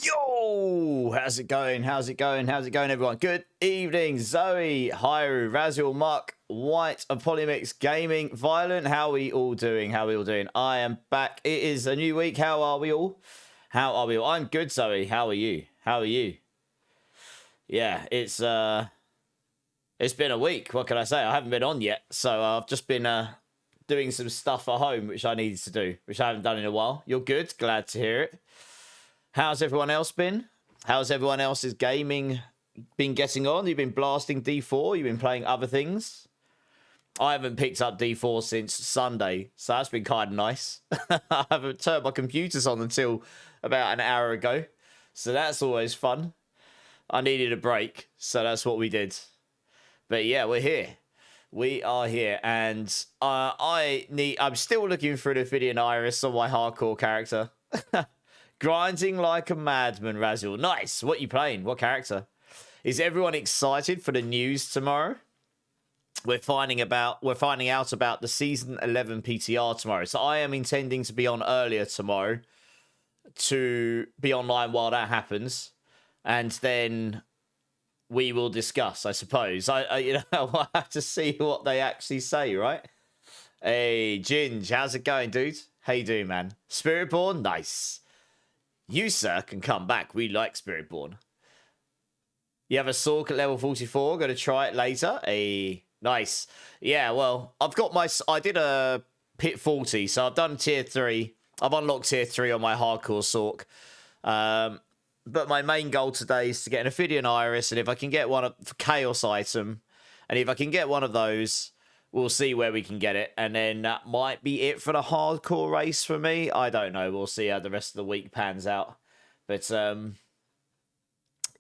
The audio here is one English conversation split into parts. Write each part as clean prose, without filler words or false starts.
Yo, how's it going? How's it going? How's it going, everyone? Good evening, Zoe, Hyrule, Razil, Mark, White, and Polymix Gaming, Violent. How are we all doing? How are we all doing? I am back. It is a new week. How are we all? How are we all? I'm good, Zoe. How are you? How are you? Yeah, it's been a week. What can I say? I haven't been on yet, so I've just been doing some stuff at home which I needed to do, which I haven't done in a while. You're good. Glad to hear it. How's everyone else been? How's everyone else's gaming been getting on? You've been blasting D4? You've been playing other things? I haven't picked up D4 since Sunday, so that's been kind of nice. I haven't turned my computers on until about an hour ago, so that's always fun. I needed a break, so that's what we did. But yeah, we're here. We are here, and I'm still looking for an Ophidian Iris on my hardcore character. Grinding like a madman, Razil. Nice. What you playing? What character? Is everyone excited for the news tomorrow? We're finding out about the season 11 PTR tomorrow. So I am intending to be on earlier tomorrow to be online while that happens, and then we will discuss. I suppose. I'll have to see what they actually say, right? Hey, Ginge, how's it going, dude? How you doing, man? Spiritborn, nice. You, sir, can come back. We like Spiritborn. You have a Sork at level 44. Going to try it later. Nice. Yeah, well, I did a pit 40, so I've done tier 3. I've unlocked tier 3 on my hardcore Sork. But my main goal today is to get an Ophidian Iris, and if I can get one for Chaos item, and if I can get one of those, we'll see where we can get it. And then that might be it for the hardcore race for me. I don't know. We'll see how the rest of the week pans out. But,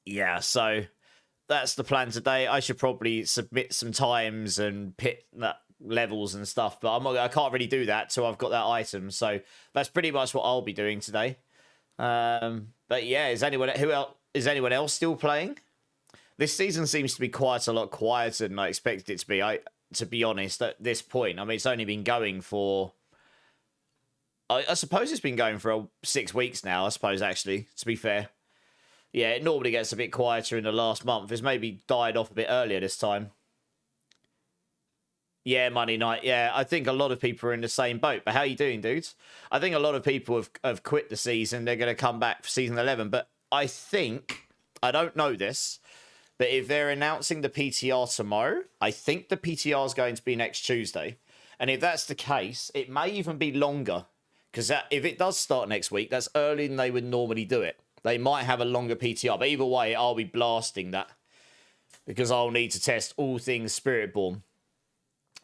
yeah, so that's the plan today. I should probably submit some times and pit levels and stuff. But I can't really do that till I've got that item. So that's pretty much what I'll be doing today. But yeah, is anyone else still playing? This season seems to be quite a lot quieter than I expected it to be. To be honest, at this point, I mean, it's only been going for... I suppose it's been going for 6 weeks now, I suppose, actually, to be fair. Yeah, it normally gets a bit quieter in the last month. It's maybe died off a bit earlier this time. Yeah, Monday night. Yeah, I think a lot of people are in the same boat. But how you doing, dudes? I think a lot of people have quit the season. They're going to come back for season 11. But I think... I don't know this... But if they're announcing the PTR tomorrow, I think the PTR is going to be next Tuesday. And if that's the case, it may even be longer. Because if it does start next week, that's earlier than they would normally do it. They might have a longer PTR. But either way, I'll be blasting that. Because I'll need to test all things Spiritborn.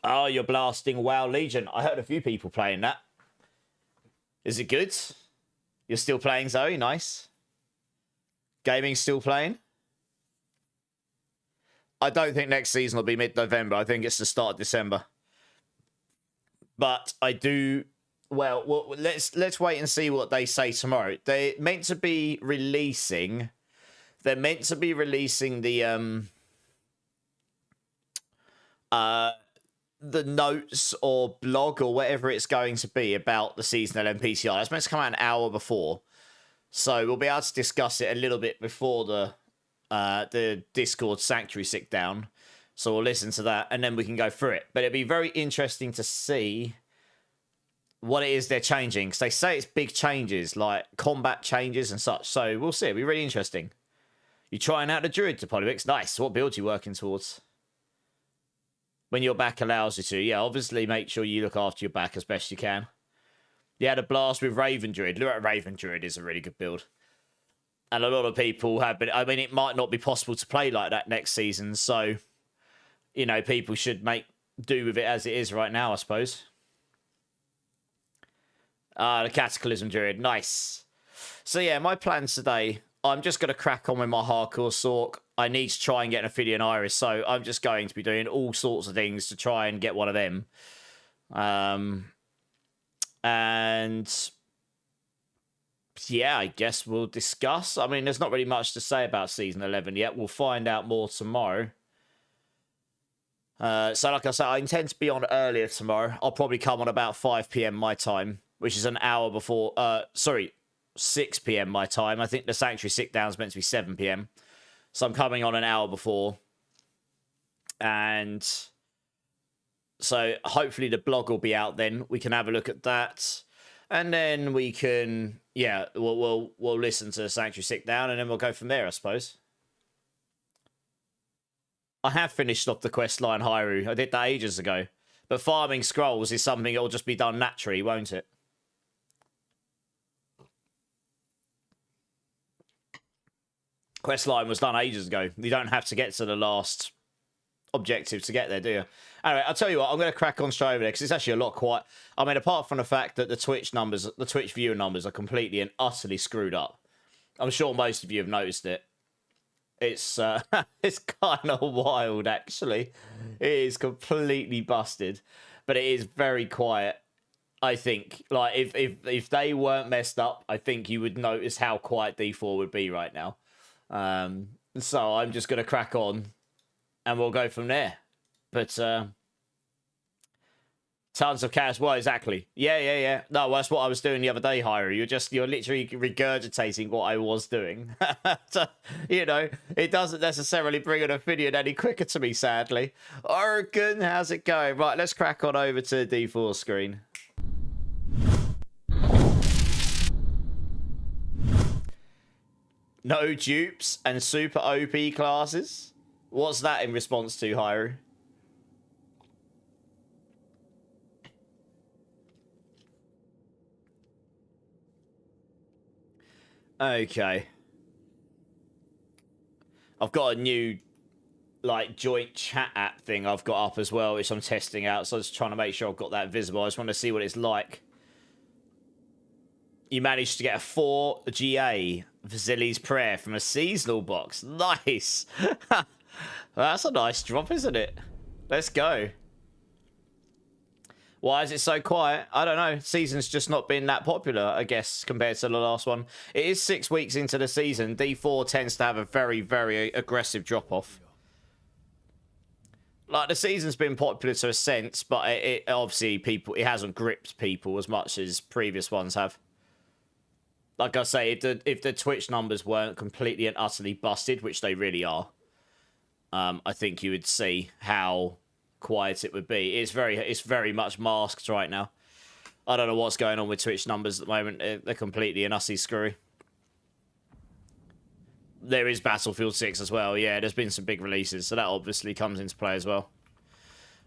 Oh, you're blasting WoW Legion. I heard a few people playing that. Is it good? You're still playing, Zoe? Nice. Gaming still playing? I don't think next season will be mid-November. I think it's the start of December. But I do... Well, let's wait and see what they say tomorrow. They're meant to be releasing... They're meant to be releasing the notes or blog or whatever it's going to be about the Season 11 PTR. That's meant to come out an hour before. So we'll be able to discuss it a little bit before the Discord Sanctuary sit down. So we'll listen to that and then we can go through it. But it'll be very interesting to see what it is they're changing. Because they say it's big changes, like combat changes and such. So we'll see. It'll be really interesting. You trying out the Druid to Polymix? Nice. What build you working towards? When your back allows you to. Yeah, obviously make sure you look after your back as best you can. You had a blast with Raven Druid. Look at Raven Druid is a really good build. And a lot of people have been... I mean, it might not be possible to play like that next season. So, you know, people should make do with it as it is right now, I suppose. The Cataclysm Druid. Nice. So, yeah, my plans today... I'm just going to crack on with my hardcore Sork. I need to try and get an Ophidian Iris. So, I'm just going to be doing all sorts of things to try and get one of them. And... yeah, I guess we'll discuss. I mean, there's not really much to say about Season 11 yet. We'll find out more tomorrow. So like I said, I intend to be on earlier tomorrow. I'll probably come on about 5 PM my time, which is an hour before... sorry, 6 p.m. my time. I think the Sanctuary sit down is meant to be 7 p.m. So I'm coming on an hour before. And so hopefully the blog will be out then. We can have a look at that. And then we can, yeah, we'll listen to Sanctuary sit down and then we'll go from there, I suppose. I have finished off the quest line, Hyrule. I did that ages ago. But farming scrolls is something that will just be done naturally, won't it? Quest line was done ages ago. You don't have to get to the last objective to get there, do you? Anyway, I'll tell you what, I'm going to crack on straight over there because it's actually a lot quiet. I mean, apart from the fact that the Twitch numbers, the Twitch viewer numbers are completely and utterly screwed up. I'm sure most of you have noticed it. It's it's kind of wild, actually. It is completely busted, but it is very quiet. I think, like, if they weren't messed up, I think you would notice how quiet D4 would be right now. So I'm just going to crack on and we'll go from there. But tons of chaos. Well, exactly. Yeah. No, that's what I was doing the other day, Hyrule. You're literally regurgitating what I was doing. So, you know, it doesn't necessarily bring an opinion any quicker to me, sadly. Oregon, how's it going? Right, let's crack on over to the D4 screen. No dupes and super OP classes? What's that in response to, Hyrule? Okay. I've got a new, like, joint chat app thing I've got up as well, which I'm testing out. So I'm just trying to make sure I've got that visible. I just want to see what it's like. You managed to get a 4 GA for Zilly's Prayer from a seasonal box. Nice. That's a nice drop, isn't it? Let's go. Why is it so quiet? I don't know. Season's just not been that popular, I guess, compared to the last one. It is 6 weeks into the season. D4 tends to have a very, very aggressive drop-off. Like, the season's been popular to a sense, but it obviously it hasn't gripped people as much as previous ones have. Like I say, if the Twitch numbers weren't completely and utterly busted, which they really are, I think you would see how quiet it would be. It's very much masked right now. I don't know what's going on with Twitch numbers at the moment. They're completely and utterly screwy. There is Battlefield 6 as well. Yeah, there's been some big releases, so that obviously comes into play as well.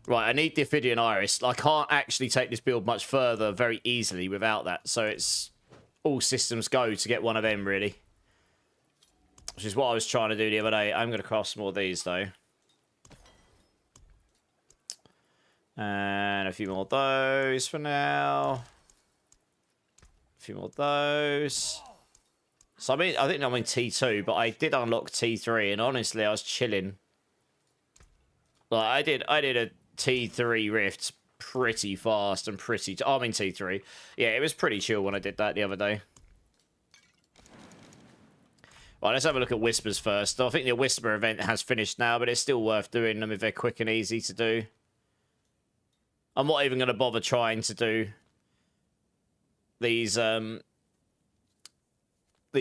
Right, I need the Ophidian Iris. I can't actually take this build much further very easily without that, so it's all systems go to get one of them, really. Which is what I was trying to do the other day. I'm going to craft some more of these, though. And a few more of those for now. A few more of those. So, I think I'm in T2, but I did unlock T3, and honestly, I was chilling. Like, I did a T3 rift pretty fast and pretty... I'm in T3. Yeah, it was pretty chill when I did that the other day. Right, let's have a look at Whispers first. I think the Whisper event has finished now, but it's still worth doing them if they're quick and easy to do. I'm not even going to bother trying to do these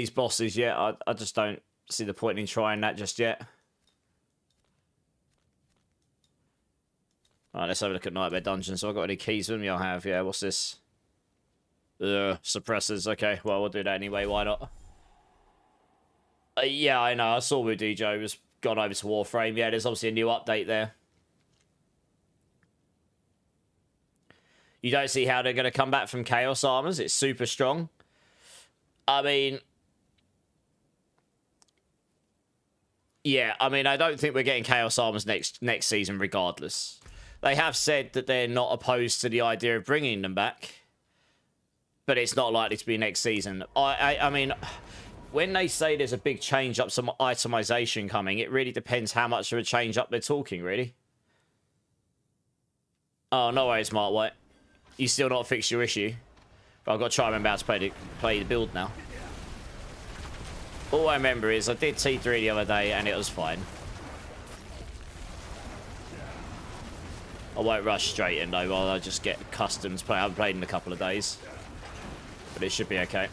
bosses yet. I just don't see the point in trying that just yet. Alright, let's have a look at Nightmare Dungeon. So I've got any keys with me? I have, yeah. What's this? Suppressors. Okay, well, we'll do that anyway. Why not? Yeah, I know. I saw with DJ was gone over to Warframe. Yeah, there's obviously a new update there. You don't see how they're going to come back from Chaos Armors. It's super strong. I mean... Yeah, I mean, I don't think we're getting Chaos Armors next season regardless. They have said that they're not opposed to the idea of bringing them back. But it's not likely to be next season. I mean, when they say there's a big change up, some itemization coming, it really depends how much of a change up they're talking, really. Oh, no worries, Mark White. You still not fixed your issue. But I've got to try and remember how to play the build now. All I remember is I did T3 the other day and it was fine. I won't rush straight in though, while I just get accustomed to play. I haven't played in a couple of days. But it should be okay.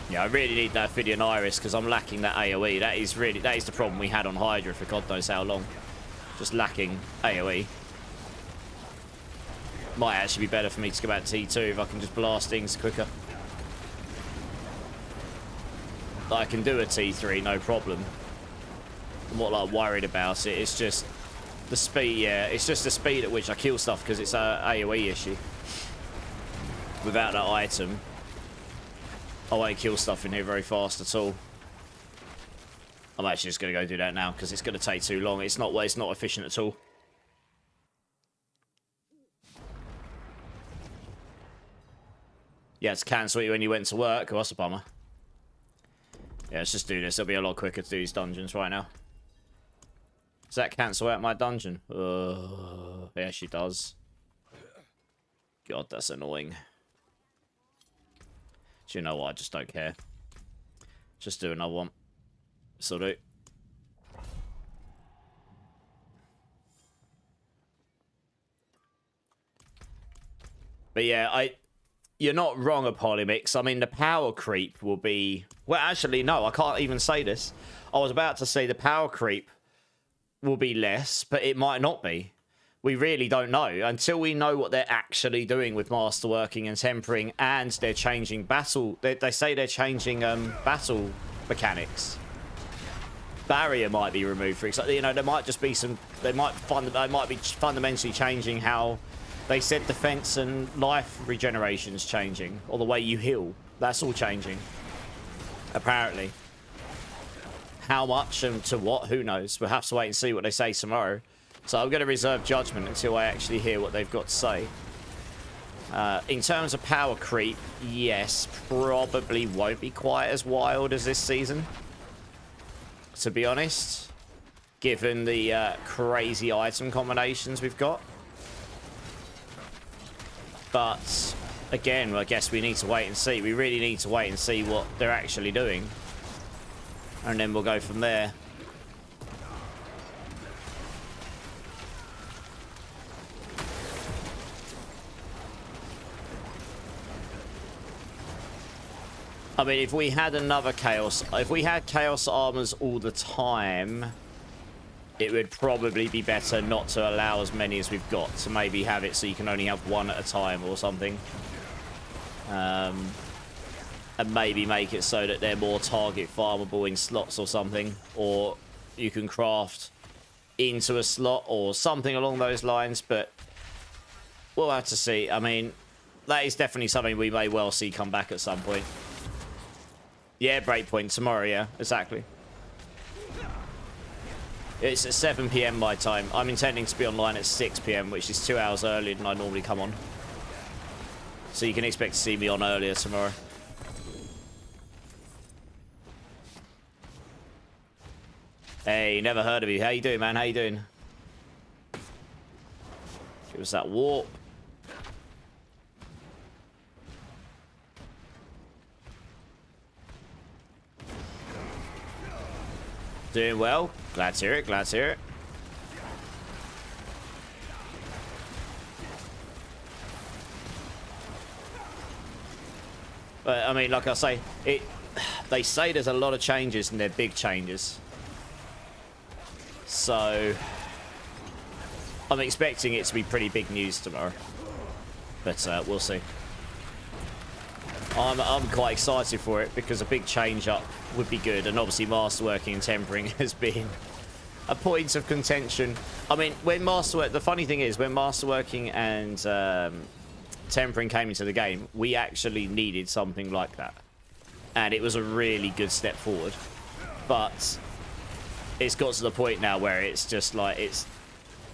Yeah, I really need that Ophidian Iris because I'm lacking that AoE. That is the problem we had on Hydra for God knows how long. Just lacking AoE. Might actually be better for me to go back to T2 if I can just blast things quicker. I can do a T3, no problem. I'm not like worried about it. It's just the speed, yeah. It's just the speed at which I kill stuff because it's a AoE issue. Without that item, I won't kill stuff in here very fast at all. I'm actually just going to go do that now because it's going to take too long. It's not efficient at all. Yeah, it's cancel you when you went to work. Oh, that's a bummer. Yeah, let's just do this. It'll be a lot quicker to do these dungeons right now. Does that cancel out my dungeon? Yeah, she does. God, that's annoying. Do you know what? I just don't care. Just do another one. So do. But yeah, you're not wrong, Polymix. I mean, the power creep will be... Well, actually, no, I can't even say this. I was about to say the power creep will be less, but it might not be. We really don't know. Until we know what they're actually doing with masterworking and tempering, and they're changing battle... They say they're changing battle mechanics. Barrier might be removed, for example. You know, there might just be some... They might be fundamentally changing how... They said defense and life regeneration's changing, or the way you heal. That's all changing, apparently. How much and to what, who knows? We'll have to wait and see what they say tomorrow. So I'm going to reserve judgment until I actually hear what they've got to say. In terms of power creep, yes, probably won't be quite as wild as this season, to be honest, given the crazy item combinations we've got. But, again, I guess we need to wait and see. We really need to wait and see what they're actually doing. And then we'll go from there. I mean, if we had another Chaos... If we had Chaos Armors all the time... It would probably be better not to allow as many as we've got. To maybe have it so you can only have one at a time or something. And maybe make it so that they're more target farmable in slots or something. Or you can craft into a slot or something along those lines. But we'll have to see. I mean, that is definitely something we may well see come back at some point. Yeah, breakpoint tomorrow, yeah, exactly. It's at 7 PM my time. I'm intending to be online at 6 PM, which is 2 hours earlier than I normally come on. So you can expect to see me on earlier tomorrow. Hey, never heard of you. How you doing, man? How you doing? Give us that warp. Doing well. Glad to hear it. Glad to hear it. But, I mean, like I say, they say there's a lot of changes and they're big changes. So, I'm expecting it to be pretty big news tomorrow. But, we'll see. I'm quite excited for it because a big change up would be good, and obviously masterworking and tempering has been a point of contention. I mean, when the funny thing is, when masterworking and tempering came into the game, we actually needed something like that, and it was a really good step forward. But it's got to the point now where it's just like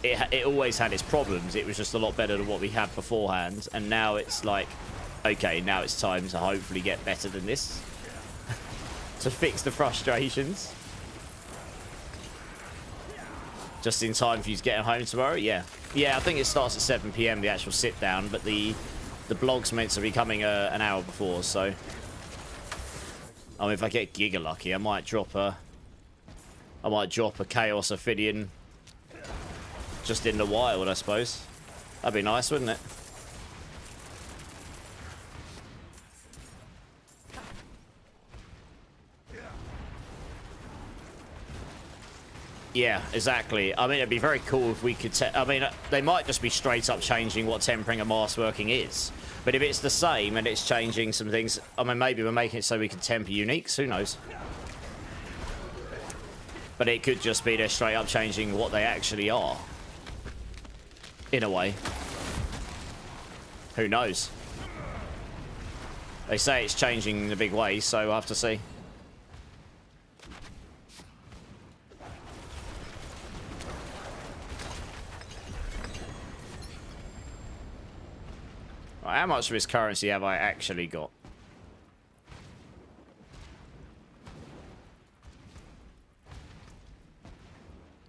it always had its problems. It was just a lot better than what we had beforehand, and now it's like, okay, now it's time to hopefully get better than this. To fix the frustrations. Just in time for you to get home tomorrow? Yeah. Yeah, I think it starts at 7 PM, the actual sit down, but the blog's meant to be coming an hour before, so... I mean, if I get giga lucky, I might drop a Chaos Ophidian just in the wild, I suppose. That'd be nice, wouldn't it? Yeah, exactly. I mean, it'd be very cool if we could... I mean, they might just be straight up changing what tempering and masterworking is. But if it's the same and it's changing some things... I mean, maybe we're making it so we can temper uniques. Who knows? But it could just be they're straight up changing what they actually are. In a way. Who knows? They say it's changing in a big way, so we'll have to see. Right, how much of his currency have I actually got?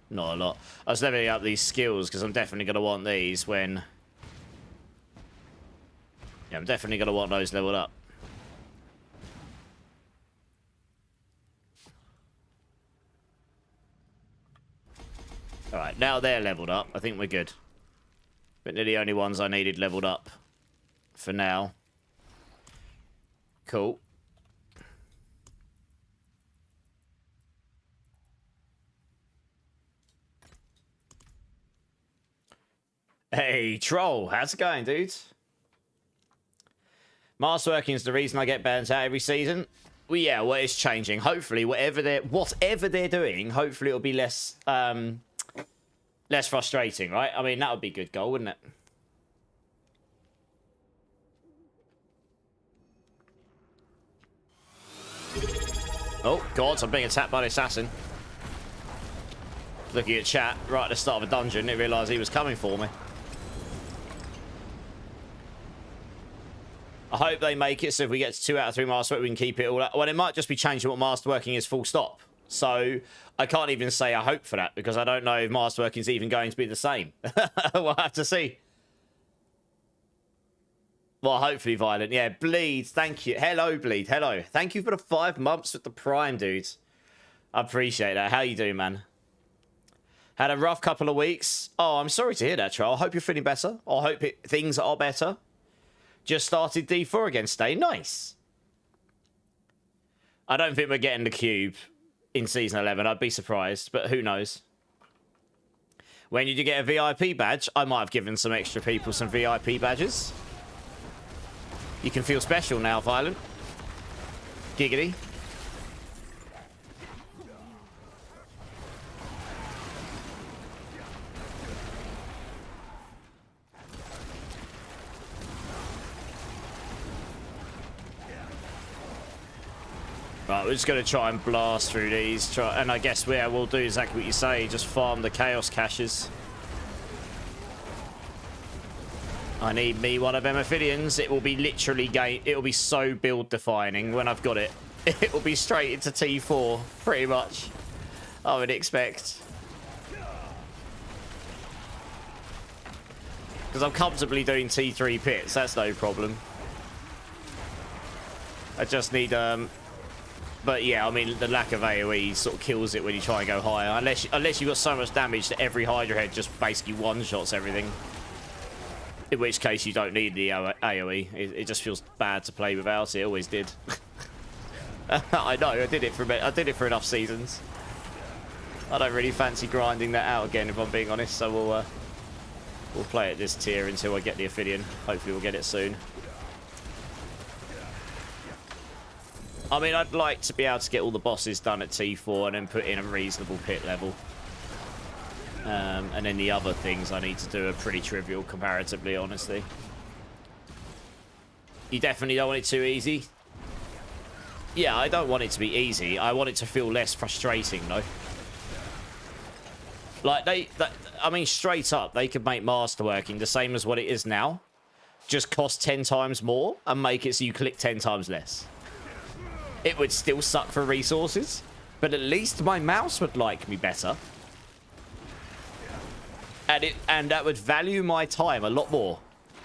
Not a lot. I was leveling up these skills because I'm definitely going to want these when... Yeah, I'm definitely going to want those leveled up. Alright, now they're leveled up. I think we're good. But they're the only ones I needed leveled up for now. Cool. Hey, Troll. How's it going, dudes? Masterworking is the reason I get burnt out every season. Well, yeah, well, it's changing. Hopefully, whatever they're doing, hopefully it'll be less frustrating, right? I mean, that would be a good goal, wouldn't it? Oh, God, I'm being attacked by the assassin. Looking at chat right at the start of a dungeon, didn't realise he was coming for me. I hope they make it so if we get to 2 out of 3 masterwork, we can keep it all up. Well, it might just be changing what masterworking is full stop. So I can't even say I hope for that because I don't know if masterworking is even going to be the same. We'll have to see. Well, hopefully Violent. Yeah, Bleed, thank you. Hello, Bleed. Hello. Thank you for the 5 months with the Prime, dudes. I appreciate that. How you doing, man? Had a rough couple of weeks. Oh, I'm sorry to hear that, Troll. I hope you're feeling better. I hope things are better. Just started D4 again today. Nice. I don't think we're getting the cube in Season 11. I'd be surprised, but who knows? When did you get a VIP badge? I might have given some extra people some VIP badges. You can feel special now, Violent. Giggity. Right, we're just going to try and blast through these. And I guess we'll do exactly what you say. Just farm the chaos caches. I need me one of them Ophidians. It will be literally it will be so build defining when I've got it. It will be straight into T4, pretty much. I would expect. Because I'm comfortably doing T3 pits. That's no problem. I just need but yeah, I mean, the lack of AoE sort of kills it when you try and go higher. Unless you've got so much damage that every Hydra head just basically one-shots everything. In which case you don't need the AoE. It just feels bad to play without it. It always did. I know, I did it for enough seasons. I don't really fancy grinding that out again, if I'm being honest. So we'll play at this tier until I get the Ophidian. Hopefully we'll get it soon. I mean, I'd like to be able to get all the bosses done at T4 and then put in a reasonable pit level. And then the other things I need to do are pretty trivial comparatively, honestly. You definitely don't want it too easy. Yeah, I don't want it to be easy. I want it to feel less frustrating, though. Like, I mean, straight up, they could make masterworking the same as what it is now. Just cost 10 times more and make it so you click 10 times less. It would still suck for resources, but at least my mouse would like me better. And that would value my time a lot more.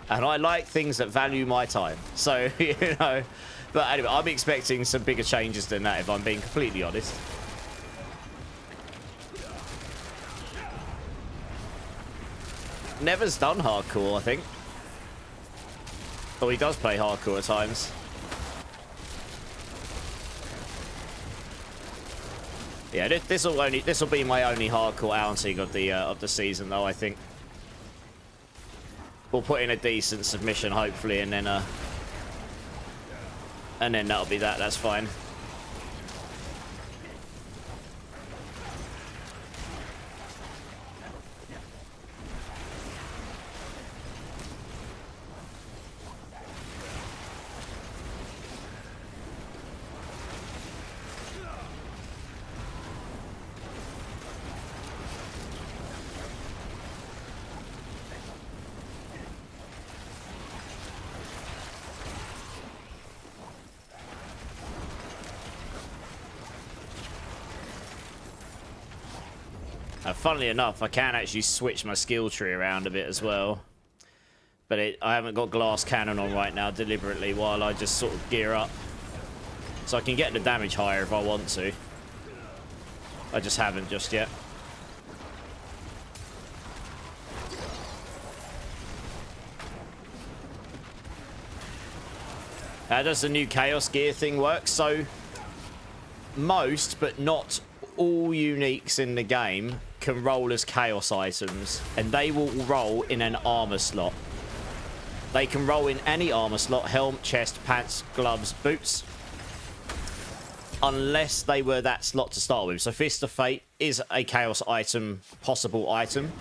And I like things that value my time. So, you know. But anyway, I'm expecting some bigger changes than that, if I'm being completely honest. Never's done hardcore, I think. Oh, he does play hardcore at times. Yeah, this will be my only hardcore outing of the season, though. I think we'll put in a decent submission, hopefully, and then that'll be that. That's fine. Funnily enough, I can actually switch my skill tree around a bit as well. But I haven't got glass cannon on right now deliberately while I just sort of gear up. So I can get the damage higher if I want to. I just haven't just yet. How does the new Chaos gear thing work? So, most, but not all uniques in the game can roll as Chaos items, and they will roll in an armor slot. They can roll in any armor slot: helm, chest, pants, gloves, boots, unless they were that slot to start with. So Fist of Fate is a Chaos item, possible item,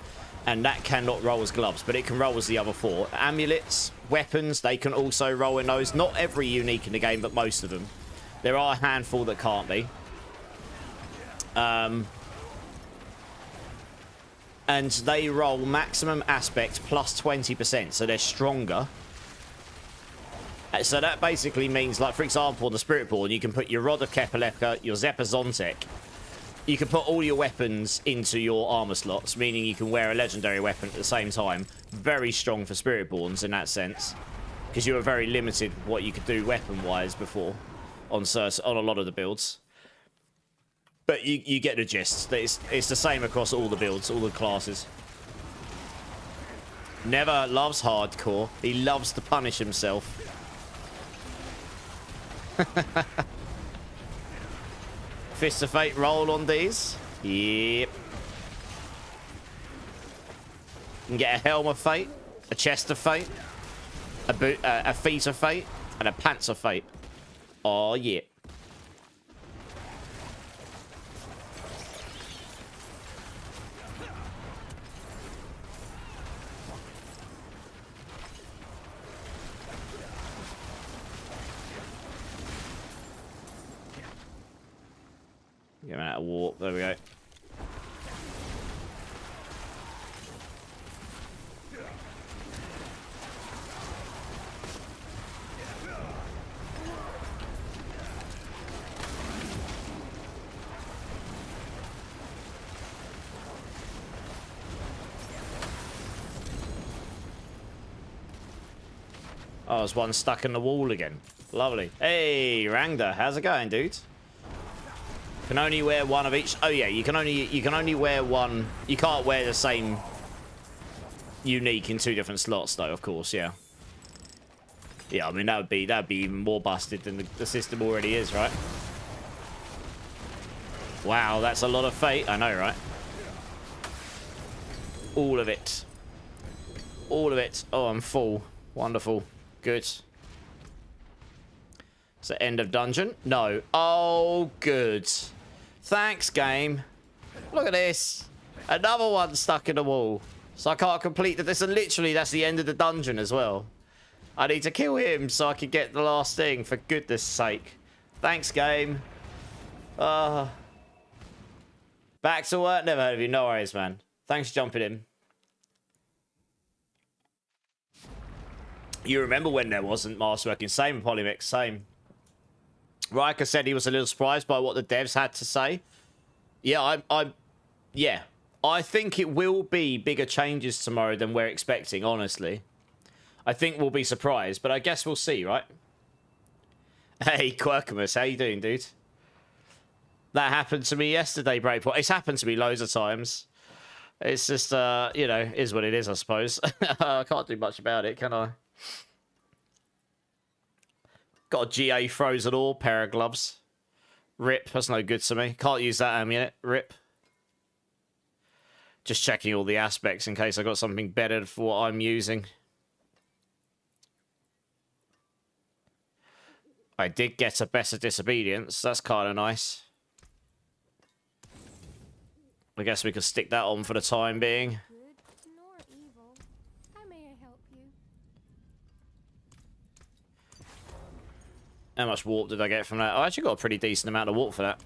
and that cannot roll as gloves, but it can roll as the other four. Amulets, weapons, they can also roll in those. Not every unique in the game, but most of them. There are a handful that can't be. And they roll maximum aspect plus 20%, so they're stronger. So that basically means, like, for example, on the Spirit Born, you can put your Rod of Kepelepka, your Zephyr Zontek. You can put all your weapons into your armor slots, meaning you can wear a legendary weapon at the same time. Very strong for Spirit Borns in that sense, because you were very limited what you could do weapon-wise before on a lot of the builds. But you get the gist. It's the same across all the builds, all the classes. Never loves hardcore. He loves to punish himself. Fist of Fate roll on these. Yep. You can get a Helm of Fate, a Chest of Fate, a Feet of Fate, and a Pants of Fate. Oh, yeah. Get him out of warp. There we go. Oh, there's one stuck in the wall again. Lovely. Hey, Rangda, how's it going, dude? Can only wear one of each. Oh yeah, you can only wear one. You can't wear the same unique in two different slots, though. Of course, yeah. Yeah, I mean that'd be even more busted than the system already is, right? Wow, that's a lot of fate. I know, right? All of it. All of it. Oh, I'm full. Wonderful. Good. So end of dungeon? No. Oh, good. Thanks, game. Look at this. Another one stuck in the wall. So I can't complete this. And literally, that's the end of the dungeon as well. I need to kill him so I can get the last thing, for goodness sake. Thanks, game. Back to work. Never heard of you. No worries, man. Thanks for jumping in. You remember when there wasn't Masterworking? Same, Polymix. Same. Riker said he was a little surprised by what the devs had to say. Yeah, yeah. I think it will be bigger changes tomorrow than we're expecting, honestly. I think we'll be surprised, but I guess we'll see, right? Hey, Quirkamus, how you doing, dude? That happened to me yesterday, Breakpoint. It's happened to me loads of times. It's just, you know, is what it is, I suppose. I can't do much about it, can I? Got a GA frozen all pair of gloves. Rip. That's no good to me. Can't use that amulet. Rip. Just checking all the aspects in case I got something better for what I'm using. I did get a better disobedience. That's kind of nice. I guess we could stick that on for the time being. Good nor evil. How may I help you? How much warp did I get from that? I actually got a pretty decent amount of warp for that.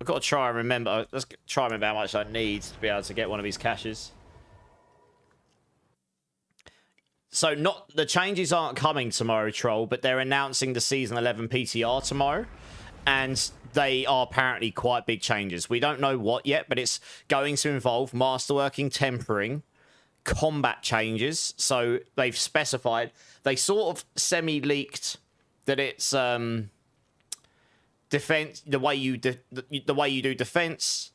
I've got to try and remember. Let's try and remember how much I need to be able to get one of these caches. So the changes aren't coming tomorrow, Troll, but they're announcing the Season 11 PTR tomorrow. And they are apparently quite big changes. We don't know what yet, but it's going to involve masterworking, tempering, combat changes. So they've specified. They sort of semi-leaked that it's defense, the way you do defense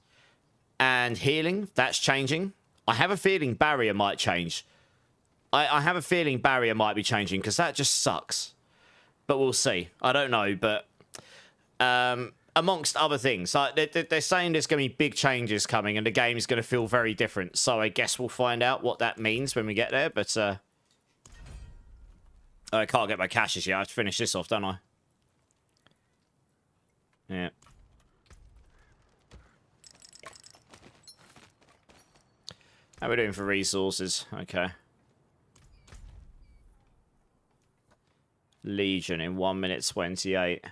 and healing. That's changing. I have a feeling barrier might change. I have a feeling barrier might be changing because that just sucks. But we'll see. I don't know, but amongst other things, they're saying there's going to be big changes coming and the game is going to feel very different. So I guess we'll find out what that means when we get there. But I can't get my caches yet. I have to finish this off, don't I? Yeah. How are we doing for resources? Okay. Legion in 1 minute 28.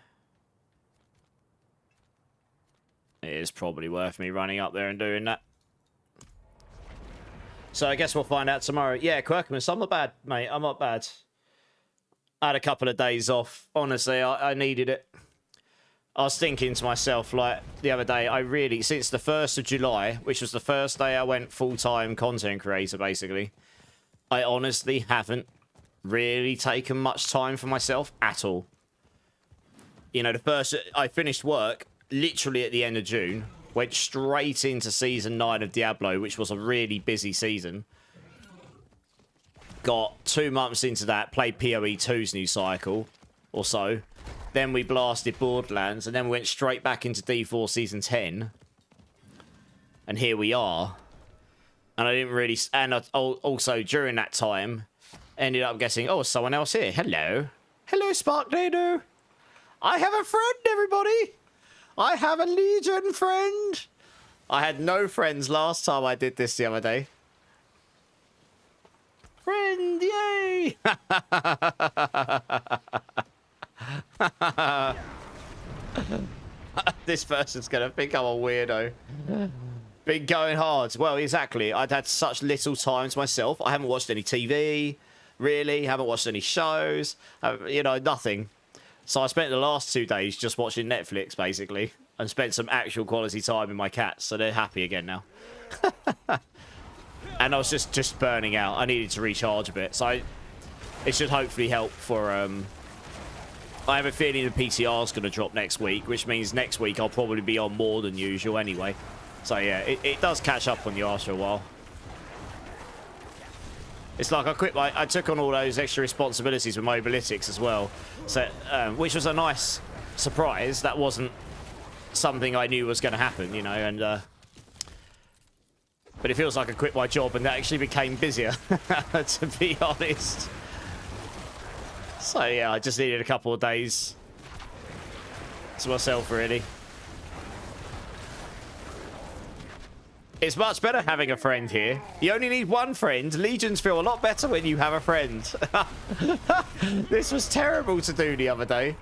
It is probably worth me running up there and doing that. So I guess we'll find out tomorrow. Yeah, Quirkmas, I'm not bad, mate. I'm not bad. I had a couple of days off. Honestly, I needed it. I was thinking to myself, like, the other day, I really, since the 1st of July, which was the first day I went full-time content creator, basically, I honestly haven't really taken much time for myself at all. You know, I finished work literally at the end of June, went straight into Season 9 of Diablo, which was a really busy season. Got 2 months into that, played PoE 2's new cycle, or so. Then we blasted Borderlands, and then we went straight back into D4 Season 10. And here we are. And I didn't really... And also, during that time, ended up getting... Oh, someone else here. Hello. Hello, Sparknado. I have a friend, everybody. I have a Legion friend. I had no friends last time I did this the other day. Friend, yay! This person's gonna think I'm a weirdo. Been going hard. Well, exactly. I'd had such little time to myself. I haven't watched any TV, really. Haven't watched any shows. You know, nothing. So I spent the last 2 days just watching Netflix, basically, and spent some actual quality time with my cats. So they're happy again now. And I was just burning out. I needed to recharge a bit. So it should hopefully help for... I have a feeling the PTR is going to drop next week, which means next week I'll probably be on more than usual anyway. So yeah, it does catch up on you after a while. It's like I took on all those extra responsibilities with Mobalytics as well, so which was a nice surprise. That wasn't something I knew was going to happen, you know, and but it feels like I quit my job and that actually became busier, to be honest. So yeah, I just needed a couple of days to myself, really. It's much better having a friend here. You only need one friend. Legions feel a lot better when you have a friend. This was terrible to do the other day.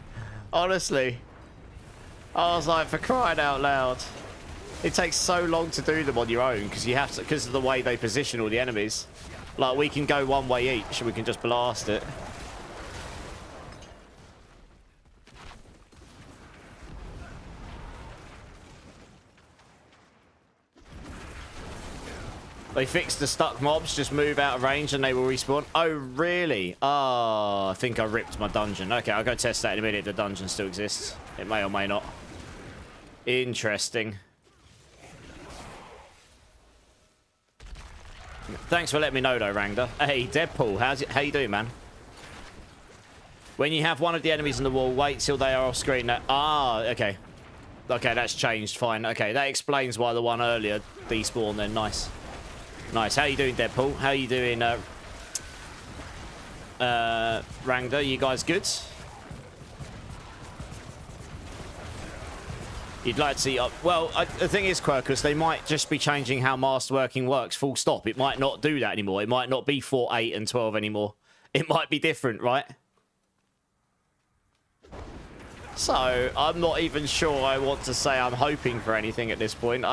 Honestly. I was like, for crying out loud. It takes so long to do them on your own because you have to, because of the way they position all the enemies. Like, we can go one way each and we can just blast it. They fixed the stuck mobs, just move out of range and they will respawn. Oh, really? Oh, I think I ripped my dungeon. Okay, I'll go test that in a minute if the dungeon still exists. It may or may not. Interesting. Thanks for letting me know, though, Rangda. Hey, Deadpool, how you doing, man? When you have one of the enemies in the wall, wait till they are off screen. Ah, okay. Okay, that's changed. Fine. Okay, that explains why the one earlier despawned then. Nice. Nice. How you doing, Deadpool? How you doing, Rangda? You guys good? You'd like to see... well, the thing is, Quirkus, they might just be changing how masterworking works, full stop. It might not do that anymore. It might not be 4, 8, and 12 anymore. It might be different, right? So, I'm not even sure I want to say I'm hoping for anything at this point.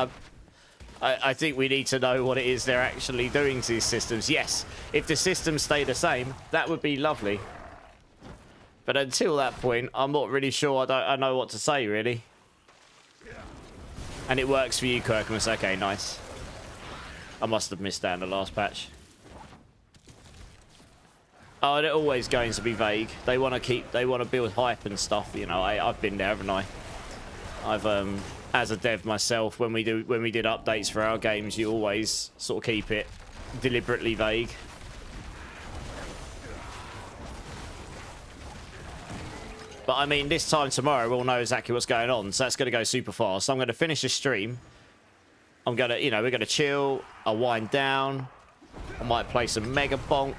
I think we need to know what it is they're actually doing to these systems. Yes, if the systems stay the same, that would be lovely. But until that point, I'm not really sure I know what to say, really. And it works for you, Kirkmus. Okay, nice. I must have missed that in the last patch. Oh, they're always going to be vague. They want to build hype and stuff. You know, I've been there, haven't I? I've as a dev myself, when we did updates for our games, you always sort of keep it deliberately vague. But I mean, this time tomorrow, we'll know exactly what's going on. So that's going to go super fast. So I'm going to finish this stream. I'm going to, you know, we're going to chill. I'll wind down. I might play some Mega Bonk,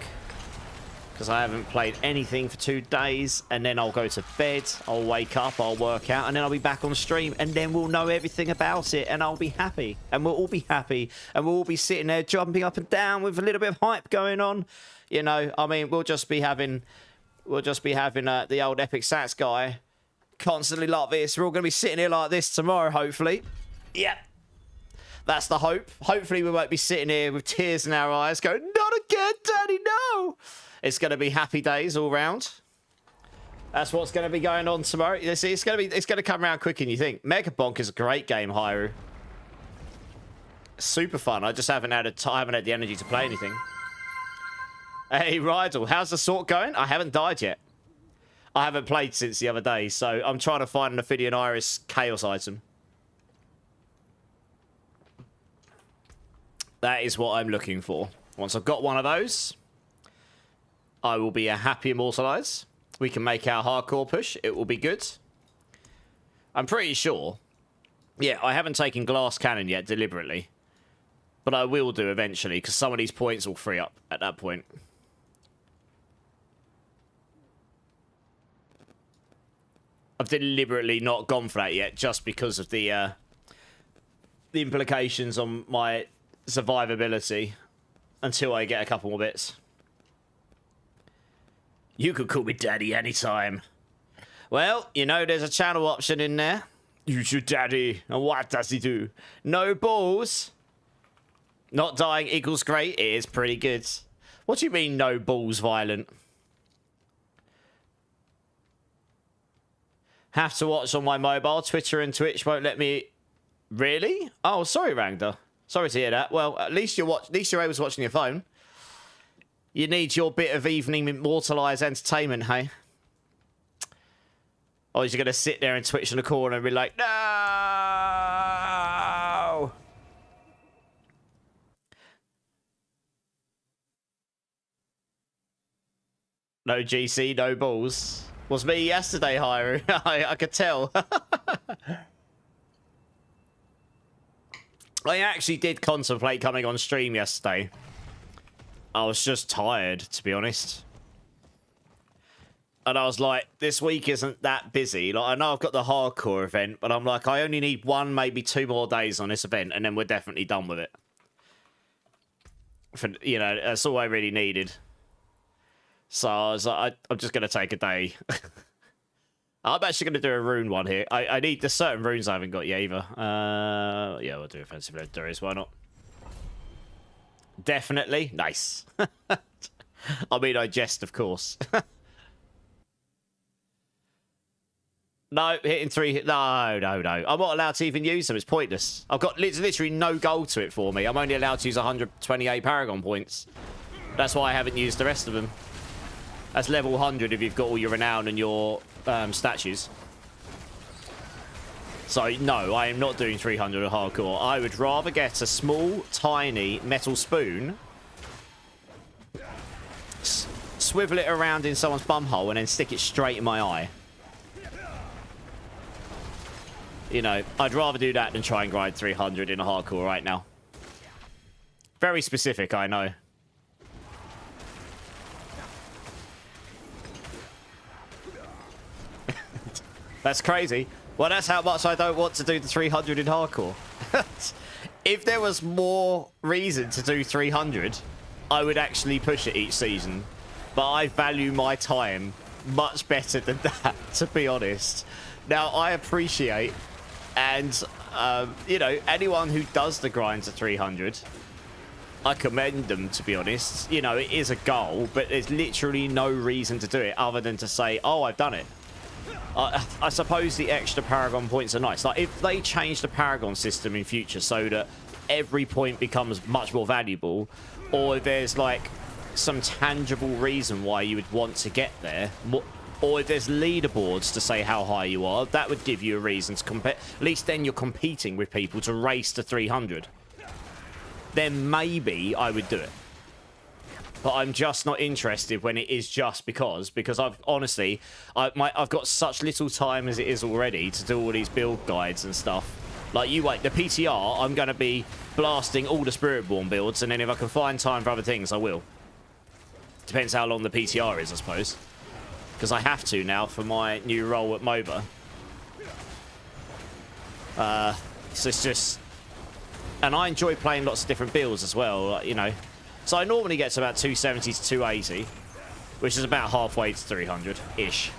because I haven't played anything for 2 days, and then I'll go to bed, I'll wake up, I'll work out, and then I'll be back on stream, and then we'll know everything about it, and I'll be happy, and we'll all be happy, and we'll all be sitting there jumping up and down with a little bit of hype going on. You know, I mean, we'll just be having the old Epic Sats guy constantly like this. We're all going to be sitting here like this tomorrow, hopefully. Yeah. That's the hope. Hopefully we won't be sitting here with tears in our eyes going, not again, Daddy, no! It's going to be happy days all round. That's what's going to be going on tomorrow. It's going to come around quicker than you think. Mega Bonk is a great game, Hydra. Super fun. I just haven't had the energy to play anything. Hey, Rydell, how's the sort going? I haven't died yet. I haven't played since the other day, so I'm trying to find an Ophidian Iris Chaos item. That is what I'm looking for. Once I've got one of those, I will be a happy immortalize. We can make our hardcore push. It will be good. I'm pretty sure. Yeah, I haven't taken Glass Cannon yet deliberately. But I will do eventually, because some of these points will free up at that point. I've deliberately not gone for that yet, just because of the implications on my survivability until I get a couple more bits. You could call me Daddy anytime. Well, you know, there's a channel option in there. Use your daddy. And what does he do? No balls. Not dying equals great. It is pretty good. What do you mean, no balls violent? Have to watch on my mobile. Twitter and Twitch won't let me. Really? Oh, sorry, Rangda. Sorry to hear that. Well, at least you're able to watch on your phone. You need your bit of evening immortalized entertainment, hey? Or you're going to sit there and twitch in the corner and be like, no! No GC, no balls. Was me yesterday, Hyrule. I could tell. I actually did contemplate coming on stream yesterday. I was just tired, to be honest. And I was like, this week isn't that busy. Like, I know I've got the hardcore event, but I'm like, I only need 1, maybe 2 more days on this event, and then we're definitely done with it. For, you know, that's all I really needed. So I was like, I'm just going to take a day. I'm actually going to do a rune one here. I need the certain runes I haven't got yet either. Yeah, we'll do offensive legendaries. Why not? Definitely. Nice. I mean, I jest, of course. No, hitting 3. No. I'm not allowed to even use them. It's pointless. I've got literally no gold to it for me. I'm only allowed to use 128 Paragon points. That's why I haven't used the rest of them. That's level 100 if you've got all your renown and your statues. So, no, I am not doing 300 hardcore. I would rather get a small, tiny metal spoon, swivel it around in someone's bumhole, and then stick it straight in my eye. You know, I'd rather do that than try and grind 300 in a hardcore right now. Very specific, I know. That's crazy. Well, that's how much I don't want to do the 300 in hardcore. If there was more reason to do 300, I would actually push it each season. But I value my time much better than that, to be honest. Now, I appreciate, and, you know, anyone who does the grinds of 300, I commend them, to be honest. You know, it is a goal, but there's literally no reason to do it other than to say, oh, I've done it. I suppose the extra Paragon points are nice. Like, if they change the Paragon system in future so that every point becomes much more valuable, or if there's, like, some tangible reason why you would want to get there, or if there's leaderboards to say how high you are, that would give you a reason to compare. At least then you're competing with people to race to 300. Then maybe I would do it. But I'm just not interested when it is just because I've honestly, I've got such little time as it is already to do all these build guides and stuff. Like, you wait, the PTR, I'm going to be blasting all the Spiritborn builds, and then if I can find time for other things, I will. Depends how long the PTR is, I suppose. Because I have to now for my new role at MOBA. So it's just... And I enjoy playing lots of different builds as well, like, you know. So I normally get to about 270 to 280, which is about halfway to 300-ish.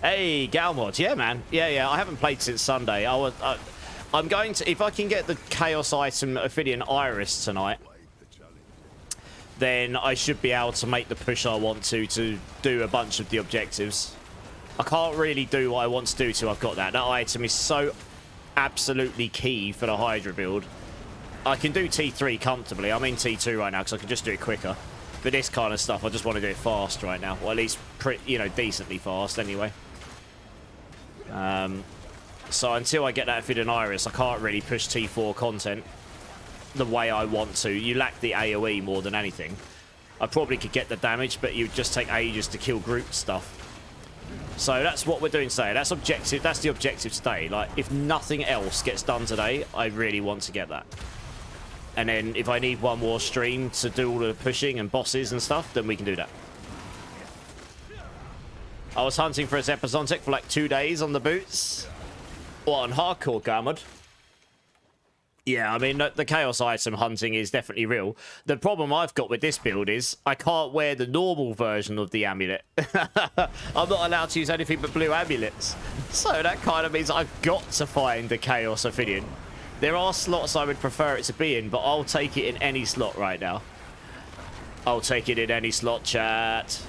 Hey, Galmod. Yeah, man. Yeah. I haven't played since Sunday. I'm going to... If I can get the Chaos item Ophidian Iris tonight, then I should be able to make the push I want to do a bunch of the objectives. I can't really do what I want to do till I've got that. That item is so absolutely key for the Hydra build. I can do T3 comfortably. I'm in T2 right now because I can just do it quicker. But this kind of stuff, I just want to do it fast right now. Or at least, you know, decently fast anyway. So until I get that Ophidian Iris, I can't really push T4 content the way I want to. You lack the AoE more than anything. I probably could get the damage, but it would just take ages to kill group stuff. So that's what we're doing today. That's objective. That's the objective today. Like, if nothing else gets done today, I really want to get that. And then if I need one more stream to do all the pushing and bosses and stuff, then we can do that. I was hunting for a Zepazontic for like 2 days on the boots. What, on hardcore, Garmod? Yeah, I mean, the Chaos item hunting is definitely real. The problem I've got with this build is I can't wear the normal version of the amulet. I'm not allowed to use anything but blue amulets. So that kind of means I've got to find the Chaos Ophidian. There are slots I would prefer it to be in, but I'll take it in any slot right now. I'll take it in any slot, chat.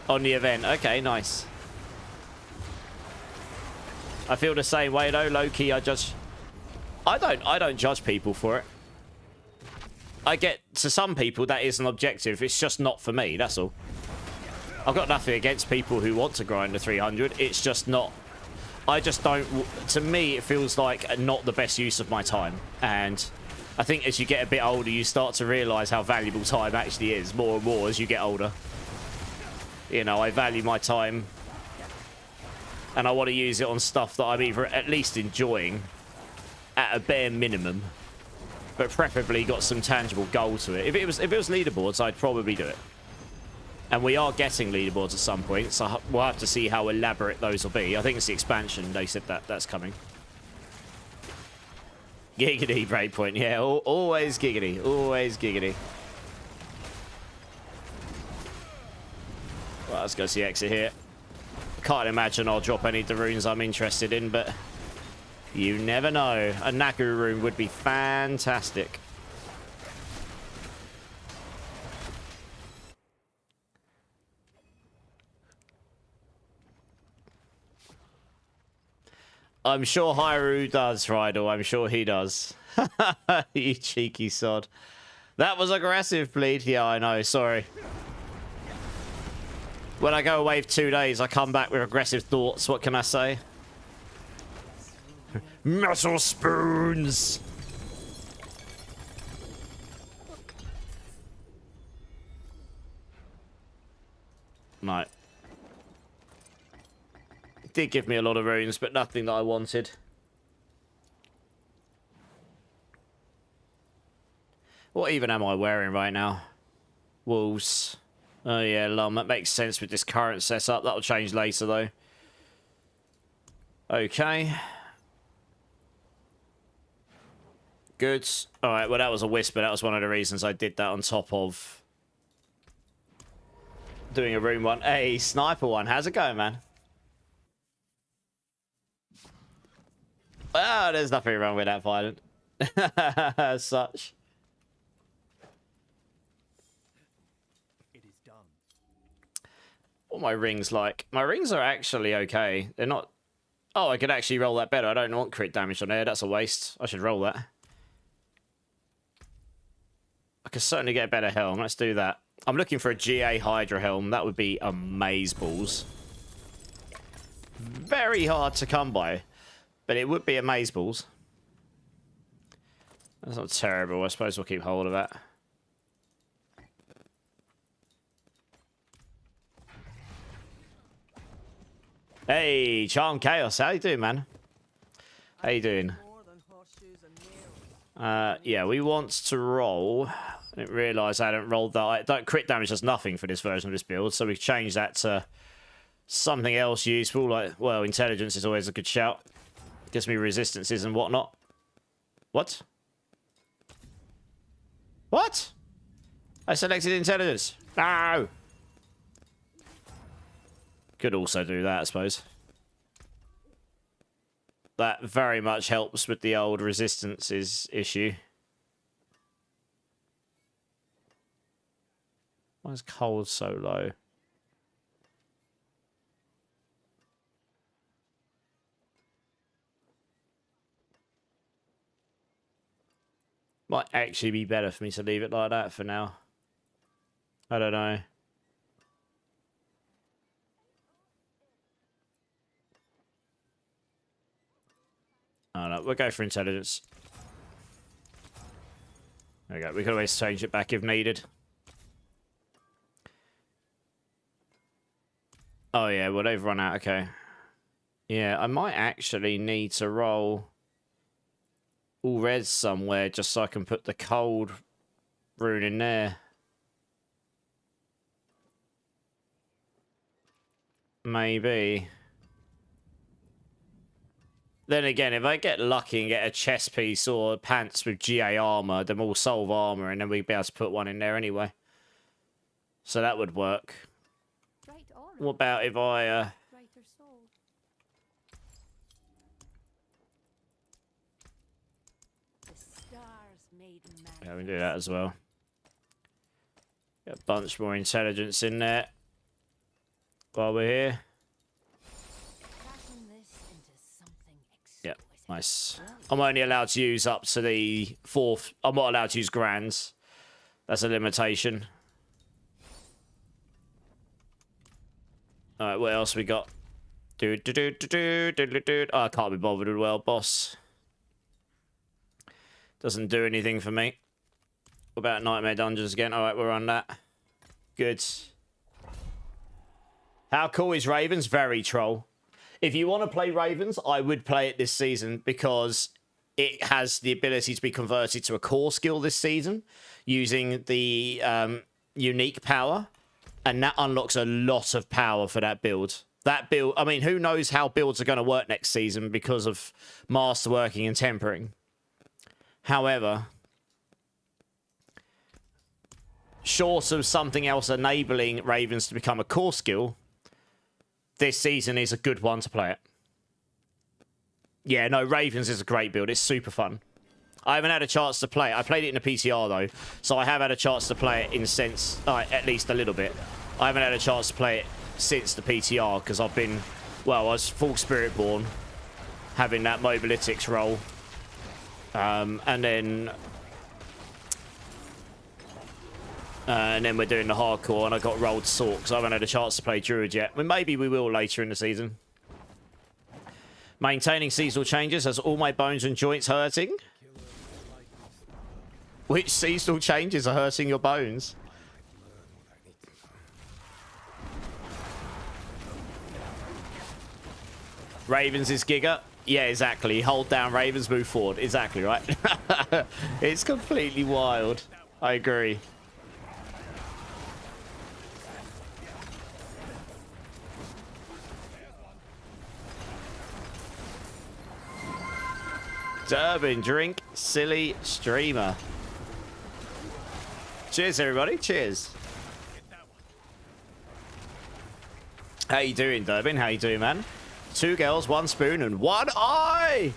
On the event. Okay, nice. I feel the same way, though. Low-key, I don't judge people for it. I get, to some people, that is an objective. It's just not for me, that's all. I've got nothing against people who want to grind the 300. It's just not... I just don't... To me, it feels like not the best use of my time. And I think as you get a bit older, you start to realise how valuable time actually is more and more as you get older. You know, I value my time. And I want to use it on stuff that I'm either at least enjoying at a bare minimum, but preferably got some tangible goal to it. If it was leaderboards, I'd probably do it. And we are getting leaderboards at some point, so we'll have to see how elaborate those will be. I think it's the expansion. They said that's coming. Giggity, breakpoint. Yeah, always giggity. Always giggity. Well, let's go see exit here. Can't imagine I'll drop any of the runes I'm interested in, but you never know. A Nagu rune would be fantastic. I'm sure Hyrule does, Rydell. I'm sure he does. You cheeky sod. That was aggressive, bleed. Yeah, I know. Sorry. When I go away for 2 days, I come back with aggressive thoughts. What can I say? Metal spoons! No. did give me a lot of runes, but nothing that I wanted. What even am I wearing right now? Wolves. Oh yeah, Lum. That makes sense with this current setup. That'll change later, though. Okay. Good. Alright, well, that was a whisper. That was one of the reasons I did that on top of doing a rune one. Hey, sniper one. How's it going, man? Well, there's nothing wrong with that, Violent. As such. It is done. What are my rings like? My rings are actually okay. They're not... Oh, I could actually roll that better. I don't want crit damage on there. That's a waste. I should roll that. I could certainly get a better helm. Let's do that. I'm looking for a GA Hydra helm. That would be amazeballs. Very hard to come by. But it would be amazeballs. That's not terrible. I suppose we'll keep hold of that. Hey, Charm Chaos. How you doing, man? How you doing? Yeah, we want to roll. I didn't realise I hadn't rolled that. That crit damage does nothing for this version of this build, so we've changed that to something else useful. Like, well, intelligence is always a good shout. Gives me resistances and whatnot. What? What? I selected intelligence. No! Could also do that, I suppose. That very much helps with the old resistances issue. Why is cold so low? Might actually be better for me to leave it like that for now. I don't know. Oh no, we'll go for intelligence. There we go. We can always change it back if needed. Oh yeah, well they've run out. Okay. Yeah, I might actually need to roll all reds somewhere just so I can put the cold rune in there. Maybe. Then again, if I get lucky and get a chest piece or pants with GA armor, then we'll solve armor and then we'll be able to put one in there anyway. So that would work. What about if I... Yeah, we can do that as well. Get a bunch more intelligence in there while we're here. Yeah, nice. I'm only allowed to use up to the 4th. I'm not allowed to use grands. That's a limitation. Alright, what else we got? Oh, I can't be bothered with well, boss. Doesn't do anything for me. What about Nightmare Dungeons again? Alright, we're on that. Good. How cool is Ravens? Very troll. If you want to play Ravens, I would play it this season because it has the ability to be converted to a core skill this season using the unique power. And that unlocks a lot of power for that build. That build, I mean, who knows how builds are going to work next season because of masterworking and tempering. However, short of something else enabling Ravens to become a core skill, this season is a good one to play it. Yeah, no, Ravens is a great build. It's super fun. I haven't had a chance to play it. I played it in a PTR, though, so I have had a chance to play it in sense, at least a little bit. I haven't had a chance to play it since the PTR, because I've been, well, I was full Spiritborn, having that Mobilitics role. And then we're doing the hardcore, and I got rolled Sork, because I haven't had a chance to play Druid yet. I mean, maybe we will later in the season. Maintaining seasonal changes has all my bones and joints hurting. Which seasonal changes are hurting your bones? Ravens is Giga. Yeah, exactly. Hold down Ravens, move forward. Exactly right. It's completely wild. I agree. Durban, drink, silly streamer. Cheers, everybody. Cheers. How you doing, Durbin? How you doing, man? 2 girls, 1 spoon, and 1 eye!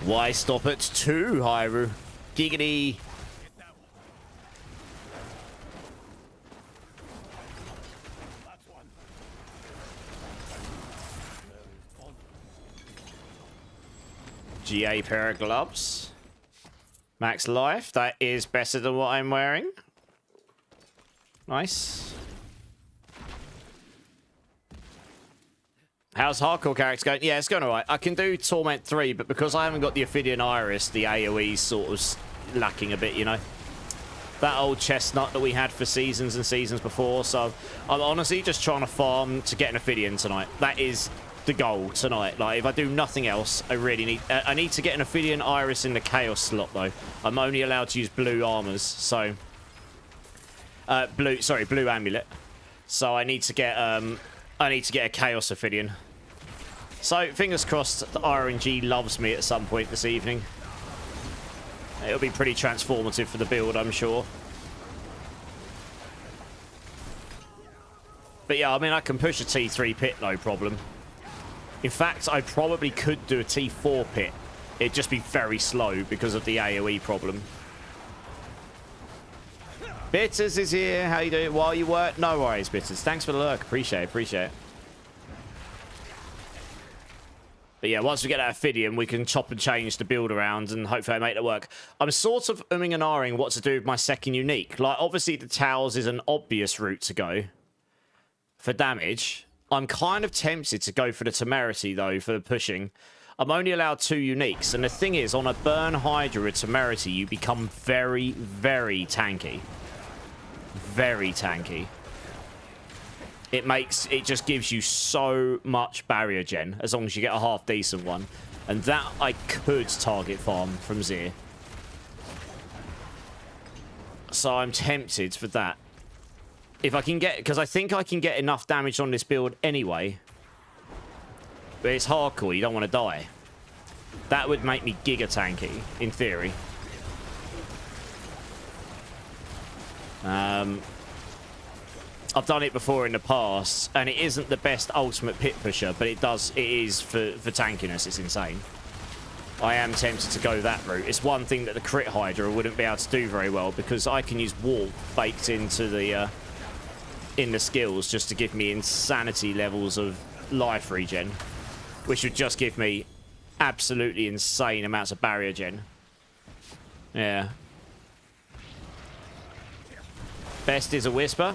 Why stop at 2, Hydra? Giggity. GA pair of gloves. Max life. That is better than what I'm wearing. Nice. How's hardcore character going? Yeah, it's going alright. I can do Torment 3, but because I haven't got the Ophidian Iris, the AoE's sort of lacking a bit, you know? That old chestnut that we had for seasons and seasons before, so I'm honestly just trying to farm to get an Ophidian tonight. That is the goal tonight. Like, if I do nothing else, I really need... I need to get an Ophidian Iris in the Chaos slot, though. I'm only allowed to use blue armors, so... blue amulet. So I need to get a Chaos Ophidian. So, fingers crossed the RNG loves me at some point this evening. It'll be pretty transformative for the build, I'm sure. But yeah, I mean, I can push a T3 pit, no problem. In fact, I probably could do a T4 pit. It'd just be very slow because of the AoE problem. Bitters is here. How you doing? While you work? No worries, Bitters. Thanks for the lurk. Appreciate it. Appreciate it. But yeah, once we get that Ophidian, we can chop and change the build around and hopefully I make it work. I'm sort of umming and ahhing what to do with my second unique. Like, obviously the towels is an obvious route to go for damage. I'm kind of tempted to go for the Temerity, though, for the pushing. I'm only allowed 2 uniques. And the thing is, on a burn Hydra with Temerity, you become very, very tanky. Very tanky. It just gives you so much barrier gen, as long as you get a half decent one. And that I could target farm from Zir. So I'm tempted for that. If I can get, because I think I can get enough damage on this build anyway. But it's hardcore, you don't want to die. That would make me giga tanky, in theory. I've done it before in the past, and it isn't the best ultimate pit pusher, but it is for tankiness. It's insane. I am tempted to go that route. It's one thing that the crit Hydra wouldn't be able to do very well, because I can use warp baked into the in the skills just to give me insanity levels of life regen, which would just give me absolutely insane amounts of barrier gen. Yeah. Best is a whisper.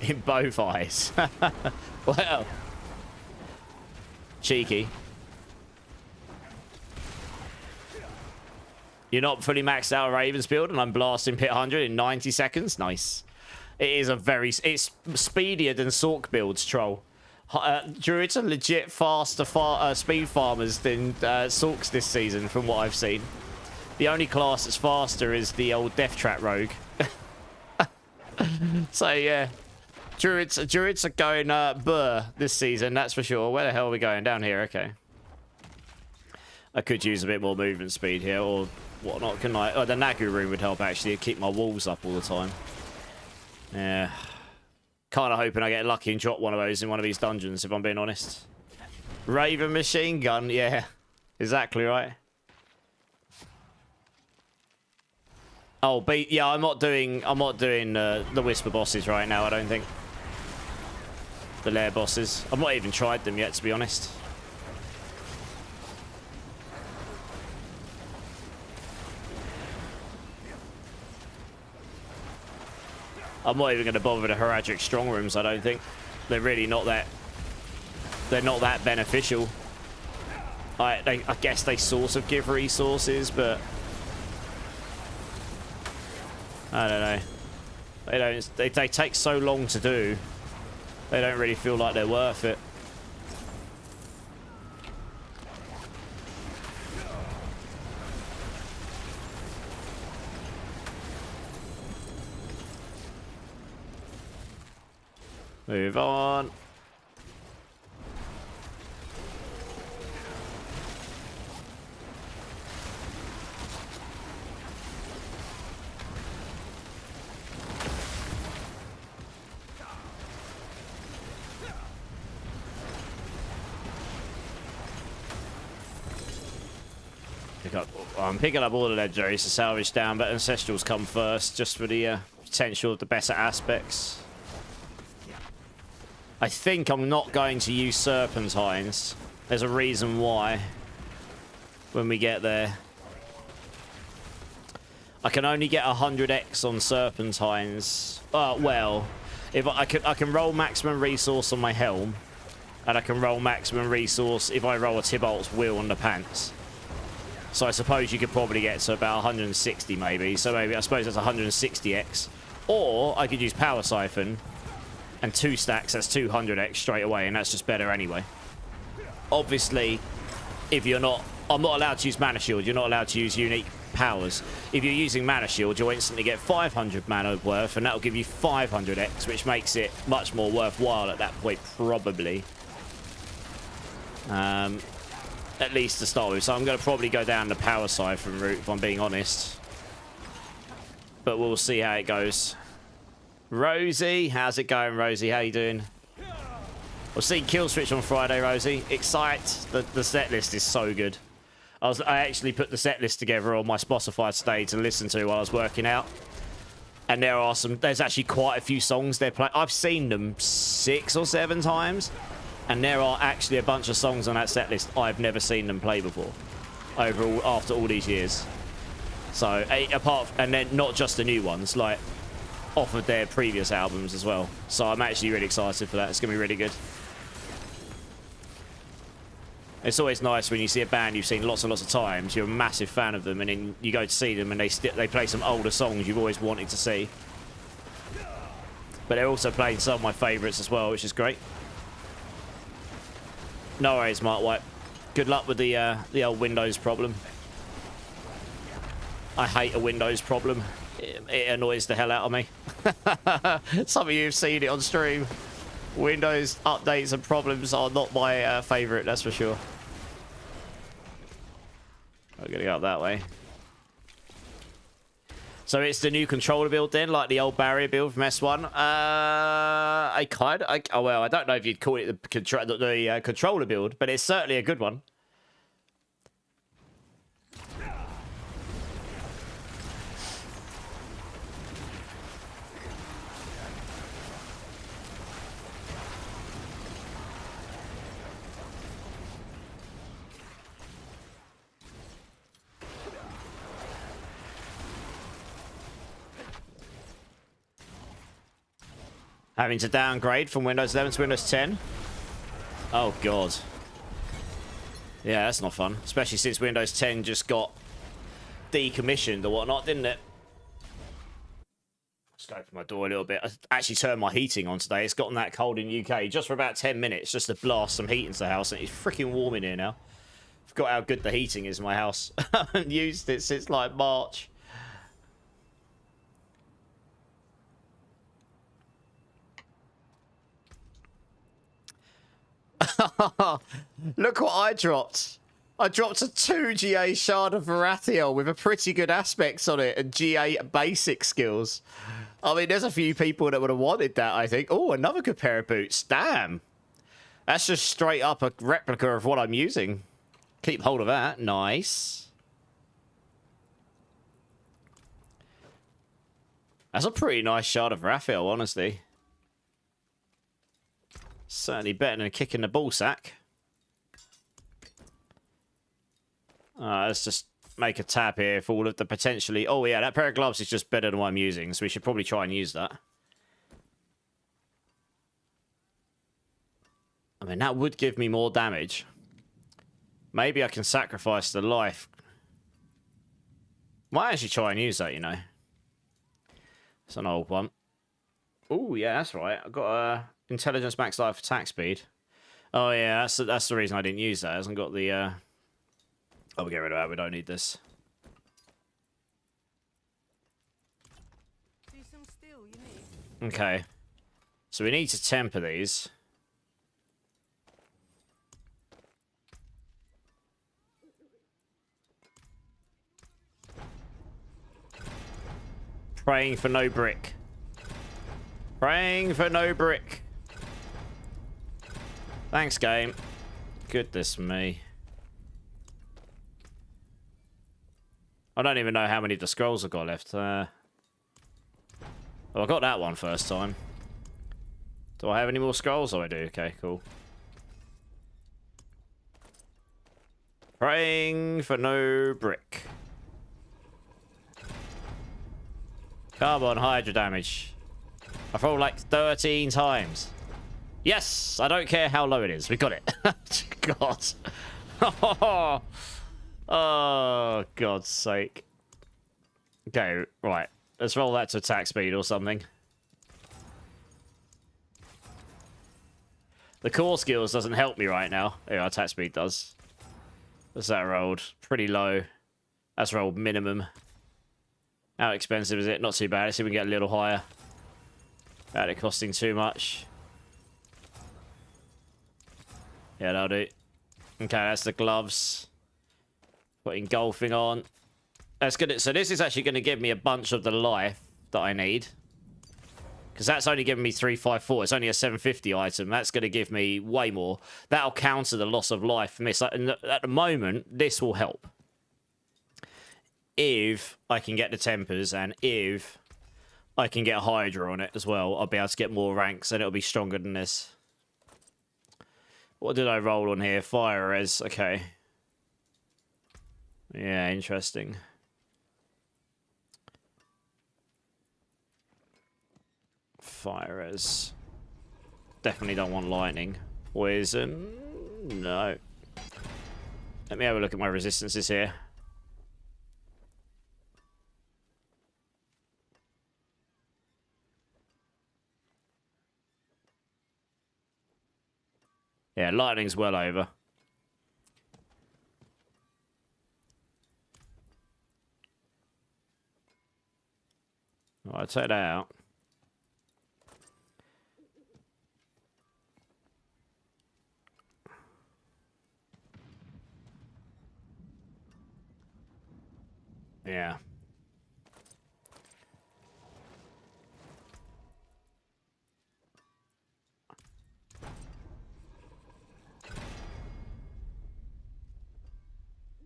In both eyes. Well. Cheeky. You're not fully maxed out a Ravens build and I'm blasting pit 100 in 90 seconds? Nice. It is a very... It's speedier than Sork builds, troll. Druids are legit faster speed farmers than Sorks this season, from what I've seen. The only class that's faster is the old Death Trap Rogue. So, yeah. Druids are going burr this season, that's for sure. Where the hell are we going? Down here, okay. I could use a bit more movement speed here, or whatnot, couldn't I? Oh, the Nagu room would help, actually. It'd keep my walls up all the time. Yeah. Kind of hoping I get lucky and drop one of those in one of these dungeons, if I'm being honest. Raven machine gun, yeah. Exactly right. Oh, but yeah, I'm not doing the Whisper bosses right now, I don't think. The lair bosses. I've not even tried them yet, to be honest. I'm not even going to bother with the Heraldric strong rooms, I don't think. They're really not that... They're not that beneficial. I guess they sort of give resources, but... I don't know. They take so long to do. They don't really feel like they're worth it. Move on. I'm picking up all the legendaries to salvage down, but Ancestrals come first, just for the potential of the better aspects. I think I'm not going to use Serpentines. There's a reason why when we get there. I can only get 100x on Serpentines. Well, if I can roll maximum resource on my helm, and I can roll maximum resource if I roll a Tybalt's Wheel on the pants. So I suppose you could probably get to about 160 maybe. So maybe I suppose that's 160x. Or I could use Power Siphon and 2 stacks, that's 200x straight away, and that's just better anyway. Obviously, if you're not... I'm not allowed to use Mana Shield. You're not allowed to use unique powers. If you're using Mana Shield, you'll instantly get 500 mana worth, and that'll give you 500x, which makes it much more worthwhile at that point, probably. At least to start with. So I'm going to probably go down the Power Siphon route, if I'm being honest. But we'll see how it goes. Rosie, how's it going, Rosie? How you doing? We'll see Kill Switch on Friday, Rosie. Excite. The set list is so good. I actually put the set list together on my Spotify today to listen to while I was working out. And there's actually quite a few songs they're playing. I've seen them 6 or 7 times. And there are actually a bunch of songs on that set list I've never seen them play before. After all these years. So, and then not just the new ones, like off of their previous albums as well. So I'm actually really excited for that. It's going to be really good. It's always nice when you see a band you've seen lots and lots of times, you're a massive fan of them, and then you go to see them and they play some older songs you've always wanted to see. But they're also playing some of my favourites as well, which is great. No worries, Mark White. Good luck with the old Windows problem. I hate a Windows problem. It annoys the hell out of me. Some of you have seen it on stream. Windows updates and problems are not my favourite, that's for sure. I'm gonna go up that way. So it's the new controller build then, like the old barrier build from S1. Well, I don't know if you'd call it the controller build, but it's certainly a good one. Having to downgrade from Windows 11 to Windows 10. Oh, God. Yeah, that's not fun. Especially since Windows 10 just got decommissioned or whatnot, didn't it? Let's go open my door a little bit. I actually turned my heating on today. It's gotten that cold in the UK just for about 10 minutes, just to blast some heat into the house. And it's freaking warm in here now. I forgot how good the heating is in my house. I haven't used it since like March. Look what I dropped. I dropped a 2 GA Shard of Varathiel with a pretty good aspects on it and GA basic skills. I mean, there's a few people that would have wanted that, I think. Oh, another good pair of boots. Damn. That's just straight up a replica of what I'm using. Keep hold of that. Nice. That's a pretty nice Shard of Varathiel, honestly. Certainly better than a kick in the ball sack. Let's just make a tab here for all of the potentially... Oh, yeah, that pair of gloves is just better than what I'm using, so we should probably try and use that. I mean, that would give me more damage. Maybe I can sacrifice the life. Might actually try and use that, you know. It's an old one. Oh, yeah, that's right. I've got intelligence max life attack speed. Oh, yeah, that's the reason I didn't use that. It hasn't got the... Oh, we'll get rid of that. We don't need this. See some steel you need. Okay. So we need to temper these. Praying for no brick. Praying for no brick. Thanks, game. Goodness me. I don't even know how many of the scrolls I've got left. Oh, I got that one first time. Do I have any more scrolls? Oh, I do. Okay, cool. Praying for no brick. Come on, Hydra damage. I've rolled like 13 times. Yes! I don't care how low it is. We got it. God. Oh, God's sake. Okay, right. Let's roll that to attack speed or something. The core skills doesn't help me right now. Yeah, attack speed does. What's that rolled? Pretty low. That's rolled minimum. How expensive is it? Not too bad. Let's see if we can get a little higher. Without it costing too much. Yeah, that'll do. Okay, that's the gloves. Put engulfing on. That's good. So this is actually going to give me a bunch of the life that I need. Because that's only giving me 354. It's only a 750 item. That's going to give me way more. That'll counter the loss of life from this. And at the moment, this will help. If I can get the tempers and if I can get a Hydra on it as well, I'll be able to get more ranks and it'll be stronger than this. What did I roll on here? Fire res. Okay. Yeah, interesting. Fire res. Definitely don't want lightning. Poison. No. Let me have a look at my resistances here. Yeah, lightning's well over. I'll take that out. Yeah.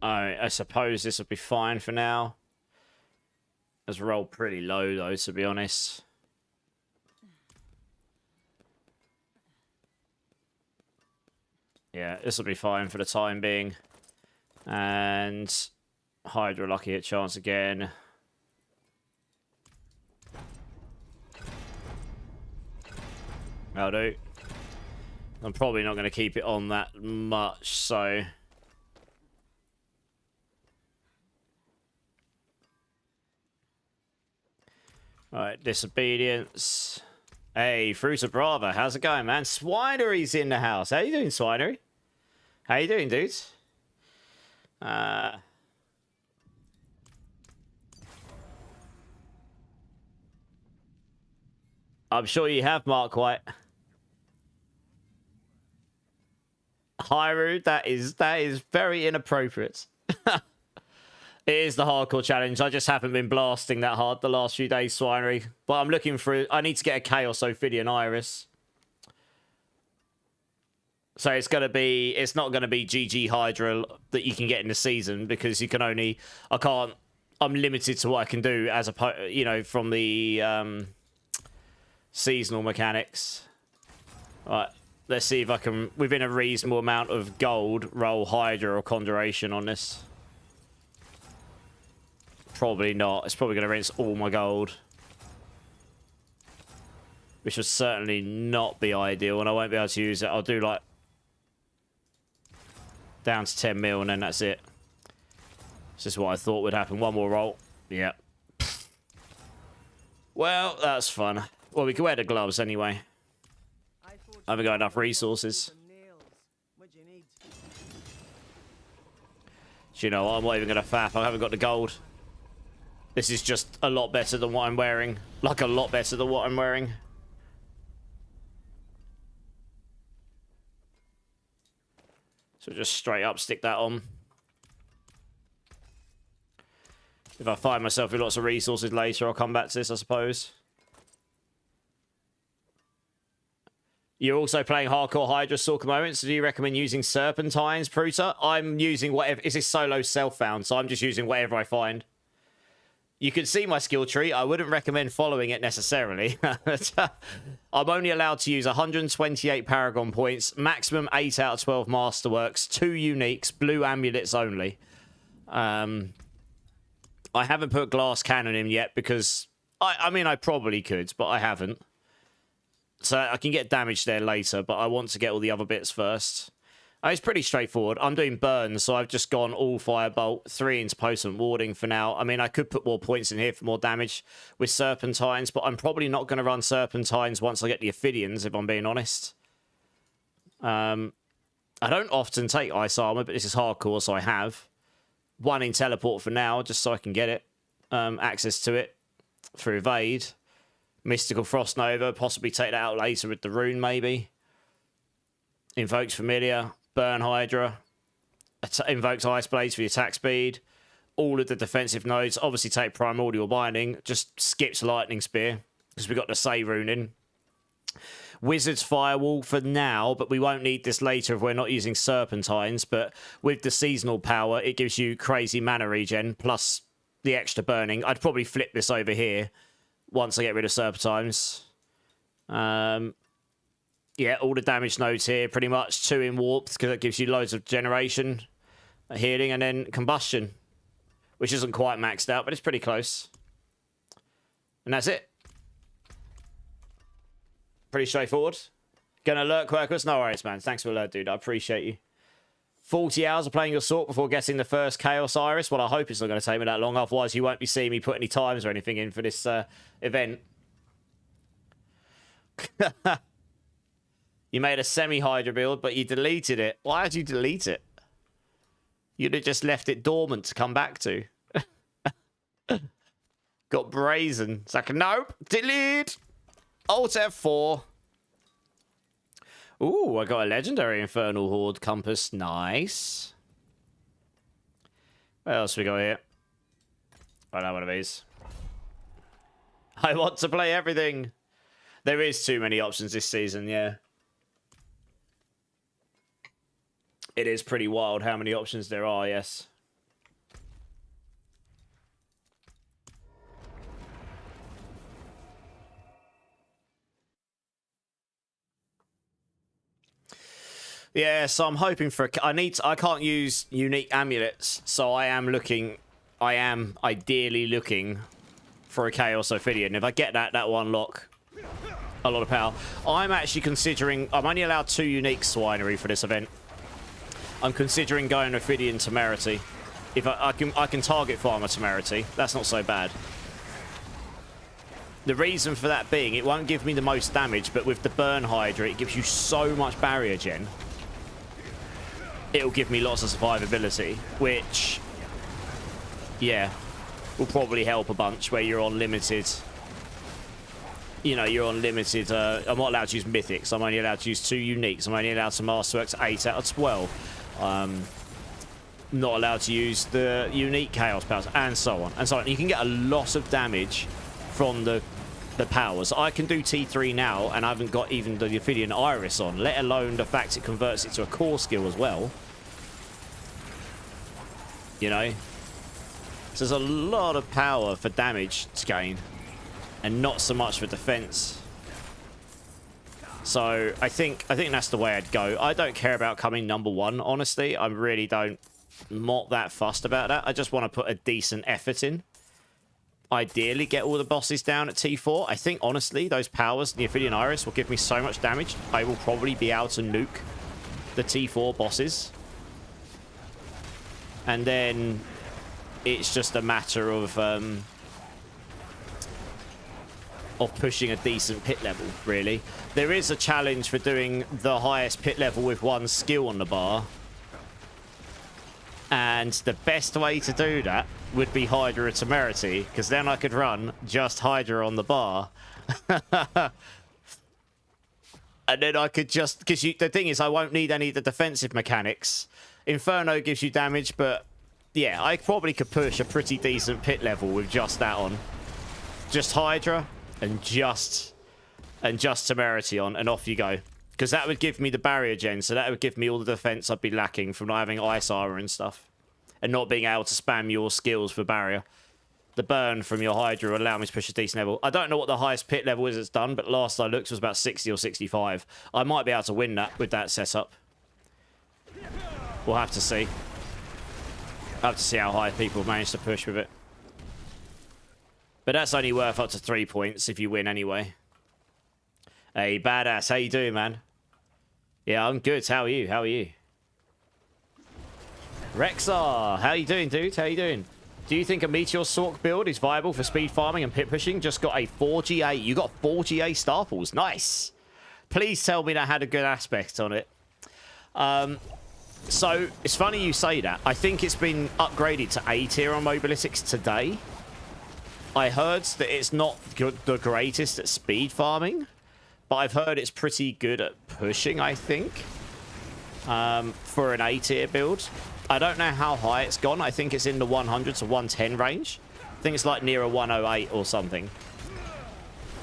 I suppose this will be fine for now. It's rolled pretty low, though, to be honest. Yeah, this will be fine for the time being. And Hydra lucky hit chance again. That'll do. I'm probably not going to keep it on that much, so... Alright, disobedience. Hey, Fruit of Brava, how's it going, man? Swinery's in the house. How you doing, Swinery? How you doing, dudes? I'm sure you have, Mark White. Hyrule, that is very inappropriate. It is the hardcore challenge. I just haven't been blasting that hard the last few days, Swinery. But I'm looking for... I need to get a Chaos Ophidian Iris. So it's going to be... It's not going to be GG Hydra that you can get in the season because you can only... I can't... I'm limited to what I can do as a... You know, from the seasonal mechanics. Alright. Let's see if I can, within a reasonable amount of gold, roll Hydra or Conjuration on this. Probably not. It's probably going to rinse all my gold. Which would certainly not be ideal, and I won't be able to use it. I'll do, like, down to 10 mil, and then that's it. This is what I thought would happen. One more roll. Yep. Well, that's fun. Well, we can wear the gloves anyway. I forged I haven't got enough some resources. and nails. What do you need? Do you know what? I'm not even going to faff. I haven't got the gold. This is just a lot better than what I'm wearing. Like, a lot better than what I'm wearing. So just straight up stick that on. If I find myself with lots of resources later, I'll come back to this, I suppose. You're also playing hardcore Hydra Stalker moments. So do you recommend using serpentines, Pruta? I'm using whatever. It's a solo self-found, so I'm just using whatever I find. You can see my skill tree. I wouldn't recommend following it necessarily. I'm only allowed to use 128 Paragon points, maximum 8 out of 12 Masterworks, 2 Uniques, blue amulets only. I haven't put Glass Cannon in yet because, I mean, I probably could, but I haven't. So I can get damage there later, but I want to get all the other bits first. It's pretty straightforward. I'm doing burns, so I've just gone all firebolt, 3 into potent warding for now. I mean, I could put more points in here for more damage with serpentines, but I'm probably not going to run serpentines once I get the Ophidians, if I'm being honest. I don't often take ice armor, but this is hardcore, so I have. 1 in teleport for now, just so I can get it. Access to it through evade. Mystical Frost Nova, possibly take that out later with the rune, maybe. Invokes Familiar, Burn Hydra, invokes Ice Blades for the attack speed. All of the defensive nodes, obviously take Primordial Binding, just skips Lightning Spear, because we got the Say rune in. Wizard's Firewall for now, but we won't need this later if we're not using Serpentines, but with the seasonal power, it gives you crazy mana regen, plus the extra burning. I'd probably flip this over here once I get rid of Serpentines. Yeah, all the damage nodes here, pretty much. 2 in Warped, because it gives you loads of generation, healing, and then Combustion, which isn't quite maxed out, but it's pretty close. And that's it. Pretty straightforward. Gonna alert Quirkus? No worries, man. Thanks for the alert, dude. I appreciate you. 40 hours of playing your sort before getting the first Chaos Iris. Well, I hope it's not going to take me that long. Otherwise, you won't be seeing me put any times or anything in for this event. You made a semi-Hydra build, but you deleted it. Why did you delete it? You'd have just left it dormant to come back to. Got brazen. It's like, nope, delete. Alt F4. Ooh, I got a legendary Infernal Horde Compass. Nice. What else we got here? I know one of these. I want to play everything. There is too many options this season, yeah. It is pretty wild how many options there are, yes. Yeah, so I'm hoping for I can't use unique amulets, so I am ideally looking for a Chaos Ophidian. If I get that, that will unlock a lot of power. I'm actually considering, I'm only allowed 2 unique swinery for this event. I'm considering going Ophidian Temerity. If I can target farmer Temerity, that's not so bad. The reason for that being, it won't give me the most damage, but with the Burn Hydra, it gives you so much barrier gen. It'll give me lots of survivability, which, yeah, will probably help a bunch where you're on limited. You know, you're on limited. I'm not allowed to use mythics. I'm only allowed to use 2 uniques. I'm only allowed to masterworks 8 out of 12. Not allowed to use the unique chaos powers, and so on and so on. You can get a lot of damage from the powers. I can do T3 now, and I haven't got even the Ophidian Iris on, let alone the fact it converts it to a core skill as well. You know, so there's a lot of power for damage to gain, and not so much for defense. So I think that's the way I'd go. I don't care about coming #1, honestly. I really don't. Not that fussed about that. I just want to put a decent effort in. Ideally, get all the bosses down at T4. I think, honestly, those powers, the Ophidian Iris, will give me so much damage. I will probably be able to nuke the T4 bosses. And then it's just a matter of of pushing a decent pit level, really. There is a challenge for doing the highest pit level with one skill on the bar. And the best way to do that would be Hydra Temerity, because then I could run just Hydra on the bar. And then I could just... Because the thing is, I won't need any of the defensive mechanics. Inferno gives you damage, but... Yeah, I probably could push a pretty decent pit level with just that on. Just Hydra and just Temerity on, and off you go. Because that would give me the barrier gen, so that would give me all the defense I'd be lacking from not having ice armor and stuff. And not being able to spam your skills for barrier. The burn from your Hydra will allow me to push a decent level. I don't know what the highest pit level is it's done, but last I looked was about 60 or 65. I might be able to win that with that setup. We'll have to see. I'll have to see how high people manage to push with it. But that's only worth up to 3 points if you win anyway. Hey, badass. How you doing, man? Yeah, I'm good. How are you? How are you? Rexar, how you doing, dude? How you doing? Do you think a Meteor Sork build is viable for speed farming and pit pushing? Just got a 4GA. You got 4GA star pools. Nice. Please tell me that had a good aspect on it. So, it's funny you say that. I think it's been upgraded to A tier on Mobalytics today. I heard that it's not the greatest at speed farming, but I've heard it's pretty good at pushing, I think, for an A tier build. I don't know how high it's gone. I think it's in the 100 to 110 range. I think it's like near a 108 or something.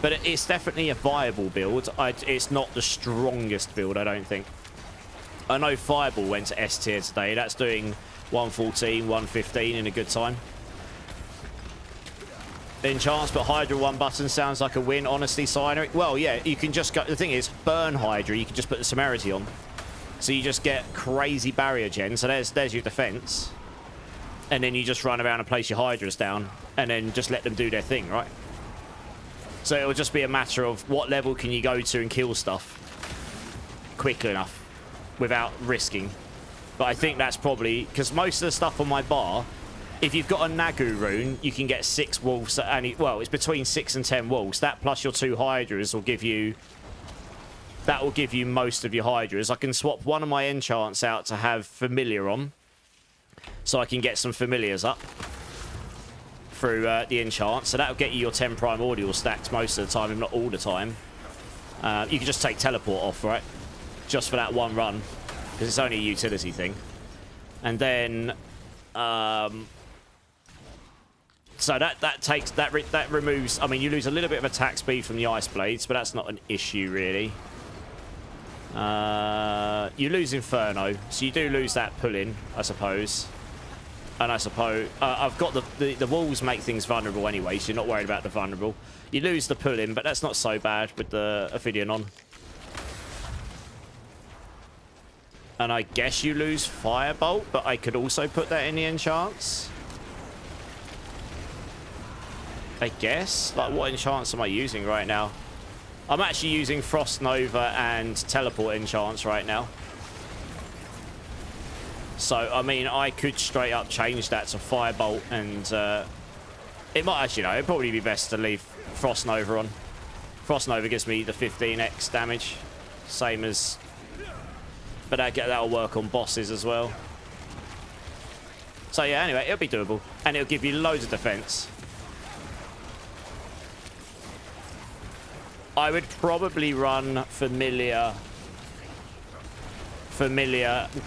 But it's definitely a viable build. It's not the strongest build, I don't think. I know Fireball went to S tier today. That's doing 114, 115 in a good time. Enchants, but Hydra one button sounds like a win. Honestly, Cyaneric. Well, yeah, you can just go... The thing is, burn Hydra, you can just put the Temerity on. So you just get crazy barrier gen. So there's your defense. And then you just run around and place your Hydras down. And then just let them do their thing, right? So it'll just be a matter of what level can you go to and kill stuff quickly enough without risking. But I think that's probably... Because most of the stuff on my bar... If you've got a Nagu rune, you can get 6 wolves. Well, it's between 6 and 10 wolves. That plus your 2 Hydras will give you... That will give you most of your Hydras. I can swap one of my enchants out to have Familiar on. So I can get some Familiars up through the enchant. So that'll get you your 10 Primordial stacked most of the time, if not all the time. You can just take Teleport off, right? Just for that one run. Because it's only a utility thing. And then... So that removes... I mean, you lose a little bit of attack speed from the Ice Blades, but that's not an issue, really. You lose Inferno, so you do lose that pull-in, I suppose. And I suppose... I've got the walls make things vulnerable anyway, so you're not worried about the vulnerable. You lose the pull-in, but that's not so bad with the Ophidian on. And I guess you lose Firebolt, but I could also put that in the enchants. I guess. Like, what enchants am I using right now? I'm actually using Frost Nova and Teleport enchants right now. So, I mean, I could straight up change that to Firebolt and... it might actually, no, it'd probably be best to leave Frost Nova on. Frost Nova gives me the 15x damage. Same as... But that'll work on bosses as well. So yeah, anyway, it'll be doable. And it'll give you loads of defense. I would probably run Familiar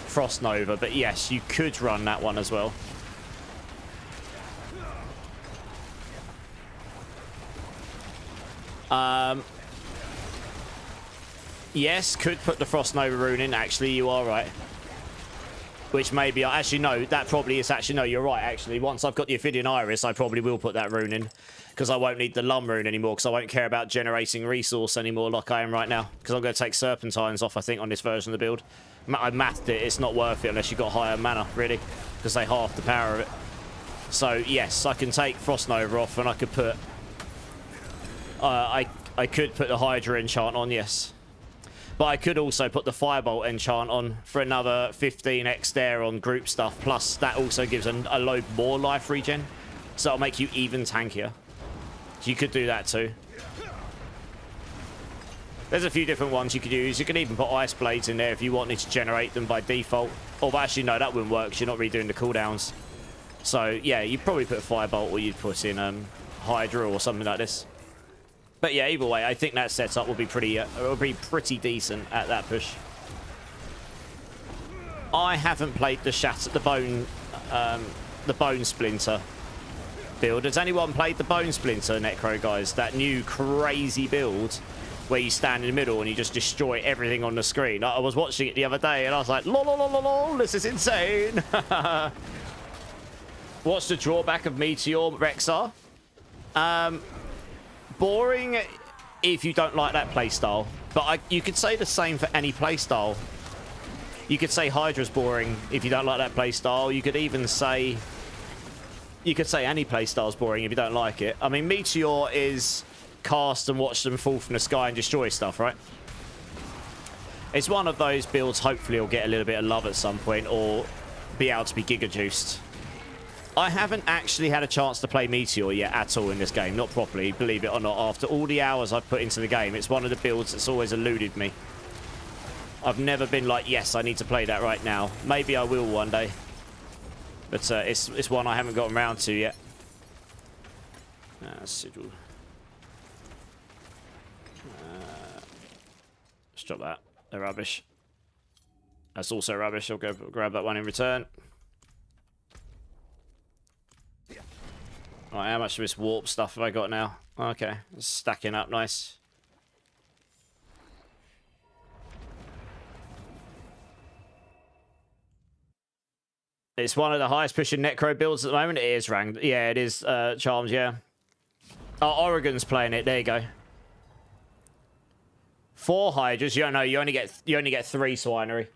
Frost Nova, but yes, you could run that one as well. Yes, could put the Frost Nova rune in. Actually, you are right. Which maybe... Actually, no. That probably is... Actually, no, you're right, actually. Once I've got the Ophidian Iris, I probably will put that rune in. Because I won't need the Lum rune anymore. Because I won't care about generating resource anymore like I am right now. Because I'm going to take Serpentines off, I think, on this version of the build. I mathed it. It's not worth it unless you've got higher mana, really. Because they halve the power of it. So, yes, I can take Frost Nova off and I could put... I could put the Hydra enchant on, yes. But I could also put the Firebolt enchant on for another 15x there on group stuff. Plus, that also gives a load more life regen. So it'll make you even tankier. So you could do that too. There's a few different ones you could use. You could even put ice blades in there if you wanted to generate them by default. Or actually, no, that wouldn't work because you're not redoing the cooldowns. So, yeah, you'd probably put Firebolt or you'd put in Hydra or something like this. But yeah, either way, I think that setup will be pretty decent at that push. I haven't played the Bone Splinter build. Has anyone played the Bone Splinter Necro, guys? That new crazy build where you stand in the middle and you just destroy everything on the screen. I was watching it the other day and I was like, lol, lol, lol, lol, this is insane. What's the drawback of Meteor, Rexar? Boring if you don't like that playstyle. But you could say the same for any playstyle. You could say Hydra's boring if you don't like that playstyle. You could even say... You could say any playstyle's boring if you don't like it. I mean, Meteor is cast and watch them fall from the sky and destroy stuff, right? It's one of those builds, hopefully will get a little bit of love at some point or be able to be giga juiced. I haven't actually had a chance to play Meteor yet at all in this game. Not properly, believe it or not. After all the hours I've put into the game, it's one of the builds that's always eluded me. I've never been like, yes, I need to play that right now. Maybe I will one day. But it's one I haven't gotten around to yet. Sigil. Let's drop that. They're rubbish. That's also rubbish. I'll go grab that one in return. Right, how much of this warp stuff have I got now? Okay, it's stacking up nice. It's one of the highest pushing Necro builds at the moment. It is ranked. Yeah, it is Charms, yeah. Oh, Oregon's playing it. There you go. 4 Hydras. You don't know. You only get 3 Swinery.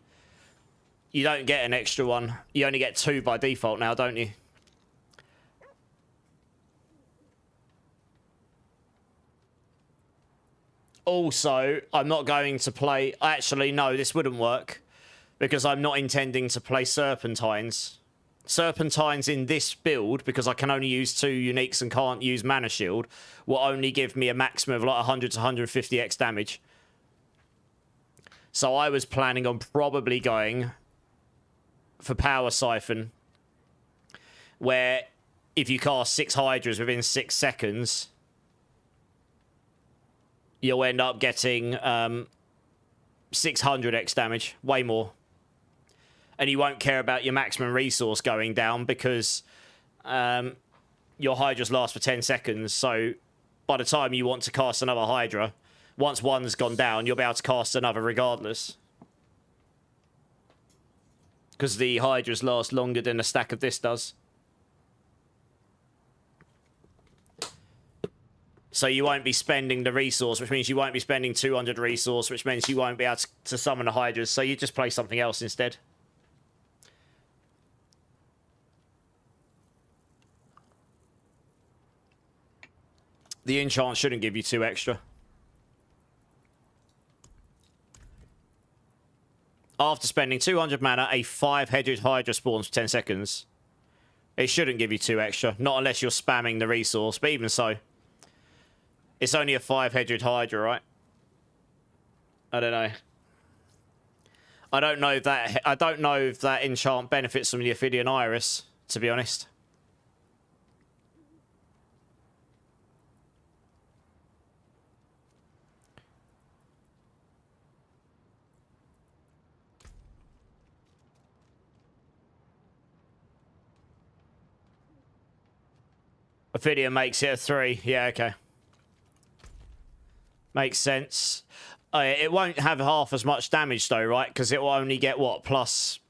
You don't get an extra one. You only get 2 by default now, don't you? Also, I'm not going to play... Actually, no, this wouldn't work. Because I'm not intending to play Serpentines. Serpentines in this build, because I can only use 2 uniques and can't use Mana Shield, will only give me a maximum of like 100 to 150x damage. So I was planning on probably going for Power Siphon, where if you cast 6 Hydras within 6 seconds, you'll end up getting 600x damage, way more. And you won't care about your maximum resource going down because your Hydras last for 10 seconds. So by the time you want to cast another Hydra, once one's gone down, you'll be able to cast another regardless. Because the Hydras last longer than a stack of this does. So you won't be spending the resource, which means you won't be spending 200 resource, which means you won't be able to summon the Hydras. So you just play something else instead. The enchant shouldn't give you 2 extra. After spending 200 mana, a 5-headed Hydra spawns for 10 seconds. It shouldn't give you 2 extra, not unless you're spamming the resource, but even so. It's only a 5-headed Hydra, right? I don't know. I don't know if that enchant benefits from the Ophidian Iris, to be honest. Ophidian makes it a 3. Yeah, okay. Makes sense. It won't have half as much damage though, right? Because it will only get, what, plus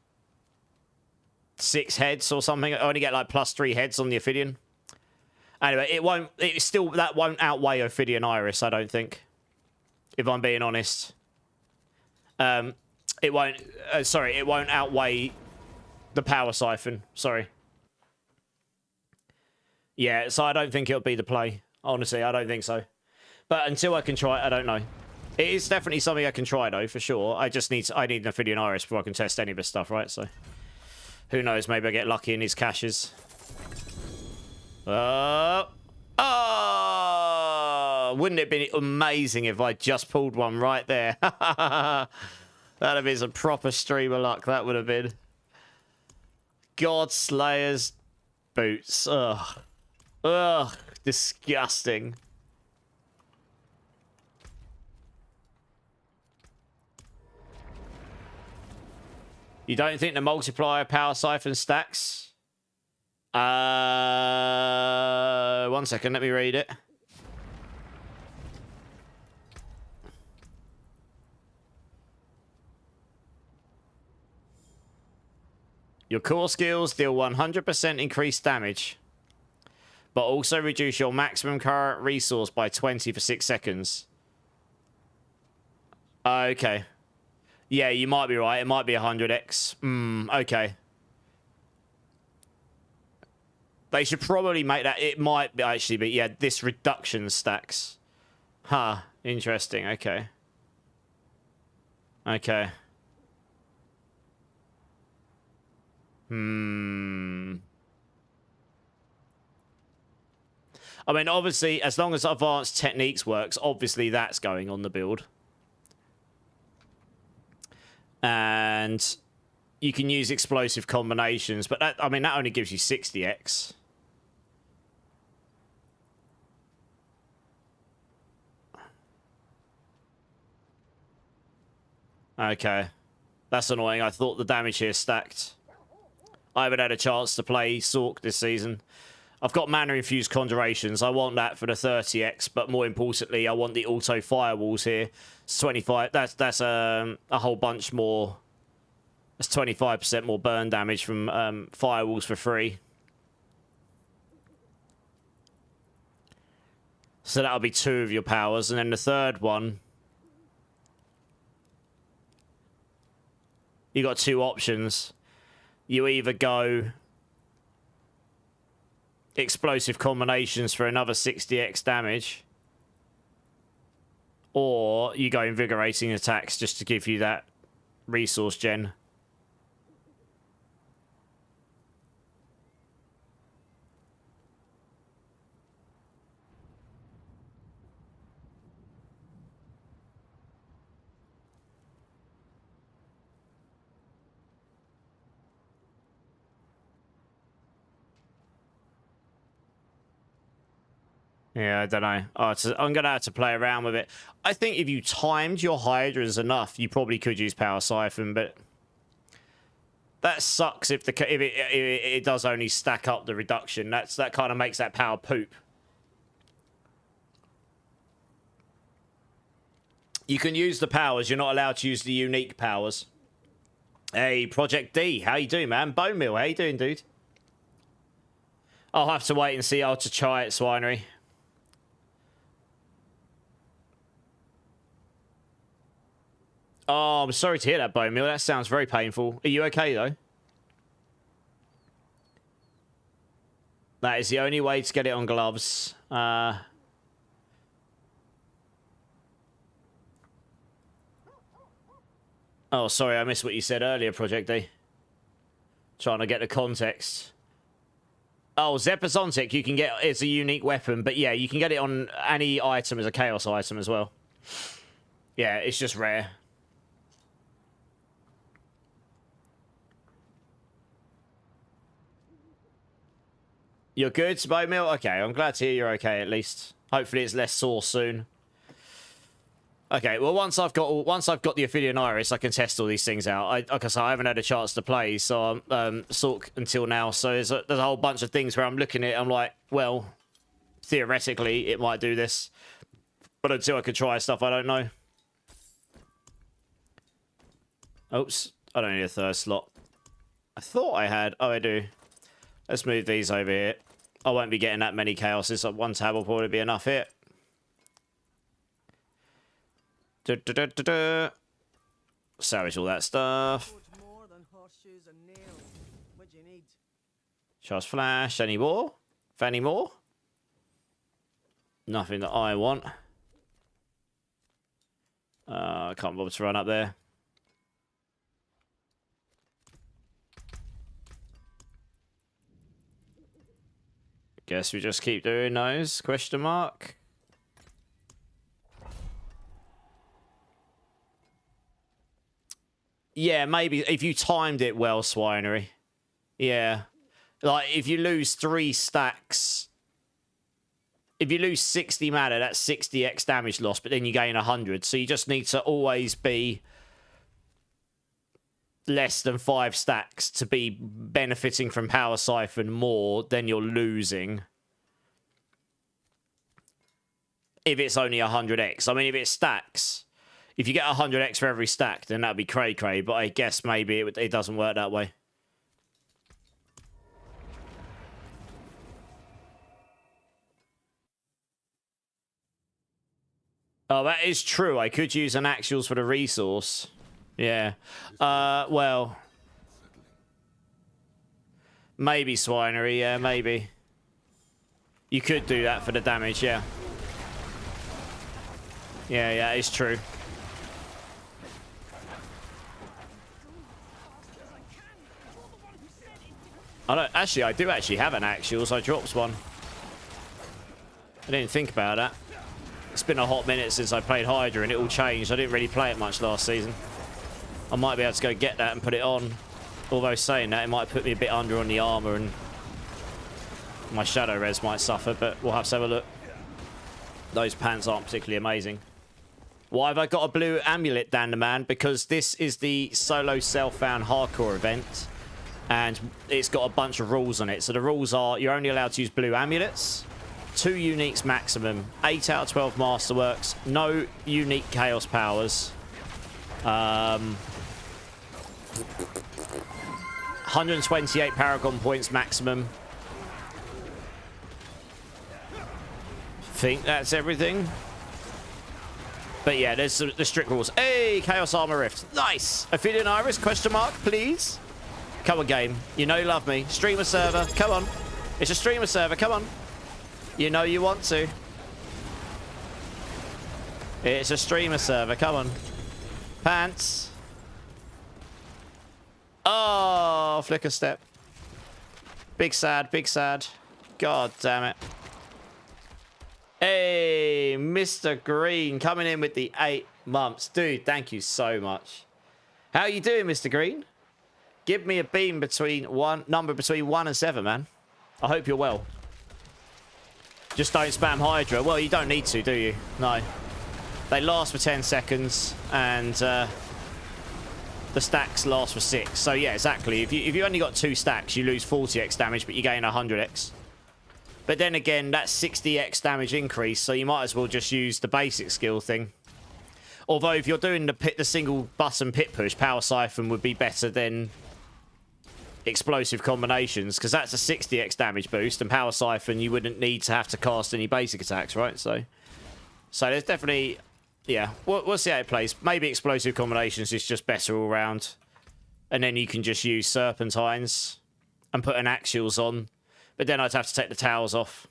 6 heads or something? It'll only get like plus 3 heads on the Ophidian. Anyway, that won't outweigh Ophidian Iris, I don't think. If I'm being honest. It won't outweigh the Power Siphon. Sorry. Yeah, so I don't think it'll be the play. Honestly, I don't think so. But until I can try it, I don't know. It is definitely something I can try, though, for sure. I need an Ophidian Iris before I can test any of this stuff, right? So, who knows? Maybe I get lucky in his caches. wouldn't it have been amazing if I just pulled one right there? That'd have been some proper stream of luck. That would have been. God Slayer's boots. Ugh. Ugh. Disgusting. You don't think the multiplier power siphon stacks? 1 second, let me read it. Your core skills deal 100% increased damage, but also reduce your maximum current resource by 20 for 6 seconds. Okay. Yeah, you might be right. It might be 100x. Okay. They should probably make that. It might actually be. Yeah, this reduction stacks. Huh. Interesting. Okay. Okay. I mean, obviously, as long as advanced techniques works, obviously that's going on the build. And you can use explosive combinations, but that, I mean, that only gives you 60x. Okay. That's annoying. I thought the damage here stacked. I haven't had a chance to play Sork this season. I've got mana-infused conjurations. I want that for the 30x, but more importantly, I want the auto firewalls here. It's 25. That's a whole bunch more. That's 25% more burn damage from firewalls for free. So that'll be 2 of your powers, and then the third one, you got 2 options. You either go explosive combinations for another 60x damage, or you go invigorating attacks just to give you that resource gen. Yeah, I don't know. Oh, I'm going to have to play around with it. I think if you timed your Hydras enough, you probably could use Power Siphon, but that sucks if it does only stack up the reduction. That kind of makes that power poop. You can use the powers. You're not allowed to use the unique powers. Hey, Project D. How you doing, man? Bone Mill, how you doing, dude? I'll have to wait and see how to try it, Swinery. Oh, I'm sorry to hear that, Bone Mill. That sounds very painful. Are you okay, though? That is the only way to get it on gloves. Oh, sorry, I missed what you said earlier, Project D. Trying to get the context. Oh, Zepazontic, you can get... It's a unique weapon, but yeah, you can get it on any item as a Chaos item as well. Yeah, it's just rare. You're good, Bone Mill? Okay, I'm glad to hear you're okay at least. Hopefully it's less sore soon. Okay, well once I've got the Ophidian Iris, I can test all these things out. Like I said, I haven't had a chance to play, so I'm Sork until now. So there's a whole bunch of things where I'm looking at it, I'm like, well, theoretically it might do this, but until I can try stuff, I don't know. Oops, I don't need a third slot. I thought I had. Oh, I do. Let's move these over here. I won't be getting that many chaoses. One tab will probably be enough here. Salvage all that stuff. More than horseshoes and nails. What do you need? Charge flash. Any more? Any more? Nothing that I want. I can't bother to run up there. Guess we just keep doing those, question mark. Yeah, maybe if you timed it well, Swinery. Yeah. Like, if you lose 3 stacks... If you lose 60 mana, that's 60x damage loss, but then you gain 100. So you just need to always be less than 5 stacks to be benefiting from Power Siphon more than you're losing. If it's only 100x. I mean, if it stacks... If you get 100x for every stack, then that'd be cray-cray. But I guess maybe it doesn't work that way. Oh, that is true. I could use an actuals for the resource. Yeah. Well. Maybe Swinery. Yeah, maybe. You could do that for the damage, yeah. Yeah, it's true. I do actually have an actuals. I dropped one. I didn't think about that. It's been a hot minute since I played Hydra and it all changed. I didn't really play it much last season. I might be able to go get that and put it on. Although saying that, it might put me a bit under on the armor and my shadow res might suffer, but we'll have to have a look. Those pants aren't particularly amazing. Why have I got a blue amulet, Dan the Man? Because this is the solo self-found hardcore event. And it's got a bunch of rules on it. So the rules are you're only allowed to use blue amulets, 2 uniques maximum, 8 out of 12 masterworks, no unique chaos powers, 128 paragon points maximum. Think that's everything. But yeah, there's the strict rules. Hey, Chaos Armor Rift. Nice. Ophidian Iris, question mark, please. Come on, game. You know you love me. Streamer server. Come on. It's a streamer server. Come on. You know you want to. It's a streamer server. Come on. Pants. Oh, flicker step. Big sad. Big sad. God damn it. Hey, Mr. Green coming in with the 8 months. Dude, thank you so much. How you doing, Mr. Green? Give me a beam between number between 1 and 7, man. I hope you're well. Just don't spam Hydra. Well, you don't need to, do you? No. They last for 10 seconds, and the stacks last for 6. So, yeah, exactly. If you only got 2 stacks, you lose 40x damage, but you gain 100x. But then again, that's 60x damage increase, so you might as well just use the basic skill thing. Although, if you're doing the single button pit push, Power Siphon would be better than explosive combinations, because that's a 60x damage boost, and Power Siphon you wouldn't need to have to cast any basic attacks, right? So there's definitely, yeah, we'll see how it plays. Maybe explosive combinations is just better all round, and then you can just use Serpentines and put an Axials on, but then I'd have to take the towers off,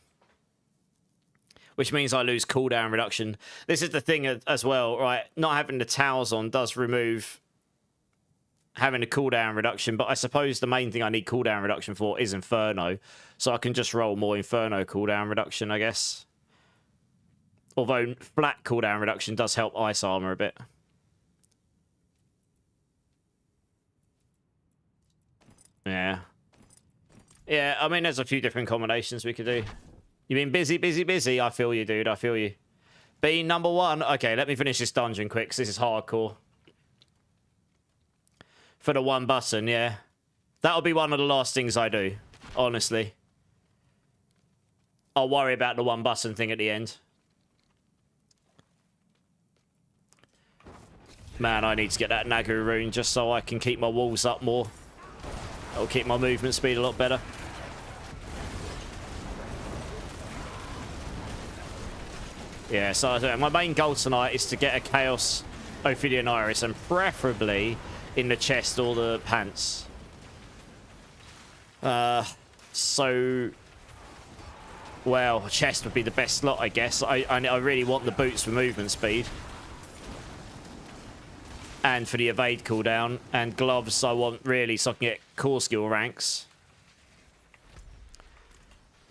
which means I lose cooldown reduction. This is the thing as well, right? Not having the towers on does remove having a cooldown reduction, but I suppose the main thing I need cooldown reduction for is Inferno, so I can just roll more Inferno cooldown reduction, I guess. Although flat cooldown reduction does help Ice Armor a bit. Yeah. Yeah, I mean, there's a few different combinations we could do. You've been busy, busy, busy. I feel you, dude. I feel you. Being number 1. Okay, let me finish this dungeon quick, because this is hardcore. For the 1 button, yeah. That'll be one of the last things I do, honestly. I'll worry about the 1 button thing at the end. Man, I need to get that Nagu rune just so I can keep my walls up more. That'll keep my movement speed a lot better. Yeah, so my main goal tonight is to get a Chaos Ophidian Iris, and preferably in the chest or the pants. So, well, chest would be the best slot, I guess. I really want the boots for movement speed. And for the evade cooldown. And gloves I want really so I can get core skill ranks.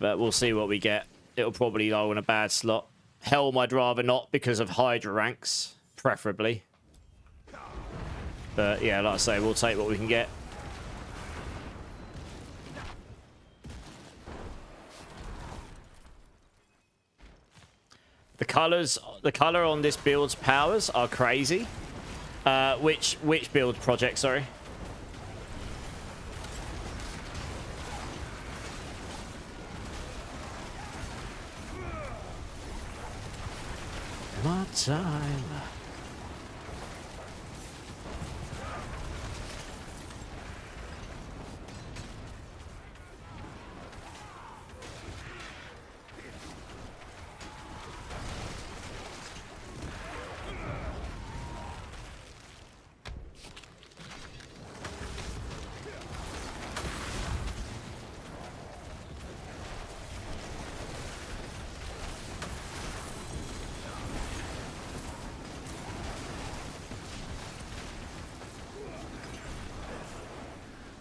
But we'll see what we get. It'll probably go in a bad slot. Helm I'd rather not because of Hydra ranks, preferably. But yeah, like I say, we'll take what we can get. The color on this build's powers are crazy. Which build project, sorry? My time.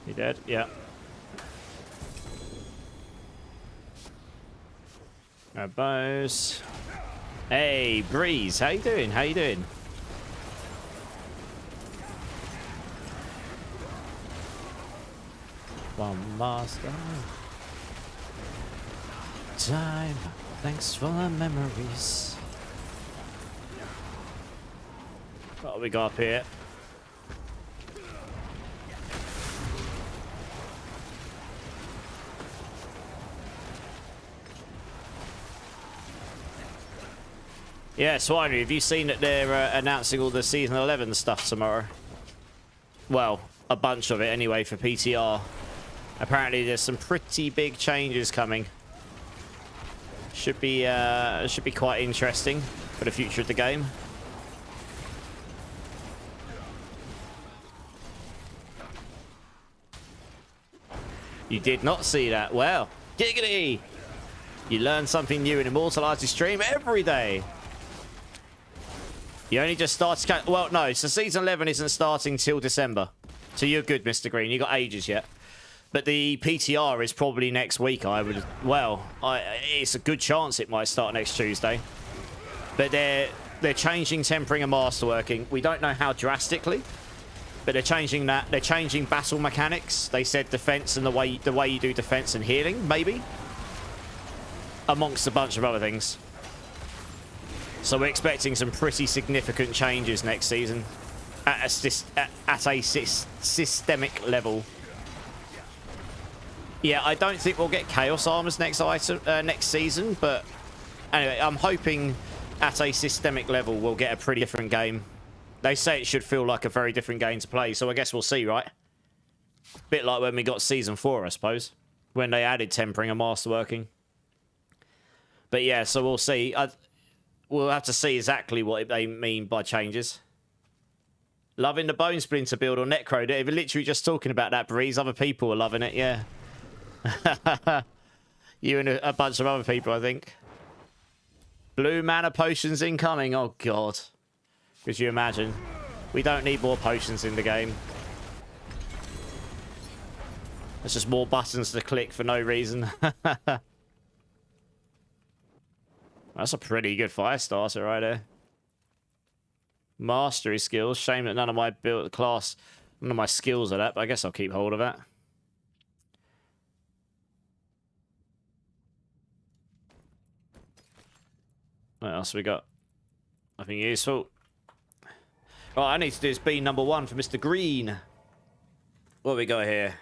You dead? Yeah. Grab bows. Hey, Breeze. How you doing? How you doing? One master. Time. Thanks for the memories. What we got up here? Yeah, Swinery, have you seen that they're announcing all the Season 11 stuff tomorrow? Well, a bunch of it anyway for PTR. Apparently there's some pretty big changes coming. Should be quite interesting for the future of the game. You did not see that. Well, giggity! You learn something new in Immortalized stream every day. You only just started... Well, no, so Season 11 isn't starting till December. So you're good, Mr. Green. You got ages yet. But the PTR is probably next week, I would... Well, it's a good chance it might start next Tuesday. But they're changing tempering and masterworking. We don't know how drastically, but they're changing that. They're changing battle mechanics. They said defense and the way you do defense and healing, maybe. Amongst a bunch of other things. So we're expecting some pretty significant changes next season at a systemic level. Yeah, I don't think we'll get Chaos Armors next season, but anyway, I'm hoping at a systemic level we'll get a pretty different game. They say it should feel like a very different game to play, so I guess we'll see, right? Bit like when we got Season 4, I suppose, when they added tempering and masterworking. But yeah, so we'll see. We'll have to see exactly what they mean by changes. Loving the Bone Splinter build on Necro. They're literally just talking about that, Breeze. Other people are loving it, yeah. You and a bunch of other people, I think. Blue mana potions incoming. Oh, God. Could you imagine? We don't need more potions in the game. It's just more buttons to click for no reason. That's a pretty good fire starter right there. Mastery skills. Shame that none of my build class, none of my skills are that, but I guess I'll keep hold of that. What else we got? Nothing useful. Right, I need to do is bean number 1 for Mr. Green. What we got here?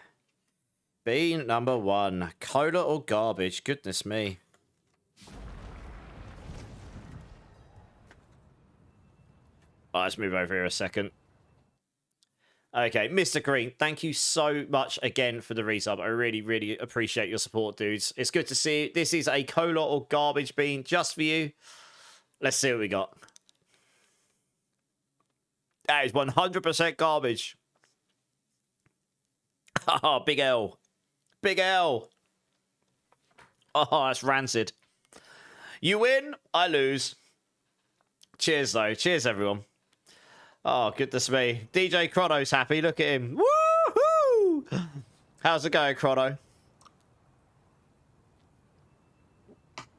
Bean number 1. Cola or garbage? Goodness me. Right, let's move over here a second. Okay, Mr. Green, thank you so much again for the resub. I really, really appreciate your support, dudes. It's good to see you. This is a cola or garbage bean just for you. Let's see what we got. That is 100% garbage. Oh, big L. Big L. Oh, that's rancid. You win, I lose. Cheers, though. Cheers, everyone. Oh, goodness me. DJ Chrono's happy. Look at him. Woohoo! How's it going, Chrono?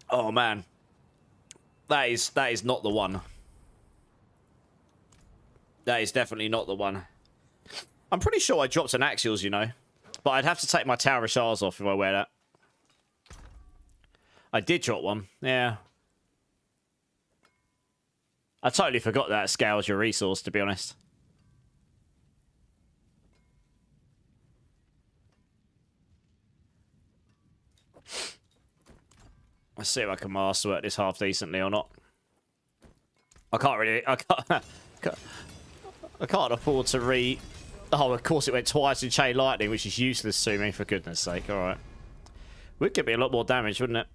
Oh, man. That is not the one. That is definitely not the one. I'm pretty sure I dropped an Axials, you know. But I'd have to take my Tower of Shards off if I wear that. I did drop one, yeah. I totally forgot that scales your resource, to be honest. Let's see if I can master work this half decently or not. I can't really... I can't afford to re... Oh, of course it went twice in Chain Lightning, which is useless to me, for goodness sake. Alright. Would give me a lot more damage, wouldn't it?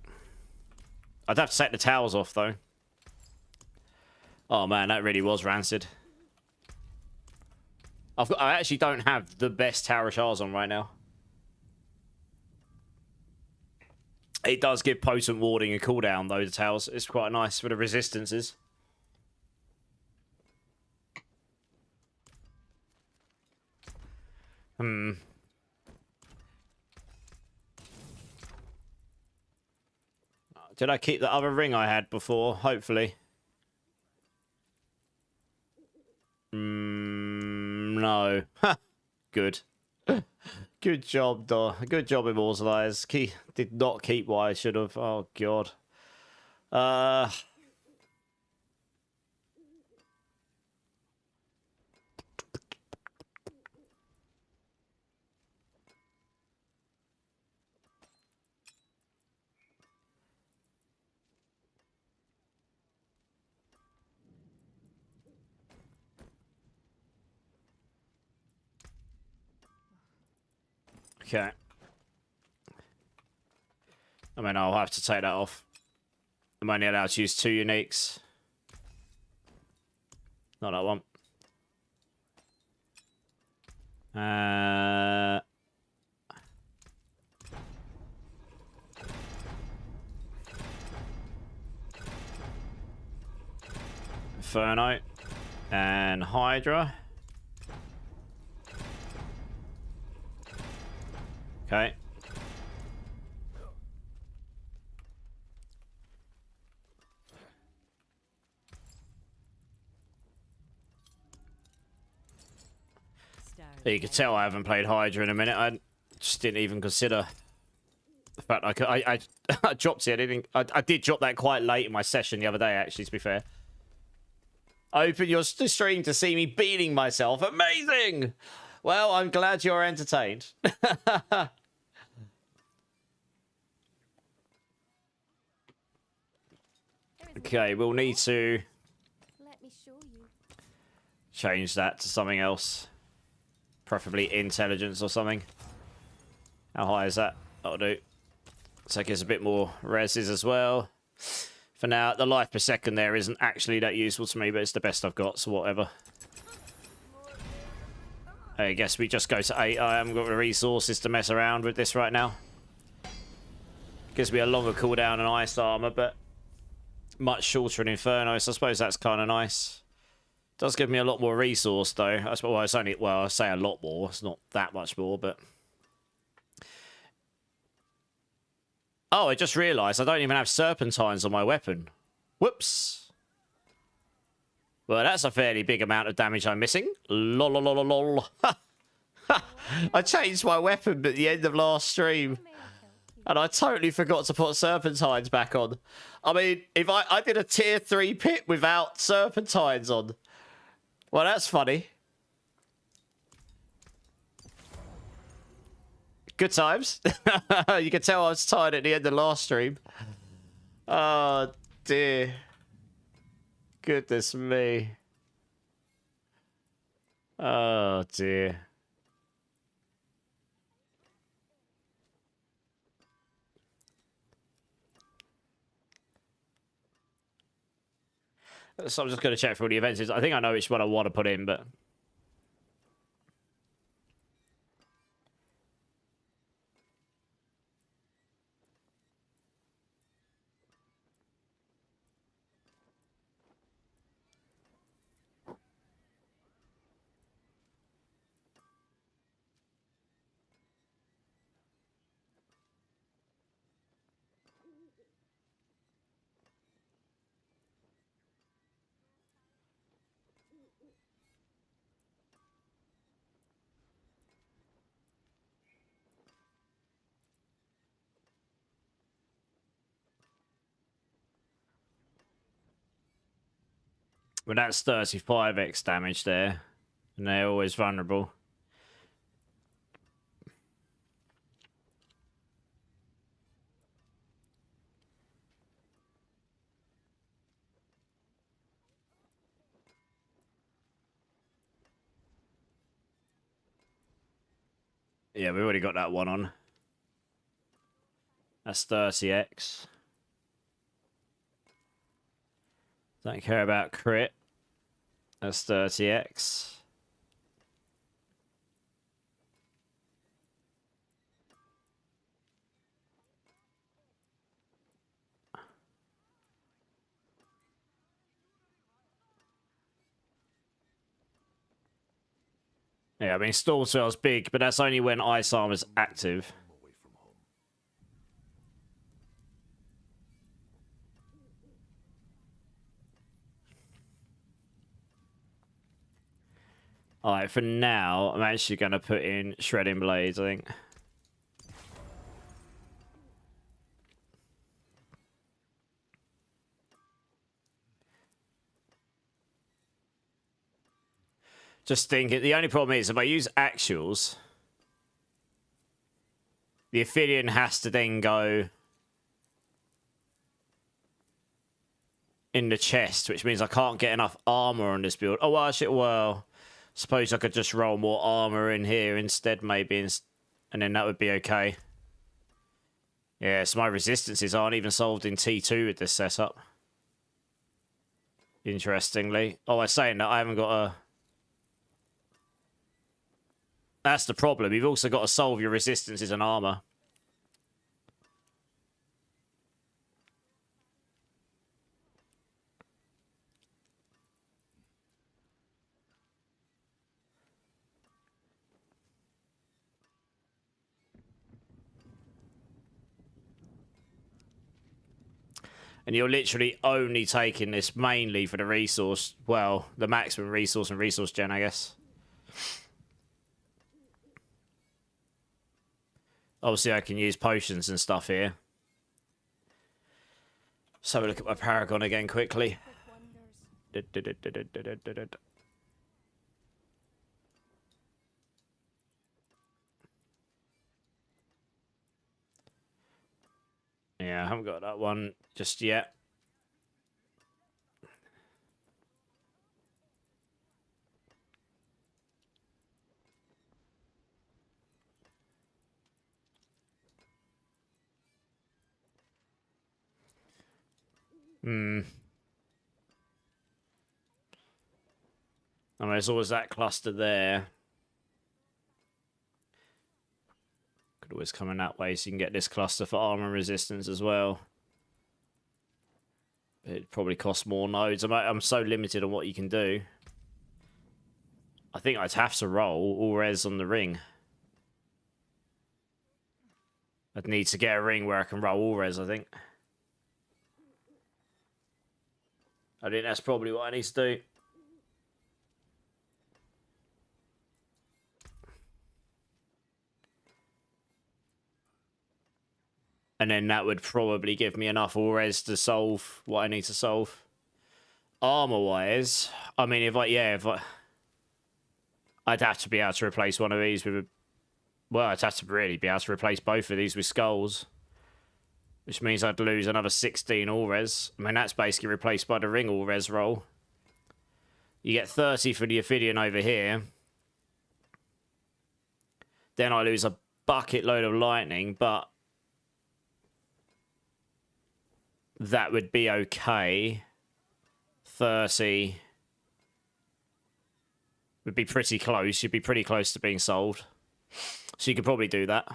I'd have to take the towers off, though. Oh, man, that really was rancid. I actually don't have the best Tower of Shards on right now. It does give potent warding and cooldown, though, the towers. It's quite nice for the resistances. Did I keep the other ring I had before? Hopefully. No. Good. Good job, though. Good job, Immortalized. Did not keep what I should have. Oh, God. Okay. I mean, I'll have to take that off. I'm only allowed to use 2 uniques. Not that one. Inferno. And Hydra. Okay. You can tell I haven't played Hydra in a minute. I just didn't even consider the fact I dropped it. I did drop that quite late in my session the other day, actually, to be fair. Open your stream to see me beating myself. Amazing! Well, I'm glad you're entertained. Okay, we'll need to Let me show you. change that to something else. Preferably intelligence or something. How high is that? That'll do. So it gives a bit more reses as well. For now, the life per second there isn't actually that useful to me, but it's the best I've got, so whatever. I guess we just go to 8. I haven't got the resources to mess around with this right now. Gives me a longer cooldown and ice armor, but much shorter in Inferno, so I suppose that's kind of nice. Does give me a lot more resource, though. I suppose it's only, well, I say a lot more. It's not that much more, but... Oh, I just realised I don't even have serpentines on my weapon. Whoops. Well, that's a fairly big amount of damage I'm missing. Lol, lol, lol, lol. I changed my weapon at the end of last stream. And I totally forgot to put serpentines back on. I mean, if I did a tier 3 pit without serpentines on. Well, that's funny. Good times. You can tell I was tired at the end of last stream. Oh, dear. Goodness me. Oh, dear. So I'm just going to check for all the events. I think I know which one I want to put in, but... But that's 35x damage there. And they're always vulnerable. Yeah, we already got that one on. That's 30x. Don't care about crit. That's 30x. Yeah, I mean, Storm Swell's big, but that's only when Ice Armor's active. Alright, for now, I'm actually going to put in Shredding Blades, I think. Just thinking, the only problem is, if I use actuals, the Ophidian has to then go in the chest, which means I can't get enough armor on this build. Oh, well, actually, well, suppose I could just roll more armor in here instead, maybe, and then that would be okay. Yeah, so my resistances aren't even solved in T2 with this setup. Interestingly. Oh, I'm saying that I haven't got a... That's the problem. You've also got to solve your resistances and armor. And you're literally only taking this mainly for the resource, well, the maximum resource and resource gen, I guess. Obviously, I can use potions and stuff here. So we look at my Paragon again quickly. Yeah, I haven't got that one just yet. I mean, there's always that cluster there. Could always come in that way so you can get this cluster for armor resistance as well. It probably costs more nodes. I'm so limited on what you can do. I think I'd have to roll all res on the ring. I'd need to get a ring where I can roll all res, I think. I think that's probably what I need to do. And then that would probably give me enough res to solve what I need to solve. Armor-wise, I mean, if I'd have to be able to replace one of these with a... Well, I'd have to really be able to replace both of these with skulls. Which means I'd lose another 16 all-res. I mean, that's basically replaced by the ring all-res roll. You get 30 for the Ophidian over here. Then I lose a bucket load of lightning, but... that would be okay. 30... would be pretty close. You'd be pretty close to being solved. So you could probably do that.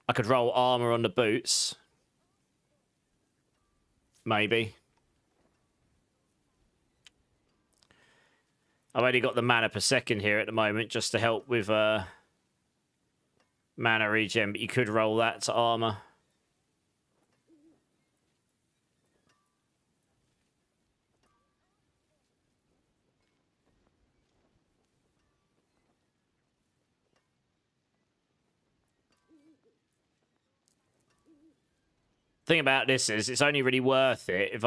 I could roll armor on the boots. Maybe. I've only got the mana per second here at the moment just to help with mana regen, but you could roll that to armor. Thing about this is it's only really worth it if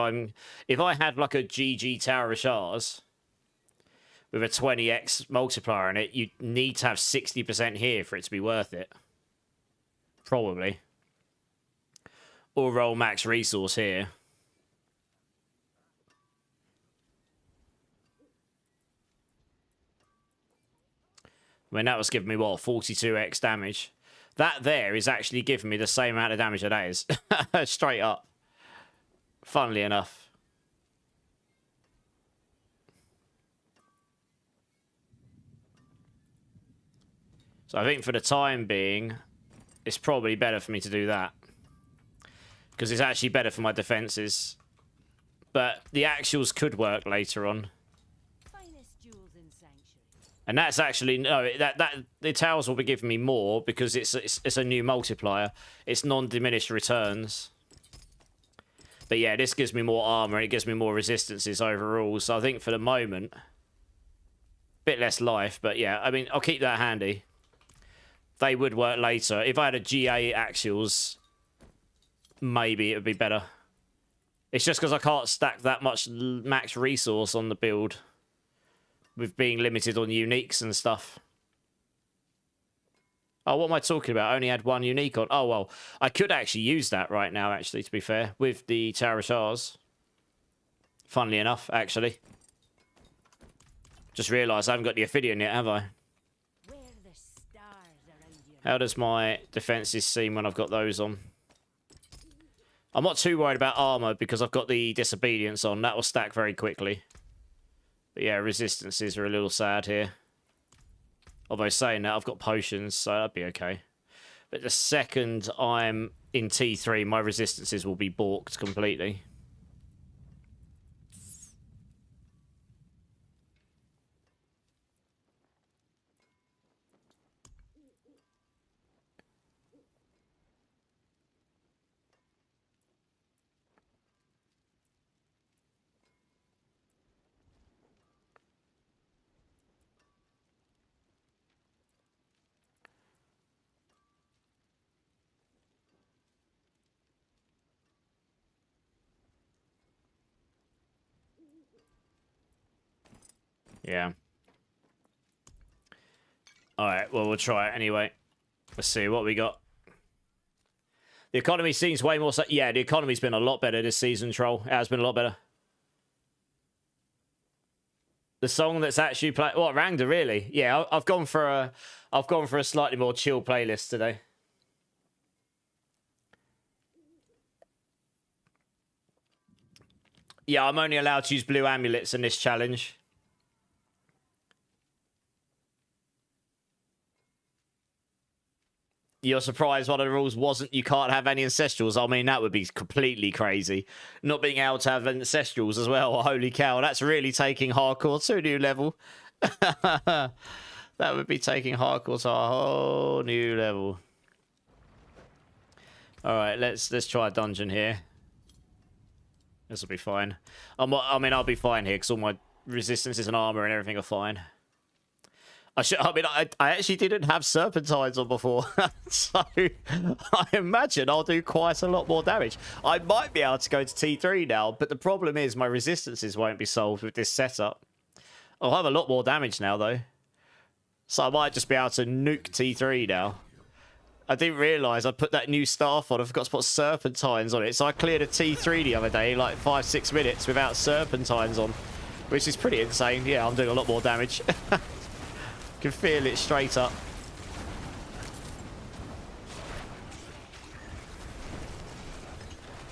I had like a GG Tower of Shards with a 20x multiplier in it, you need to have 60% here for it to be worth it. Probably. Or roll max resource here. I mean, that was giving me, what, 42x damage. That there is actually giving me the same amount of damage that is. Straight up. Funnily enough. So I think for the time being, it's probably better for me to do that. Because it's actually better for my defenses. But the actuals could work later on. And that's actually, no, the towers will be giving me more because it's a new multiplier. It's non-diminished returns. But yeah, this gives me more armor. It gives me more resistances overall. So I think for the moment, a bit less life. But yeah, I mean, I'll keep that handy. They would work later. If I had a GA actuals, maybe it would be better. It's just because I can't stack that much max resource on the build. With being limited on uniques and stuff. Oh, what am I talking about? I only had one unique on. Oh, well, I could actually use that right now, actually, to be fair, with the Tower of Shards. Funnily enough, actually. Just realised I haven't got the Ophidian yet, have I? How does my defences seem when I've got those on? I'm not too worried about armour because I've got the Disobedience on. That will stack very quickly. But yeah, resistances are a little sad here. Although saying that, I've got potions, so that'd be okay. But the second I'm in T3, my resistances will be balked completely. Yeah. Alright, well, we'll try it anyway. Let's see what we got. The economy seems way more... Yeah, the economy's been a lot better this season, Troll. It has been a lot better. The song that's actually played... What, Rangda, really? Yeah, I've gone for a slightly more chill playlist today. Yeah, I'm only allowed to use blue amulets in this challenge. You're surprised one of the rules wasn't you can't have any ancestrals. I mean, that would be completely crazy. Not being able to have ancestrals as well. Holy cow, that's really taking hardcore to a new level. That would be taking hardcore to a whole new level. Alright, let's try a dungeon here. This will be fine. I mean, I'll be fine here because all my resistances and armor and everything are fine. I actually didn't have serpentines on before, so I imagine I'll do quite a lot more damage. I might be able to go to T3 now, but the problem is my resistances won't be solved with this setup. I'll have a lot more damage now, though. So I might just be able to nuke T3 now. I didn't realise I put that new staff on. I forgot to put serpentines on it. So I cleared a T3 the other day, like 5-6 minutes without serpentines on, which is pretty insane. Yeah, I'm doing a lot more damage. Can feel it straight up.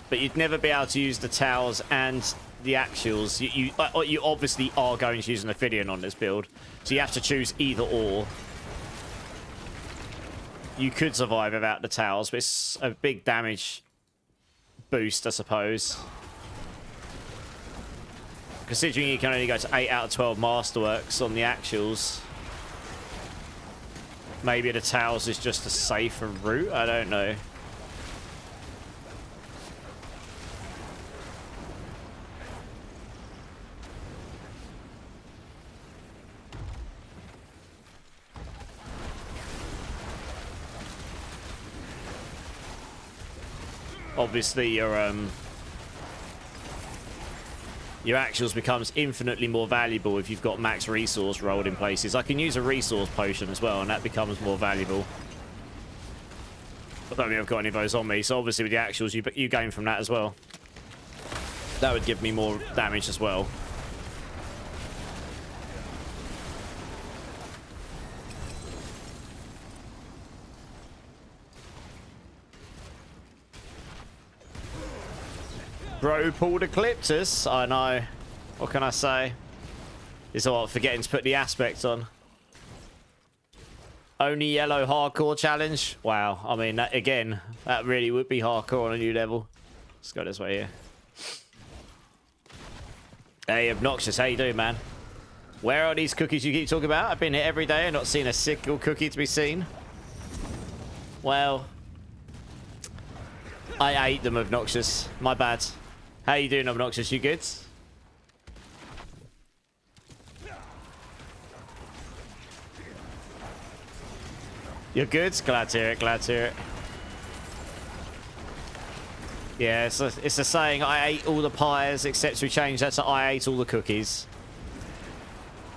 But you'd never be able to use the towers and the actuals. You obviously are going to use an Ophidian on this build, so you have to choose either or. You could survive without the towers, but it's a big damage boost, I suppose. Considering you can only go to 8 out of 12 masterworks on the actuals. Maybe the towers is just a safer route? I don't know. obviously your actuals becomes infinitely more valuable if you've got max resource rolled in places. I can use a resource potion as well, and that becomes more valuable. I don't think I've got any of those on me, so obviously with the actuals, you gain from that as well. That would give me more damage as well. Bro pulled Ecliptus. I know. What can I say? It's all forgetting to put the aspect on. Only yellow hardcore challenge. Wow. I mean, that, again, that really would be hardcore on a new level. Let's go this way here. Hey, Obnoxious. How you doing, man? Where are these cookies you keep talking about? I've been here every day and not seen a single cookie to be seen. Well, I ate them, Obnoxious. My bad. How you doing, Obnoxious? You good? You're good? Glad to hear it, glad to hear it. Yeah, it's a saying, I ate all the pies, except we changed that to I ate all the cookies.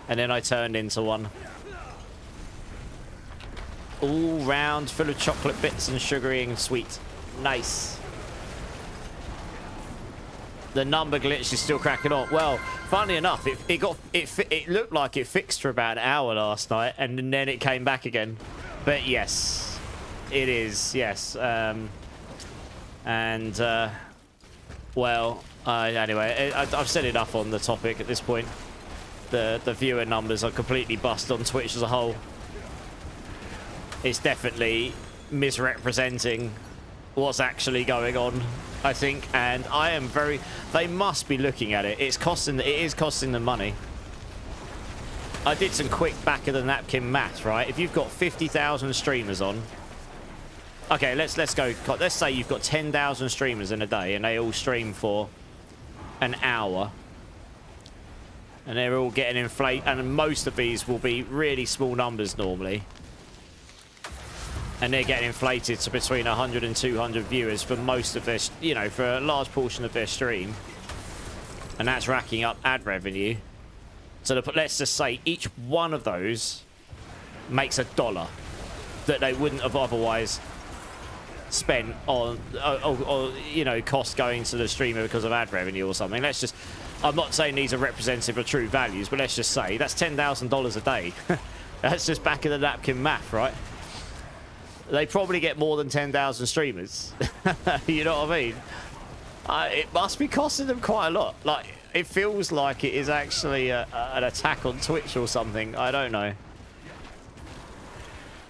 And then I turned into one. All round, full of chocolate bits and sugary and sweet. Nice. The number glitch is still cracking on. Well, funnily enough, it looked like it fixed for about an hour last night, and then it came back again. But yes, it is, yes. Well, anyway, I've said enough on the topic at this point. The viewer numbers are completely bust on Twitch as a whole. It's definitely misrepresenting what's actually going on, I think, and I am very... They must be looking at it. It is costing them money. I did some quick back of the napkin math, right? If you've got 50,000 streamers on, okay, let's go. Let's say you've got 10,000 streamers in a day, and they all stream for an hour, and they're all getting inflated. And most of these will be really small numbers normally, and they're getting inflated to between 100 and 200 viewers for most of their, you know, for a large portion of their stream, and that's racking up ad revenue. So let's just say each one of those makes $1 that they wouldn't have otherwise spent on, or you know, cost going to the streamer because of ad revenue or something. Let's just, I'm not saying these are representative of true values, but let's just say that's $10,000 a day. That's just back of the napkin math, right? They probably get more than 10,000 streamers. You know what I mean? It must be costing them quite a lot. Like, it feels like it is actually an attack on Twitch or something. I don't know.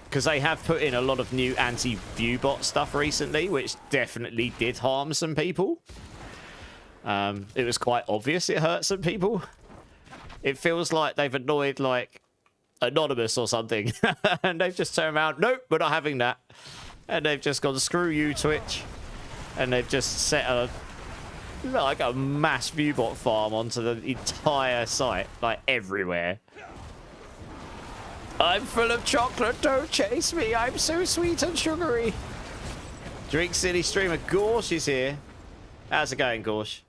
Because they have put in a lot of new anti-viewbot stuff recently, which definitely did harm some people. It was quite obvious it hurt some people. It feels like they've annoyed, like, Anonymous or something. And they've just turned around, nope, we're not having that. And they've just gone, screw you, Twitch. And they've just set a mass viewbot farm onto the entire site, like everywhere. I'm full of chocolate, don't chase me, I'm so sweet and sugary. Drink City streamer Gorsh is here. How's it going, Gorsh?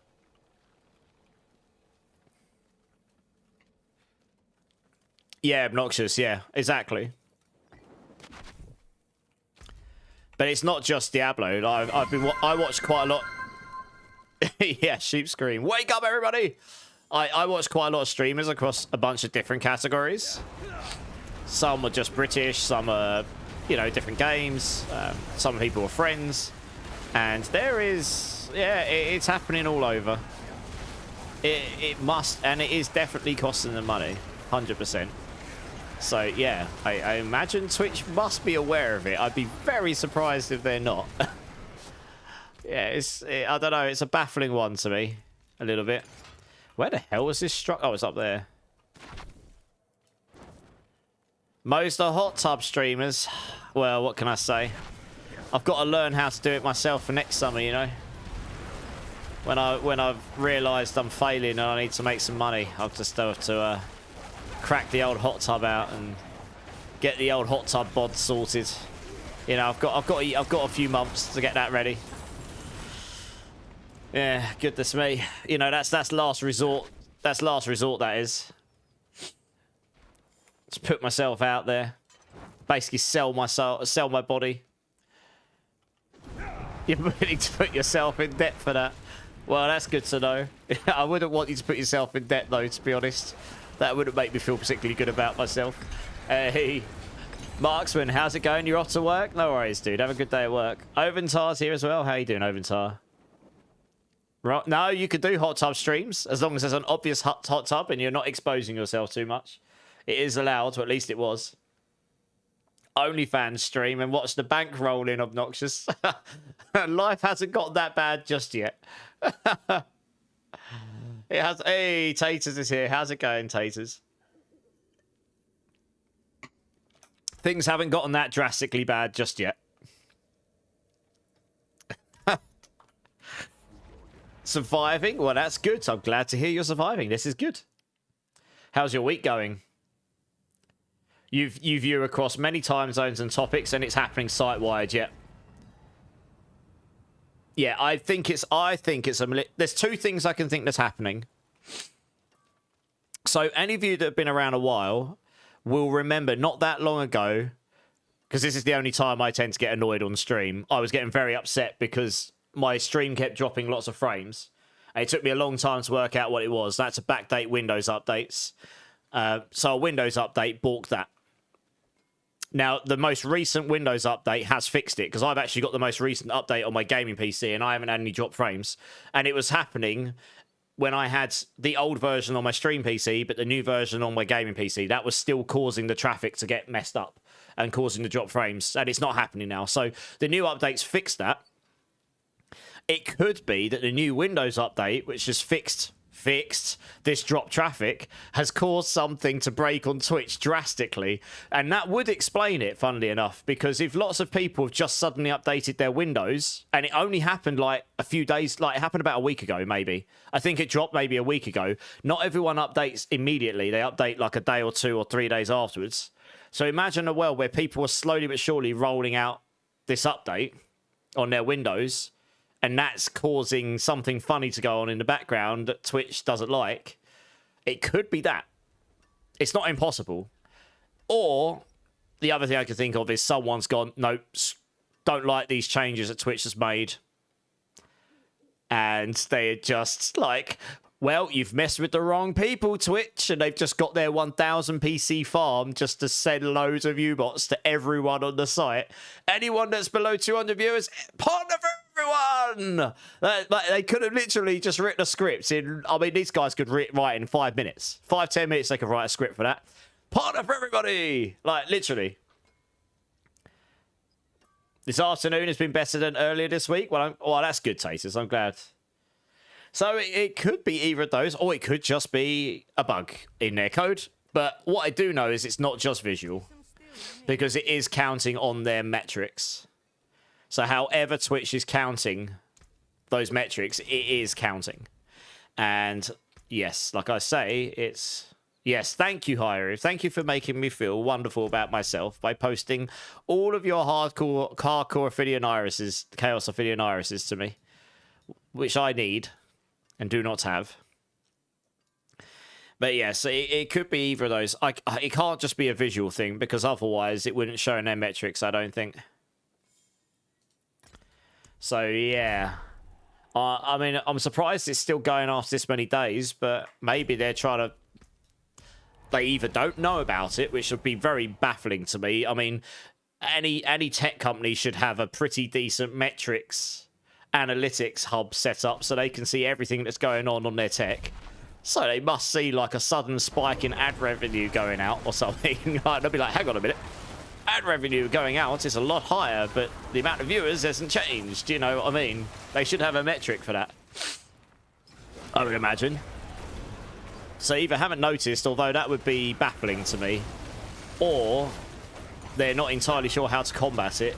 Yeah, Obnoxious, yeah, exactly. But it's not just Diablo. I watched quite a lot. Yeah, sheep scream. Wake up, everybody! I watched quite a lot of streamers across a bunch of different categories. Some are just British, some are, you know, different games. Some people are friends. And there is, yeah, it's happening all over. It must, and it is definitely costing them money, 100%. So, yeah, I imagine Twitch must be aware of it. I'd be very surprised if they're not. Yeah, I don't know, it's a baffling one to me, a little bit. Where the hell was this struck? Oh, it's up there. Most are hot tub streamers. Well, what can I say? I've got to learn how to do it myself for next summer, you know? When I've realised I'm failing and I need to make some money, I'll just have to crack the old hot tub out and get the old hot tub bod sorted. You know, I've got a few months to get that ready. Yeah, goodness me. You know, that's last resort. That's last resort, that is. Just put myself out there. Basically sell my body. You're willing to put yourself in debt for that. Well, that's good to know. I wouldn't want you to put yourself in debt, though, to be honest. That wouldn't make me feel particularly good about myself. Hey, Marksman, how's it going? You're off to work? No worries, dude. Have a good day at work. Oventar's here as well. How you doing, Oventar? Right. No, you could do hot tub streams as long as there's an obvious hot tub and you're not exposing yourself too much. It is allowed, or at least it was. OnlyFans stream and watch the bank roll in obnoxious. Life hasn't got that bad just yet. It has. Hey, Taters is here. How's it going, Taters? Things haven't gotten that drastically bad just yet. Surviving? Well, that's good. I'm glad to hear you're surviving. This is good. How's your week going? You view across many time zones and topics, and it's happening site-wide, yeah. Yeah, I think it's there's two things I can think that's happening. So any of you that have been around a while will remember not that long ago, because this is the only time I tend to get annoyed on stream, I was getting very upset because my stream kept dropping lots of frames. And it took me a long time to work out what it was. That's to backdate Windows updates. So a Windows update balked that. Now, the most recent Windows update has fixed it, because I've actually got the most recent update on my gaming PC, and I haven't had any drop frames. And it was happening when I had the old version on my stream PC, but the new version on my gaming PC. That was still causing the traffic to get messed up and causing the drop frames, and it's not happening now. So the new updates fixed that. It could be that the new Windows update, which has fixed this drop traffic, has caused something to break on Twitch drastically. And that would explain it, funnily enough, because if lots of people have just suddenly updated their Windows, and it only happened like a few days, like it happened about a week ago, maybe. I think it dropped maybe a week ago. Not everyone updates immediately. They update like a day or 2 or 3 days afterwards. So imagine a world where people are slowly but surely rolling out this update on their Windows, and that's causing something funny to go on in the background that Twitch doesn't like. It could be that. It's not impossible. Or the other thing I could think of is someone's gone, nope, don't like these changes that Twitch has made. And they're just like, well, you've messed with the wrong people, Twitch. And they've just got their 1,000 PC farm just to send loads of U-bots to everyone on the site. Anyone that's below 200 viewers, partner for everyone! They could have literally just written a script in... I mean, these guys could write in 5 minutes. 5-10 minutes, they could write a script for that. Partner for everybody! Like, literally. This afternoon has been better than earlier this week. Well, that's good, Taters. I'm glad. So it could be either of those, or it could just be a bug in their code. But what I do know is it's not just visual, because it is counting on their metrics. So however Twitch is counting those metrics, it is counting. And yes, like I say, it's... Yes, thank you, Hydra. Thank you for making me feel wonderful about myself by posting all of your hardcore Ophidian Chaos Ophidian Irises to me, which I need and do not have. But yes, it could be either of those. It can't just be a visual thing, because otherwise it wouldn't show in their metrics, I don't think. So yeah. I mean, I'm surprised it's still going after this many days, but maybe they're trying to... They either don't know about it, which would be very baffling to me. I mean, any tech company should have a pretty decent metrics analytics hub set up so they can see everything that's going on their tech. So they must see like a sudden spike in ad revenue going out or something. They'll be like, hang on a minute. Ad revenue going out is a lot higher, but the amount of viewers hasn't changed. You know what I mean? They should have a metric for that, I would imagine. So either haven't noticed, although that would be baffling to me, or they're not entirely sure how to combat it.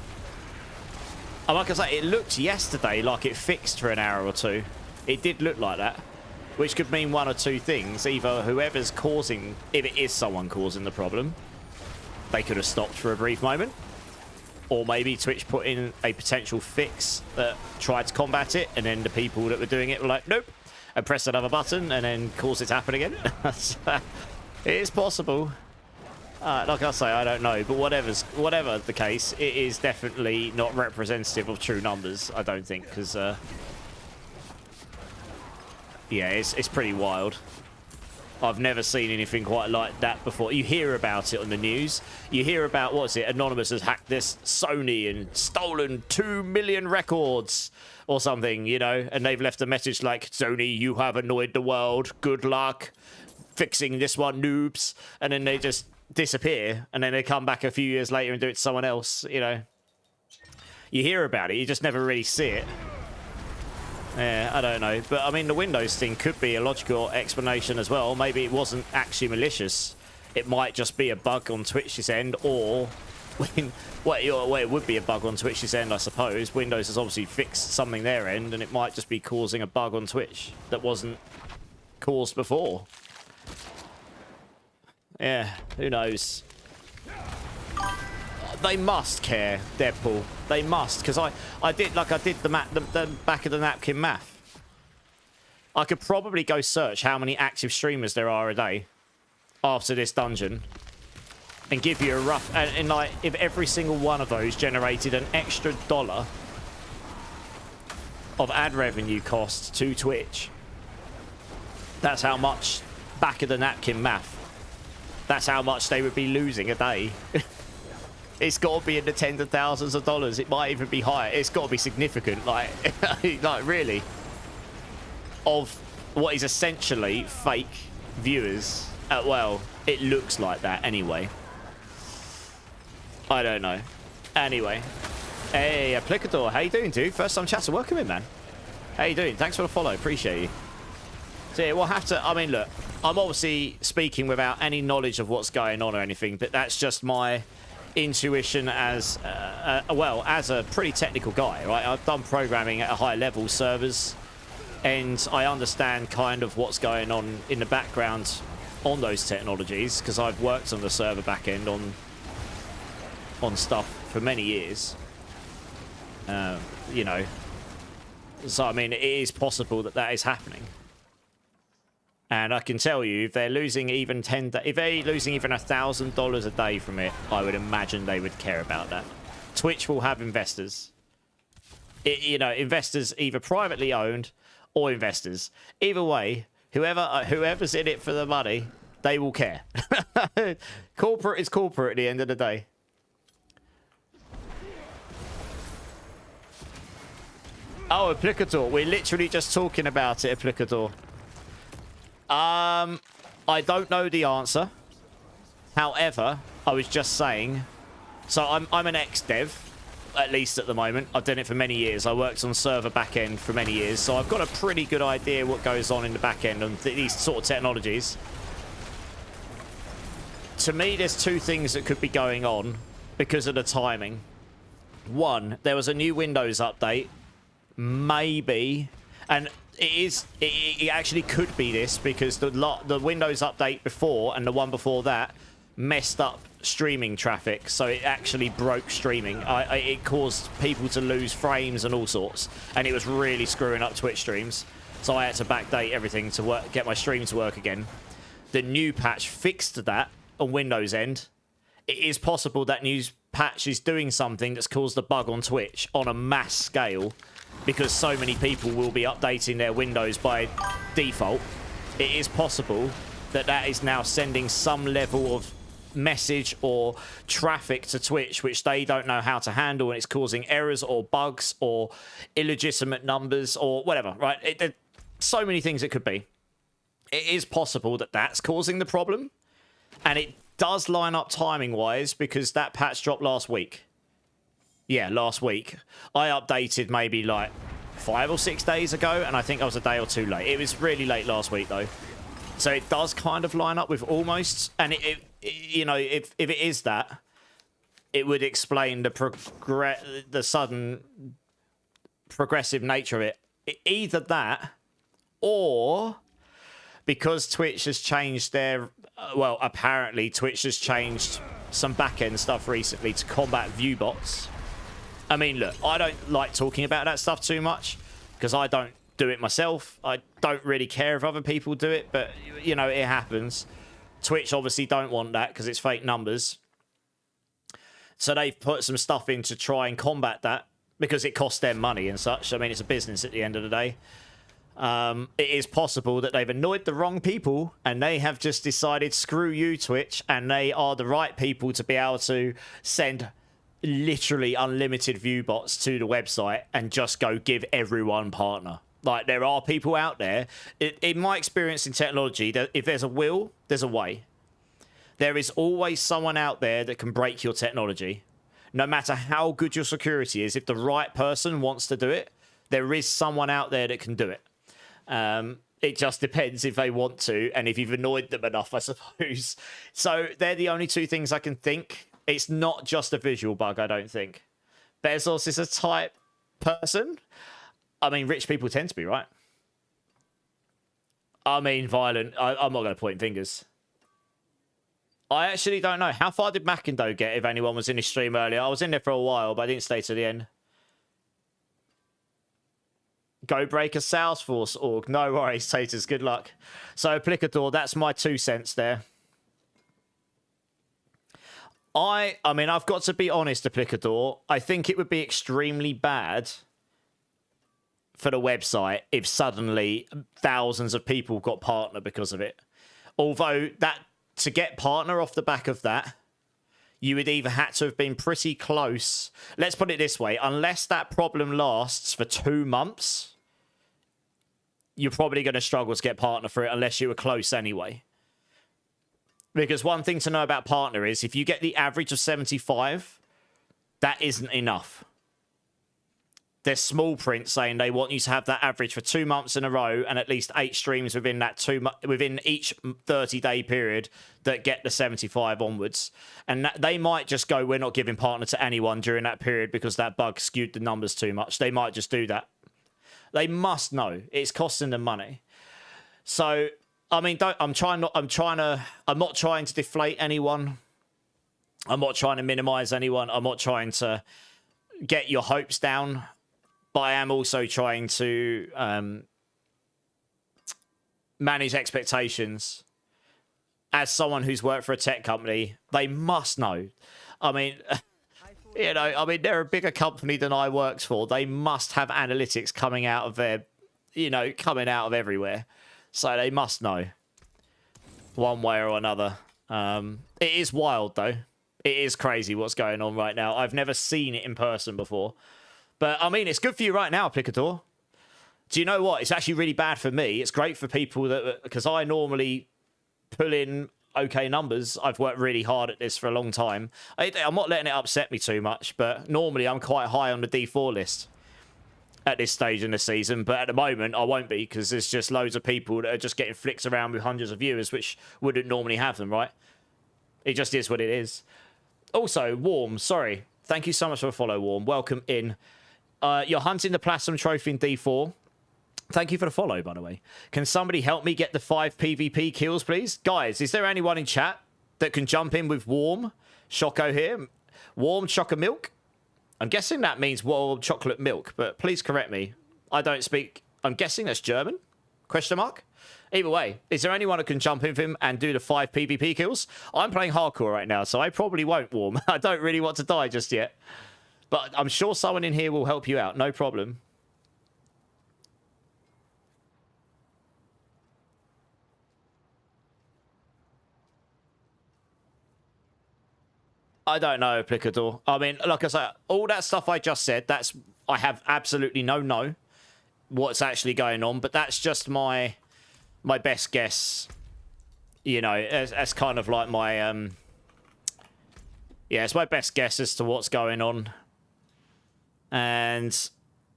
And like I say, it looked yesterday like it fixed for an hour or two. It did look like that, which could mean one or two things. Either whoever's causing, if it is someone causing the problem, they could have stopped for a brief moment. Or maybe Twitch put in a potential fix that tried to combat it, and then the people that were doing it were like, nope, and press another button and then cause it to happen again. It is possible. Like I say, I don't know, but whatever the case, it is definitely not representative of true numbers, I don't think, because yeah, it's pretty wild. I've never seen anything quite like that before. You hear about it on the news. You hear about, what's it, Anonymous has hacked this Sony and stolen 2 million records or something, you know, and they've left a message like, Sony, you have annoyed the world. Good luck fixing this one, noobs. And then they just disappear, and then they come back a few years later and do it to someone else, you know. You hear about it, you just never really see it. Yeah, I don't know. But, I mean, the Windows thing could be a logical explanation as well. Maybe it wasn't actually malicious. It might just be a bug on Twitch's end, or... well, it would be a bug on Twitch's end, I suppose. Windows has obviously fixed something their end, and it might just be causing a bug on Twitch that wasn't caused before. Yeah, who knows? They must care, Deadpool. They must, because I did the back of the napkin math. I could probably go search how many active streamers there are a day after this dungeon, and give you a rough, and like, if every single one of those generated an extra $1 of ad revenue costs to Twitch, that's how much back of the napkin math. That's how much they would be losing a day. It's got to be in the tens of thousands of dollars. It might even be higher. It's got to be significant, like, like really, of what is essentially fake viewers. Well, it looks like that anyway. I don't know. Anyway, hey, Applicador, how you doing, dude? First time chatter, welcome in, man. How you doing? Thanks for the follow, appreciate you. So yeah, we'll have to, I mean, look, I'm obviously speaking without any knowledge of what's going on or anything, but that's just my intuition as, well, as a pretty technical guy, right? I've done programming at a high level, servers, and I understand kind of what's going on in the background on those technologies, because I've worked on the server backend on stuff for many years, you know. So, I mean, it is possible that that is happening. And I can tell you, if they're losing even $1,000 a day from it, I would imagine they would care about that. Twitch will have investors. You know, investors either privately owned or investors. Either way, whoever's in it for the money, they will care. Corporate is corporate at the end of the day. Oh, Applicador. We're literally just talking about it, Applicador. I don't know the answer. However, I was just saying, so I'm an ex-dev, at least at the moment. I've done it for many years. I worked on server backend for many years, so I've got a pretty good idea what goes on in the backend on these sort of technologies. To me, there's two things that could be going on because of the timing. One, there was a new Windows update, maybe, and it actually could be this, because the Windows update before and the one before that messed up streaming traffic, so it actually broke streaming. It caused people to lose frames and all sorts, and it was really screwing up Twitch streams, so I had to backdate everything to get my stream to work again. The new patch fixed that on Windows end. It is possible that new patch is doing something that's caused a bug on Twitch on a mass scale, because so many people will be updating their Windows by default. It is possible that that is now sending some level of message or traffic to Twitch which they don't know how to handle, and it's causing errors or bugs or illegitimate numbers or whatever, right? So many things it could be. It is possible that that's causing the problem, and it does line up timing-wise because that patch dropped last week. Yeah, last week. I updated maybe like 5 or 6 days ago, and I think I was a day or two late. It was really late last week, though. So it does kind of line up with almost, and you know, if it is that, it would explain the sudden progressive nature of it. Either that, or because Twitch has changed their, well, apparently Twitch has changed some back-end stuff recently to combat view bots. I mean, look, I don't like talking about that stuff too much because I don't do it myself. I don't really care if other people do it, but, you know, it happens. Twitch obviously don't want that because it's fake numbers. So they've put some stuff in to try and combat that because it costs them money and such. I mean, it's a business at the end of the day. It is possible that they've annoyed the wrong people and they have just decided, screw you, Twitch, and they are the right people to be able to send literally unlimited view bots to the website and just go give everyone partner. Like, there are people out there. In my experience in technology, that if there's a will, there's a way. There is always someone out there that can break your technology. No matter how good your security is, if the right person wants to do it, there is someone out there that can do it. It just depends if they want to and if you've annoyed them enough, I suppose. So they're the only two things I can think. It's not just a visual bug, I don't think. Bezos is a type person. I mean, rich people tend to be, right? I mean, violent. I'm not going to point fingers. I actually don't know. How far did Mackendo get if anyone was in his stream earlier? I was in there for a while, but I didn't stay to the end. Go break a Salesforce org. No worries, Taters. Good luck. So, Plicador, that's my 2 cents there. I mean, I've got to be honest, Plicador. I think it would be extremely bad for the website if suddenly thousands of people got partner because of it. Although, that to get partner off the back of that, you would either had to have been pretty close. Let's put it this way. Unless that problem lasts for 2 months, you're probably going to struggle to get partner for it unless you were close anyway. Because one thing to know about partner is if you get the average of 75, that isn't enough. There's small print saying they want you to have that average for 2 months in a row and at least 8 streams within that within each 30-day period that get the 75 onwards. And they might just go, we're not giving partner to anyone during that period because that bug skewed the numbers too much. They might just do that. They must know it's costing them money. So, I mean, I'm not trying to deflate anyone. I'm not trying to minimize anyone. I'm not trying to get your hopes down. But I am also trying to manage expectations. As someone who's worked for a tech company, they must know. I mean, you know, they're a bigger company than I worked for. They must have analytics coming out of their, you know, coming out of everywhere. So they must know one way or another. It is wild, though. It is crazy what's going on right now. I've never seen it in person before. But, I mean, it's good for you right now, Plicador. Do you know what? It's actually really bad for me. It's great for people that... Because I normally pull in okay numbers. I've worked really hard at this for a long time. I'm not letting it upset me too much, but normally I'm quite high on the D4 list at this stage in the season. But at the moment, I won't be because there's just loads of people that are just getting flicked around with hundreds of viewers, which wouldn't normally have them, right? It just is what it is. Also, Warm, sorry. Thank you so much for the follow, Warm. Welcome in. You're hunting the Platinum Trophy in D4. Thank you for the follow, by the way. Can somebody help me get the 5 PvP kills, please? Guys, is there anyone in chat that can jump in with Warm? Choco here. Warm chocolate milk? I'm guessing that means warm chocolate milk, but please correct me. I don't speak... I'm guessing that's German? Question mark? Either way, is there anyone who can jump in with him and do the 5 PvP kills? I'm playing hardcore right now, so I probably won't, Warm. I don't really want to die just yet. But I'm sure someone in here will help you out. No problem. I don't know, Plicador. I mean, like I said, all that stuff I just said, I have absolutely no what's actually going on. But that's just my best guess. You know, as kind of like my... yeah, it's my best guess as to what's going on. And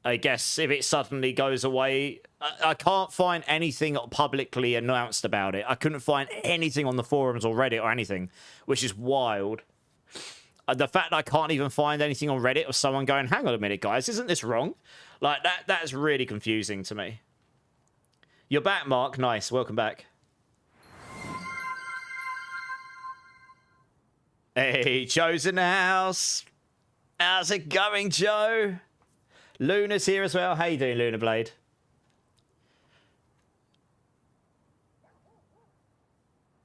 I guess if it suddenly goes away, I can't find anything publicly announced about it. I couldn't find anything on the forums or Reddit or anything, which is wild. The fact that I can't even find anything on Reddit of someone going, hang on a minute, guys, isn't this wrong? Like, that's really confusing to me. You're back, Mark. Nice. Welcome back. Hey, Chosen House. How's it going, Joe? Luna's here as well. How you doing, Luna Blade?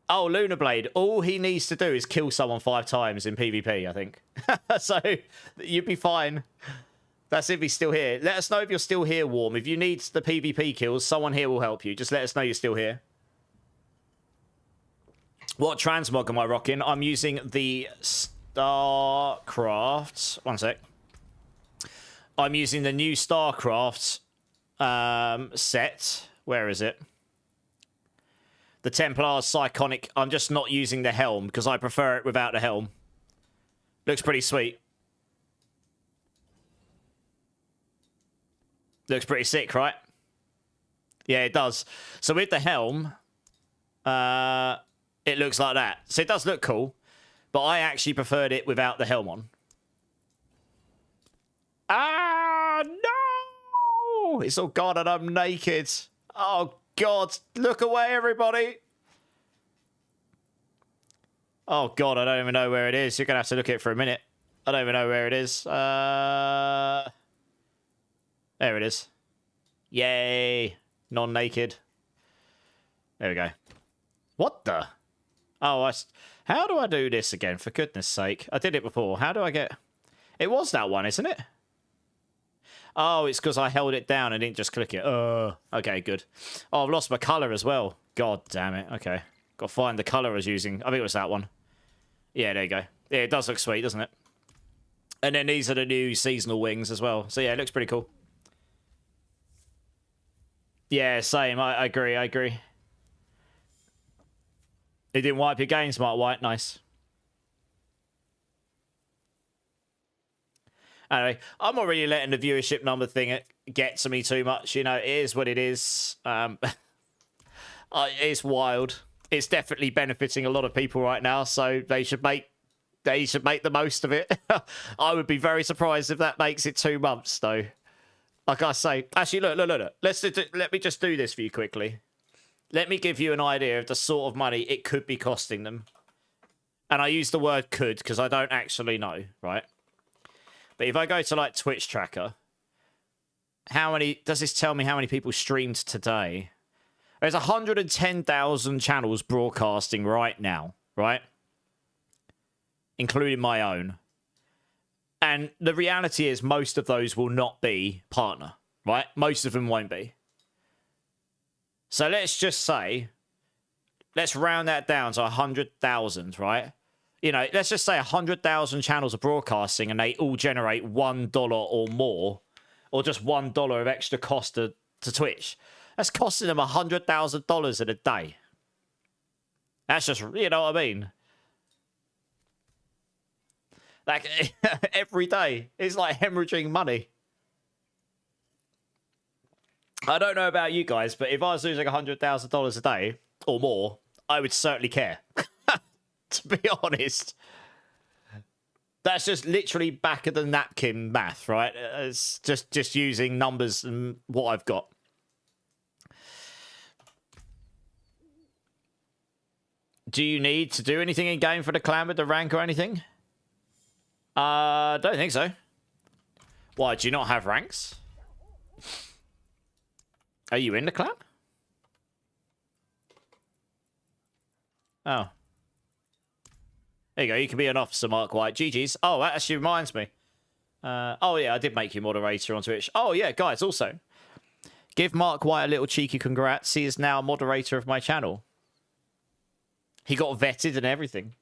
Oh, Luna Blade. All he needs to do is kill someone 5 times in PvP, I think. So, you'd be fine. That's if he's still here. Let us know if you're still here, Warm. If you need the PvP kills, someone here will help you. Just let us know you're still here. What transmog am I rocking? I'm using the StarCraft. One sec. I'm using the new StarCraft set. Where is it? The Templar's Psychonic. I'm just not using the helm because I prefer it without the helm. Looks pretty sweet. Looks pretty sick, right? Yeah, it does. So with the helm, it looks like that. So it does look cool, but I actually preferred it without the helm on. Ah, no! It's all gone and I'm naked. Oh, God. Look away, everybody. Oh, God, I don't even know where it is. You're going to have to look at it for a minute. I don't even know where it is. There it is. Yay. Non-naked. There we go. What the? Oh, how do I do this again? For goodness sake. I did it before. How do I get... It was that one, isn't it? Oh, it's because I held it down and didn't just click it. Okay, good. Oh, I've lost my colour as well. God damn it. Okay. Got to find the colour I was using. I think it was that one. Yeah, there you go. Yeah, it does look sweet, doesn't it? And then these are the new seasonal wings as well. So yeah, it looks pretty cool. Yeah, same. I agree. I agree. It didn't wipe your game, Smart White. Nice. Anyway, I'm not really letting the viewership number thing get to me too much. You know, it is what it is. It's wild. It's definitely benefiting a lot of people right now, so they should make the most of it. I would be very surprised if that makes it 2 months, though. Like I say, actually, look. Let me just do this for you quickly. Let me give you an idea of the sort of money it could be costing them. And I use the word could because I don't actually know, right? But if I go to, like, Twitch tracker, does this tell me how many people streamed today? There's 110,000 channels broadcasting right now, right? Including my own. And the reality is most of those will not be partner, right? Most of them won't be. So let's just say, let's round that down to 100,000, right? You know, let's just say 100,000 channels are broadcasting and they all generate $1 or more, or just $1 of extra cost to Twitch. That's costing them $100,000 in a day. That's just, you know what I mean? Like, every day. It's like hemorrhaging money. I don't know about you guys, but if I was losing $100,000 a day or more, I would certainly care. To be honest. That's just literally back of the napkin math, right? It's just using numbers and what I've got. Do you need to do anything in game for the clan with the rank or anything? Don't think so. Why, do you not have ranks? Are you in the clan? Oh. There you go, you can be an officer, Mark White. GG's. Oh, that actually reminds me. Oh, yeah, I did make you moderator on Twitch. Oh, yeah, guys, also. Give Mark White a little cheeky congrats. He is now a moderator of my channel. He got vetted and everything.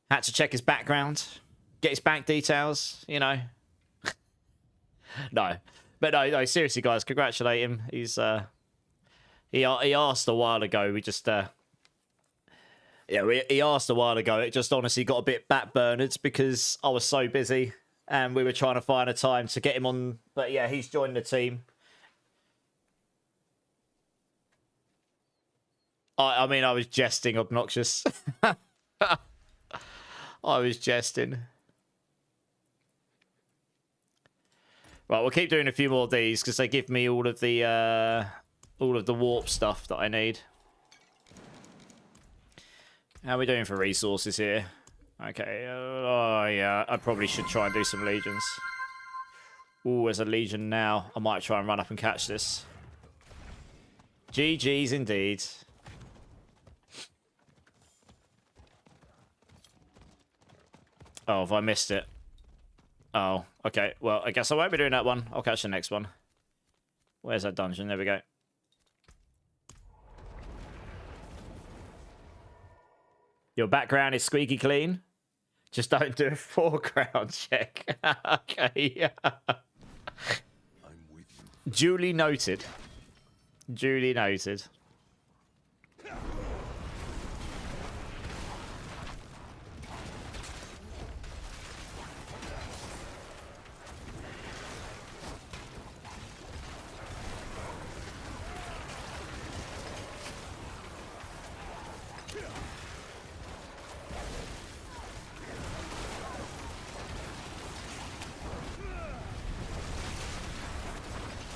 Had to check his background. Get his bank details, you know. No. But no, seriously, guys, congratulate him. He's, he asked a while ago. We just, he asked a while ago. It just honestly got a bit backburnered because I was so busy and we were trying to find a time to get him on. But yeah, he's joined the team. I mean, I was jesting, obnoxious. I was jesting. Right, we'll keep doing a few more of these because they give me all of the warp stuff that I need. How are we doing for resources here? Okay. Oh, yeah. I probably should try and do some legions. Ooh, there's a legion now. I might try and run up and catch this. GG's indeed. Oh, have I missed it? Oh, okay. Well, I guess I won't be doing that one. I'll catch the next one. Where's that dungeon? There we go. Your background is squeaky clean. Just don't do a foreground check. Okay. Duly noted. Duly noted.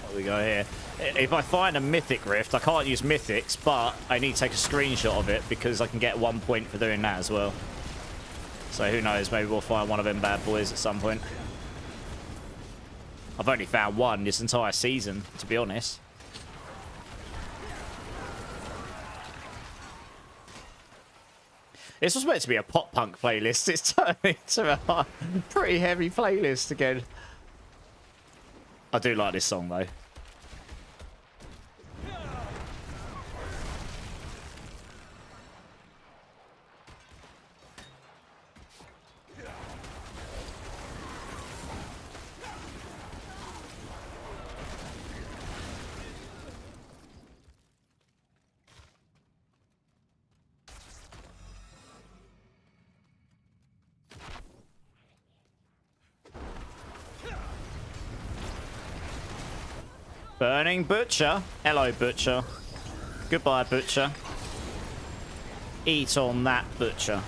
What we got here? If I find a mythic rift, I can't use mythics, but I need to take a screenshot of it because I can get 1 point for doing that as well. So who knows, maybe we'll find one of them bad boys at some point. I've only found one this entire season, to be honest. This was meant to be a pop punk playlist. It's turned into a pretty heavy playlist again. I do like this song though. Burning Butcher. Hello, Butcher. Goodbye, Butcher. Eat on that, Butcher.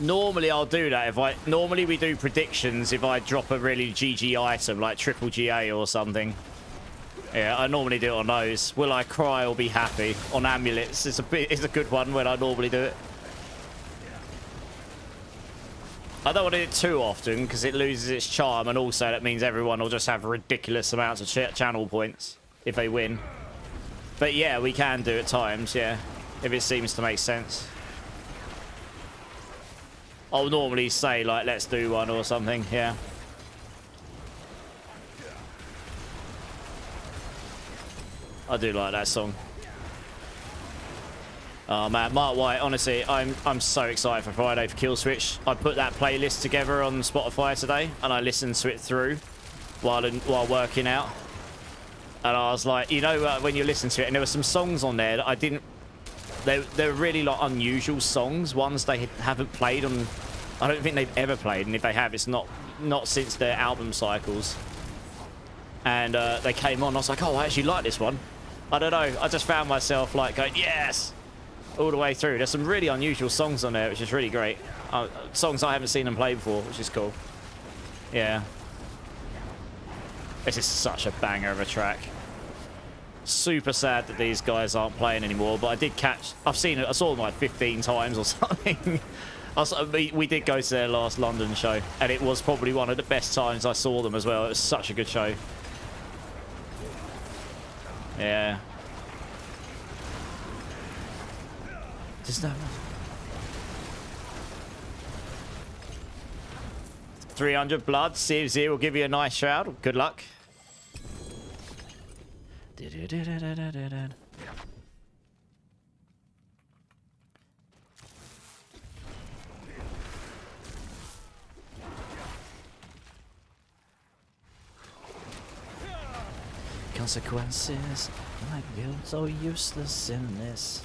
Normally I'll do that if normally we do predictions if I drop a really GG item like triple GA or something. Yeah, I normally do it on those. Will I cry or be happy? On amulets, it's a good one when I normally do it. I don't want to do it too often because it loses its charm, and also that means everyone will just have ridiculous amounts of channel points if they win. But yeah, we can do at times, yeah, if it seems to make sense. I'll normally say, like, let's do one or something, yeah. I do like that song. Oh, man, Mark White, honestly, I'm so excited for Friday for Kill Switch. I put that playlist together on Spotify today, and I listened to it through while working out. And I was like, you know, when you listen to it, and there were some songs on there that I didn't... They're really like unusual songs, ones they haven't played on. I don't think they've ever played, and if they have, it's not since their album cycles. And they came on, I was like, oh, I actually like this one. I don't know, I just found myself like going, yes, all the way through. There's some really unusual songs on there, which is really great. Songs I haven't seen them play before, which is cool. Yeah. This is such a banger of a track. Super sad that these guys aren't playing anymore, but I did catch... I saw them like 15 times or something. We did go to their last London show, and it was probably one of the best times I saw them as well. It was such a good show. Yeah. Just no... 300 blood. CZ will give you a nice shroud. Good luck. Consequences, my guilt so useless in this.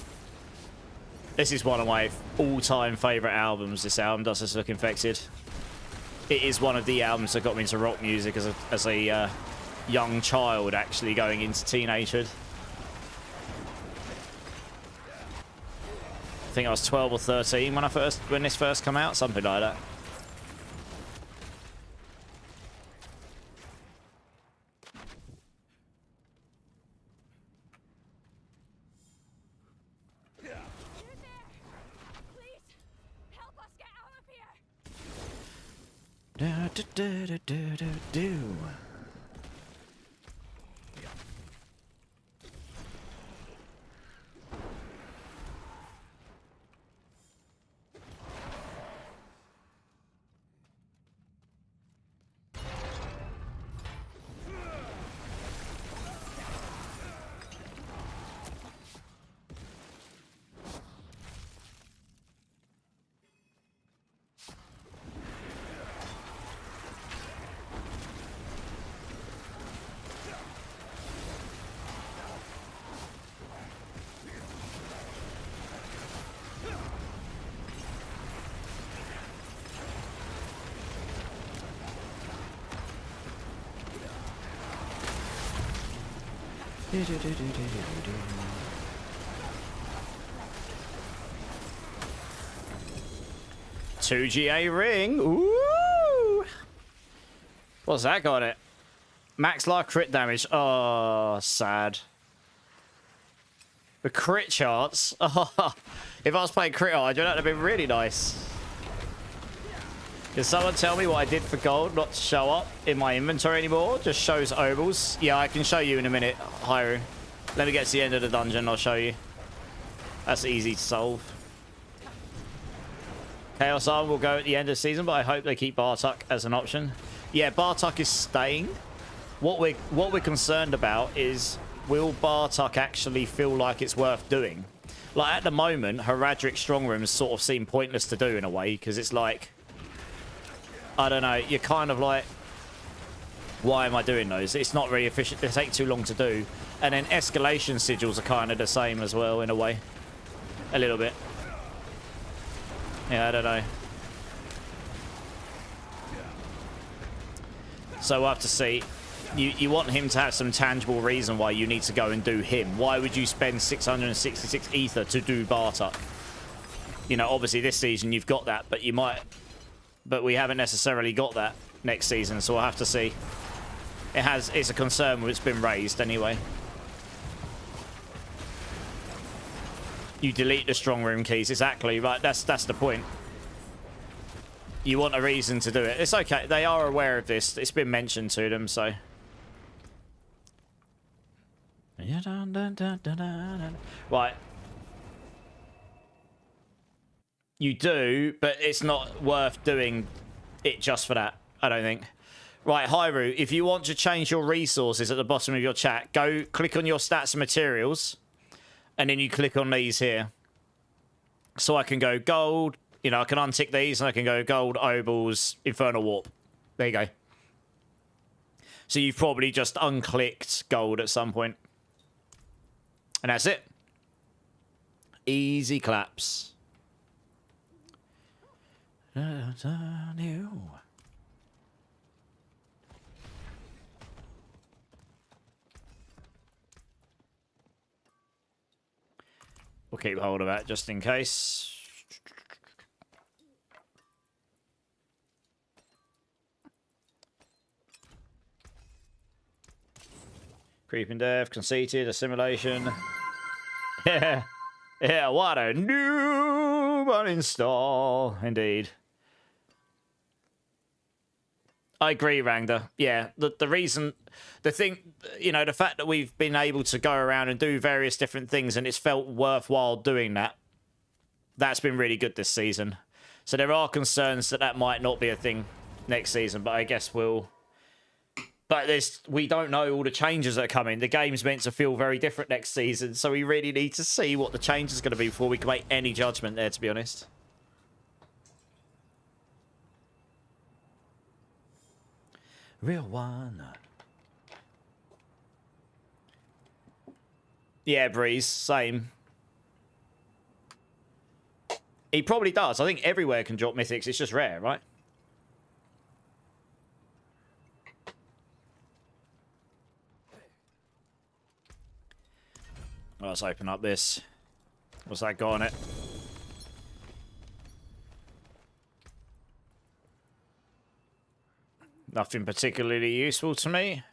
This is one of my all-time favourite albums, this album, Does This Look Infected? It is one of the albums that got me into rock music as a young child, actually going into teenagehood. think I was 12 or 13 when this first came out, something like that. You there? Please, help us get out of here. Two GA ring. Ooh. What's that got it? Max life crit damage. Oh, sad. The crit charts. Oh, if I was playing crit Hydra, that'd have been really nice. Can someone tell me what I did for gold not to show up in my inventory anymore? Just shows ovals. Yeah, I can show you in a minute, Hydra. Let me get to the end of the dungeon, I'll show you. That's easy to solve. Chaos Arm will go at the end of the season, but I hope they keep Bartok as an option. Yeah, Bartok is staying. What we're concerned about is, will Bartok actually feel like it's worth doing? Like, at the moment, Heradric strong rooms sort of seem pointless to do in a way, because it's like, I don't know, you're kind of like, why am I doing those? It's not really efficient. They take too long to do. And then escalation sigils are kind of the same as well, in a way. A little bit. Yeah, I don't know. So we'll have to see. You want him to have some tangible reason why you need to go and do him. Why would you spend 666 ether to do Bartok? You know, obviously this season you've got that, but you might... But we haven't necessarily got that next season, so we'll have to see. It's a concern that's been raised anyway. You delete the strong room keys, exactly, right? That's the point. You want a reason to do it. It's okay, they are aware of this. It's been mentioned to them, so. Right. You do, but it's not worth doing it just for that, I don't think. Right, Hyrule, if you want to change your resources at the bottom of your chat, go click on your stats and materials, and then you click on these here. So I can go gold, you know, I can untick these, and I can go gold, obels, infernal warp. There you go. So you've probably just unclicked gold at some point. And that's it. Easy claps. We'll keep hold of that just in case. Creeping Death, conceited, assimilation. Yeah, yeah, what a new uninstall, indeed. I agree, Rangda. Yeah, the reason, the thing, you know, the fact that we've been able to go around and do various different things and it's felt worthwhile doing that, that's been really good this season. So there are concerns that that might not be a thing next season, but I guess we'll... But we don't know all the changes that are coming. The game's meant to feel very different next season, so we really need to see what the change is going to be before we can make any judgment there, to be honest. Real one. Yeah, Breeze, same. He probably does. I think everywhere can drop mythics. It's just rare, right? Well, let's open up this. What's that got on it? Nothing particularly useful to me.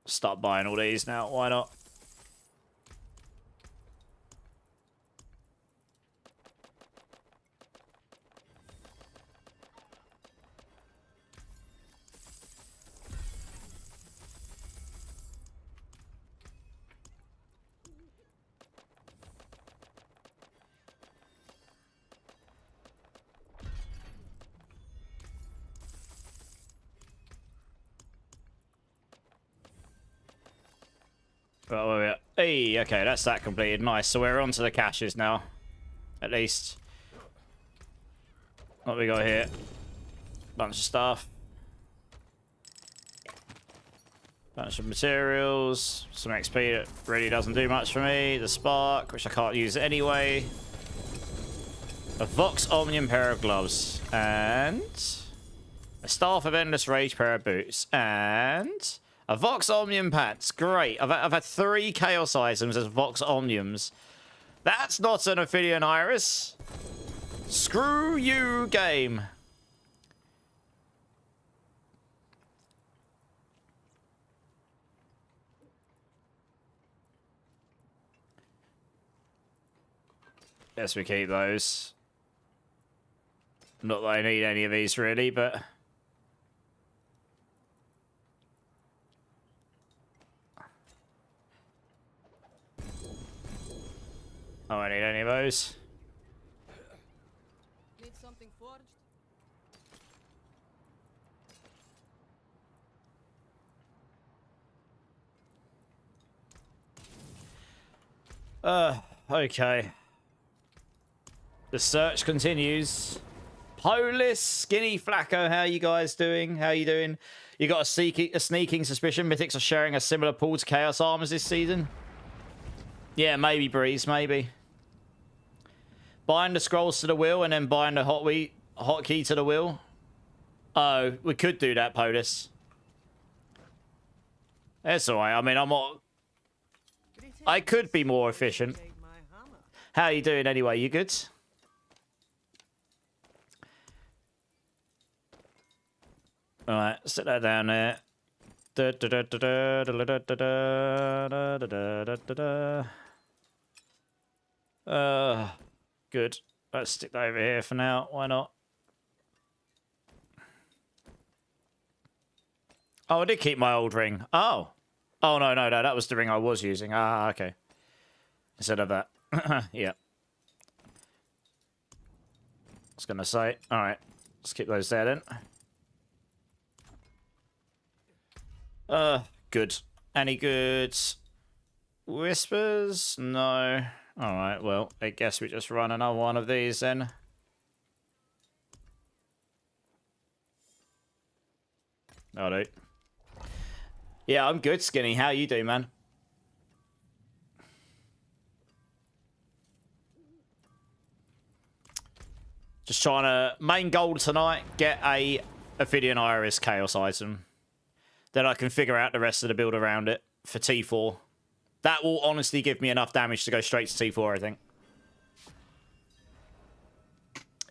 Start buying all these now, why not? Right, where we at? Hey, okay, that's that completed. Nice. So we're on to the caches now. At least. What we got here? Bunch of stuff. Bunch of materials. Some XP that really doesn't do much for me. The spark, which I can't use anyway. A Vox Omnium pair of gloves. And a Staff of Endless Rage pair of boots. And a Vox Omnium pants. Great. I've had 3 Chaos items as Vox Omniums. That's not an Ophidian Iris. Screw you, game. Yes, we keep those. Not that I need any of these really, but I don't need any of those. Need something forged? Okay. The search continues. Polis, Skinny, Flacco, how you guys doing? How you doing? You got a sneaking suspicion Mythics are sharing a similar pool to Chaos Armors this season? Yeah, maybe, Breeze, maybe. Bind the scrolls to the wheel and then bind the hotkey to the wheel. Oh, we could do that, Polis. That's alright. I mean, I could be more efficient. How are you doing anyway? You good? Alright, sit that down there. Good. Let's stick that over here for now. Why not? Oh, I did keep my old ring. Oh. Oh, no. That was the ring I was using. Ah, okay. Instead of that. Yeah. I was going to say. Alright. Let's keep those there then. Good. Any good whispers? No. Alright, well, I guess we just run another one of these then. Oh, dude. Yeah, I'm good, Skinny. How you doing, man? Just trying to... Main goal tonight, get a Ophidian Iris Chaos item. Then I can figure out the rest of the build around it for T4. That will honestly give me enough damage to go straight to T4, I think.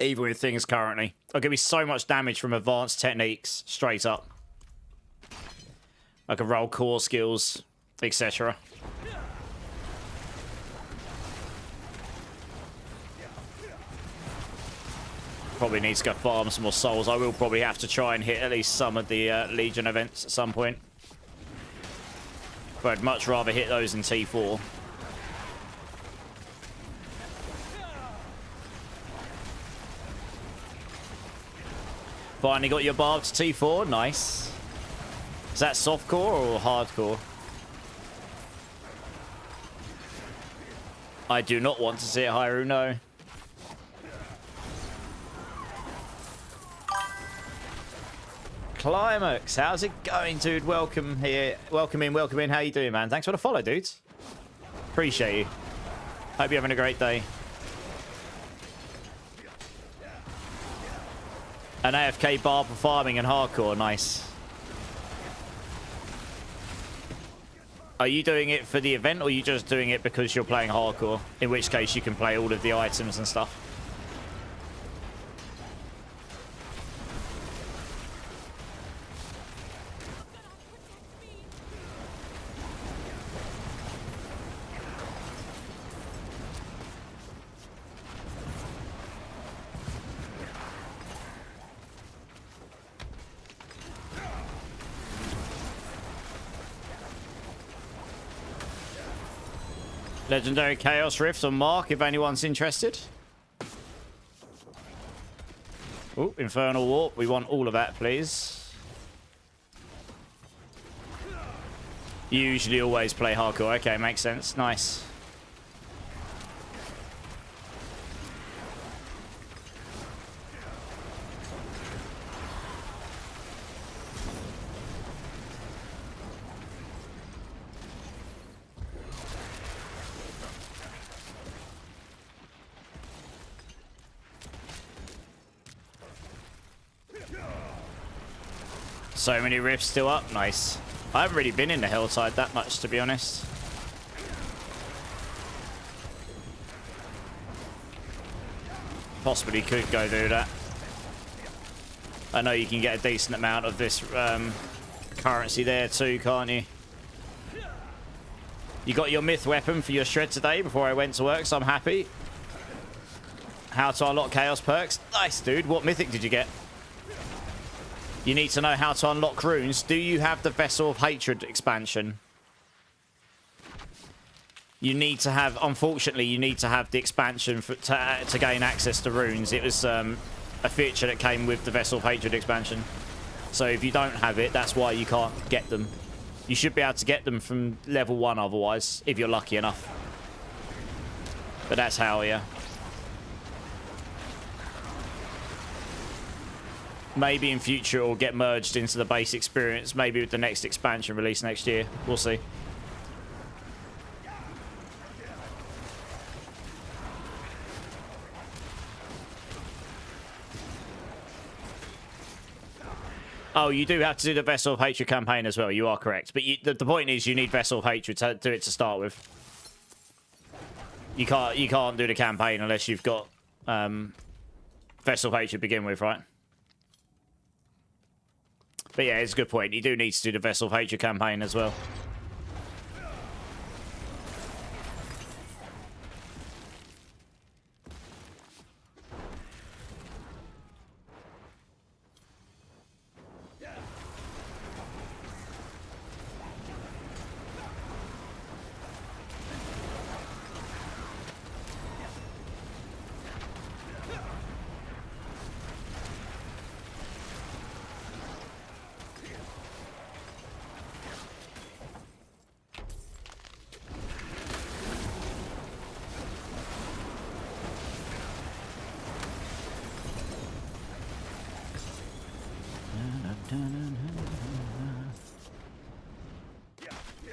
Even with things currently. It'll give me so much damage from advanced techniques, straight up. I can roll core skills, etc. Probably need to go farm some more souls. I will probably have to try and hit at least some of the Legion events at some point. But I'd much rather hit those in T4. Finally got your barb to T4. Nice. Is that softcore or hardcore? I do not want to see it, Hyrule, no. Climax, how's it going, dude? Welcome here. Welcome in. How you doing, man? Thanks for the follow, dudes. Appreciate you. Hope you're having a great day. An AFK bar for farming and hardcore, nice. Are you doing it for the event, or are you just doing it because you're playing hardcore? In which case you can play all of the items and stuff. Legendary Chaos Rift on Mark, if anyone's interested. Oh, Infernal Warp. We want all of that, please. You usually always play hardcore. Okay, makes sense. Nice. So many rifts still up. Nice. I haven't really been in the Helltide that much, to be honest. Possibly could go do that. I know you can get a decent amount of this currency there too, can't you? You got your myth weapon for your shred today before I went to work, so I'm happy. How to unlock chaos perks. Nice, dude. What mythic did you get? You need to know how to unlock runes. Do you have the Vessel of Hatred expansion? You need to have, unfortunately, you need to have the expansion to gain access to runes. It was a feature that came with the Vessel of Hatred expansion. So if you don't have it, that's why you can't get them. You should be able to get them from level 1 otherwise, if you're lucky enough. But that's how, yeah. Maybe in future it will get merged into the base experience. Maybe with the next expansion release next year. We'll see. Oh, you do have to do the Vessel of Hatred campaign as well. You are correct. But the point is you need Vessel of Hatred to do it to start with. You can't do the campaign unless you've got Vessel of Hatred to begin with, right? But yeah, it's a good point. You do need to do the Vessel of Hatred campaign as well.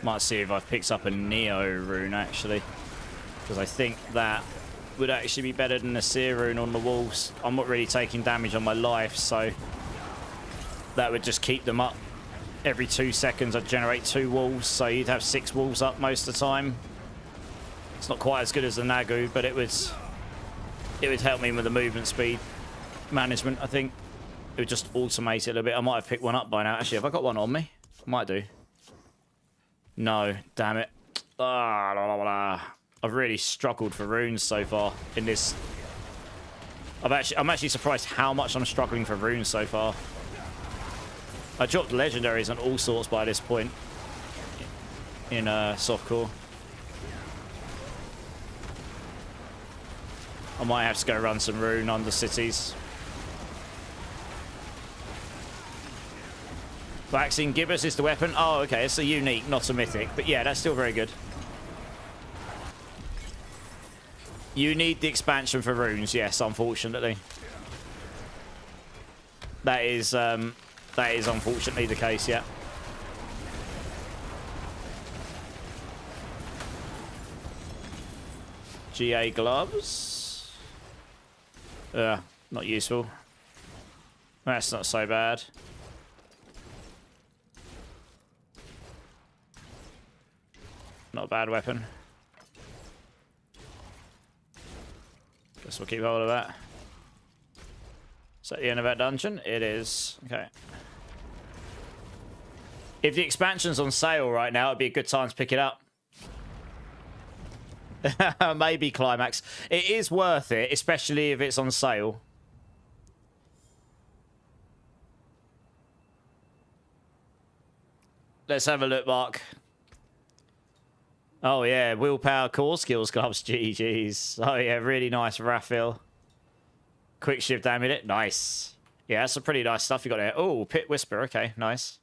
Might see if I've picked up a Neo rune, actually. Because I think that would actually be better than the Seer rune on the walls. I'm not really taking damage on my life, so that would just keep them up. Every 2 seconds I'd generate 2 walls, so you'd have 6 walls up most of the time. It's not quite as good as the Nagu, but it would help me with the movement speed management, I think. It would just automate it a little bit. I might have picked one up by now. Actually, have I got one on me? I might do. No, damn it. Ah, la, la, la. I've really struggled for runes so far in this. I'm actually surprised how much I'm struggling for runes so far. I dropped legendaries and all sorts by this point in softcore. I might have to go run some rune under cities. Vaccine Gibbous is the weapon. Oh, okay. It's a unique, not a mythic. But yeah, that's still very good. You need the expansion for runes, yes, unfortunately. That is unfortunately the case, yeah. GA gloves. Not useful. That's not so bad. not a bad weapon. Guess we'll keep hold of that. Is that the end of that dungeon? It is. Okay. If the expansion's on sale right now, it'd be a good time to pick it up. Maybe Climax. It is worth it, especially if it's on sale. Let's have a look, Mark. Oh, yeah. Willpower core skills clubs. GG's. Oh, yeah. Really nice, Raphael. Quick shift amulet. Nice. Yeah, that's some pretty nice stuff you got there. Oh, Pit Whisper. Okay, nice.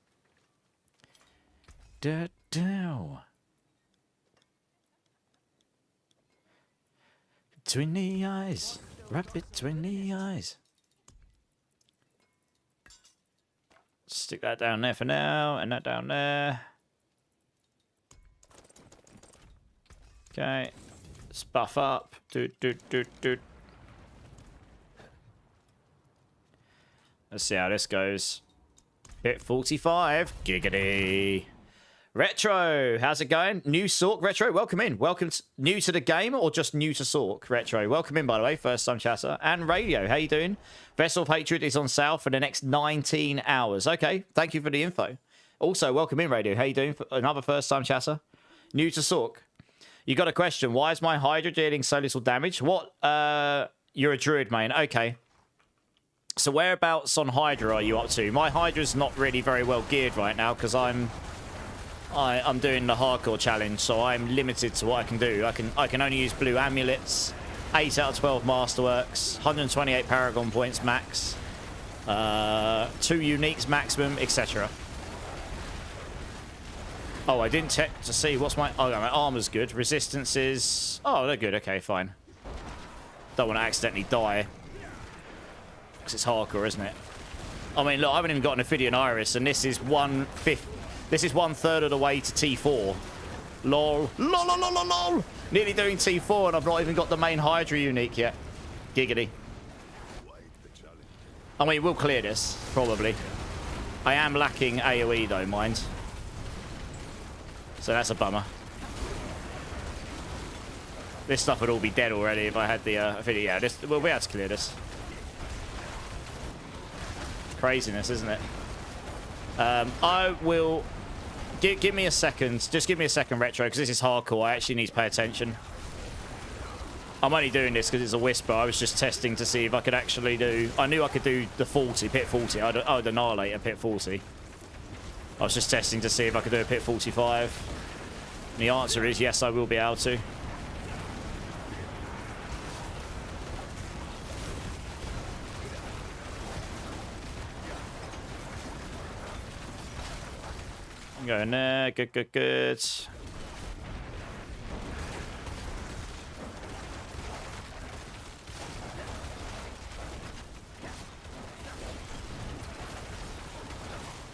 Between the eyes. Right between the eyes. Stick that down there for now, and that down there. Okay. Let's buff up. Let's see how this goes. Hit 45. Giggity. Retro, how's it going? New Sork Retro, welcome in. Welcome new to the game or just new to Sork Retro? Welcome in, by the way, first time chatter. And Radio, how you doing? Vessel of Hatred is on sale for the next 19 hours. Okay, thank you for the info. Also, welcome in, Radio. How you doing? Another first time chatter. New to Sork. You got a question. Why is my Hydra dealing so little damage? What? You're a druid, main. Okay. So whereabouts on Hydra are you up to? My Hydra's not really very well geared right now because I'm doing the hardcore challenge, so I'm limited to what I can do. I can only use blue amulets, 8 out of 12 masterworks, 128 paragon points max, 2 uniques maximum, etc. Oh, I didn't check to see what's my... Oh, no, my armor's good. Resistance is... Oh, they're good. Okay, fine. Don't want to accidentally die. Because it's hardcore, isn't it? I mean, look, I haven't even got an Ophidian Iris, and this is 1/5... This is 1/3 of the way to T4. Lol. Lol, lol, lol, lol, lol. Nearly doing T4 and I've not even got the main Hydra unique yet. Giggity. I mean, we'll clear this, probably. I am lacking AoE though, mind. So that's a bummer. This stuff would all be dead already if I had the video. Yeah, we'll be able to clear this. Craziness, isn't it? I will... Give me a second. Just give me a second, Retro, because this is hardcore. I actually need to pay attention. I'm only doing this because it's a whisper. I was just testing to see if I could actually do... I knew I could do the 40, pit 40. I'd annihilate a pit 40. I was just testing to see if I could do a pit 45. And the answer is yes, I will be able to. I'm going there. Good, good, good.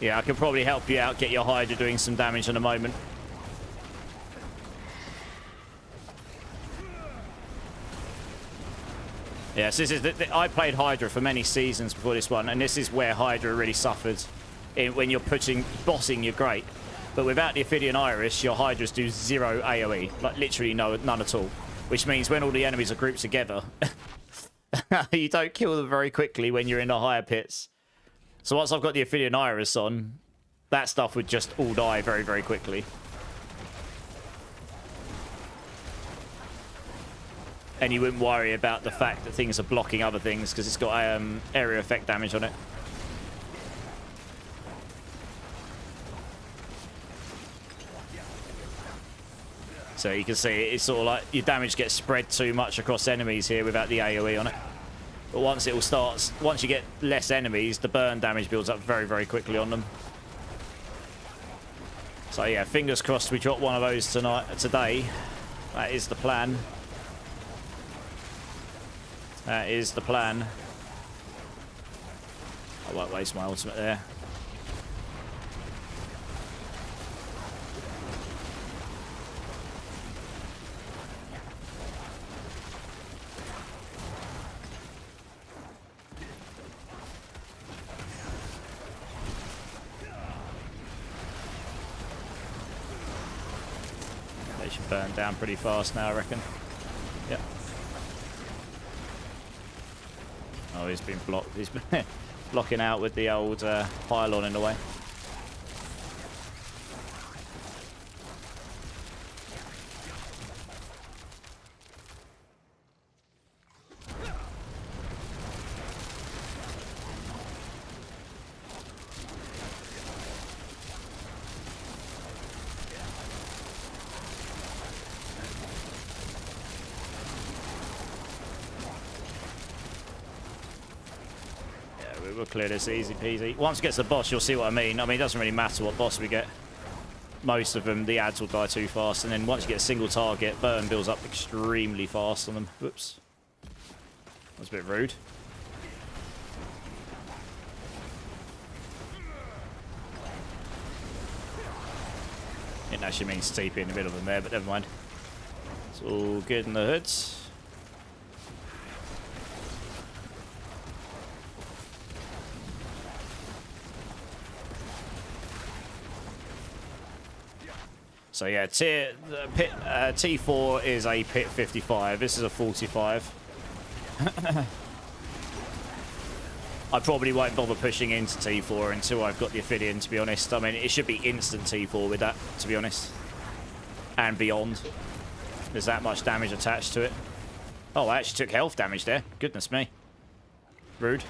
Yeah, I can probably help you out, get your Hydra doing some damage in a moment. Yes, this is I played Hydra for many seasons before this one, and this is where Hydra really suffered. When you're bossing, you're great. But without the Ophidian Iris, your Hydras do 0 AoE. Like, literally none at all. Which means when all the enemies are grouped together, you don't kill them very quickly when you're in the higher pits. So once I've got the Ophidian Iris on, that stuff would just all die very, very quickly. And you wouldn't worry about the fact that things are blocking other things because it's got area effect damage on it. So you can see it's sort of like your damage gets spread too much across enemies here without the AoE on it. But once you get less enemies, the burn damage builds up very, very quickly on them. So yeah, fingers crossed we drop one of those today. That is the plan. That is the plan. I won't waste my ultimate there. burn down pretty fast now, I reckon. Yep. Oh, he's been blocked. He's been blocking out with the old pylon in the way. We'll clear this easy peasy. Once it gets the boss, you'll see what I mean. I mean, it doesn't really matter what boss we get. Most of them, the ads will die too fast. And then once you get a single target, burn builds up extremely fast on them. Whoops. That's a bit rude. It actually means TP in the middle of them there, but never mind. It's all good in the hoods. So yeah, T4 is a pit 55. This is a 45. I probably won't bother pushing into T4 until I've got the Ophidian, to be honest. I mean, it should be instant T4 with that, to be honest. And beyond. There's that much damage attached to it. Oh, I actually took health damage there. Goodness me. Rude.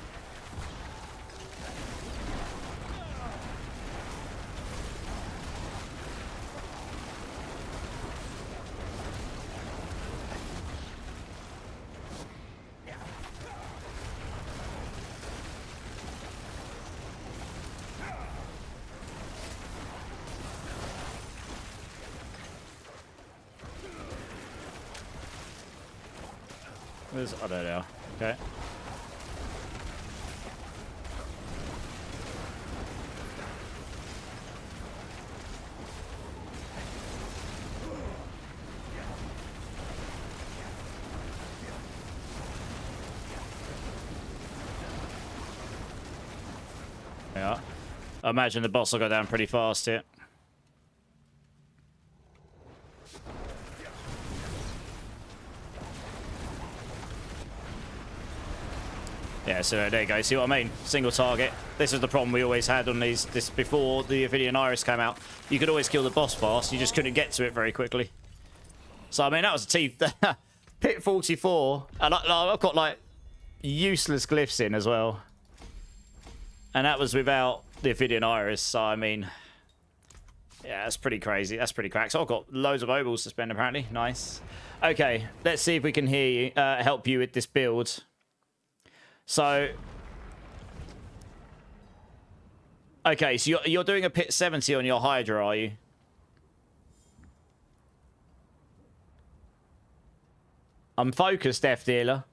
I don't know. Okay. Yeah. I imagine the boss will go down pretty fast here. Yeah, so there you go. See what I mean? Single target. This is the problem we always had on this before the Ophidian Iris came out. You could always kill the boss fast. You just couldn't get to it very quickly. So, I mean, that was a Pit 44. And I've got, like, useless glyphs in as well. And that was without the Ophidian Iris. So, I mean, yeah, that's pretty crazy. That's pretty cracked. So I've got loads of obols to spend, apparently. Nice. Okay, let's see if we can hear you, help you with this build. So, okay, so you're doing a pit 70 on your Hydra, are you? I'm focused, Death Dealer.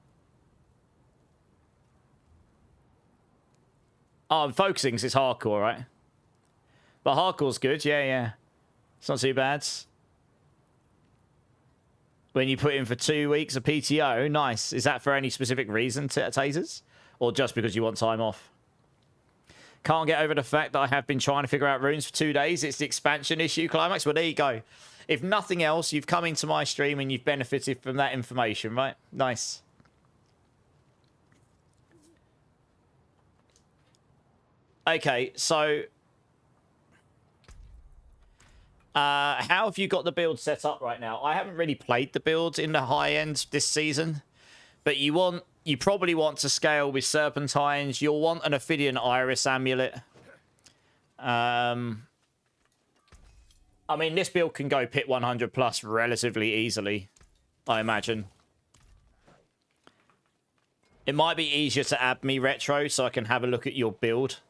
Oh, I'm focusing because it's hardcore, right? But hardcore's good, yeah. It's not too bad. When you put in for 2 weeks of PTO, nice. Is that for any specific reason, Tasers? Or just because you want time off? Can't get over the fact that I have been trying to figure out runes for 2 days. It's the expansion issue, Climax. Well, there you go. If nothing else, you've come into my stream and you've benefited from that information, right? Nice. Okay, so... how have you got the build set up right now? I haven't really played the build in the high end this season, but you probably want to scale with Serpentines. You'll want an Ophidian Iris amulet. I mean, this build can go pit 100 plus relatively easily, I imagine. It might be easier to add me retro so I can have a look at your build.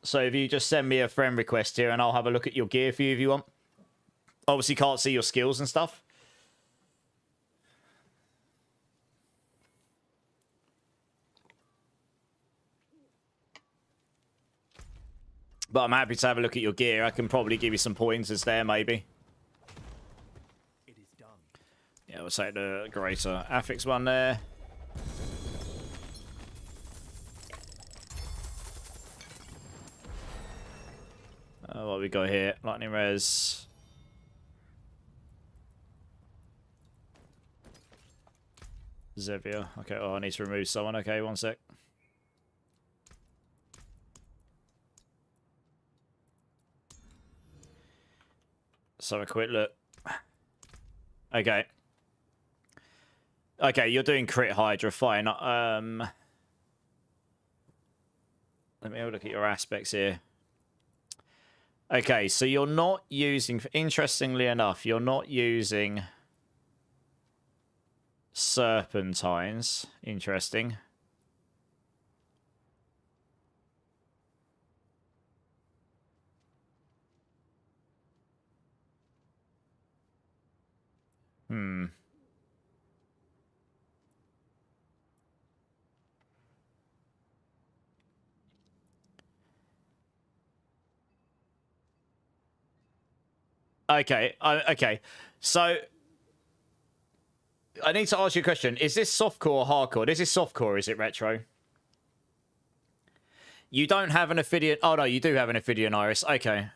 So if you just send me a friend request here and I'll have a look at your gear for you if you want. Obviously can't see your skills and stuff. But I'm happy to have a look at your gear. I can probably give you some pointers there, maybe. It is done. Yeah, we'll take the greater affix one there. What we got here? Lightning res. Zevia. Okay, oh, I need to remove someone. Okay, one sec. So a quick look. Okay. Okay, you're doing crit Hydra, fine. Let me have a look at your aspects here. Okay, so you're not using, interestingly enough, you're not using serpentines. Interesting. Hmm. Okay, okay. So, I need to ask you a question. Is this softcore or hardcore? This is softcore, is it, Retro? You don't have an Ophidian... Oh, no, you do have an Ophidian Iris. Okay.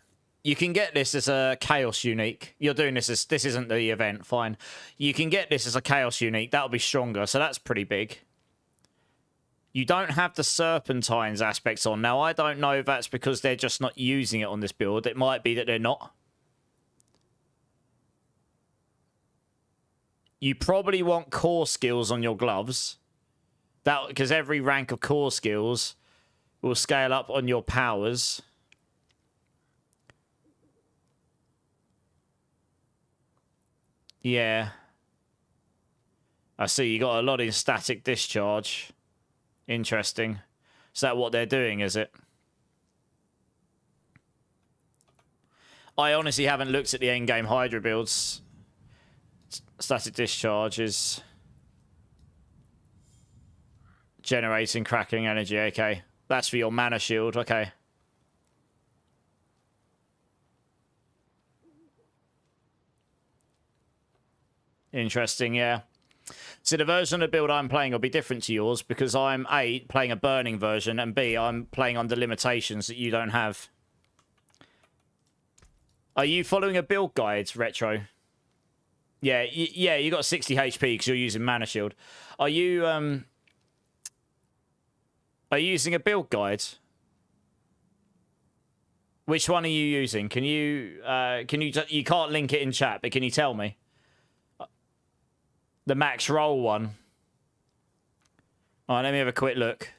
You can get this as a Chaos Unique. You're doing this as... This isn't the event, fine. You can get this as a Chaos Unique. That'll be stronger, so that's pretty big. You don't have the Serpentines aspects on. Now, I don't know if that's because they're just not using it on this build. It might be that they're not. You probably want core skills on your gloves. That because every rank of core skills will scale up on your powers. Yeah. I see you got a lot in static discharge. Interesting. Is that what they're doing, is it? I honestly haven't looked at the endgame Hydra builds. Static discharge is generating crackling energy. Okay, that's for your mana shield. Okay. Interesting, yeah. So the version of the build I'm playing will be different to yours because I'm A, playing a burning version, and B, I'm playing under limitations that you don't have. Are you following a build guide, Retro? Yeah, yeah, you got 60 HP because you're using Mana Shield. Are you using a build guide? Which one are you using? Can you you can't link it in chat, but can you tell me? The max roll one. All right, let me have a quick look.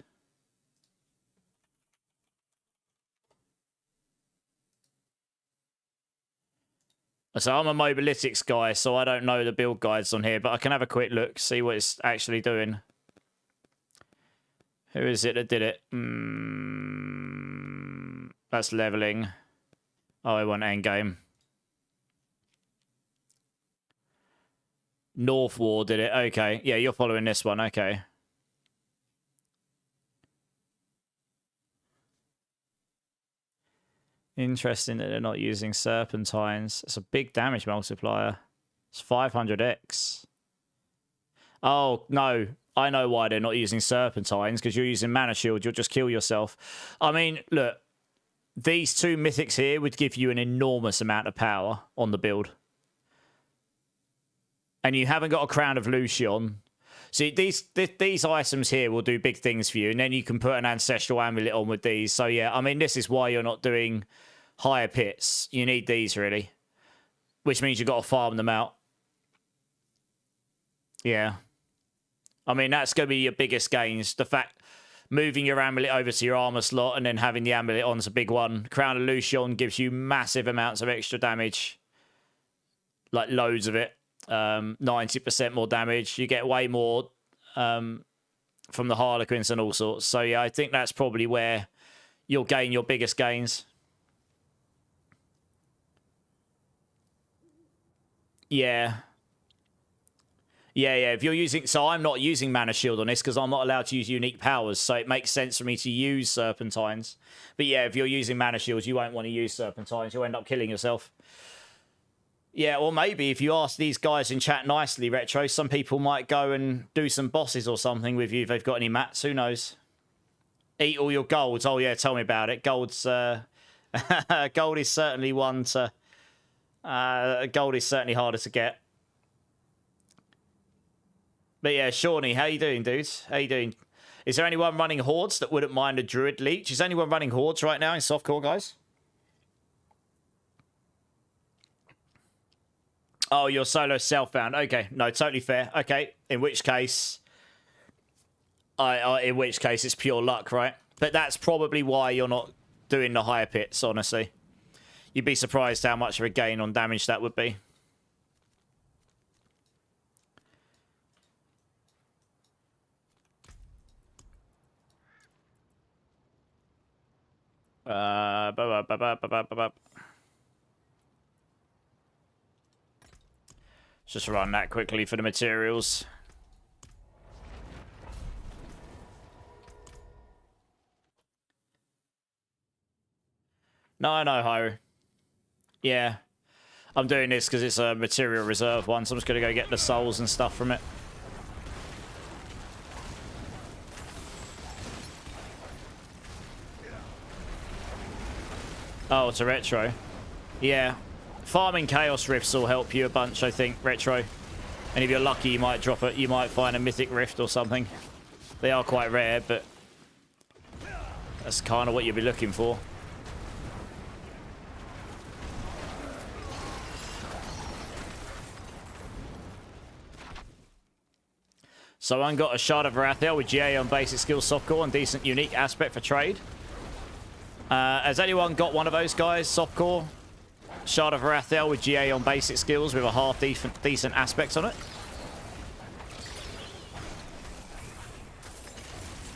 So I'm a mobilytics guy, so I don't know the build guides on here, but I can have a quick look, see what it's actually doing. Who is it that did it? That's leveling. Oh, I want endgame. North War did it. Okay. Yeah, you're following this one. Okay. Interesting that they're not using serpentines. It's a big damage multiplier. It's 500x. Oh, no. I know why they're not using serpentines, because you're using mana shield. You'll just kill yourself. I mean, look. These two mythics here would give you an enormous amount of power on the build. And you haven't got a Crown of Lucion. See, these items here will do big things for you, and then you can put an Ancestral Amulet on with these. So, yeah, I mean, this is why you're not doing higher pits. You need these, really. Which means you've got to farm them out. Yeah. I mean, that's going to be your biggest gains. The fact, moving your amulet over to your armor slot and then having the amulet on is a big one. Crown of Lucion gives you massive amounts of extra damage. Like, loads of it. 90% more damage. You get way more from the Harlequins and all sorts. So, yeah, I think that's probably where you'll gain your biggest gains. Yeah. Yeah, yeah. If you're using... So I'm not using Mana Shield on this because I'm not allowed to use unique powers. So it makes sense for me to use Serpentines. But yeah, if you're using Mana Shields, you won't want to use Serpentines. You'll end up killing yourself. Yeah, or maybe if you ask these guys in chat nicely, Retro, some people might go and do some bosses or something with you if they've got any mats. Who knows? Eat all your golds. Oh, yeah, tell me about it. Gold's... gold is certainly one to... gold is certainly harder to get. But yeah, Shawnee, how you doing, dudes? How you doing? Is there anyone running Hordes that wouldn't mind a Druid Leech? Is anyone running Hordes right now in softcore, guys? Oh, you're solo self-bound. Okay, no, totally fair. Okay, in which case, in which case it's pure luck, right? But that's probably why you're not doing the higher pits, honestly. You'd be surprised how much of a gain on damage that would be. Just run that quickly for the materials. No, Hyrule. Yeah. I'm doing this because it's a material reserve one, so I'm just going to go get the souls and stuff from it. Oh, it's a retro. Yeah. Farming Chaos Rifts will help you a bunch, I think, retro. And if you're lucky, you might drop it. You might find a Mythic Rift or something. They are quite rare, but that's kind of what you'll be looking for. Someone got a Shard of Varathel with GA on basic skills softcore and decent unique aspect for trade. Has anyone got one of those guys, softcore? Shard of Varathel with GA on basic skills with a half decent aspect on it?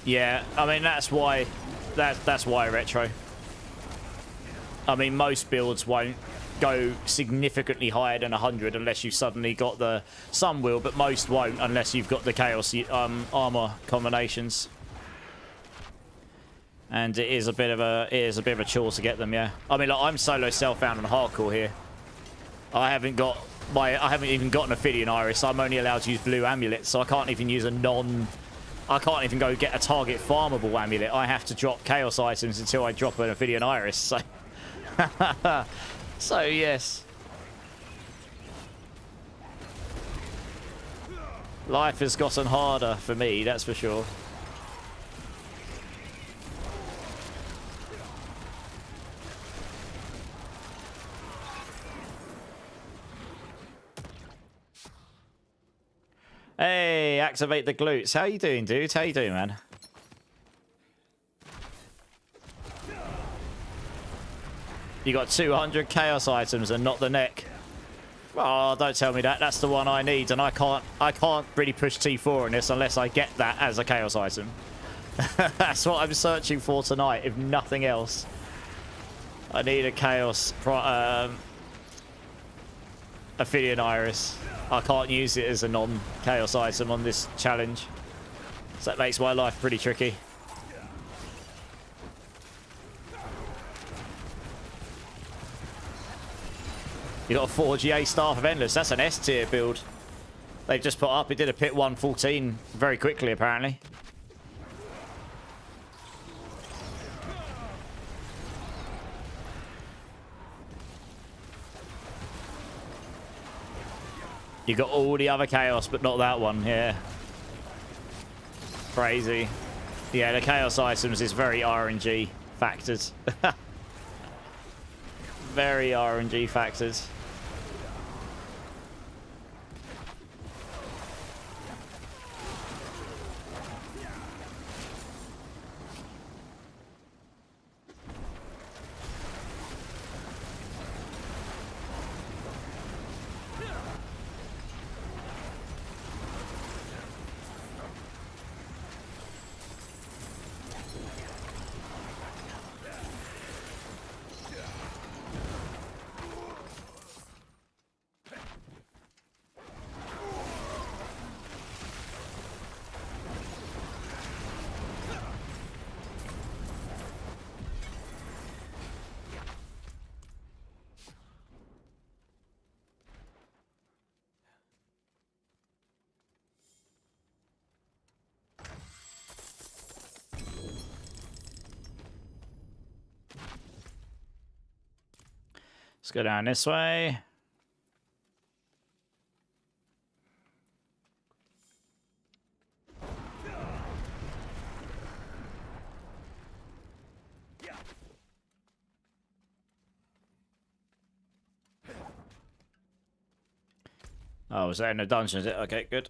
Yeah, I mean that's why retro. I mean most builds won't go significantly higher than 100 unless you suddenly got the... Some will, but most won't unless you've got the Chaos armor combinations. And it is a bit of a chore to get them, yeah. I mean, like, I'm solo self-bound on hardcore here. I haven't even got an Ophidian Iris. I'm only allowed to use blue amulets, so I can't even use I can't even go get a target farmable amulet. I have to drop Chaos items until I drop an Ophidian Iris, so... So, yes. Life has gotten harder for me, that's for sure. Hey, activate the glutes. How you doing, dude? How you doing, man? You got 200 chaos items and not the neck. Oh, don't tell me that. That's the one I need, and I can't really push T4 in this unless I get that as a chaos item. That's what I'm searching for tonight, if nothing else. I need a chaos Ophidian Iris. I can't use it as a non-chaos item on this challenge. So that makes my life pretty tricky. You got a 4GA Staff of Endless. That's an S tier build. They've just put up. It did a pit 114 very quickly, apparently. You got all the other chaos, but not that one. Yeah. Crazy. Yeah, the chaos items is very RNG factored. Very RNG factored. Let's go down this way. Oh, was that in the dungeon? Is it? Okay, good.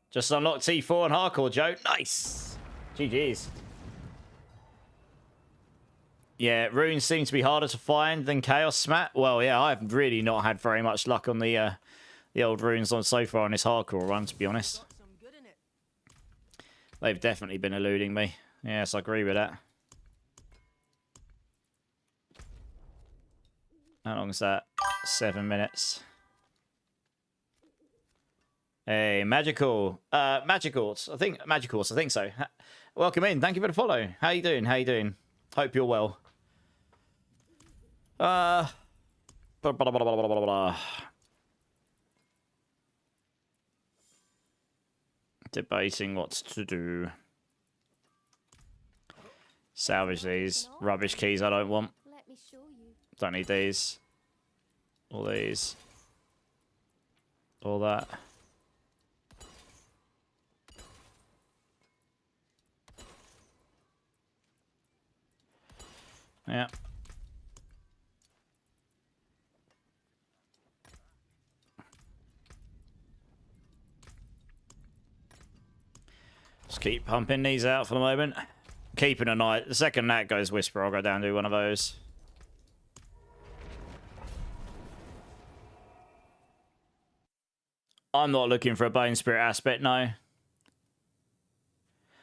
Just unlocked T4 and hardcore, Joe. Nice. GG's. Yeah, runes seem to be harder to find than Chaos Smat. Well, yeah, I've really not had very much luck on the old runes on so far on this hardcore run, to be honest. Got some good in it. They've definitely been eluding me. Yes, I agree with that. How long is that? 7 minutes. Hey, Magicals. I think so. Welcome in. Thank you for the follow. How you doing? How you doing? Hope you're well. Debating what to do. Salvage these rubbish keys I don't want. Let me show you. Don't need these. All these. All that. Yeah. Just keep pumping these out for the moment. Keeping an eye. The second that goes Whisper, I'll go down and do one of those. I'm not looking for a Bone Spirit aspect, no.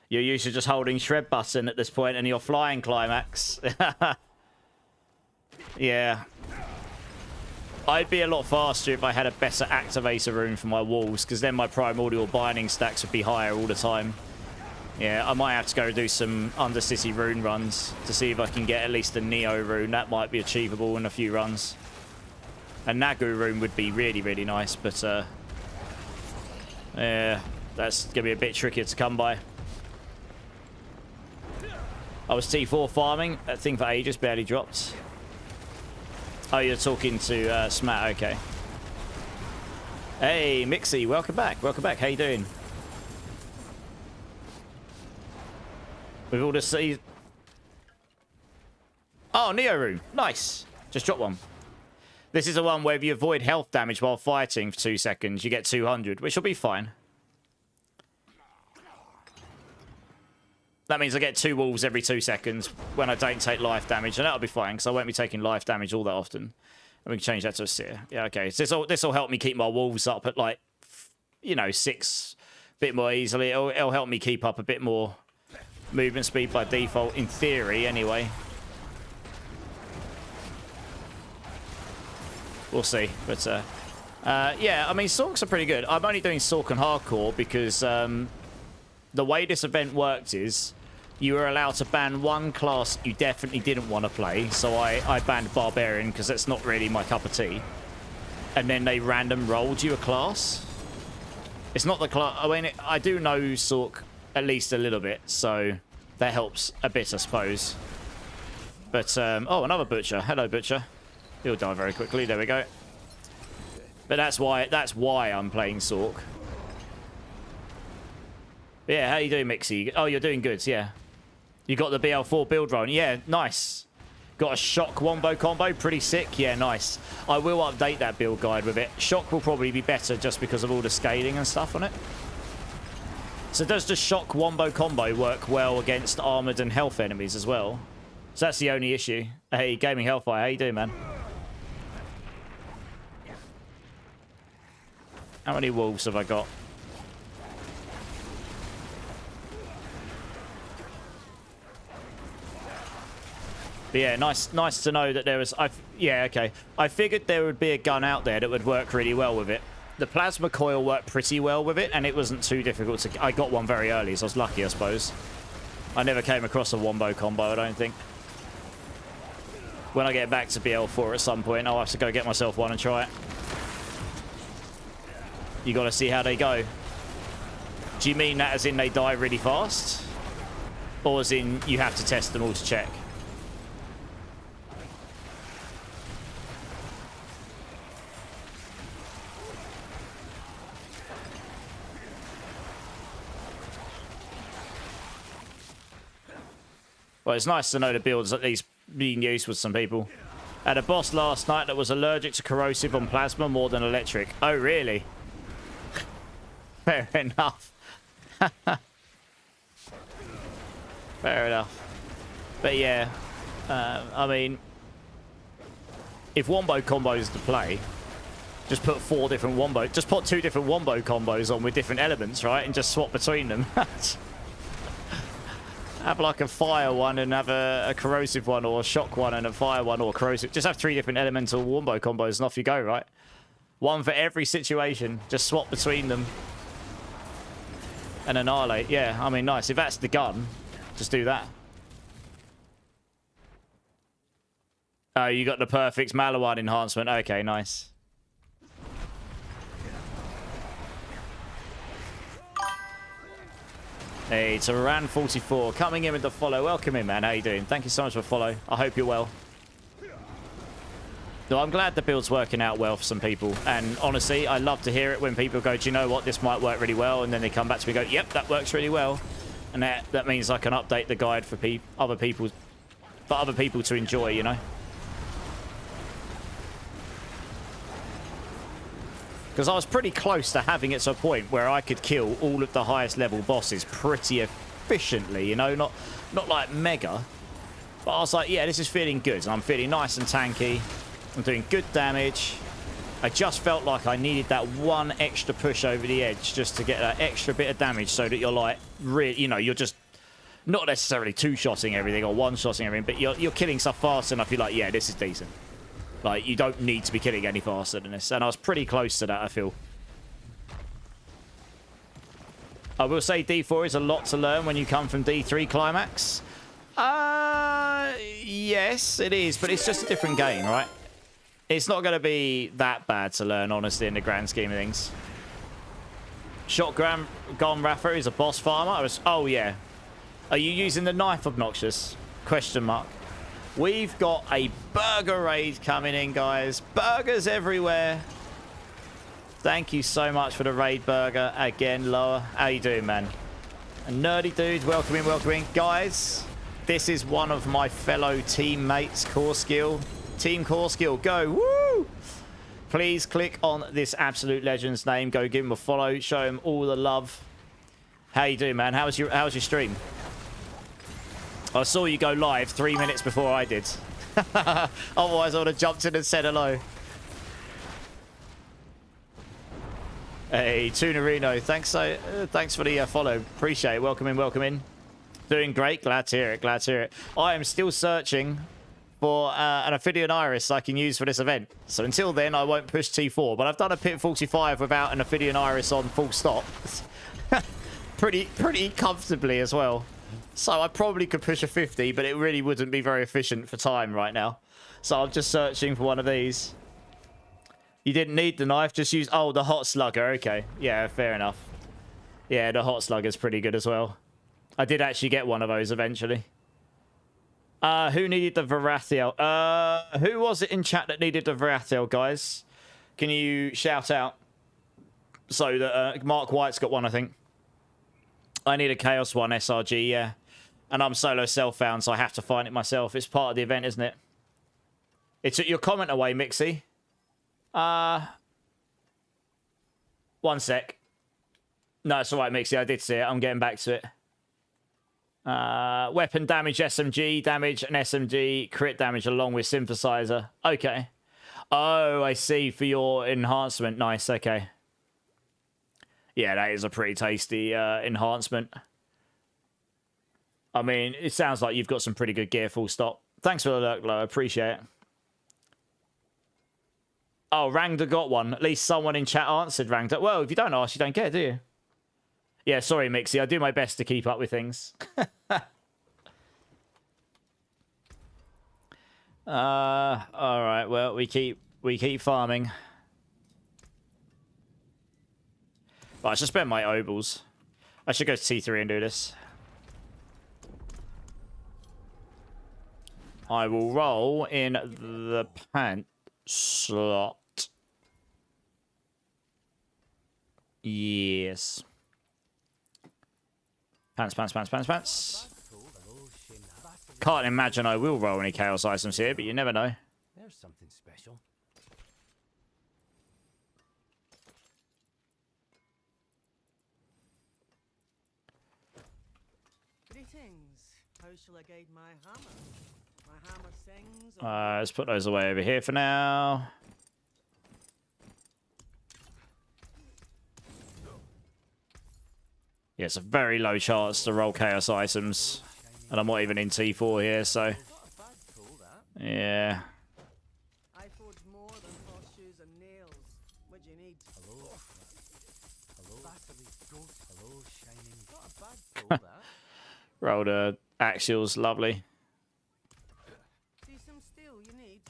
You're used to just holding shred button at this point and you're flying climax. Yeah. I'd be a lot faster if I had a better activator rune for my walls, because then my primordial binding stacks would be higher all the time. Yeah, I might have to go do some Undercity rune runs to see if I can get at least a Neo rune. That might be achievable in a few runs. A Nagu rune would be really, really nice, but yeah, that's going to be a bit trickier to come by. I was T4 farming. That thing for ages barely dropped. Oh, you're talking to Smat. Okay. Hey, Mixie. Welcome back. Welcome back. How you doing? With all the sea... Oh, Neo Rune. Nice. Just drop one. This is the one where if you avoid health damage while fighting for 2 seconds, you get 200, which will be fine. That means I get 2 wolves every 2 seconds when I don't take life damage, and that'll be fine, because I won't be taking life damage all that often. And we can change that to a seer. Yeah, okay. So this will help me keep my wolves up at, like, you know, 6 a bit more easily. It'll help me keep up a bit more movement speed by default, in theory, anyway. We'll see. But, yeah, I mean, Sorks are pretty good. I'm only doing Sork and Hardcore because the way this event worked is you were allowed to ban one class you definitely didn't want to play. So I banned Barbarian because that's not really my cup of tea. And then they random rolled you a class. It's not the class... I mean, I do know Sork at least a little bit, so that helps a bit, I suppose. But, oh, another Butcher. Hello, Butcher. He'll die very quickly. There we go. But that's why I'm playing Sork. Yeah, how you doing, Mixie? Oh, you're doing good, yeah. You got the BL4 build run. Yeah, nice. Got a Shock Wombo combo. Pretty sick. Yeah, nice. I will update that build guide with it. Shock will probably be better just because of all the scaling and stuff on it. So does the Shock Wombo combo work well against armored and health enemies as well? So that's the only issue. Hey, Gaming Hellfire, how you doing, man? How many wolves have I got? But yeah, nice to know that there was... yeah, okay. I figured there would be a gun out there that would work really well with it. The plasma coil worked pretty well with it, and it wasn't too difficult to... I got one very early, so I was lucky, I suppose. I never came across a Wombo combo, I don't think. When I get back to BL4 at some point, I'll have to go get myself one and try it. You got to see how they go. Do you mean that as in they die really fast? Or as in you have to test them all to check? Well, it's nice to know the build's at least being used with some people. Had a boss last night that was allergic to corrosive on plasma more than electric. Oh, really? Fair enough. Fair enough. But yeah, I mean, if wombo combos to play, just put 4 different wombo. Just put 2 different wombo combos on with different elements, right? And just swap between them. Have like a fire one and have a corrosive one, or a shock one and a fire one, or corrosive. Just have 3 different elemental wombo combos and off you go, right? One for every situation. Just swap between them and annihilate. Yeah, I mean, nice. If that's the gun, just do that. Oh, you got the perfect Malawan enhancement. Okay, nice. Hey, it's Ran44 coming in with the follow. Welcome in, man. How you doing? Thank you so much for follow. I hope you're well. No, I'm glad the build's working out well for some people. And honestly, I love to hear it when people go, do you know what? This might work really well. And then they come back to me and go, yep, that works really well. And that means I can update the guide for other people to enjoy, you know? Because I was pretty close to having it to a point where I could kill all of the highest level bosses pretty efficiently, you know, not like mega. But I was like, yeah, this is feeling good. And I'm feeling nice and tanky. I'm doing good damage. I just felt like I needed that one extra push over the edge just to get that extra bit of damage so that you're like, really, you know, you're just not necessarily two-shotting everything or one-shotting everything, but you're killing stuff fast enough. You're like, yeah, this is decent. Like, you don't need to be killing any faster than this. And I was pretty close to that, I feel. I will say D4 is a lot to learn when you come from D3 Climax. Yes, it is. But it's just a different game, right? It's not going to be that bad to learn, honestly, in the grand scheme of things. Shotgun Raffer is a boss farmer. Oh, yeah. Are you using the knife, Obnoxious? Question mark. We've got a burger raid coming in, guys. Burgers everywhere. Thank you so much for the raid burger. Again, Lower. How you doing, man? A nerdy dude. Welcome in, welcome in. Guys, this is one of my fellow teammates, Core Skill. Team Core Skill, go. Woo! Please click on this absolute legend's name. Go give him a follow. Show him all the love. How you doing, man? How's your stream? I saw you go live 3 minutes before I did. Otherwise, I would have jumped in and said hello. Hey, Tunarino, thanks for the follow. Appreciate it. Welcome in, welcome in. Doing great. Glad to hear it. Glad to hear it. I am still searching for an Ophidian Iris I can use for this event. So until then, I won't push T4. But I've done a Pit 45 without an Ophidian Iris on full stop. pretty comfortably as well. So I probably could push a 50, but it really wouldn't be very efficient for time right now. So I'm just searching for one of these. You didn't need the knife, just use... Oh, the hot slugger. Okay. Yeah, fair enough. Yeah, the hot slugger's pretty good as well. I did actually get one of those eventually. Who needed the Varathiel? Who was it in chat that needed the Varathiel, guys? Can you shout out? So that Mark White's got one, I think. I need a Chaos one SRG, yeah. And I'm solo self-found, so I have to find it myself. It's part of the event, isn't it? It took your comment away, Mixie. One sec. No, it's all right, Mixie. I did see it. I'm getting back to it. Weapon damage, SMG damage, and SMG crit damage along with synthesizer. Okay. Oh, I see. For your enhancement. Nice. Okay. Yeah, that is a pretty tasty enhancement. I mean, it sounds like you've got some pretty good gear, full stop. Thanks for the alert, Glow. I appreciate it. Oh, Rangda got one. At least someone in chat answered Rangda. Well, if you don't ask, you don't get, do you? Yeah, sorry, Mixie. I do my best to keep up with things. All right. Well, we keep farming. But I should spend my obols. I should go to T3 and do this. I will roll in the pant slot. Yes. Pants. Can't imagine I will roll any chaos items here, but you never know. There's There's something special. Greetings. How shall I guide my hammer? My hammer sings. Let's put those away over here for now. Yeah, it's a very low chance to roll chaos items. And I'm not even in T4 here, so... Not a bad pull, that. Yeah. I forge more than horseshoes and nails. What do you need? Hello. Hello. Basilisk ghost. Hello, shining. Not a bad pull, that. Rolled axials, lovely. See some steel you need?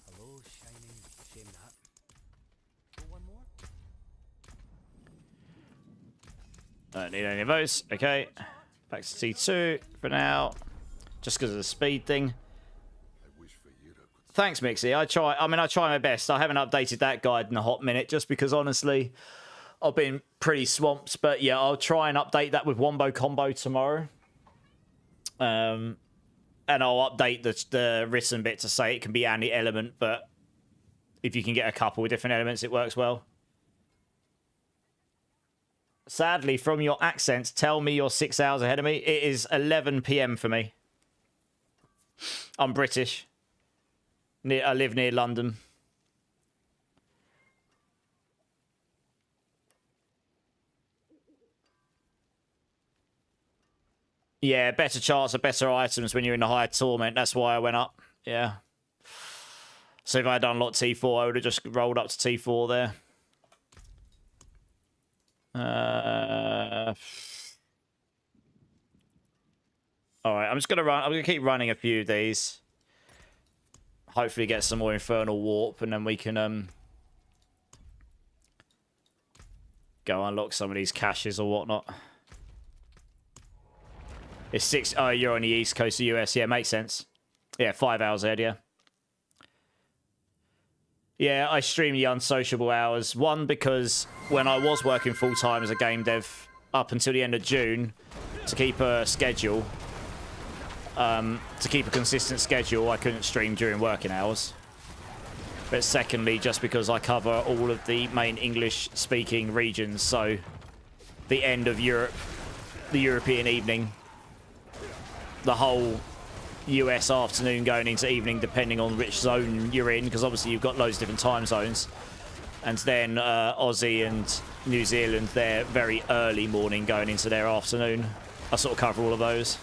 Hello, shining. Shame that. Oh, one more? Don't need any of those. Okay. Back to T2 for now. Just because of the speed thing. Thanks, Mixie. I try my best. I haven't updated that guide in a hot minute just because, honestly, I've been pretty swamped. But, yeah, I'll try and update that with Wombo Combo tomorrow. And I'll update the written bit to say it can be any element, but if you can get a couple of different elements, it works well. Sadly, from your accent, tell me you're 6 hours ahead of me. It is 11 PM for me. I'm British. I live near London. Yeah, better chance of better items when you're in the higher torment. That's why I went up. Yeah. So if I had done a lot T4, I would have just rolled up to T4 there. Alright, I'm just gonna run. I'm gonna keep running a few of these. Hopefully get some more Infernal Warp, and then we can go unlock some of these caches or whatnot. It's 6. Oh, you're on the east coast of the US. Yeah, makes sense. Yeah, 5 hours ahead, yeah. Yeah, I stream the unsociable hours. One, because when I was working full-time as a game dev up until the end of June, to keep a schedule, to keep a consistent schedule, I couldn't stream during working hours. But secondly, just because I cover all of the main English-speaking regions, so the end of Europe, the European evening, the whole US afternoon going into evening, depending on which zone you're in, because obviously you've got loads of different time zones. And then Aussie and New Zealand, they're very early morning going into their afternoon. I sort of cover all of those.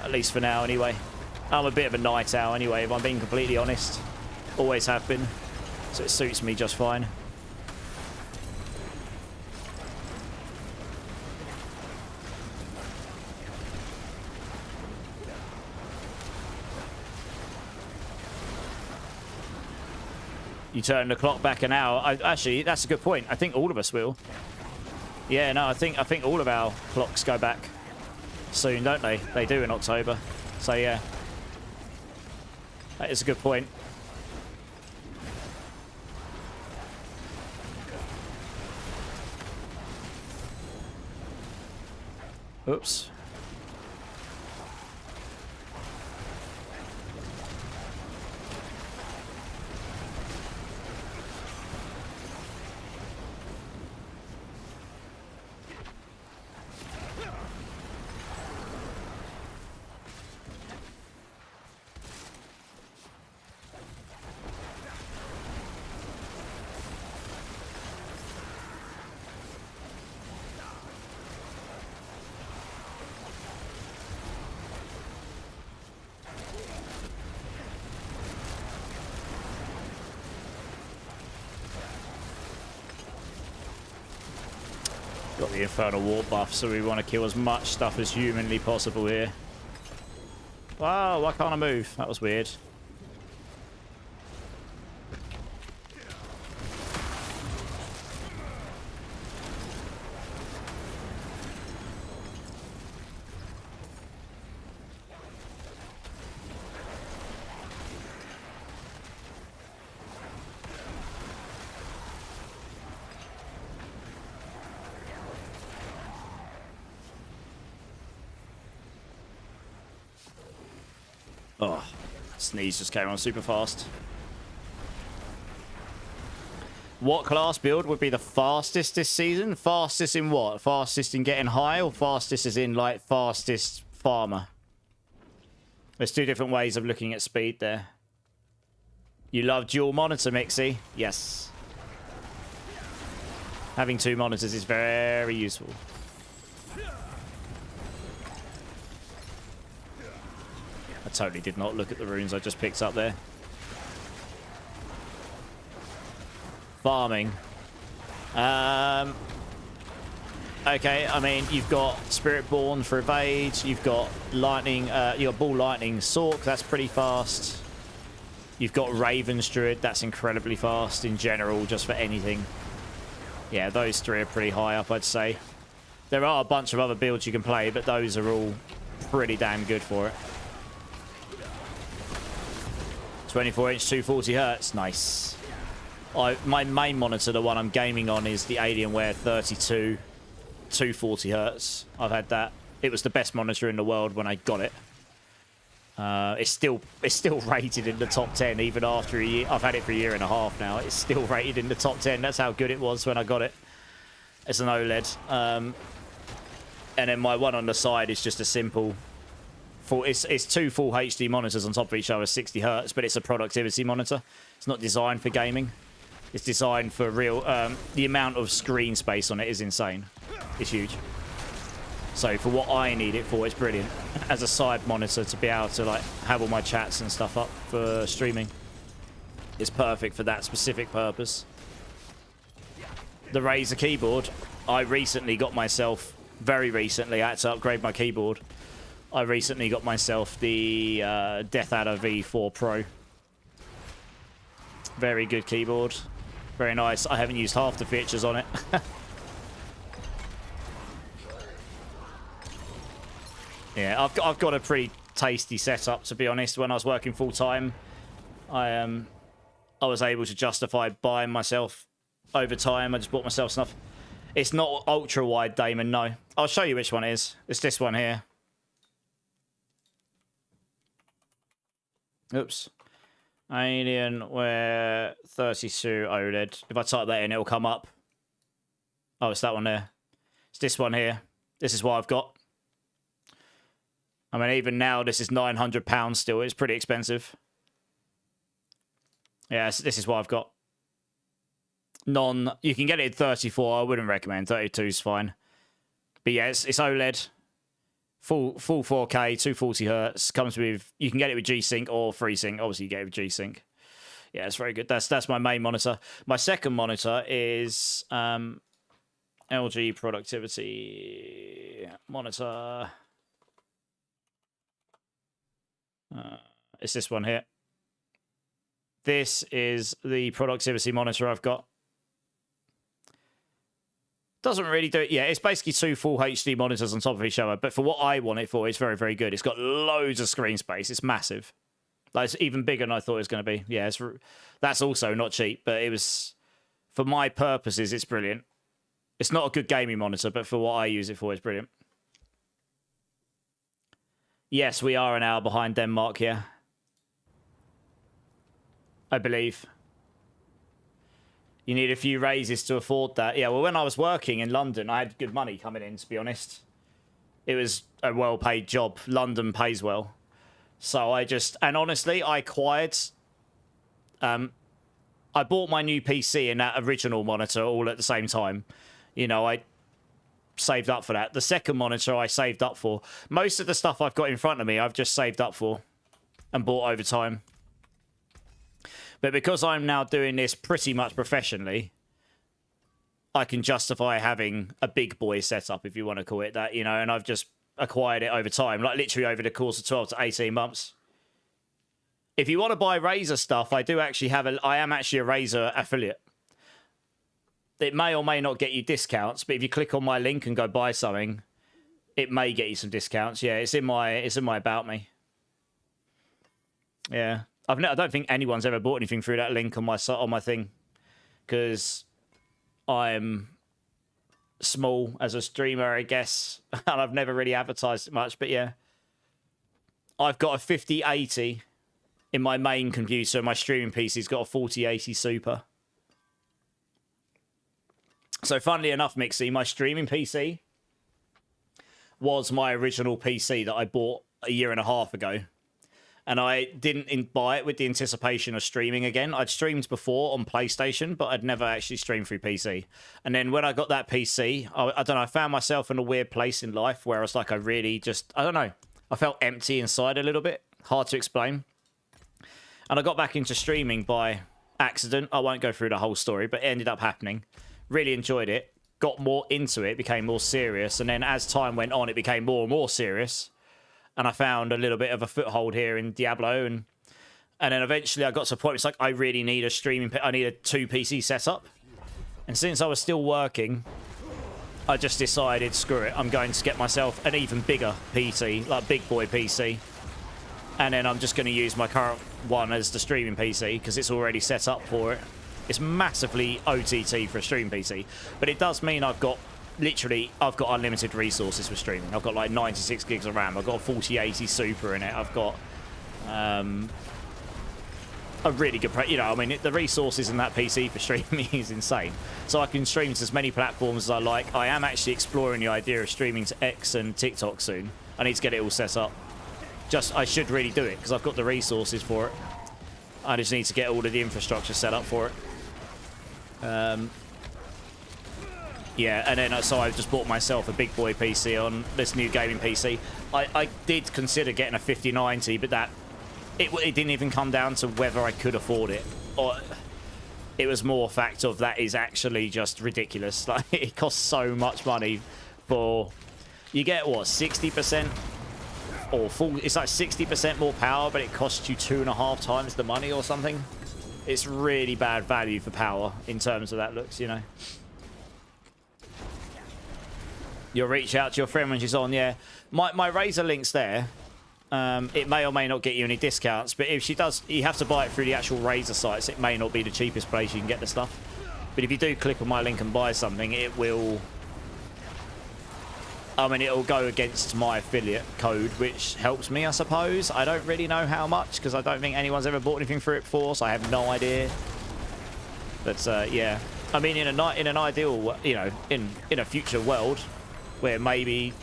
At least for now, anyway. I'm a bit of a night owl anyway, if I'm being completely honest. Always have been. So it suits me just fine. You turn the clock back an hour. Actually, that's a good point. I think all of us will. Yeah, no, I think all of our clocks go back soon, don't they? They do in October. So yeah, that is a good point. Oops. Got the Infernal Warp buff, so we want to kill as much stuff as humanly possible here. Wow, why can't I move? That was weird. Oh, sneeze just came on super fast. What class build would be the fastest this season? Fastest in what? Fastest in getting high, or fastest as in, like, fastest farmer? There's two different ways of looking at speed there. You love dual monitor, Mixie? Yes. Having two monitors is very useful. I totally did not look at the runes I just picked up there. Farming. Okay, I mean, you've got Spiritborn for evade, you've got lightning, you've got Ball Lightning Sork, that's pretty fast. You've got Raven's Druid, that's incredibly fast in general, just for anything. Yeah, those three are pretty high up, I'd say. There are a bunch of other builds you can play, but those are all pretty damn good for it. 24-inch, 240 hertz, nice. My main monitor, the one I'm gaming on, is the Alienware 32, 240 hertz. I've had that. It was the best monitor in the world when I got it. It's still rated in the top 10 even after a year. I've had it for a year and a half now. It's still rated in the top 10. That's how good it was when I got it. It's an OLED. And then my one on the side is just a simple... It's two full HD monitors on top of each other, 60 hertz, but it's a productivity monitor. It's not designed for gaming. It's designed for real... the amount of screen space on it is insane. It's huge. So for what I need it for, it's brilliant. As a side monitor to be able to like have all my chats and stuff up for streaming. It's perfect for that specific purpose. The Razer keyboard, I recently got myself, very recently, I had to upgrade my keyboard. I recently got myself the Death Adder V4 Pro. Very good keyboard. Very nice. I haven't used half the features on it. Yeah, I've got a pretty tasty setup, to be honest. When I was working full time, I was able to justify buying myself over time. I just bought myself stuff. It's not ultra wide, Damon. No, I'll show you which one it is. It's this one here. Oops. Alienware 32 OLED. If I type that in, it'll come up. Oh, it's that one there. It's this one here. This is what I've got. I mean, even now, this is £900 still. It's pretty expensive. Yeah, this is what I've got. You can get it at 34. I wouldn't recommend. 32 is fine. But yeah, it's OLED. Full 4K, 240 hertz. Comes with... You can get it with G-Sync or FreeSync. Obviously, you get it with G-Sync. Yeah, it's very good. That's my main monitor. My second monitor is LG Productivity Monitor... it's this one here. This is the productivity monitor I've got. Doesn't really do it. Yeah, it's basically two full HD monitors on top of each other. But for what I want it for, it's very, very good. It's got loads of screen space. It's massive. Like, it's even bigger than I thought it was going to be. Yeah, that's also not cheap. But it was... For my purposes, it's brilliant. It's not a good gaming monitor, but for what I use it for, it's brilliant. Yes, we are an hour behind Denmark here. I believe. You need a few raises to afford that. Yeah, well, when I was working in London, I had good money coming in, to be honest. It was a well-paid job. London pays well. So I just... And honestly, I acquired... I bought my new PC and that original monitor all at the same time. You know, I... saved up for that. The second monitor I saved up for. Most of the stuff I've got in front of me, I've just saved up for and bought over time. But because I'm now doing this pretty much professionally, I can justify having a big boy setup, if you want to call it that, you know, and I've just acquired it over time, like literally over the course of 12 to 18 months. If you want to buy Razer stuff, I am actually a Razer affiliate. It may or may not get you discounts, but if you click on my link and go buy something, it may get you some discounts. Yeah, it's in my About Me. Yeah, I don't think anyone's ever bought anything through that link on my thing, because I'm small as a streamer, I guess, and I've never really advertised it much. But yeah, I've got a 5080 in my main computer. My streaming PC's got a 4080 Super. So funnily enough, Mixie, my streaming PC was my original PC that I bought a year and a half ago. And I didn't buy it with the anticipation of streaming again. I'd streamed before on PlayStation, but I'd never actually streamed through PC. And then when I got that PC, I don't know, I found myself in a weird place in life where I was like, I don't know, I felt empty inside a little bit. Hard to explain. And I got back into streaming by accident. I won't go through the whole story, but it ended up happening. Really enjoyed it. Got more into it, became more serious. And then as time went on, it became more and more serious. And I found a little bit of a foothold here in Diablo. And then eventually I got to a point where it's like, I really need a streaming... I need a 2 PC setup. And since I was still working, I just decided, screw it. I'm going to get myself an even bigger PC, like big boy PC. And then I'm just going to use my current one as the streaming PC because it's already set up for it. It's massively OTT for a streaming PC. But it does mean I've got unlimited resources for streaming. I've got like 96 gigs of RAM. I've got a 4080 Super in it. I've got a really good, I mean, the resources in that PC for streaming is insane. So I can stream to as many platforms as I like. I am actually exploring the idea of streaming to X and TikTok soon. I need to get it all set up. I should really do it because I've got the resources for it. I just need to get all of the infrastructure set up for it. Yeah, and then so I just bought myself a big boy PC on this new gaming PC. I did consider getting a 5090, but it didn't even come down to whether I could afford it. Or it was more a fact of that is actually just ridiculous. Like, it costs so much money for... You get, what, 60%? Or full... It's like 60% more power, but it costs you 2.5 times the money or something. It's really bad value for power in terms of that looks, you know. You'll reach out to your friend when she's on, yeah. My Razer link's there. It may or may not get you any discounts, but if she does, you have to buy it through the actual Razer sites. It may not be the cheapest place you can get the stuff. But if you do click on my link and buy something, it will... I mean, it'll go against my affiliate code, which helps me, I suppose. I don't really know how much, because I don't think anyone's ever bought anything through it before, so I have no idea. But, yeah. I mean, in an ideal, you know, in a future world, where maybe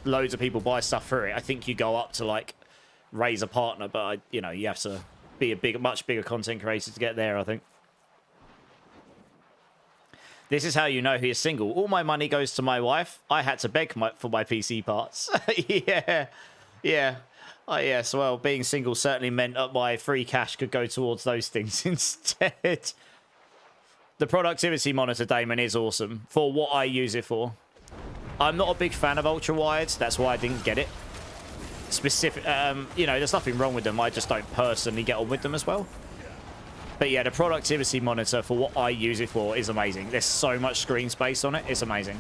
loads of people buy stuff through it, I think you go up to, like, Razer Partner, but, you know, you have to be a much bigger content creator to get there, I think. This is how you know he is single. All my money goes to my wife. I had to beg for my PC parts. Yeah. Yeah. Oh, yes, well, being single certainly meant that my free cash could go towards those things instead. The productivity monitor, Damon, is awesome for what I use it for. I'm not a big fan of ultra-wides. That's why I didn't get it. You know, there's nothing wrong with them. I just don't personally get on with them as well. But yeah, the productivity monitor for what I use it for is amazing. There's so much screen space on it. It's amazing.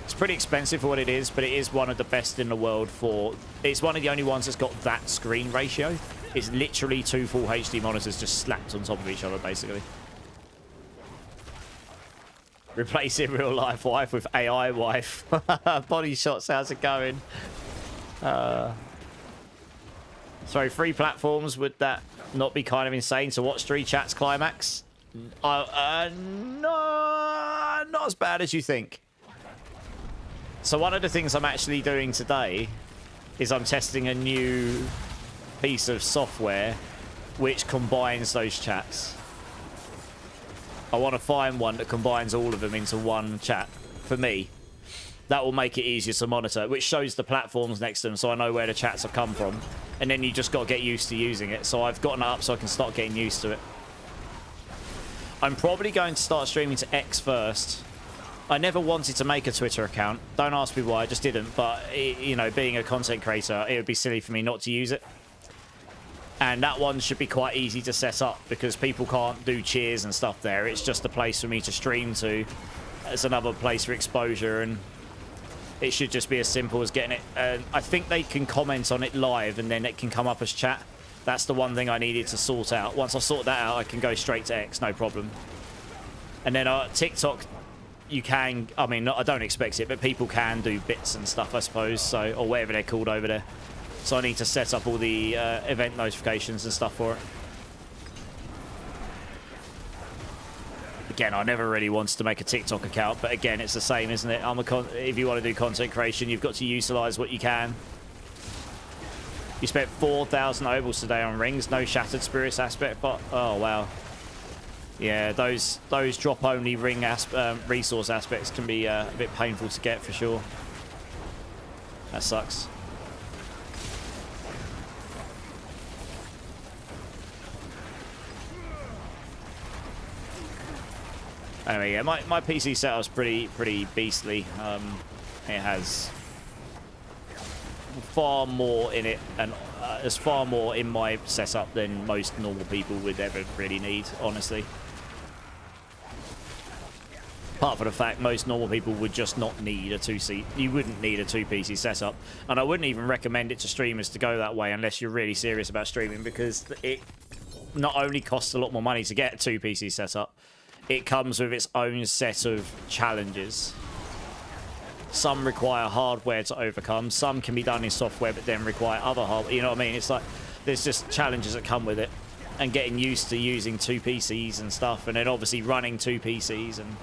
It's pretty expensive for what it is, but it is one of the best in the world for... It's one of the only ones that's got that screen ratio. It's literally 2 full HD monitors just slapped on top of each other, basically. Replacing real life wife with AI wife. Body shots, how's it going? Sorry, 3 platforms, would that not be kind of insane to watch 3 chats climax? No, not as bad as you think. So one of the things I'm actually doing today is I'm testing a new piece of software which combines those chats. I want to find one that combines all of them into one chat for me. That will make it easier to monitor, which shows the platforms next to them so I know where the chats have come from. And then you just got to get used to using it. So I've gotten it up so I can start getting used to it. I'm probably going to start streaming to X first. I never wanted to make a Twitter account. Don't ask me why, I just didn't. But, you know, being a content creator, it would be silly for me not to use it. And that one should be quite easy to set up because people can't do cheers and stuff there. It's just a place for me to stream to. It's another place for exposure, and it should just be as simple as getting it. I think they can comment on it live and then it can come up as chat. That's the one thing I needed to sort out. Once I sort that out, I can go straight to X, no problem. And then TikTok, you can, I mean, I don't expect it, but people can do bits and stuff, I suppose, so, or whatever they're called over there. So I need to set up all the event notifications and stuff for it. Again, I never really wanted to make a TikTok account, but again, it's the same, isn't it? If you want to do content creation, you've got to utilize what you can. You spent 4,000 ovals today on rings, no Shattered Spirits aspect, but oh wow. Yeah, those drop-only ring resource aspects can be a bit painful to get for sure. That sucks. Anyway, yeah, my PC setup's pretty beastly. It has far more in it, and there's far more in my setup than most normal people would ever really need, honestly. Apart from the fact most normal people would just not need a you wouldn't need a 2-PC setup. And I wouldn't even recommend it to streamers to go that way unless you're really serious about streaming, because it not only costs a lot more money to get a 2-PC setup, it comes with its own set of challenges. Some require hardware to overcome, some can be done in software but then require other hardware, you know what I mean? It's like, there's just challenges that come with it. And getting used to using 2 PCs and stuff, and then obviously running 2 PCs, and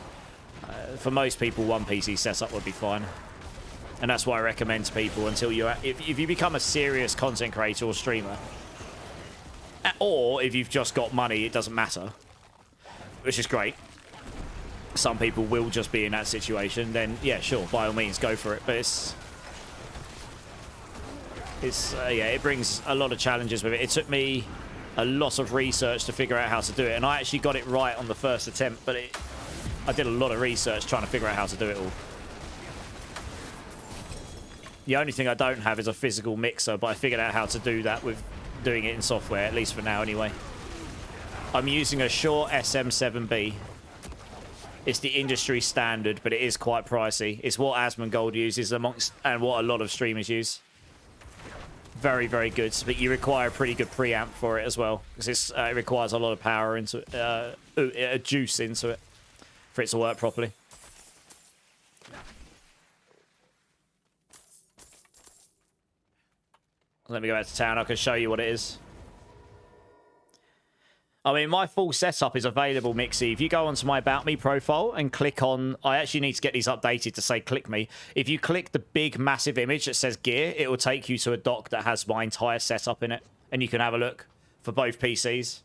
for most people 1 PC setup would be fine. And that's why I recommend to people until if you become a serious content creator or streamer, or if you've just got money, it doesn't matter, which is great. Some people will just be in that situation, then yeah, sure, by all means go for it. But yeah, it brings a lot of challenges with it. It took me a lot of research to figure out how to do it, and I actually got it right on the first attempt, but I did a lot of research trying to figure out how to do it all. The only thing I don't have is a physical mixer, but I figured out how to do that with doing it in software, at least for now anyway. I'm using a Shure SM7B. It's the industry standard, but it is quite pricey. It's what Asmongold uses amongst, and what a lot of streamers use. Very, very good, but you require a pretty good preamp for it as well, because it requires a lot of power into it, juice into it, for it to work properly. Let me go back to town. I can show you what it is. I mean, my full setup is available, Mixie. If you go onto my About Me profile and click on... I actually need to get these updated to say click me. If you click the big, massive image that says gear, it will take you to a doc that has my entire setup in it. And you can have a look for both PCs.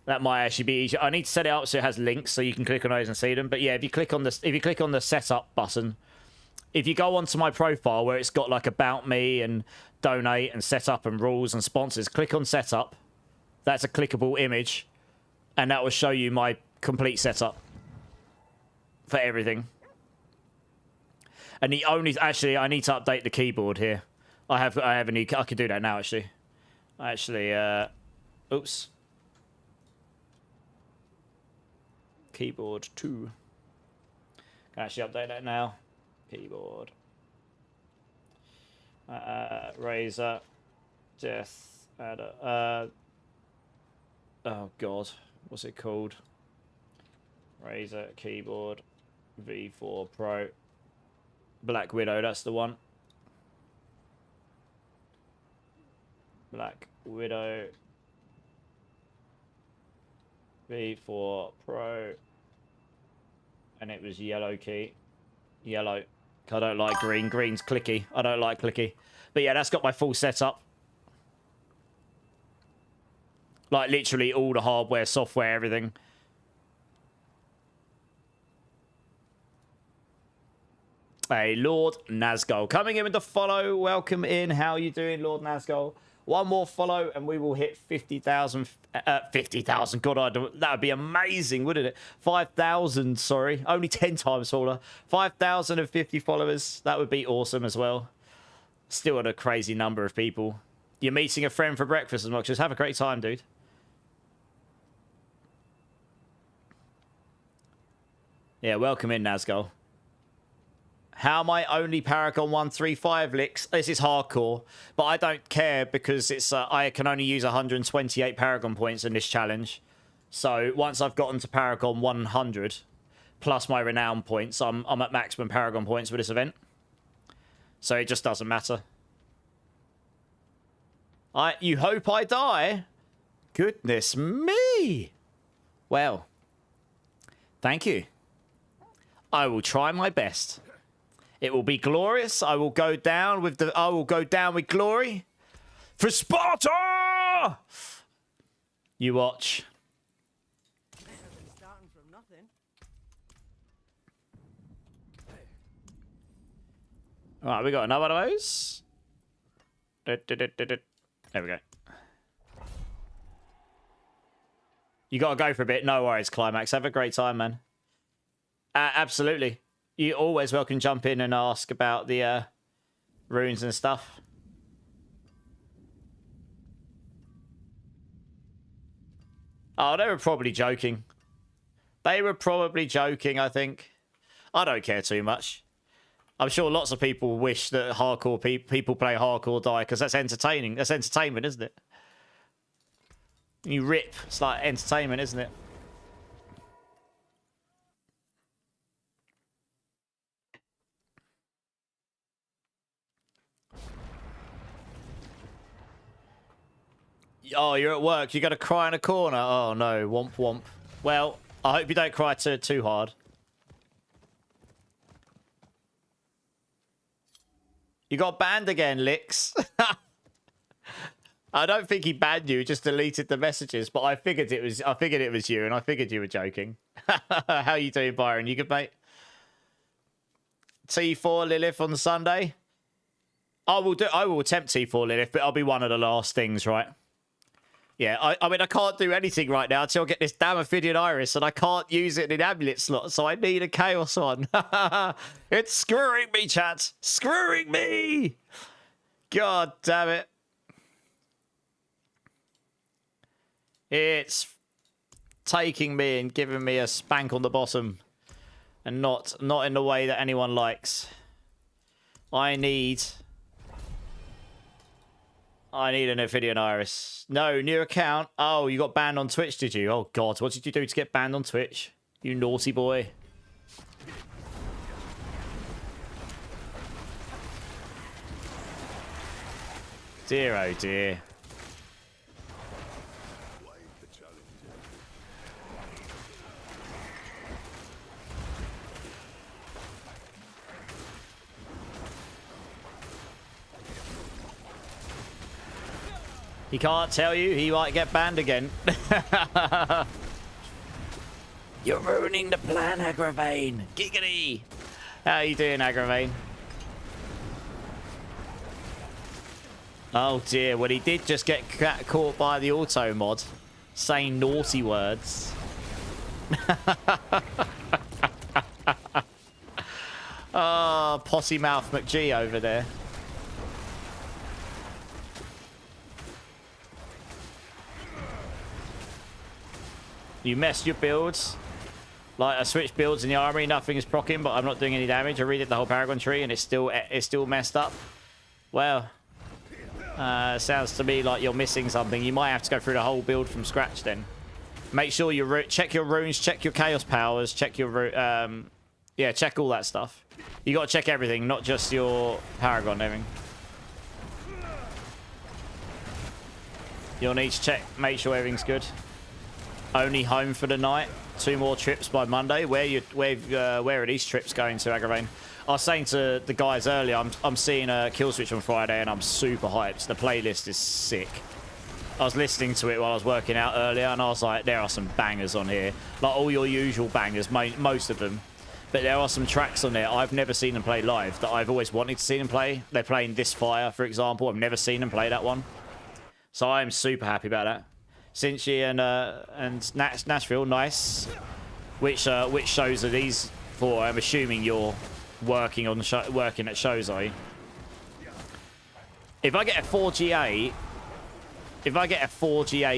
That might actually be easier. I need to set it up so it has links so you can click on those and see them. But yeah, if you click on the setup button, if you go onto my profile where it's got like About Me and Donate and Setup and Rules and Sponsors, click on Setup. That's a clickable image, and that will show you my complete setup for everything. And the only... Actually, I need to update the keyboard here. I have a new... I can do that now, actually. Oops. Keyboard 2. Can actually update that now. Keyboard. Razor. Death. Oh god. What's it called? Razor keyboard. V4 Pro. Black Widow, that's the one. Black Widow. V4 Pro. And it was yellow key. Yellow. I don't like green. Green's clicky. I don't like clicky. But yeah, that's got my full setup. Like literally all the hardware, software, everything. Hey, Lord Nazgul coming in with the follow. Welcome in. How are you doing, Lord Nazgul? One more follow and we will hit 50,000. 50,000. God, that would be amazing, wouldn't it? 5,000, sorry. Only 10 times smaller. 5,050 followers. That would be awesome as well. Still at a crazy number of people. You're meeting a friend for breakfast as much. Just have a great time, dude. Yeah, welcome in, Nazgul. How am I only Paragon 135 licks? This is hardcore, but I don't care because it's I can only use 128 Paragon points in this challenge. So once I've gotten to Paragon 100, plus my Renown points, I'm at maximum Paragon points for this event. So it just doesn't matter. You hope I die? Goodness me. Well, thank you. I will try my best. It will be glorious. I will go down with glory. For Sparta! You watch. Better than starting from nothing. Alright, we got another one of those. There we go. You gotta go for a bit. No worries, Climax. Have a great time, man. Absolutely. You always welcome jump in and ask about the runes and stuff. Oh, they were probably joking. They were probably joking, I think. I don't care too much. I'm sure lots of people wish that hardcore people play hardcore die because that's entertaining. That's entertainment, isn't it? You rip. It's like entertainment, isn't it? Oh, you're at work. You got to cry in a corner. Oh, no. Womp womp. Well, I hope you don't cry too hard. You got banned again, Licks. I don't think he banned you. He just deleted the messages. But I figured it was you, and I figured you were joking. How you doing, Byron? You good, mate? T4 Lilith on Sunday. I will attempt T4 Lilith, but I'll be one of the last things, right? Yeah, I mean, I can't do anything right now until I get this damn Ophidian Iris, and I can't use it in amulet slot, so I need a Chaos one. It's screwing me, chat. Screwing me! God damn it. It's taking me and giving me a spank on the bottom, and not in the way that anyone likes. I need an Ophidian Iris. No, new account. Oh, you got banned on Twitch, did you? Oh, God. What did you do to get banned on Twitch? You naughty boy. Dear, oh, dear. He can't tell you. He might get banned again. You're ruining the plan, Agravane. Giggity. How you doing, Agravane? Oh, dear. Well, he did just get caught by the auto mod saying naughty words. Oh, potty mouth McGee over there. You messed your builds. Like, I switched builds in the armory, nothing is proccing, but I'm not doing any damage. I redid the whole Paragon tree, and it's still messed up. Well, sounds to me like you're missing something. You might have to go through the whole build from scratch then. Make sure you check your runes, check your Chaos powers, check your... yeah, check all that stuff. You got to check everything, not just your Paragon and everything. You'll need to check, make sure everything's good. Only home for the night. 2 more trips by Monday. Where are these trips going to, Agravane? I was saying to the guys earlier, I'm seeing a Kill Switch on Friday, and I'm super hyped. The playlist is sick. I was listening to it while I was working out earlier, and I was like, there are some bangers on here. Like all your usual bangers, most of them. But there are some tracks on there I've never seen them play live that I've always wanted to see them play. They're playing This Fire, for example. I've never seen them play that one. So I'm super happy about that. Cincy and Nashville, nice. Which shows are these for? I'm assuming you're working on working at shows, are you? If I get a 4GA,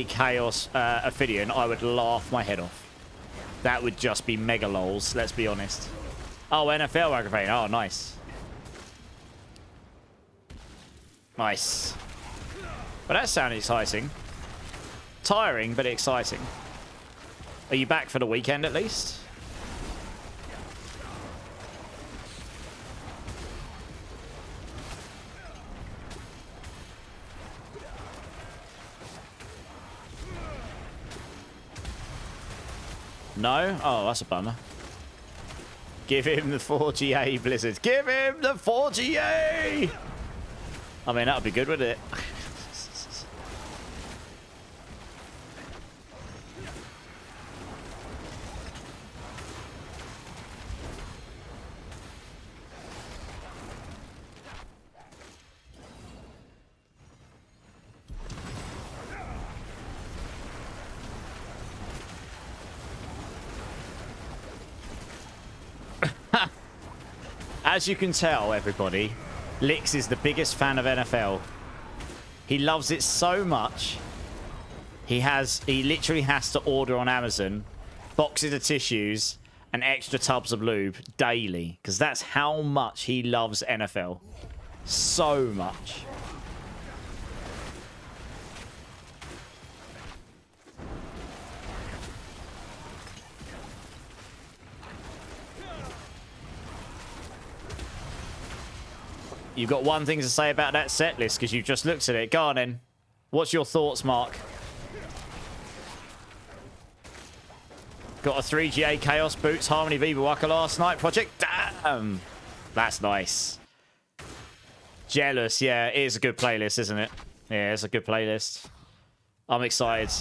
Chaos Ophidian, I would laugh my head off. That would just be mega lols. Let's be honest. Oh, NFL Agravane. Oh, nice. Nice. But that sounded exciting. Tiring, but exciting. Are you back for the weekend at least? No? Oh, that's a bummer. Give him the 4GA, Blizzard. Give him the 4GA! I mean, that would be good, wouldn't it? As you can tell, everybody, Lix is the biggest fan of NFL. He loves it so much. He literally has to order on Amazon boxes of tissues and extra tubs of lube daily, because that's how much he loves NFL. So much. You've got one thing to say about that set list because you've just looked at it. Go on then. What's your thoughts, Mark? Got a 3GA Chaos Boots Harmony Viva Waka last night project. Damn! That's nice. Jealous. Yeah, it is a good playlist, isn't it? Yeah, it's a good playlist. I'm excited.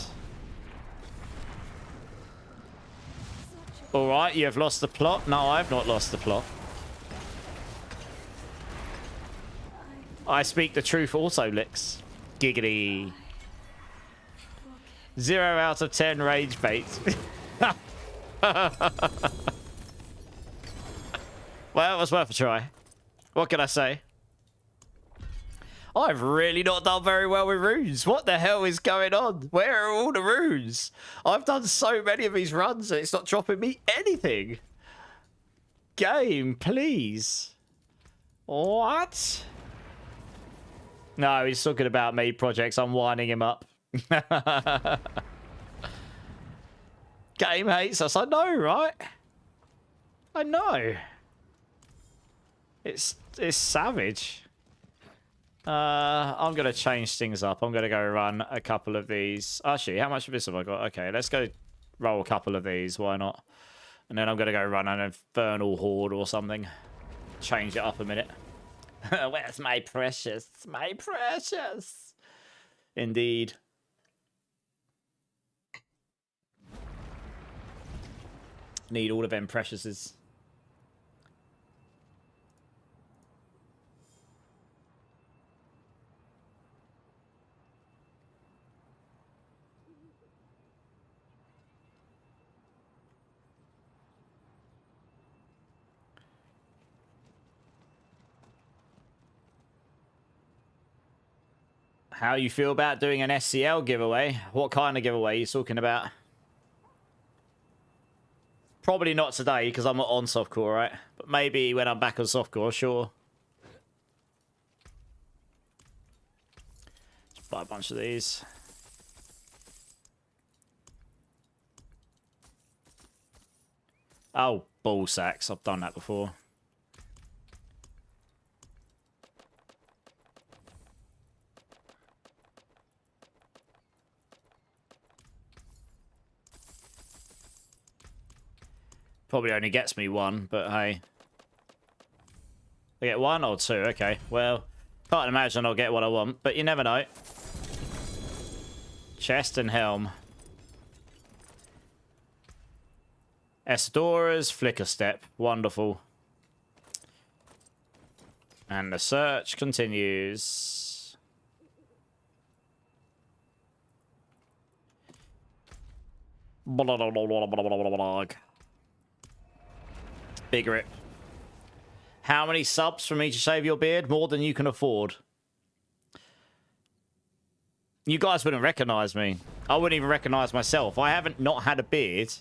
All right, you have lost the plot. No, I've not lost the plot. I speak the truth also, Lix. Giggity. 0 out of 10 rage bait. Well, it was worth a try. What can I say? I've really not done very well with runes. What the hell is going on? Where are all the runes? I've done so many of these runs and it's not dropping me anything. Game, please. What? No, he's talking about me projects. I'm winding him up. Game hates us. I know, right? I know. It's savage. I'm going to change things up. I'm going to go run a couple of these. Actually, how much of this have I got? Okay, let's go roll a couple of these. Why not? And then I'm going to go run an Infernal Horde or something. Change it up a minute. Where's my precious? My precious. Indeed. Need all of them preciouses. How you feel about doing an SCL giveaway? What kind of giveaway are you talking about? Probably not today because I'm not on softcore, right? But maybe when I'm back on softcore, sure. Just buy a bunch of these. Oh, ball sacks. I've done that before. Probably only gets me one, but hey. I get one or two, okay. Well, can't imagine I'll get what I want, but you never know. Chest and helm. Estora's Flicker Step. Wonderful. And the search continues. Big rip. How many subs for me to shave your beard? More than you can afford. You guys wouldn't recognize me. I wouldn't even recognize myself. I haven't not had a beard.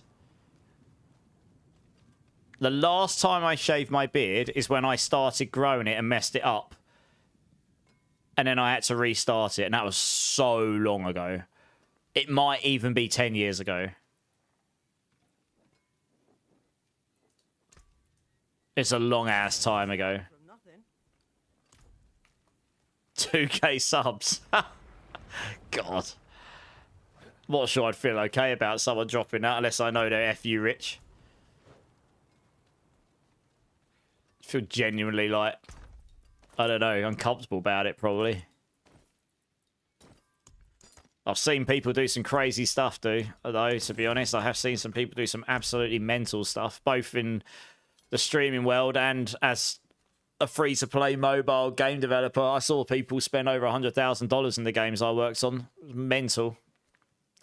The last time I shaved my beard is when I started growing it and messed it up. And then I had to restart it. And that was so long ago. It might even be 10 years ago. It's a long-ass time ago. 2K subs. God. Not sure I'd feel okay about someone dropping that unless I know they're FU rich. Feel genuinely like, I don't know, uncomfortable about it probably. I've seen people do some crazy stuff, though, to be honest. I have seen some people do some absolutely mental stuff, both in the streaming world and as a free-to-play mobile game developer. I saw people spend over $100,000 in the games I worked on. It was mental.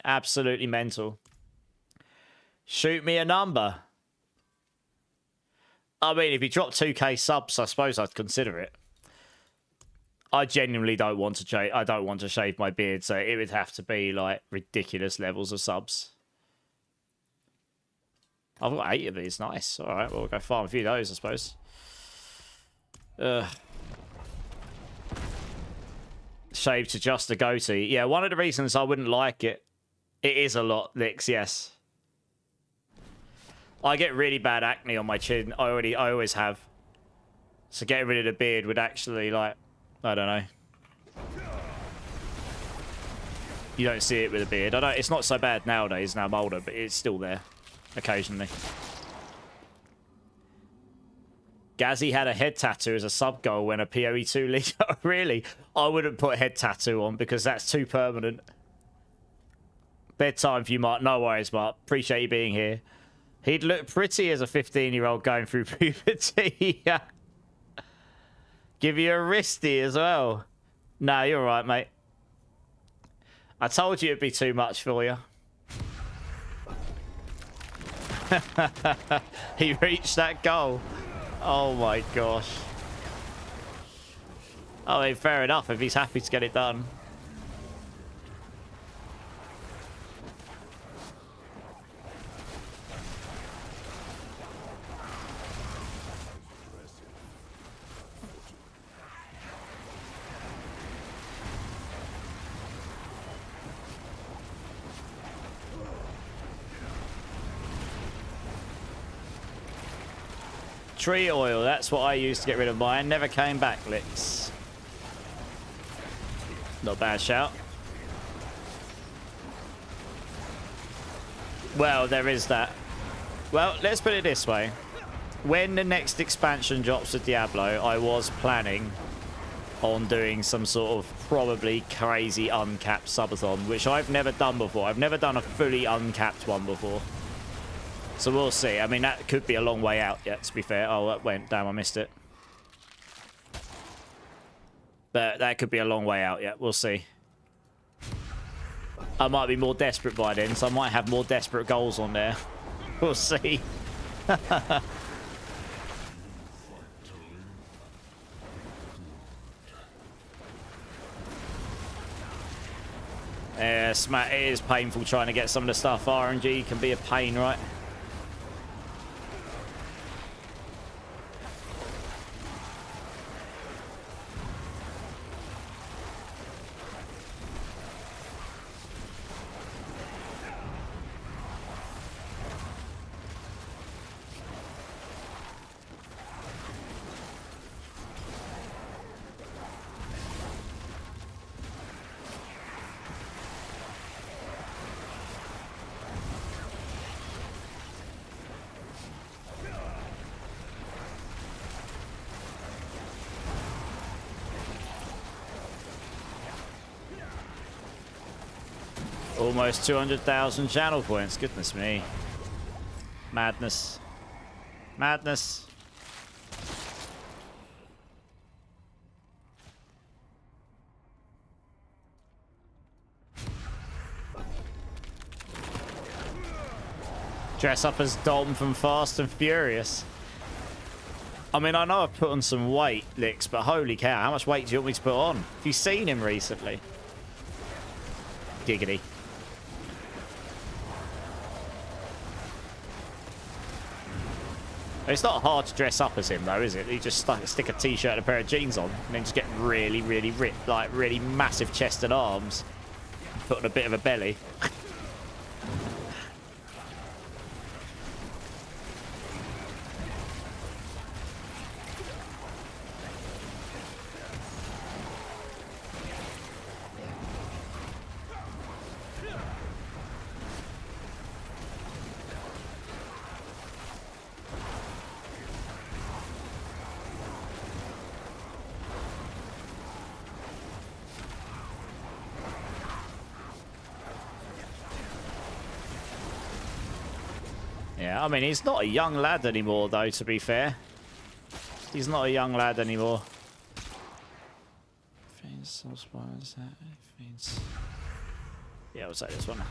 Absolutely mental. Shoot me a number. I mean, if you drop 2k subs, I suppose I'd consider it. I genuinely don't want to shave. I don't want to shave my beard, so it would have to be like ridiculous levels of subs. I've got 8 of these. Nice. All right, well, we'll go farm a few of those, I suppose. Shave to just a goatee. Yeah, one of the reasons I wouldn't like it. It is a lot, Licks. Yes. I get really bad acne on my chin. I always have. So getting rid of the beard would actually like. I don't know. You don't see it with a beard. It's not so bad nowadays. Now I'm older, but it's still there occasionally. Gazzy had a head tattoo as a sub goal when a PoE2 league. Really? I wouldn't put a head tattoo on because that's too permanent. Bedtime for you, Mark. No worries, Mark. Appreciate you being here. He'd look pretty as a 15-year-old going through puberty. Give you a wristy as well. No, you're right, mate. I told you it'd be too much for you. He reached that goal. Oh my gosh. I mean, fair enough if he's happy to get it done. Tree oil, that's what I used to get rid of mine. Never came back, Licks. Not a bad shout. Well, there is that. Well, let's put it this way. When the next expansion drops to Diablo, I was planning on doing some sort of probably crazy uncapped subathon, which I've never done before. I've never done a fully uncapped one before. So we'll see. I mean, that could be a long way out yet, to be fair. Oh, that went. Damn, I missed it. But that could be a long way out yet. We'll see. I might be more desperate by then, so I might have more desperate goals on there. We'll see. Yeah, it is painful trying to get some of the stuff. RNG can be a pain, right? Almost 200,000 channel points. Goodness me. Madness. Madness. Dress up as Dom from Fast and Furious. I mean, I know I've put on some weight, Licks, but holy cow, how much weight do you want me to put on? Have you seen him recently? Giggity. It's not hard to dress up as him, though, is it? You just stick a t-shirt and a pair of jeans on, and then just get really, really ripped, like really massive chest and arms. Put on a bit of a belly. Yeah, I mean, he's not a young lad anymore, though, to be fair. He's not a young lad anymore. Yeah, we'll say this one.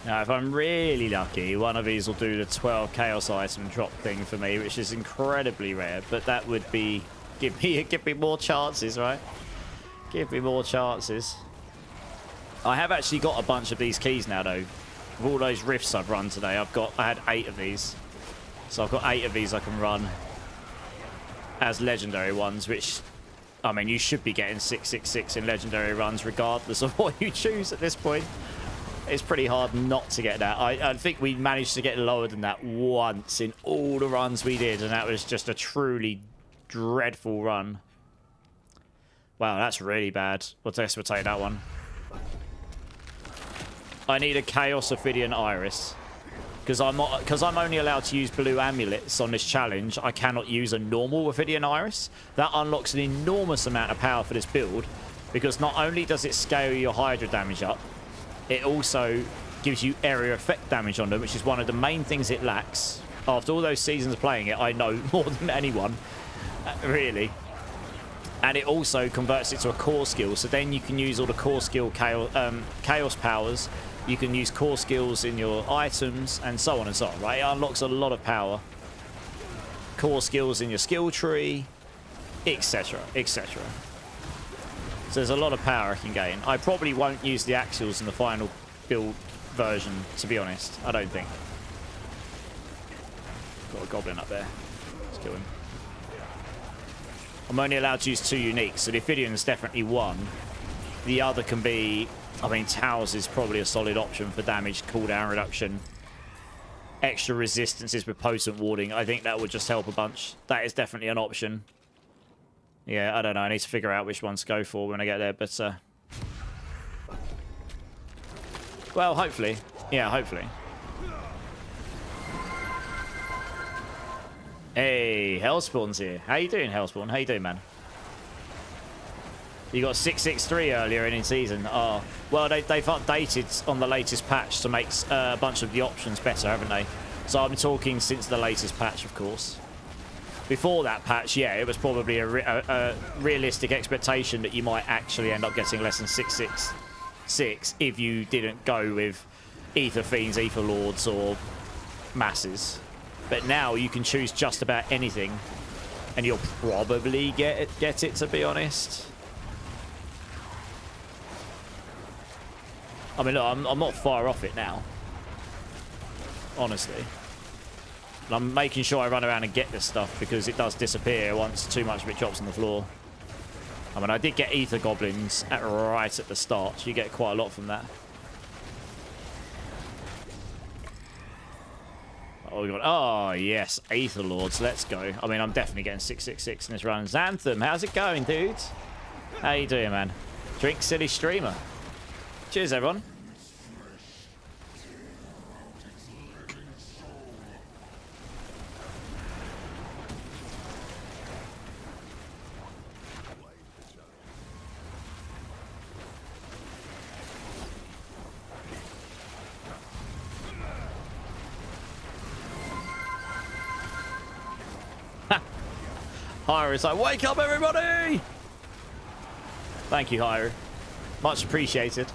Now, if I'm really lucky, one of these will do the 12 chaos item drop thing for me, which is incredibly rare, but that would be give me more chances, right? Give me more chances. I have actually got a bunch of these keys now, though. Of all those rifts I've run today, I had 8 of these. So I've got 8 of these I can run as legendary ones, which, I mean, you should be getting 666 in legendary runs regardless of what you choose at this point. It's pretty hard not to get that. I think we managed to get lower than that once in all the runs we did, and that was just a truly dreadful run. Wow, that's really bad. We'll take that one. I need a Chaos Ophidian Iris. Because I'm only allowed to use blue amulets on this challenge, I cannot use a normal Ophidian Iris. That unlocks an enormous amount of power for this build, because not only does it scale your Hydra damage up, it also gives you area effect damage on them, which is one of the main things it lacks. After all those seasons of playing it, I know more than anyone, really. And it also converts it to a core skill, so then you can use all the core skill chaos powers. You can use core skills in your items, and so on and so on, right? It unlocks a lot of power. Core skills in your skill tree, etc., etc. So there's a lot of power I can gain. I probably won't use the axials in the final build version, to be honest. I don't think. Got a goblin up there. Let's kill him. I'm only allowed to use 2 uniques, so the Ophidian's definitely one. The other can be... I mean, Towers is probably a solid option for damage, cooldown reduction. Extra resistances with potent warding. I think that would just help a bunch. That is definitely an option. Yeah, I don't know. I need to figure out which ones to go for when I get there, but... well, hopefully. Yeah, hopefully. Hey, Hellspawn's here. How you doing, Hellspawn? How you doing, man? You got 663 earlier in season. Oh, well, they've updated on the latest patch to make a bunch of the options better, haven't they? So I'm talking since the latest patch, of course. Before that patch, yeah, it was probably a realistic expectation that you might actually end up getting less than 666 if you didn't go with Ether Fiends, Ether Lords, or Masses. But now you can choose just about anything, and you'll probably get it, to be honest. I mean, look, I'm not far off it now, honestly. And I'm making sure I run around and get this stuff because it does disappear once too much of it drops on the floor. I mean, I did get Ether Goblins right at the start. So you get quite a lot from that. Oh, we got, oh, yes, Aether Lords. Let's go. I mean, I'm definitely getting 666 in this run. Xanthem, how's it going, dude? How you doing, man? Drink Silly Streamer. Cheers, everyone. Hyrule is like, wake up, everybody! Thank you, Hyrule. Much appreciated.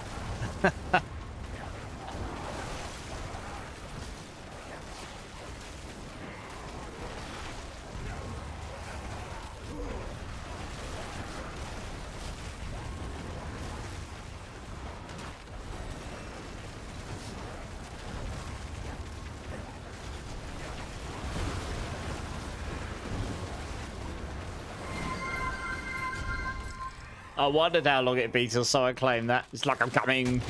I wondered how long it'd be till someone claimed that. It's like I'm coming.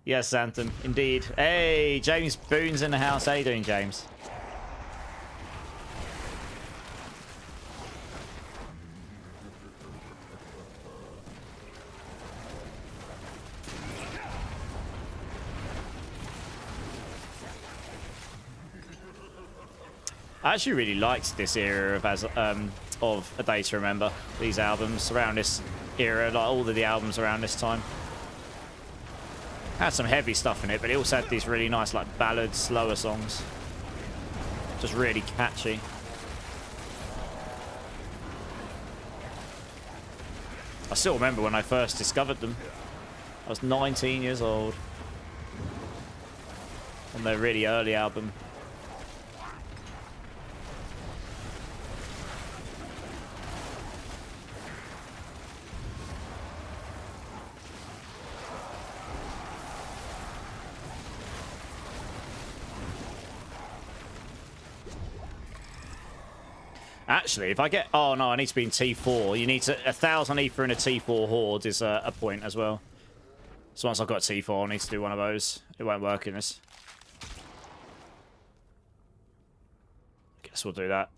Yes, Anthem, indeed. Hey, James Boone's in the house. How you doing, James? I actually really liked this era of A Day to Remember. These albums around this era, like all of the albums around this time. Had some heavy stuff in it, but it also had these really nice like ballads, slower songs. Just really catchy. I still remember when I first discovered them. I was 19 years old. On their really early album. Actually, if I get... Oh, no, I need to be in T4. You need to... 1,000 ether in a T4 horde is a point as well. So once I've got T4, I need to do one of those. It won't work in this. Guess we'll do that.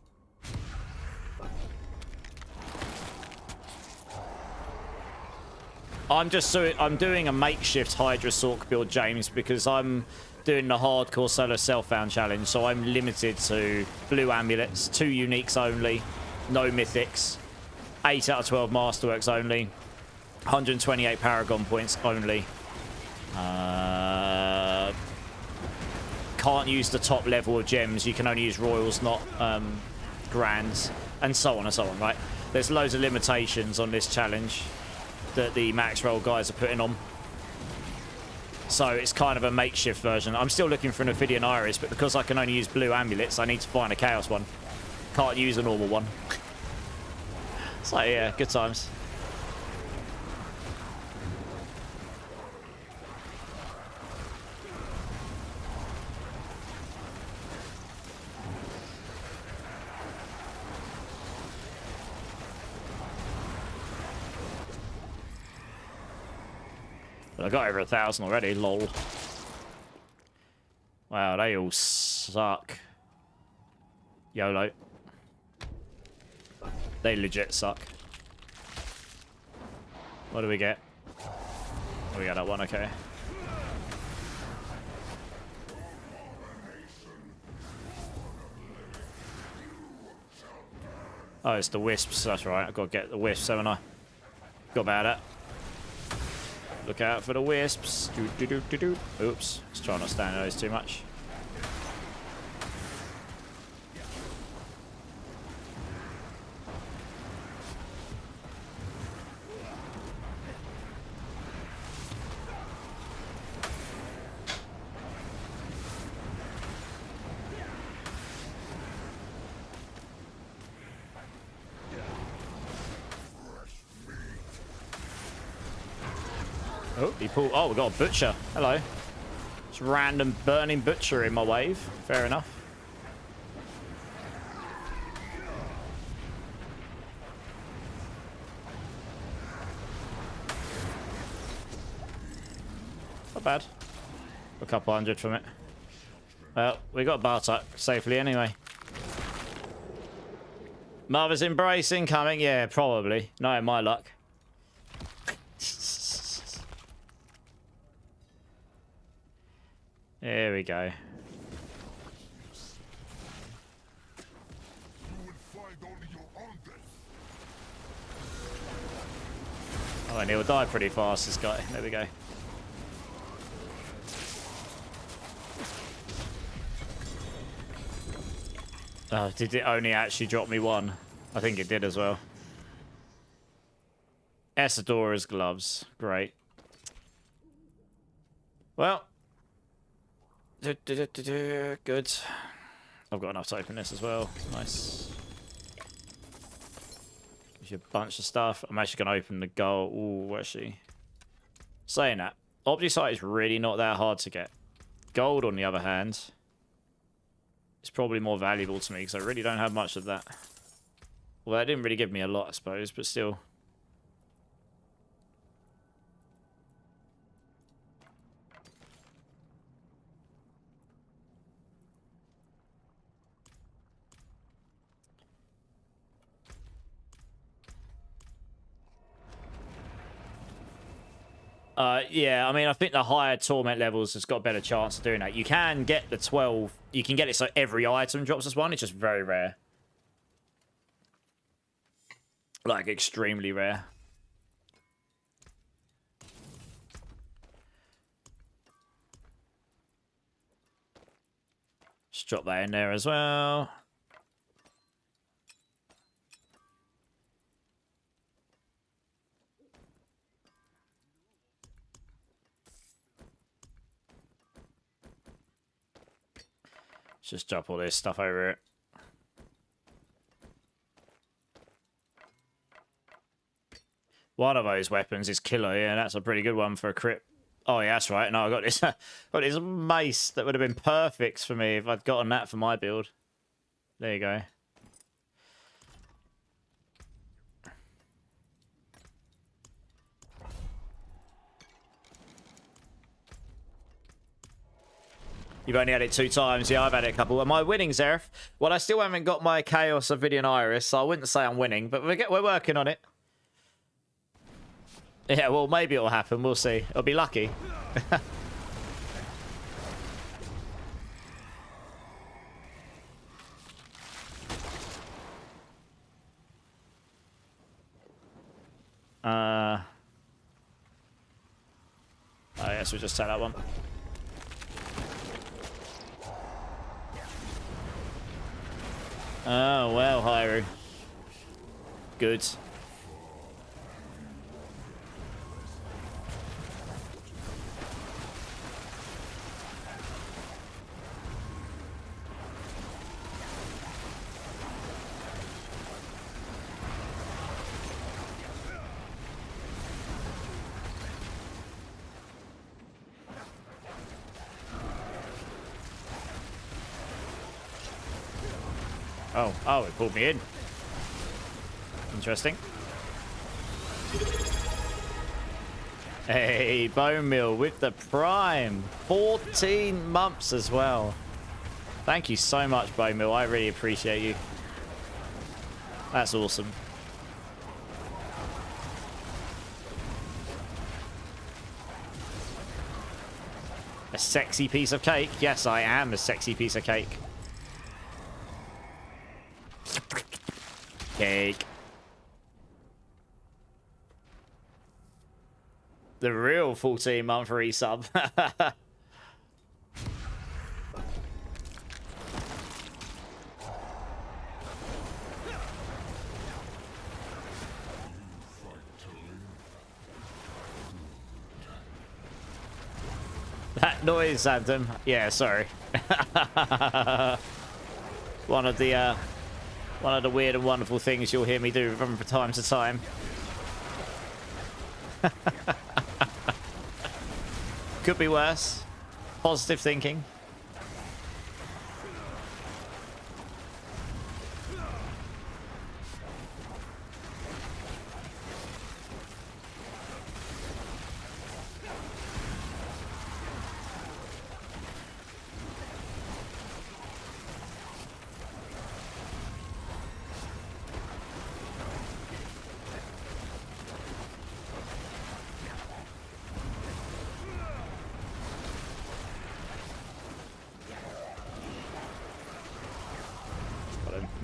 I'm doing a makeshift Hydra Sork build, James, because I'm doing the hardcore solo self-found challenge, so I'm limited to blue amulets, 2 uniques only, no mythics, 8 out of 12 masterworks only, 128 paragon points only. Can't use the top level of gems, you can only use royals, not grands, and so on, right? There's loads of limitations on this challenge that the max roll guys are putting on. So it's kind of a makeshift version. I'm still looking for an Ophidian Iris, but because I can only use blue amulets, I need to find a Chaos one. Can't use a normal one. So yeah, good times. But I got over 1,000 already, lol. Wow, they all suck. YOLO. They legit suck. What do we get? Oh, we got that one, okay. Oh, it's the wisps, that's right. I've got to get the wisps, haven't I? Got about that. Look out for the wisps. Oops. Let's try not to stand those too much. Oh, he pulled... Oh, we got a butcher. Hello. Just random burning butcher in my wave. Fair enough. Not bad. A couple hundred from it. Well, we got Bartok safely anyway. Mother's Embrace incoming? Yeah, probably. Not in my luck. There we go. Oh, and he'll die pretty fast, this guy. There we go. Oh, did it only actually drop me one? I think it did as well. Essadora's gloves. Great. Well. Good. I've got enough to open this as well. Nice. Gives you a bunch of stuff. I'm actually going to open the gold. Ooh, where's she? Saying that, Obdusite is really not that hard to get. Gold, on the other hand, is probably more valuable to me because I really don't have much of that. Well, that didn't really give me a lot, I suppose, but still. Yeah, I mean, I think the higher torment levels has got a better chance of doing that. You can get the 12. You can get it so every item drops as one. It's just very rare. Like, extremely rare. Just drop that in there as well. Just drop all this stuff over it. One of those weapons is killer. Yeah, that's a pretty good one for a crit. Oh, yeah, that's right. No, I got this, got this mace that would have been perfect for me if I'd gotten that for my build. There you go. You've only had it 2 times. Yeah, I've had it a couple. Am I winning, Zeref? Well, I still haven't got my Chaos Ovidian Iris, so I wouldn't say I'm winning, but we're working on it. Yeah, well, maybe it'll happen. We'll see. I'll be lucky. I guess we'll just take that one. Oh, well, Hydra. Good. Oh, it pulled me in. Interesting. Hey, Bone Meal with the Prime. 14 months as well. Thank you so much, Bone Meal. I really appreciate you. That's awesome. A sexy piece of cake? Yes, I am a sexy piece of cake. Cake. The real 14-month resub. That noise, Anthem. Yeah, sorry. One of the weird and wonderful things you'll hear me do from time to time. Could be worse. Positive thinking.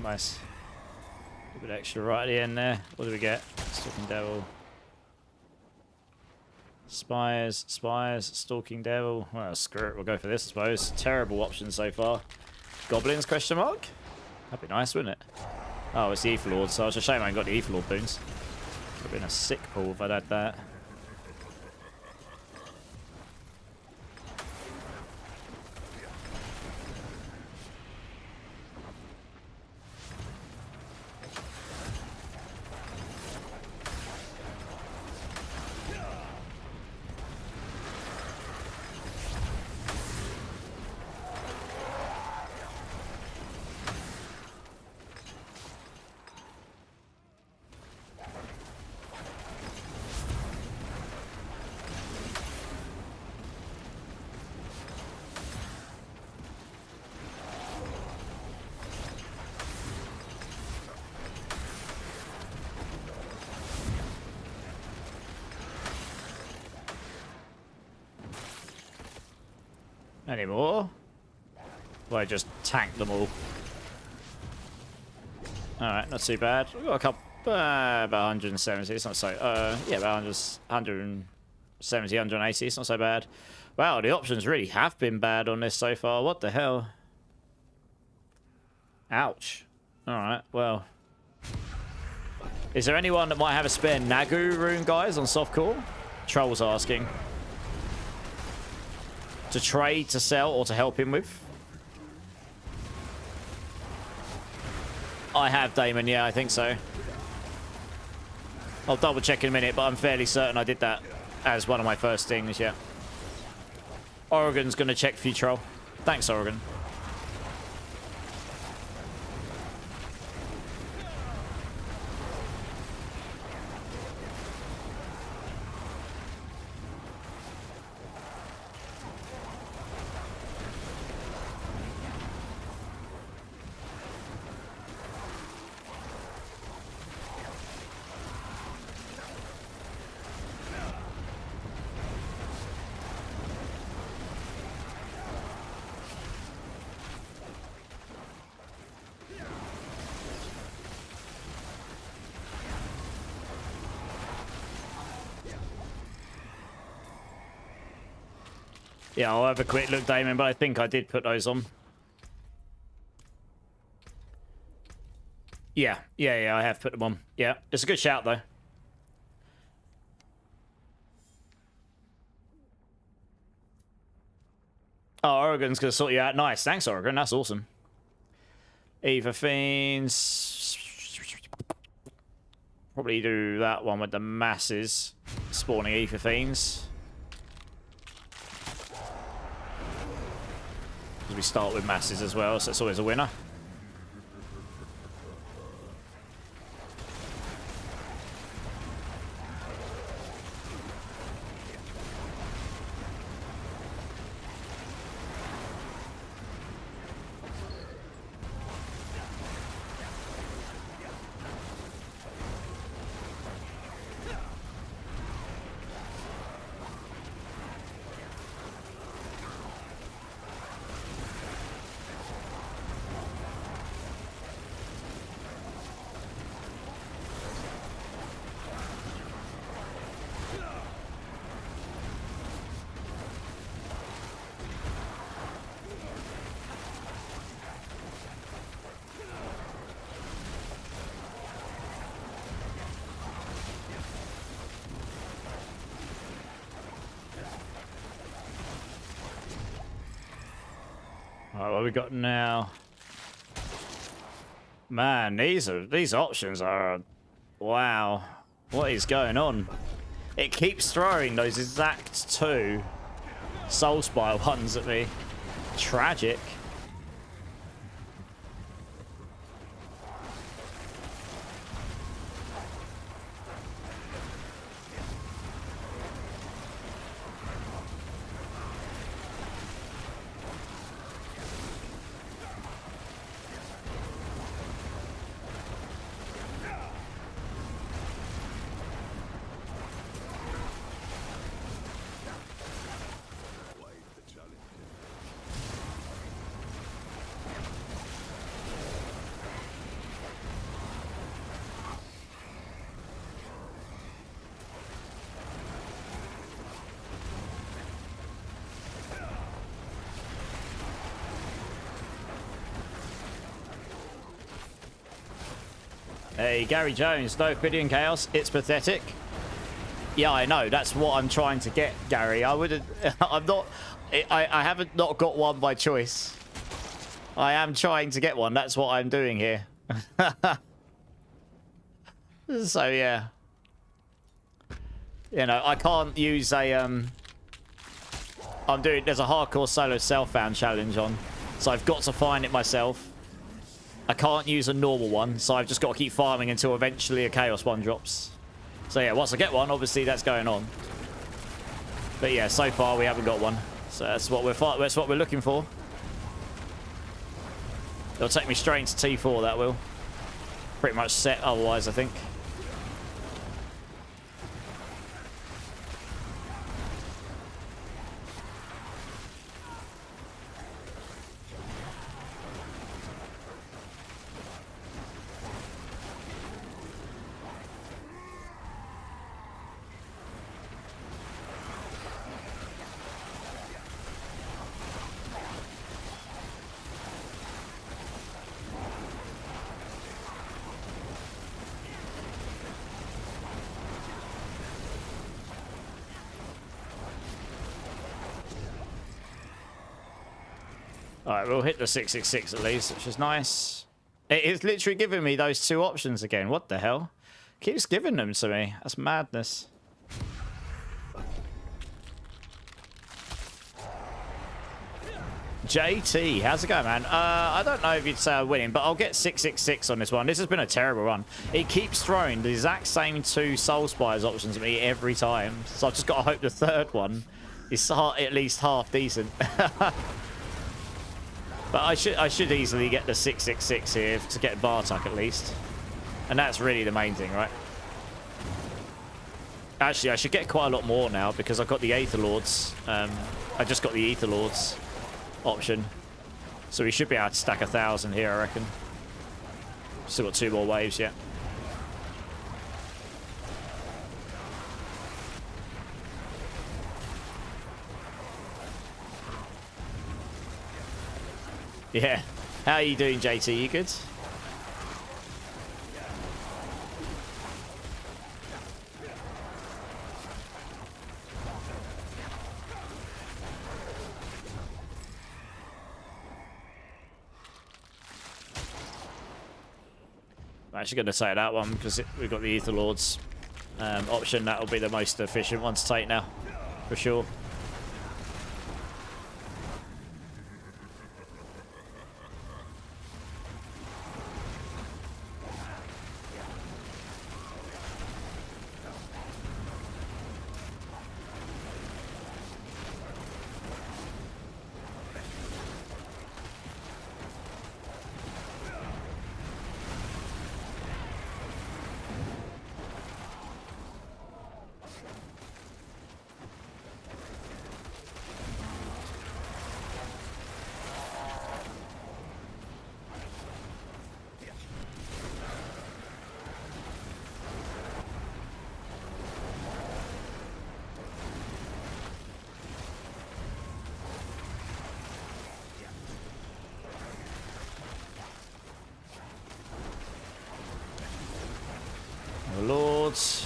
Nice. A bit extra right at the end there. What do we get? Stalking Devil. Spires, Stalking Devil. Well, screw it. We'll go for this, I suppose. Terrible option so far. Goblins, question mark? That'd be nice, wouldn't it? Oh, it's the Ether Lord, so it's a shame I ain't got the Ether Lord boons. Would have been a sick pull if I'd had that. Any more? Well, I just tanked them all. Alright, not too bad. We've got a couple, about 170. It's not so, yeah, about 170, 180. It's not so bad. Wow, the options really have been bad on this so far. What the hell? Ouch. Alright, well. Is there anyone that might have a spare Nagu rune, guys, on softcore? Troll's asking. To trade, to sell, or to help him with? I have, Damon. Yeah, I think so. I'll double check in a minute, but I'm fairly certain I did that as one of my first things, yeah. Oregon's going to check for you, Troll. Thanks, Oregon. Yeah, I'll have a quick look, Damon, but I think I did put those on. Yeah, I have put them on. Yeah, it's a good shout, though. Oh, Oregon's going to sort you out. Nice. Thanks, Oregon. That's awesome. Ether Fiends. Probably do that one with the masses. Spawning Ether Fiends. We start with masses as well, so it's always a winner. Alright, what we got now? Man, these options are... Wow. What is going on? It keeps throwing those exact two Soul Spire ones at me. Tragic. Hey, Gary Jones, no pity in chaos. It's pathetic. Yeah, I know. That's what I'm trying to get, Gary. I wouldn't... I'm not... I haven't not got one by choice. I am trying to get one. That's what I'm doing here. So, yeah. You know, I can't use a... I'm doing... There's a hardcore solo self-found challenge on. So I've got to find it myself. I can't use a normal one, so I've just got to keep farming until eventually a chaos one drops. So yeah, once I get one, obviously that's going on. But yeah, so far we haven't got one. So that's what we're looking for. It'll take me straight into T4, that will. Pretty much set otherwise, I think. Alright, we'll hit the 666 at least, which is nice. It is literally giving me those two options again. What the hell? Keeps giving them to me. That's madness. JT, how's it going, man? I don't know if you'd say I'm winning, but I'll get 666 on this one. This has been a terrible run. It keeps throwing the exact same two Soul Spires options at me every time. So I've just got to hope the third one is at least half decent. But I should easily get the 666 here to get Bartok at least. And that's really the main thing, right? Actually, I should get quite a lot more now because I've got the Aether Lords. I just got the Aether Lords option. So we should be able to stack 1,000 here, I reckon. Still got 2 more waves yet. Yeah. How are you doing, JT? You good? I'm actually going to say that one because we've got the Aether Lords option. That'll be the most efficient one to take now, for sure. Lords.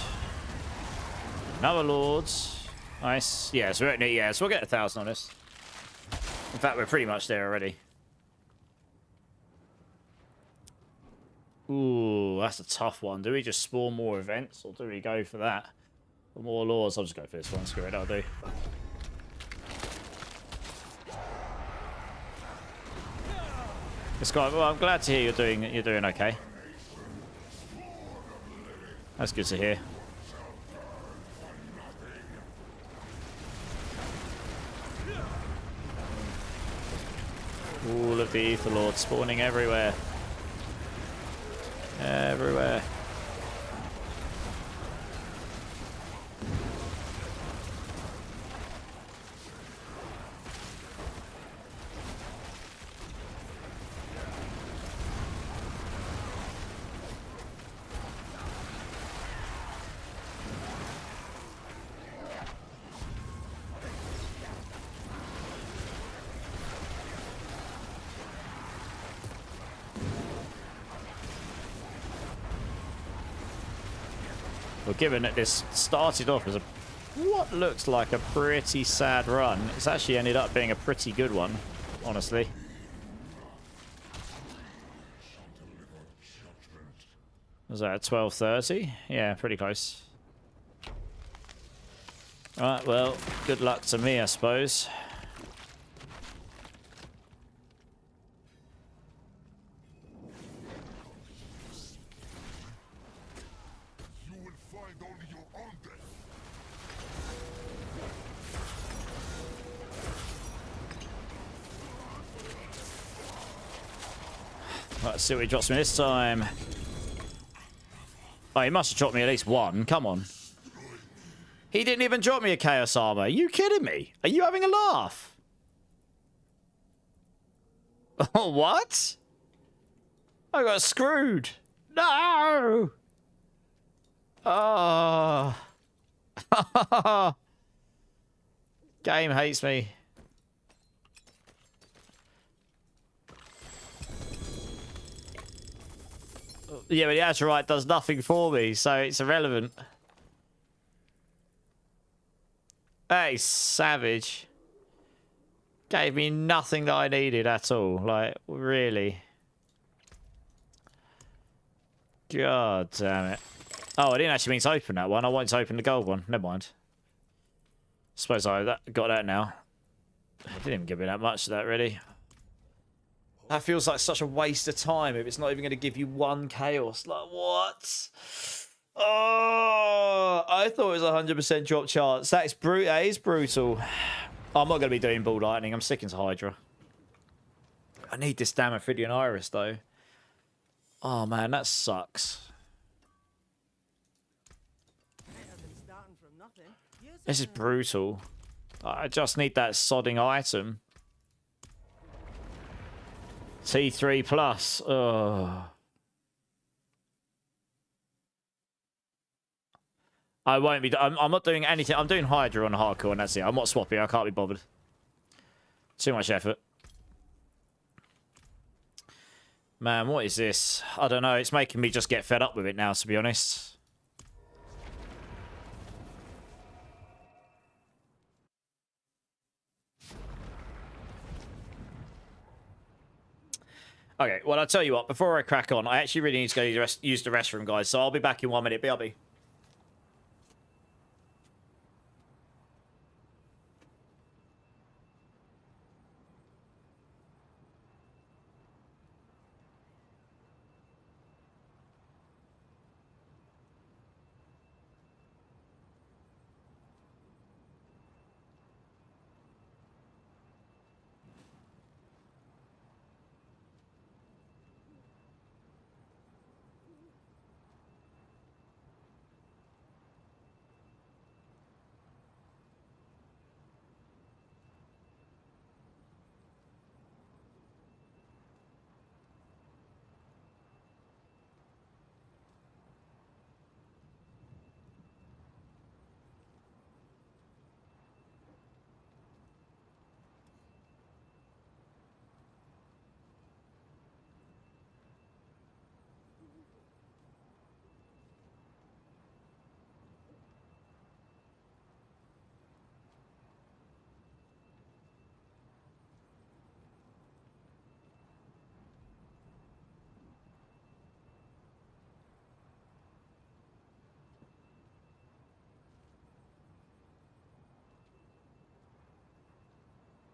Another Lords. Nice. Yeah, so we'll get 1,000 on this. In fact, we're pretty much there already. Ooh, that's a tough one. Do we just spawn more events or do we go for that? For more Lords? I'll just go for this one. Screw it, I'll do. This guy, well, I'm glad to hear you're doing okay. That's good to hear. Ooh, look, the Aether Lord spawning everywhere. Everywhere. Well, given that this started off as what looks like a pretty sad run, it's actually ended up being a pretty good one, honestly. Was that at 12:30? Yeah, pretty close. Alright, well, good luck to me, I suppose. Let's see what he drops me this time. Oh, he must have dropped me at least one. Come on. He didn't even drop me a Chaos Armor. Are you kidding me? Are you having a laugh? Oh, what? I got screwed. No! Oh. Game hates me. Yeah, but the Azurite does nothing for me, so it's irrelevant. That is savage. Gave me nothing that I needed at all. Like, really. God damn it. Oh, I didn't actually mean to open that one. I wanted to open the gold one. Never mind. Suppose I got that now. I didn't even give me that much of that, really. That feels like such a waste of time if it's not even going to give you one chaos. Like, what? Oh, I thought it was 100% drop chance. That is brutal. I'm not going to be doing ball lightning. I'm sticking to Hydra. I need this damn Ophidian Iris, though. Oh, man, that sucks. This is brutal. I just need that sodding item. T3 plus. Oh. I won't be. I'm not doing anything. I'm doing Hydra on hardcore, and that's it. I'm not swapping. I can't be bothered. Too much effort. Man, what is this? I don't know. It's making me just get fed up with it now, to be honest. Okay, well, I'll tell you what. Before I crack on, I actually really need to go use the restroom, guys. So I'll be back in 1 minute. BRB.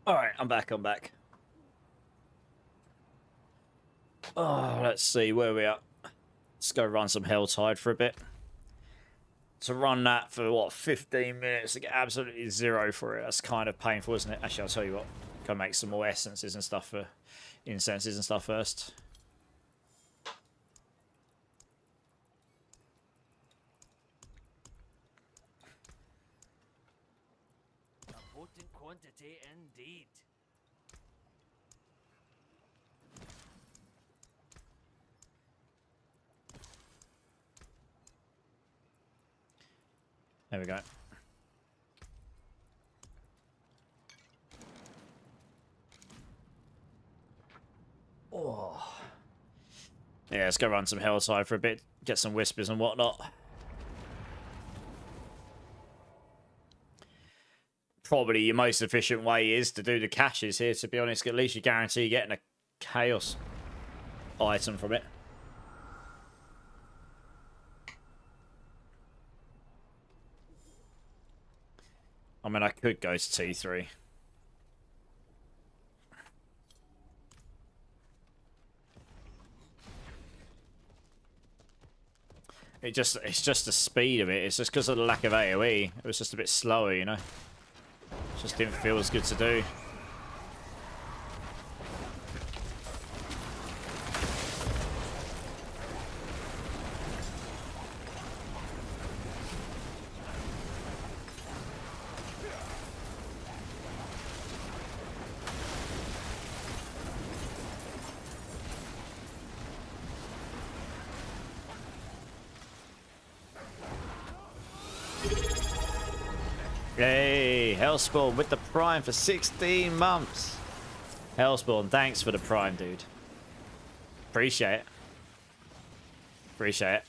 All right, I'm back. Oh, let's see where we are. Let's go run some Helltide for a bit. To run that for, what, 15 minutes to get absolutely zero for it. That's kind of painful, isn't it? Actually, I'll tell you what. Go make some more essences and stuff for incenses and stuff first. A potent quantity indeed. There we go. Oh. Yeah, let's go run some Hellside for a bit. Get some whispers and whatnot. Probably your most efficient way is to do the caches here, to be honest. At least you guarantee getting a chaos item from it. I mean, I could go to T3. It's just the speed of it. It's just because of the lack of AoE. It was just a bit slower, you know. It just didn't feel as good to do. Hey, Hellspawn with the Prime for 16 months. Hellspawn, thanks for the Prime, dude. Appreciate it. Appreciate it.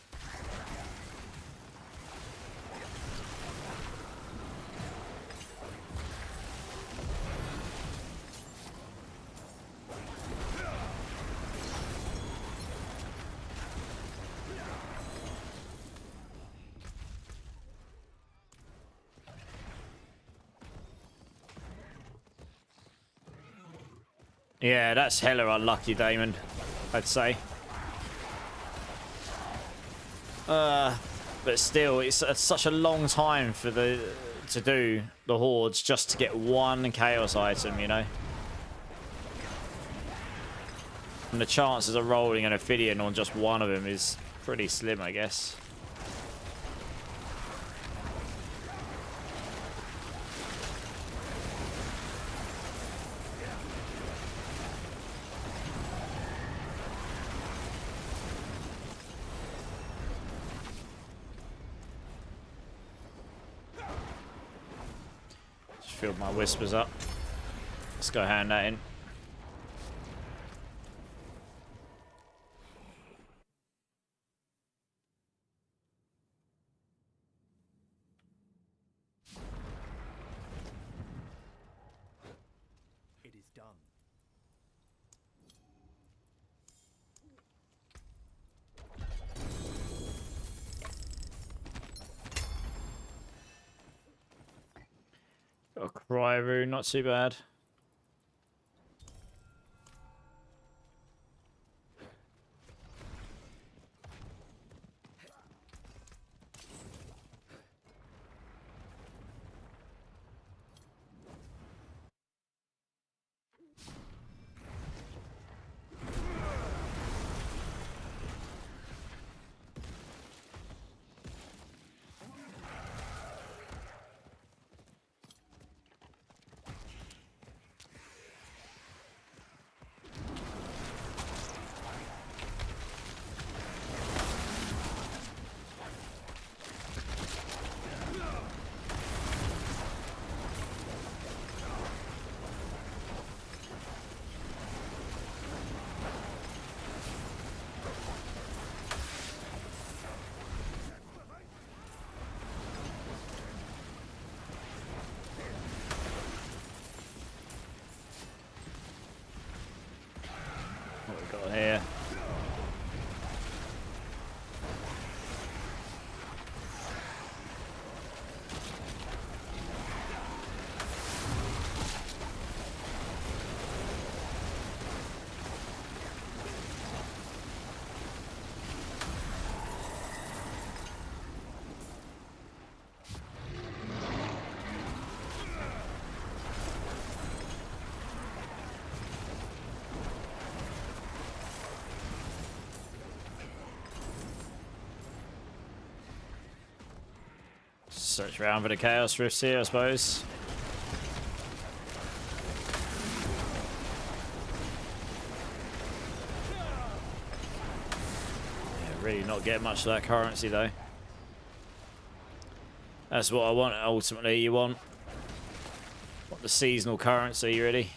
Yeah, that's hella unlucky, Damon, I'd say. But still, it's such a long time for to do the hordes just to get one chaos item, you know? And the chances of rolling an Ophidian on just one of them is pretty slim, I guess. Filled my whispers up. Let's go hand that in. It is done. Got a cry rune, not too bad. What we got here? Search around for the Chaos Rifts here, I suppose. Yeah, really not getting much of that currency though. That's what I want ultimately. You want the seasonal currency, really.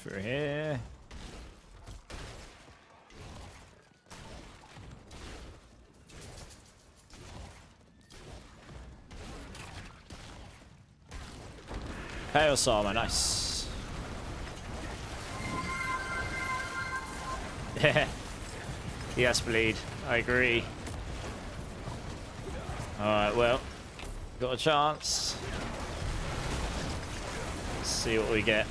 Through here. Chaos Armor, nice. Yeah. Yes, bleed. I agree. Alright, well. Got a chance. Let's see what we get.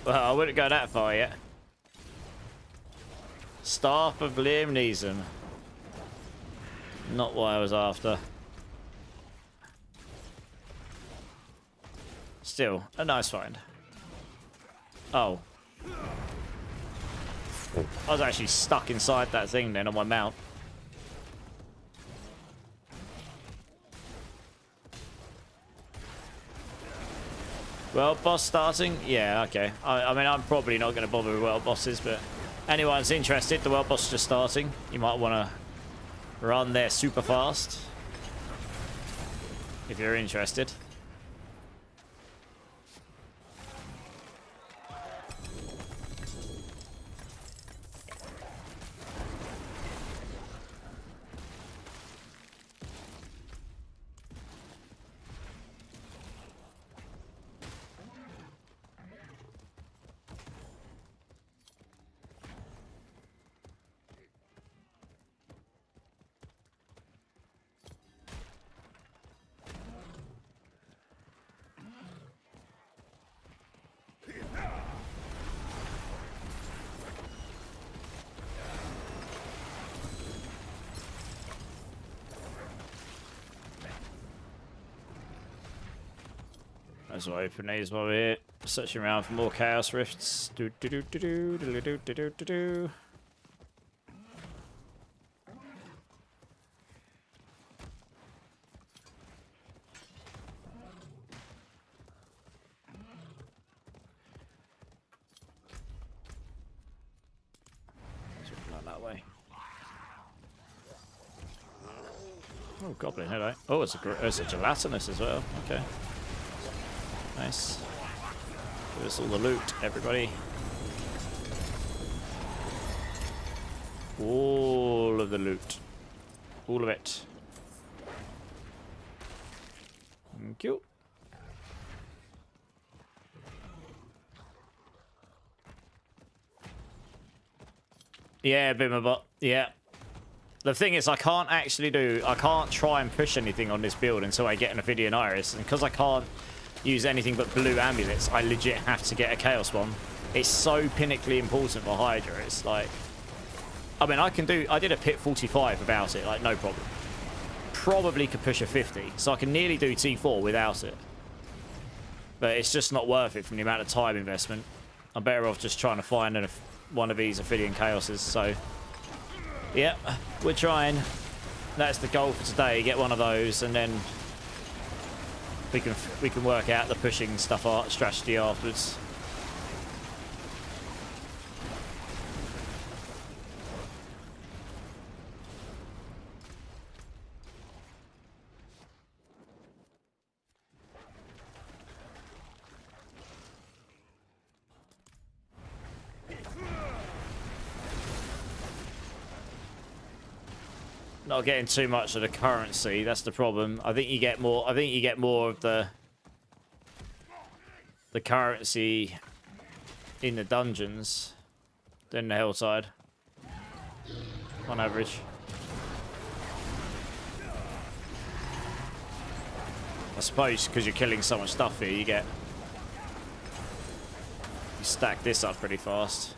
Well, I wouldn't go that far yet. Staff of Liam Neeson. Not what I was after. Still, a nice find. Oh. I was actually stuck inside that thing then on my mount. World boss starting? Yeah, okay. I mean, I'm probably not going to bother with world bosses, but anyone's interested, the world boss is just starting. You might want to run there super fast if you're interested. As well open these while we're here. Searching around for more chaos rifts. Do do do do do do do do do do do. Not that way. Oh, goblin, hello. Oh, it's a gelatinous as well. Okay. Nice. Give us all the loot, everybody. All of the loot. All of it. Thank you. Yeah, Bimmerbot. Yeah. The thing is, I can't try and push anything on this build until I get an Ophidian Iris. And because I can't use anything but blue amulets, I legit have to get a Chaos Bomb. It's so pinnacly important for Hydra. It's like, I mean, I did a pit 45 about it, like no problem. Probably could push a 50, so I can nearly do T4 without it. But it's just not worth it from the amount of time investment. I'm better off just trying to find one of these Ophidian Chaoses, so yep, we're trying. That's the goal for today, get one of those, and then we can work out the pushing stuff strategy afterwards. Not getting too much of the currency, that's the problem. I think you get more of the currency in the dungeons than the hillside on average. I suppose because you're killing so much stuff here, you stack this up pretty fast.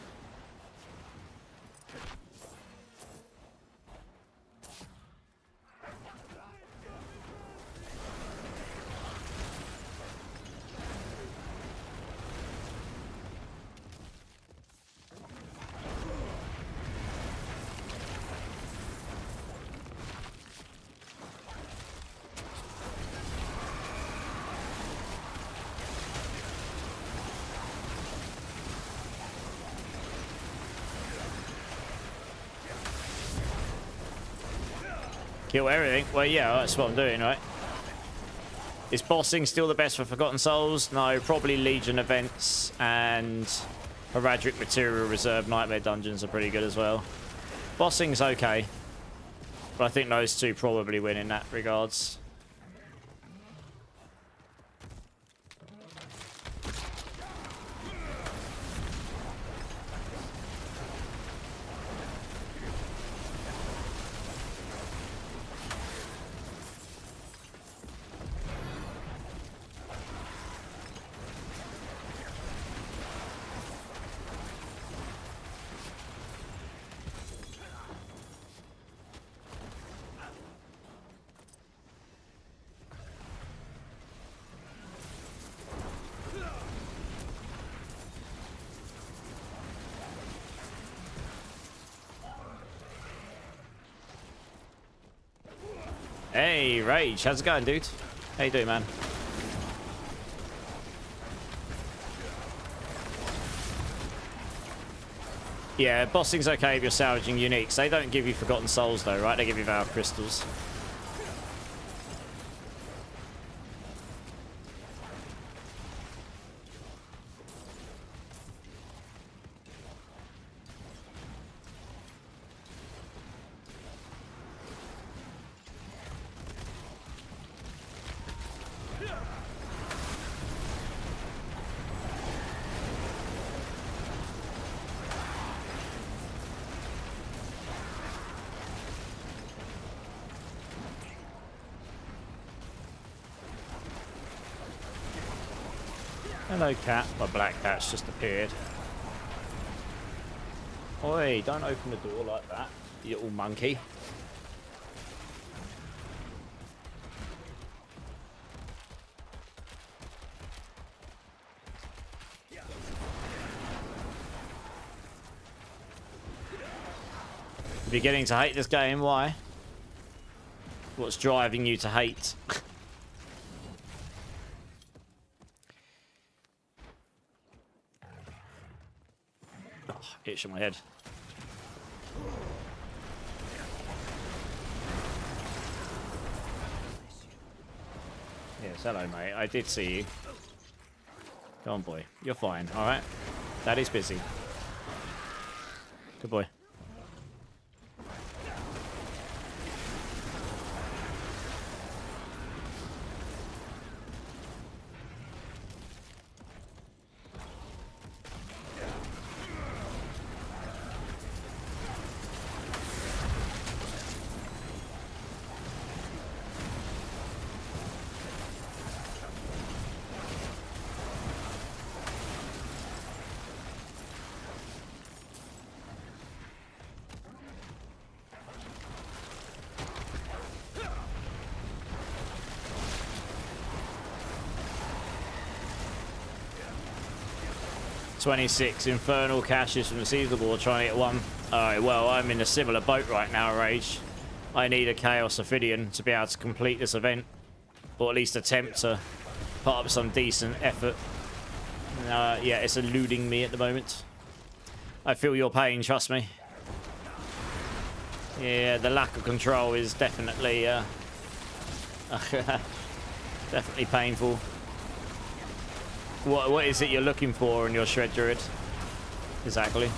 Kill everything. Well, yeah, that's what I'm doing, right? Is bossing still the best for Forgotten Souls? No, probably Legion events and Heraldric Material Reserve Nightmare Dungeons are pretty good as well. Bossing's okay, but I think those two probably win in that regards. Hey, Rage. How's it going, dude? How you doing, man? Yeah, bossing's okay if you're salvaging uniques. They don't give you Forgotten Souls, though, right? They give you Vow Crystals. Hello, cat. My black cat's just appeared. Oi, don't open the door like that, you little monkey. You're beginning to hate this game, why? What's driving you to hate? Itch on my head. Yes, hello, mate. I did see you. Go on, boy. You're fine, alright? Daddy's busy. Good boy. $26 infernal caches from receivable, trying to get one. Alright, well, I'm in a similar boat right now, Rage. I need a Chaos Ophidian to be able to complete this event, or at least attempt to put up some decent effort. Yeah, it's eluding me at the moment. I feel your pain, trust me. Yeah, the lack of control is definitely definitely painful. What is it you're looking for in your Shred Druid? Exactly.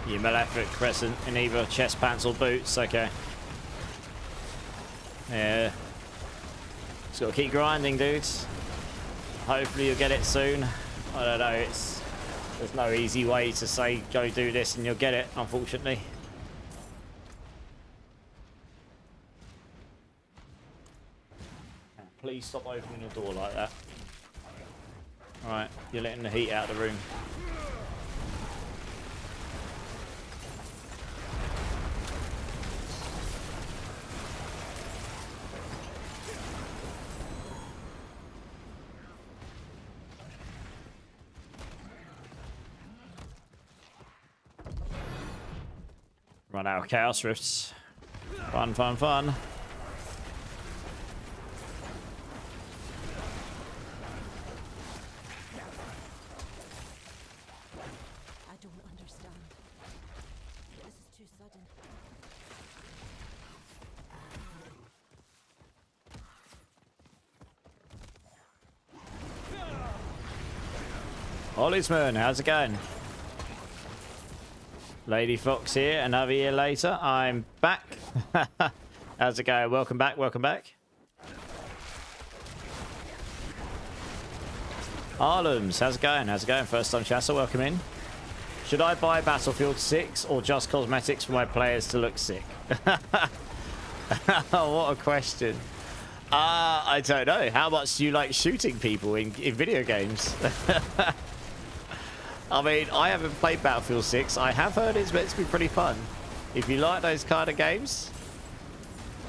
You Malefic Crescent in either chest pants or boots, okay. Yeah. Just gotta keep grinding, dudes. Hopefully you'll get it soon. I don't know, there's no easy way to say go do this and you'll get it, unfortunately. Please stop opening the door like that. Alright, you're letting the heat out of the room. Run out of Chaos Rifts. Fun, fun, fun. I don't understand. This is too sudden. Hollisman, how's it going? Lady Fox here, another year later. I'm back. How's it going? Welcome back, welcome back. Arlems, how's it going? How's it going? First time chatter, welcome in. Should I buy Battlefield 6 or just cosmetics for my players to look sick? What a question. I don't know. How much do you like shooting people in video games? I mean, I haven't played Battlefield 6. I have heard it's meant to be pretty fun. If you like those kind of games,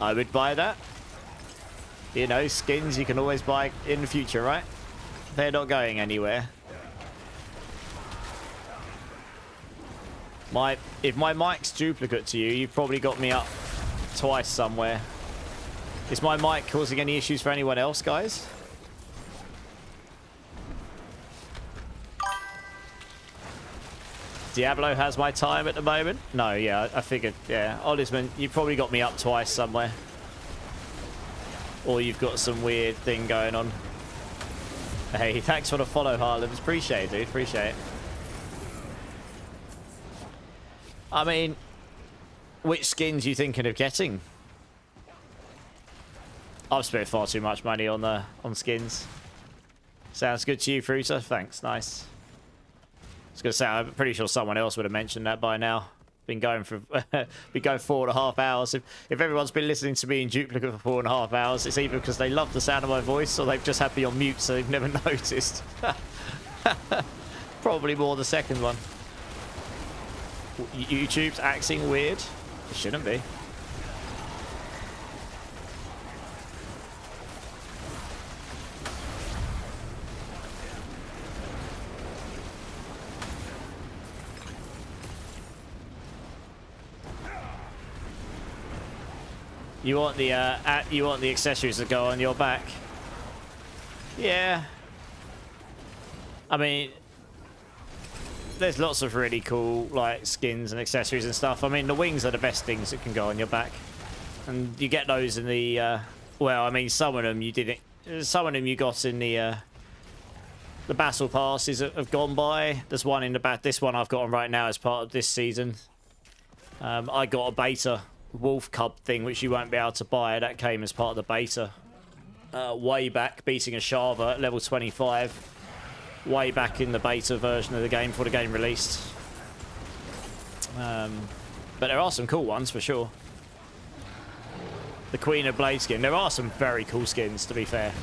I would buy that. You know, skins you can always buy in the future, right? They're not going anywhere. If my mic's duplicate to you, you've probably got me up twice somewhere. Is my mic causing any issues for anyone else, guys? Diablo has my time at the moment? No, yeah, I figured. Yeah, Olisman, you probably got me up twice somewhere. Or you've got some weird thing going on. Hey, thanks for the follow, Harlem. Appreciate it, dude. Appreciate it. I mean, which skins are you thinking of getting? I've spent far too much money on skins. Sounds good to you, Fruiter? Thanks, nice. I was gonna say, I'm pretty sure someone else would have mentioned that by now. Been going for 4.5 hours. If everyone's been listening to me in duplicate for 4.5 hours, it's either because they love the sound of my voice or they've just had me on mute, so they've never noticed. Probably more the second one. YouTube's acting weird. It shouldn't be. You want the accessories that go on your back? Yeah. I mean, there's lots of really cool like skins and accessories and stuff. I mean, the wings are the best things that can go on your back, and you get those in the. Well, I mean, some of them you didn't. Some of them you got in the battle passes have gone by. There's one in the back. This one I've got on right now as part of this season. I got a beta wolf cub thing which you won't be able to buy. That came as part of the beta way back, beating a Shava at level 25 way back in the beta version of the game before the game released. But there are some cool ones for sure. The Queen of Blade skin, there are some very cool skins, to be fair.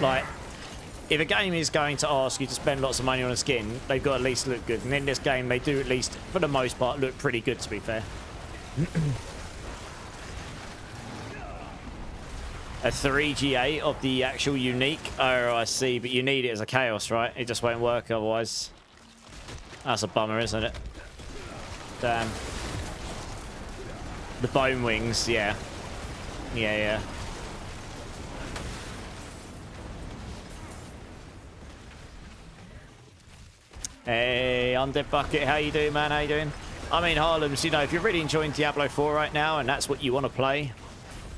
Like, if a game is going to ask you to spend lots of money on a skin, they've got to at least look good, and in this game they do at least for the most part look pretty good, to be fair. A 3GA of the actual unique. Oh, I see, but you need it as a chaos, right? It just won't work otherwise. That's a bummer, isn't it? Damn. The bone wings, yeah. Yeah. Hey, Undead Bucket, how you doing, man? How you doing? I mean, Harlems, you know, if you're really enjoying Diablo 4 right now and that's what you want to play,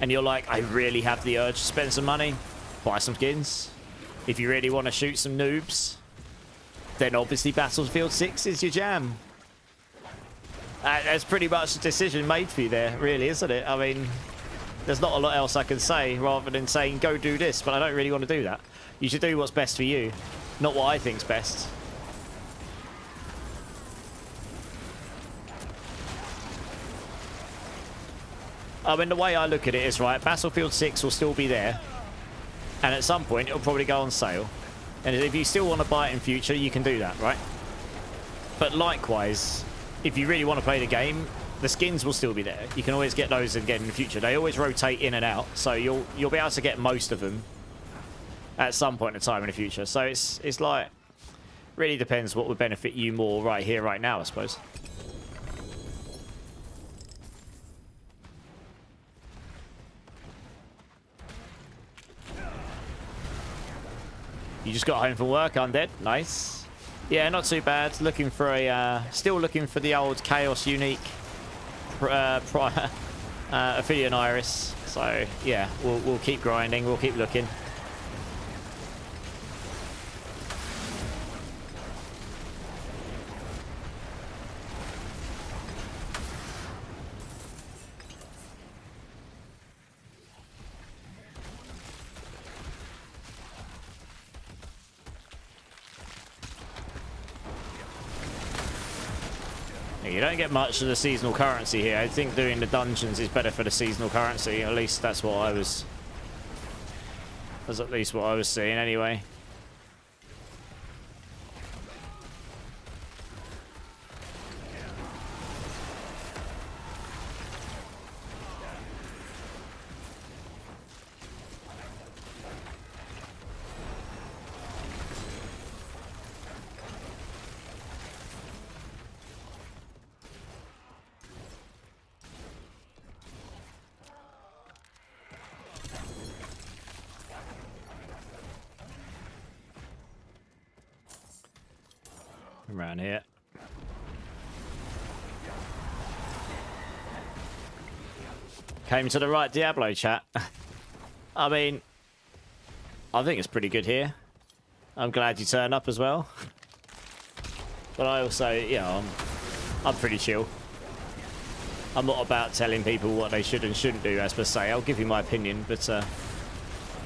and you're like, I really have the urge to spend some money, buy some skins. If you really want to shoot some noobs, then obviously Battlefield 6 is your jam. That's pretty much a decision made for you there, really, isn't it? I mean, there's not a lot else I can say rather than saying, go do this, but I don't really want to do that. You should do what's best for you, not what I think's best. I mean, the way I look at it is, right, Battlefield 6 will still be there, and at some point it'll probably go on sale. And if you still want to buy it in future, you can do that, right? But likewise, if you really want to play the game, the skins will still be there. You can always get those again in the future. They always rotate in and out, so you'll be able to get most of them at some point in time in the future. So it's like, really depends what would benefit you more right here, right now, I suppose. You just got home from work, Undead. Nice. Yeah, not too bad. Looking for a... still looking for the old Chaos Unique Ophidian Iris. So, yeah, we'll keep grinding. We'll keep looking. You don't get much of the seasonal currency here. I think doing the dungeons is better for the seasonal currency. At least that's what I was... That's at least what I was seeing anyway. Around here. Came to the right Diablo, chat. I mean, I think it's pretty good here. I'm glad you turned up as well. But I also, yeah, I'm pretty chill. I'm not about telling people what they should and shouldn't do, as per se. I'll give you my opinion, but I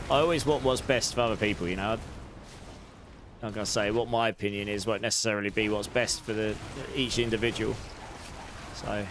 always want what's best for other people, you know? I'm going to say what my opinion is won't necessarily be what's best for each individual. So...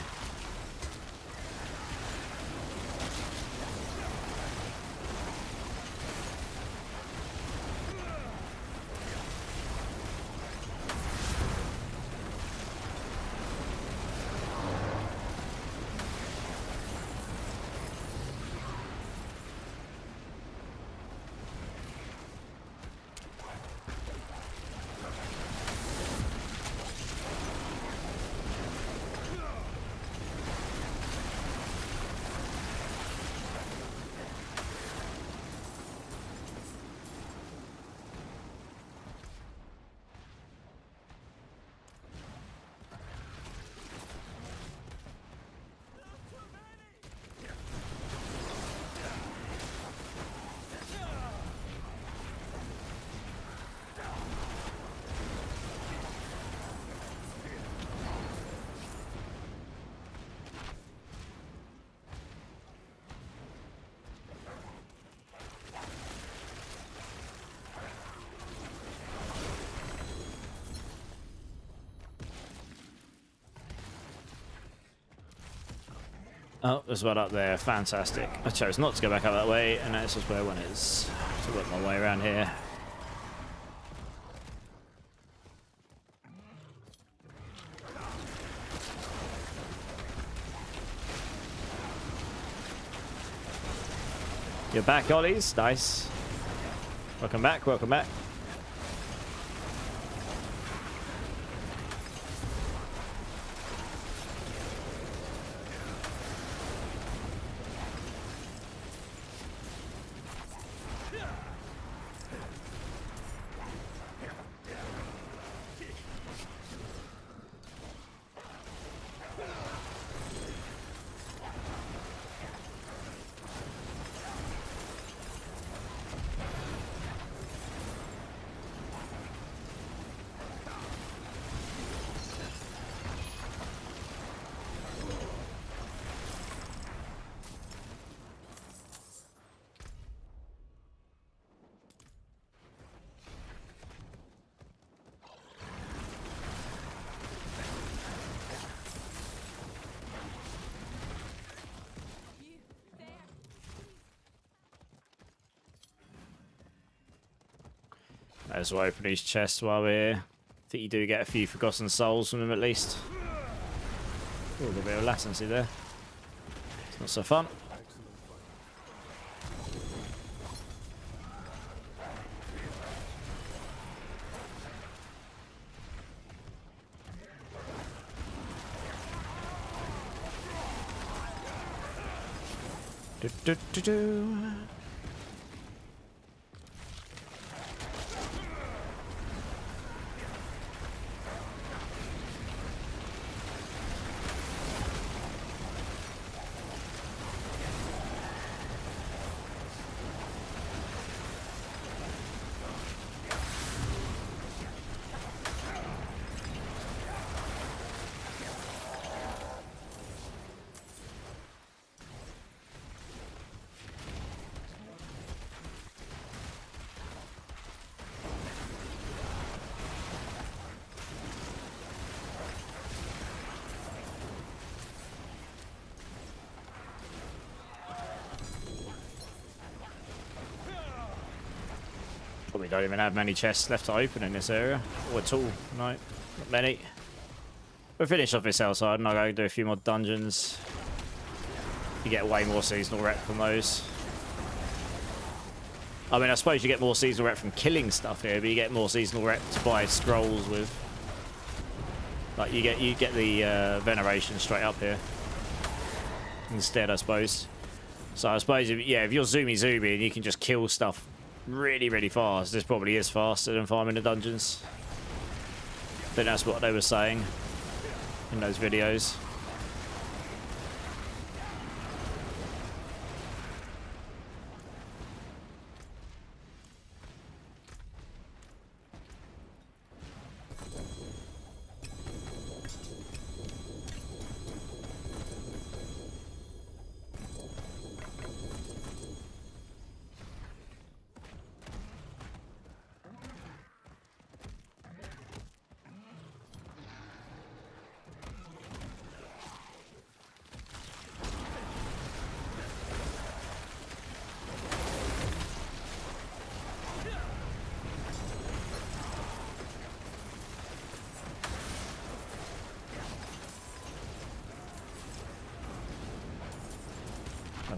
Oh, there's one up there. Fantastic. I chose not to go back up that way, and that's just where one is. To work my way around here. You're back, Ollies. Nice. Welcome back, welcome back. As well open these chests while we're here. I think you do get a few forgotten souls from them at least. Oh, a bit of latency there. It's not so fun. Do, do, do, do. don't even have many chests left to open in this area. Or at all. No, not many. We'll finish off this outside and I'll go do a few more dungeons. You get way more seasonal rep from those. I mean, I suppose you get more seasonal rep from killing stuff here, but you get more seasonal rep to buy scrolls with. Like, you get the veneration straight up here. Instead, I suppose. So I suppose, if you're zoomy and you can just kill stuff really, really fast, this probably is faster than farming the dungeons. I think that's what they were saying in those videos.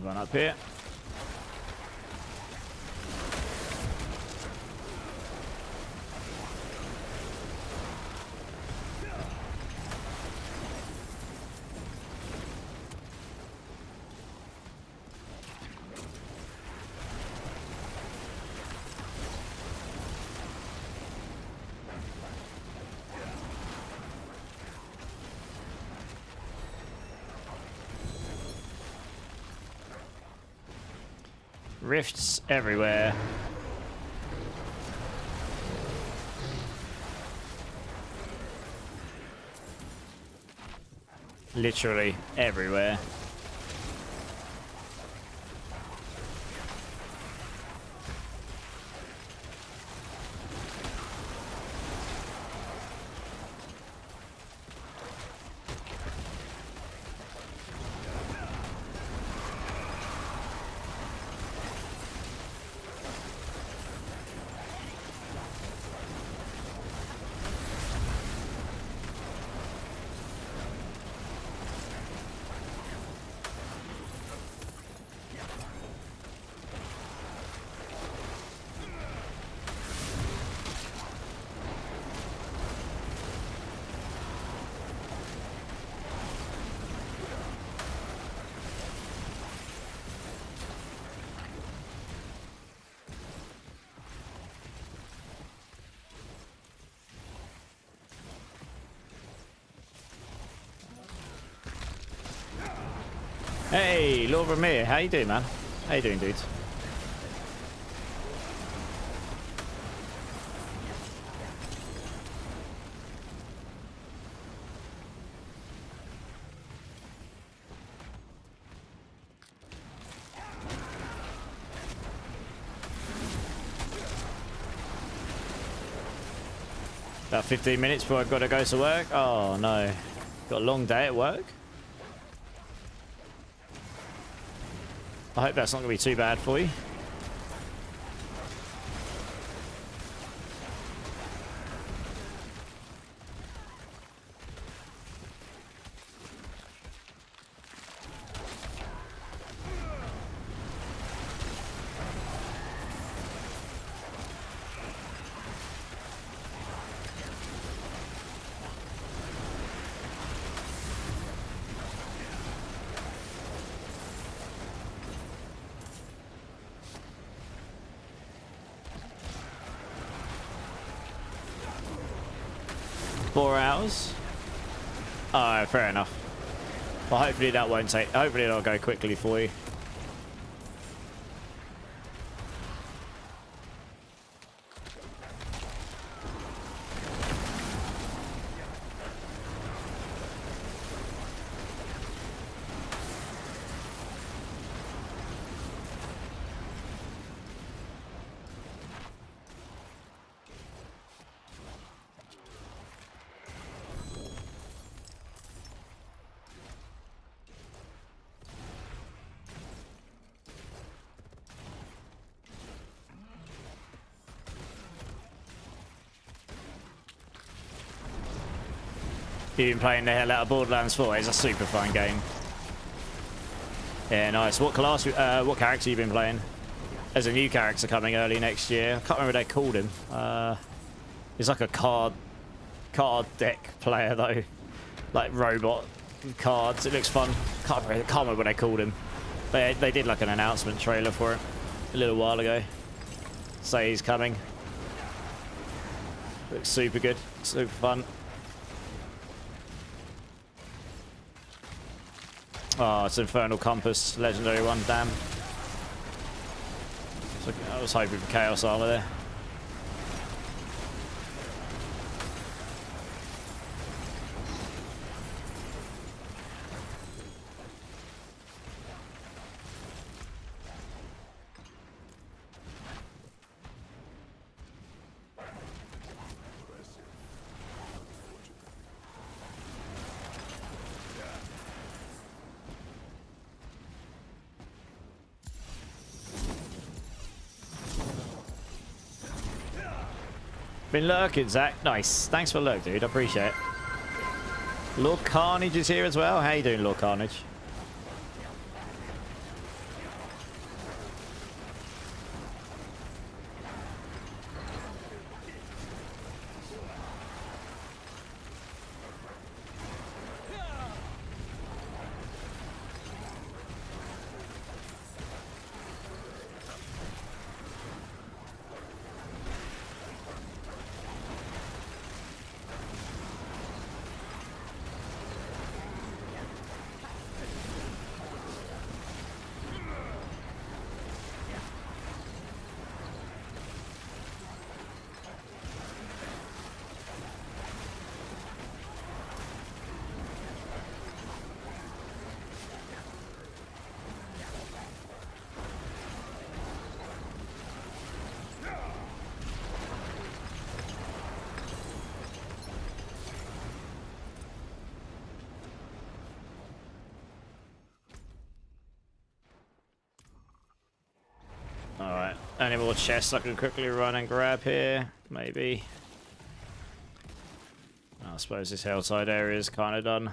One up here. Rifts everywhere. Literally everywhere. Hey, Lord Ramir, how you doing, man? How you doing, dude? About 15 minutes before I've got to go to work. Oh no, got a long day at work. I hope that's not going to be too bad for you. Oh, fair enough. Well, hopefully that won't take... Hopefully it'll go quickly for you. You've been playing the hell out of Borderlands 4. It's a super fun game. Yeah, nice. What class, what character you been playing? There's a new character coming early next year. I can't remember what they called him. He's like a card deck player though. Like robot cards. It looks fun. Can't remember what they called him. They did like an announcement trailer for it a little while ago. Say he's coming. Looks super good. Super fun. Oh, it's Infernal Compass. Legendary one. Damn. I was hoping for Chaos Armor there. Been lurking, Zach. Nice. Thanks for the lurk, dude. I appreciate it. Lord Carnage is here as well. How you doing, Lord Carnage? Alright, any more chests I can quickly run and grab here? Maybe. I suppose this hillside area is kind of done.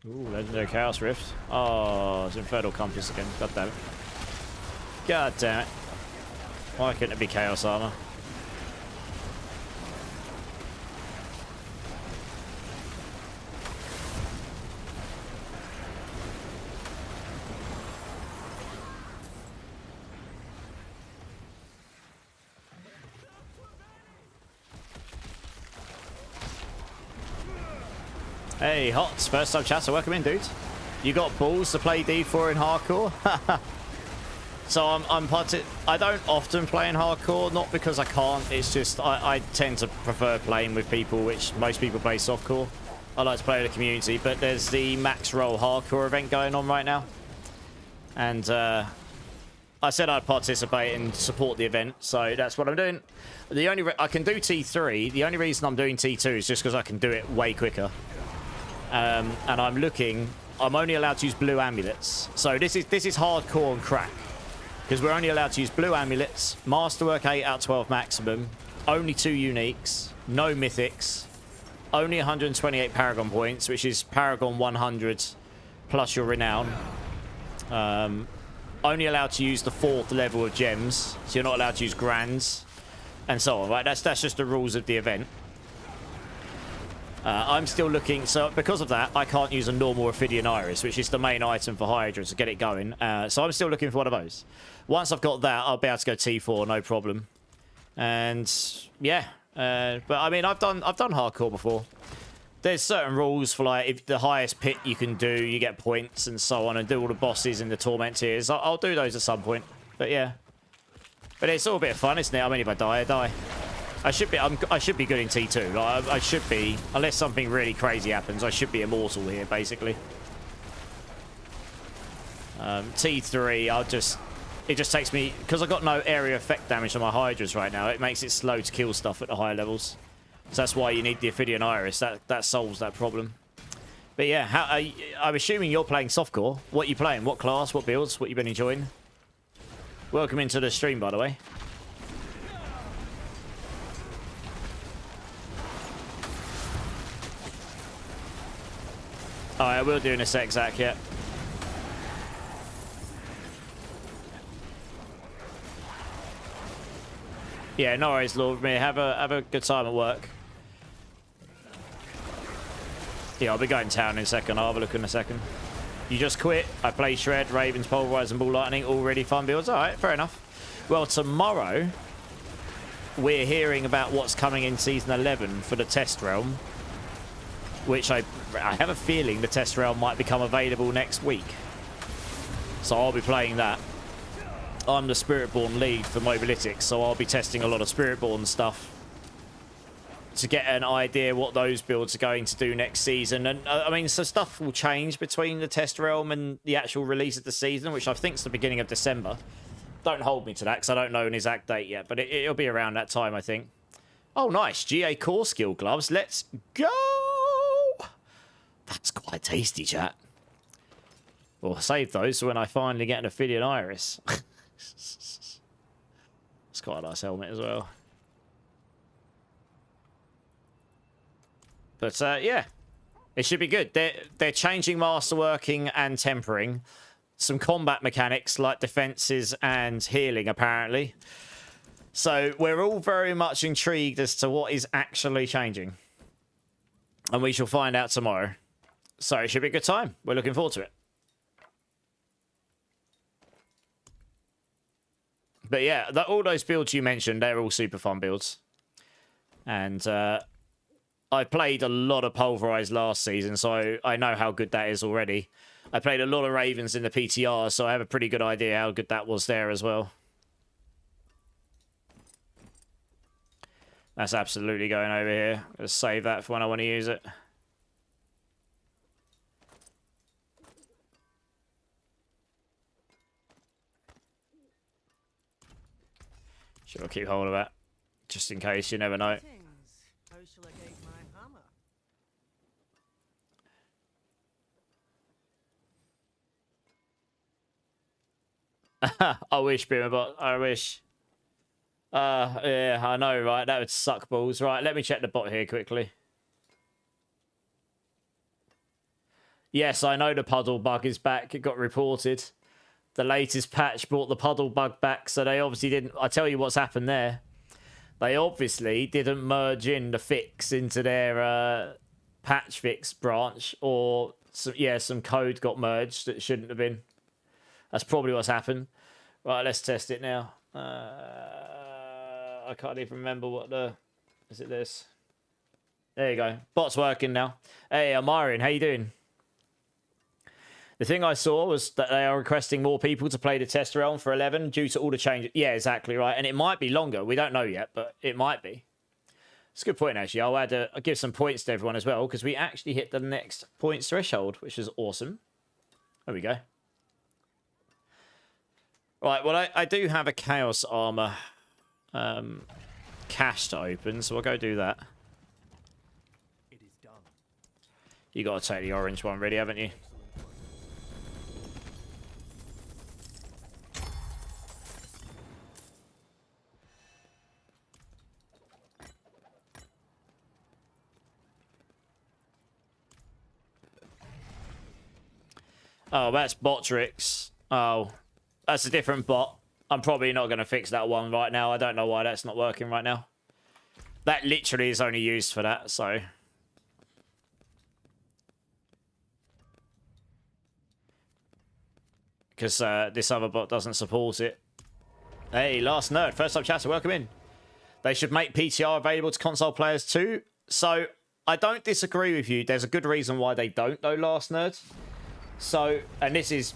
Ooh, Legendary Chaos Rift. Oh, it's Infernal Compass again. God damn it. God damn it. Why couldn't it be Chaos Armor? Hey, Hots, first time chatter, welcome in, dude. You got balls to play D4 in hardcore? So I don't often play in hardcore, not because I can't, it's just I tend to prefer playing with people, which most people play softcore. I like to play with the community, but there's the Max Roll hardcore event going on right now. And I said I'd participate and support the event, so that's what I'm doing. The only I can do T3, the only reason I'm doing T2 is just because I can do it way quicker. And I'm only allowed to use blue amulets. So this is hardcore and crack. Because we're only allowed to use blue amulets, Masterwork 8 out of 12 maximum, only 2 uniques, no mythics, only 128 Paragon points, which is Paragon 100 plus your renown. Only allowed to use the 4th level of gems, so you're not allowed to use grands, and so on, right? That's just the rules of the event. I'm still looking, so because of that, I can't use a normal Ophidian Iris, which is the main item for Hydra to get it going. So I'm still looking for one of those. Once I've got that, I'll be able to go T4, no problem. And yeah, but I mean, I've done hardcore before. There's certain rules for like if the highest pit you can do, you get points and so on, and do all the bosses in the torment tiers. I'll do those at some point. But yeah, but it's all a bit of fun, isn't it? I mean, if I die, I die. I should be good in T2. Like, I should be, unless something really crazy happens, I should be immortal here, basically. T3, it just takes me, because I've got no area effect damage on my Hydras right now, it makes it slow to kill stuff at the higher levels. So that's why you need the Ophidian Iris. That solves that problem. But yeah, I'm assuming you're playing softcore. What are you playing? What class? What builds? What you been enjoying? Welcome into the stream, by the way. Alright, we'll do in a sec, Zach, yeah. Yeah, no worries, Lord. Me, have a good time at work. Yeah, I'll be going to town in a second. I'll have a look in a second. You just quit. I play Shred, Ravens, Pulverize, and Ball Lightning. Already fun builds. Alright, fair enough. Well, tomorrow, we're hearing about what's coming in Season 11 for the Test Realm. Which I have a feeling the Test Realm might become available next week. So I'll be playing that. I'm the Spiritborn lead for Mobalytics, so I'll be testing a lot of Spiritborn stuff to get an idea what those builds are going to do next season. And I mean, so stuff will change between the Test Realm and the actual release of the season, which I think is the beginning of December. Don't hold me to that, because I don't know an exact date yet, but it'll be around that time, I think. Oh, nice. GA Core Skill Gloves. Let's go! That's quite tasty, chat. Well, save those for when I finally get an Ophidian Iris. It's quite a nice helmet as well. But, yeah. It should be good. They're changing masterworking and tempering. Some combat mechanics like defenses and healing, apparently. So, we're all very much intrigued as to what is actually changing. And we shall find out tomorrow. So, it should be a good time. We're looking forward to it. But yeah, all those builds you mentioned, they're all super fun builds. And I played a lot of Pulverize last season, so I know how good that is already. I played a lot of Ravens in the PTR, so I have a pretty good idea how good that was there as well. That's absolutely going over here. Let's save that for when I want to use it. Should I keep hold of that? Just in case, you never know. How shall I guide my hammer? I wish, Bimmerbot. I wish. Yeah, I know, right? That would suck balls. Right, let me check the bot here quickly. Yes, I know the puddle bug is back. It got reported. The latest patch brought the puddle bug back, so they obviously didn't... I tell you what's happened there. They obviously didn't merge in the fix into their patch fix branch, or, some code got merged that shouldn't have been. That's probably what's happened. Right, let's test it now. I can't even remember what the... Is it this? There you go. Bot's working now. Hey, Amarian, how you doing? The thing I saw was that they are requesting more people to play the Test Realm for 11 due to all the changes. Yeah, exactly right. And it might be longer. We don't know yet, but it might be. It's a good point, actually. I'll give some points to everyone as well, because we actually hit the next points threshold, which is awesome. There we go. Right, well, I do have a Chaos Armor cache to open, so we'll go do that. It is done. You got to take the orange one ready, haven't you? Oh, that's Botrix. Oh, that's a different bot. I'm probably not going to fix that one right now. I don't know why that's not working right now. That literally is only used for that, so... Because this other bot doesn't support it. Hey, Last Nerd, first time chatter, welcome in. They should make PTR available to console players too. So, I don't disagree with you. There's a good reason why they don't, though, Last Nerd. So, and this is...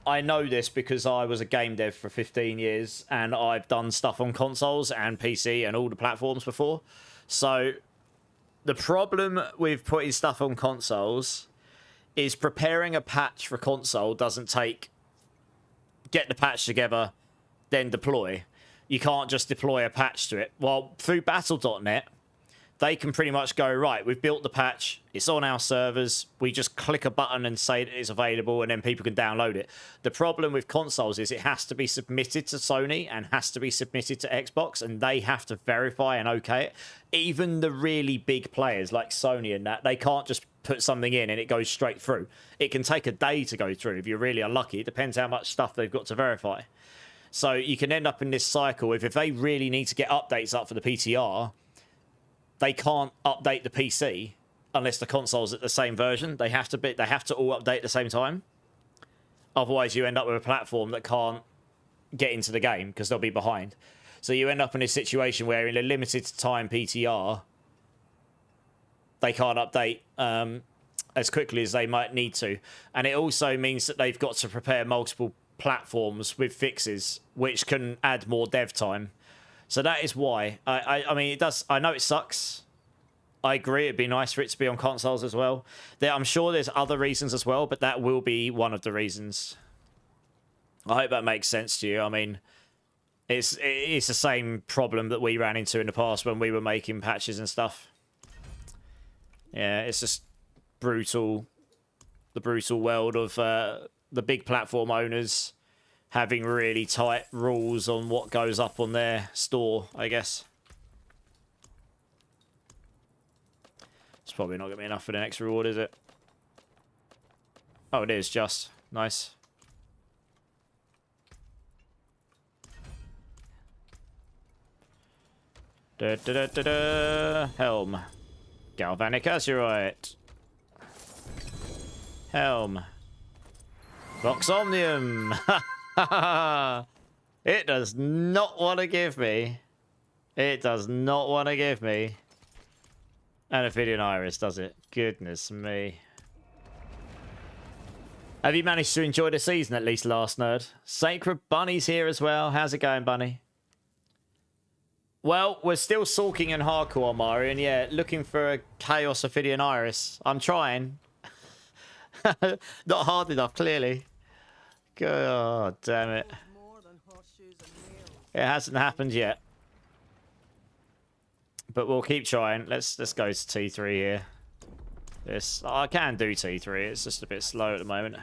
I know this because I was a game dev for 15 years and I've done stuff on consoles and PC and all the platforms before. So the problem with putting stuff on consoles is preparing a patch for console doesn't take... Get the patch together, then deploy. You can't just deploy a patch to it. Well, through Battle.net, they can pretty much go, right, we've built the patch, it's on our servers, we just click a button and say that it's available, and then people can download it. The problem with consoles is it has to be submitted to Sony and has to be submitted to Xbox, and they have to verify and okay it. Even the really big players like Sony and that, they can't just put something in and it goes straight through. It can take a day to go through if you're really unlucky. It depends how much stuff they've got to verify. So you can end up in this cycle if they really need to get updates up for the PTR, they can't update the PC unless the console's at the same version. They have to all update at the same time. Otherwise, you end up with a platform that can't get into the game because they'll be behind. So you end up in a situation where in a limited time PTR, they can't update as quickly as they might need to. And it also means that they've got to prepare multiple platforms with fixes, which can add more dev time. So that is why. I mean, it does. I know it sucks. I agree. It'd be nice for it to be on consoles as well. I'm sure there's other reasons as well, but that will be one of the reasons. I hope that makes sense to you. I mean, it's the same problem that we ran into in the past when we were making patches and stuff. Yeah, it's just brutal. The brutal world of the big platform owners having really tight rules on what goes up on their store, I guess. It's probably not going to be enough for the next reward, is it? Oh, it is, just. Nice. Da, da, da, da, da. Helm. Galvanic Azurite. Helm. Vox Omnium. It does not want to give me. It does not want to give me an Ophidian Iris, does it? Goodness me. Have you managed to enjoy the season at least, last nerd? Sacred Bunny's here as well. How's it going, Bunny? Well, we're still sulking in hardcore, Mario, and yeah, looking for a Chaos Ophidian Iris. I'm trying. Not hard enough, clearly. God damn it. It hasn't happened yet. But we'll keep trying. Let's go to T3 here. I can do T3. It's just a bit slow at the moment.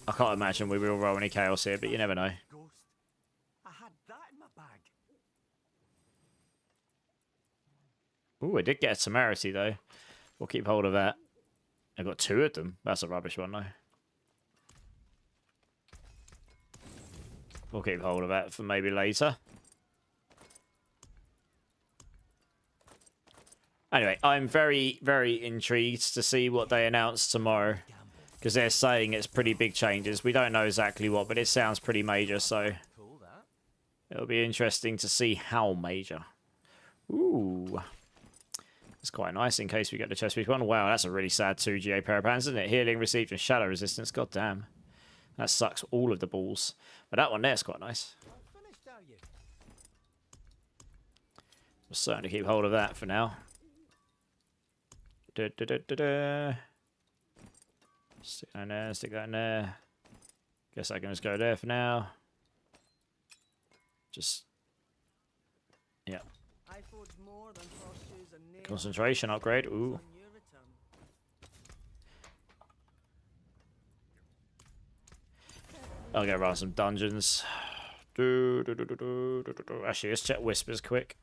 I can't imagine we will roll any chaos here, but you never know. Ooh, I did get a temerity though. We'll keep hold of that. I got two of them. That's a rubbish one though. We'll keep hold of that for maybe later. Anyway, I'm very, very intrigued to see what they announce tomorrow. Because they're saying it's pretty big changes. We don't know exactly what, but it sounds pretty major, so it'll be interesting to see how major. Ooh. It's quite nice in case we get the chest piece one. Wow, that's a really sad 2GA pair of pants, isn't it? Healing received and shadow resistance. God damn. That sucks all of the balls. But that one there's quite nice. We'll certainly keep hold of that for now. Stick that in there, stick that in there. Guess I can just go there for now. Just, yeah. Concentration upgrade, ooh. I'll go run some dungeons. Actually, let's check Whispers quick.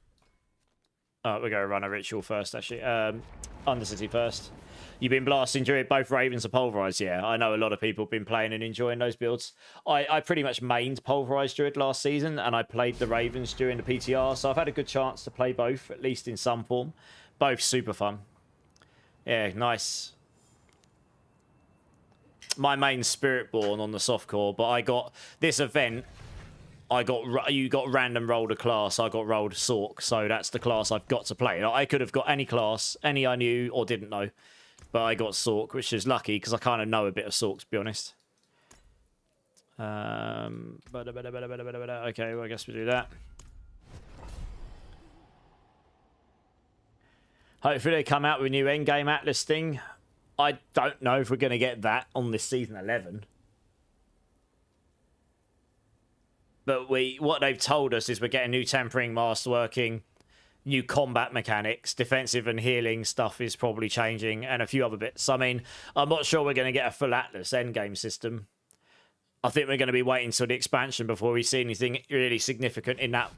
We're going to run a ritual first, actually. Undercity first. You've been blasting during both Ravens and Pulverized, yeah. I know a lot of people have been playing and enjoying those builds. I pretty much mained Pulverized Druid last season, and I played the Ravens during the PTR, so I've had a good chance to play both, at least in some form. Both super fun. Yeah, nice. My main Spiritborn on the softcore, but I got this event. You got random rolled a class. I got rolled Sork, so that's the class I've got to play. I could have got any class, any I knew or didn't know, but I got Sork, which is lucky because I kind of know a bit of Sork, to be honest. Okay, well, I guess we do that. Hopefully they come out with a new endgame Atlas thing. I don't know if we're going to get that on this season 11. But what they've told us is we're getting new Tempering Master working. new combat mechanics, defensive and healing stuff is probably changing, and a few other bits. I mean, I'm not sure we're going to get a full Atlas endgame system. I think we're going to be waiting till the expansion before we see anything really significant in that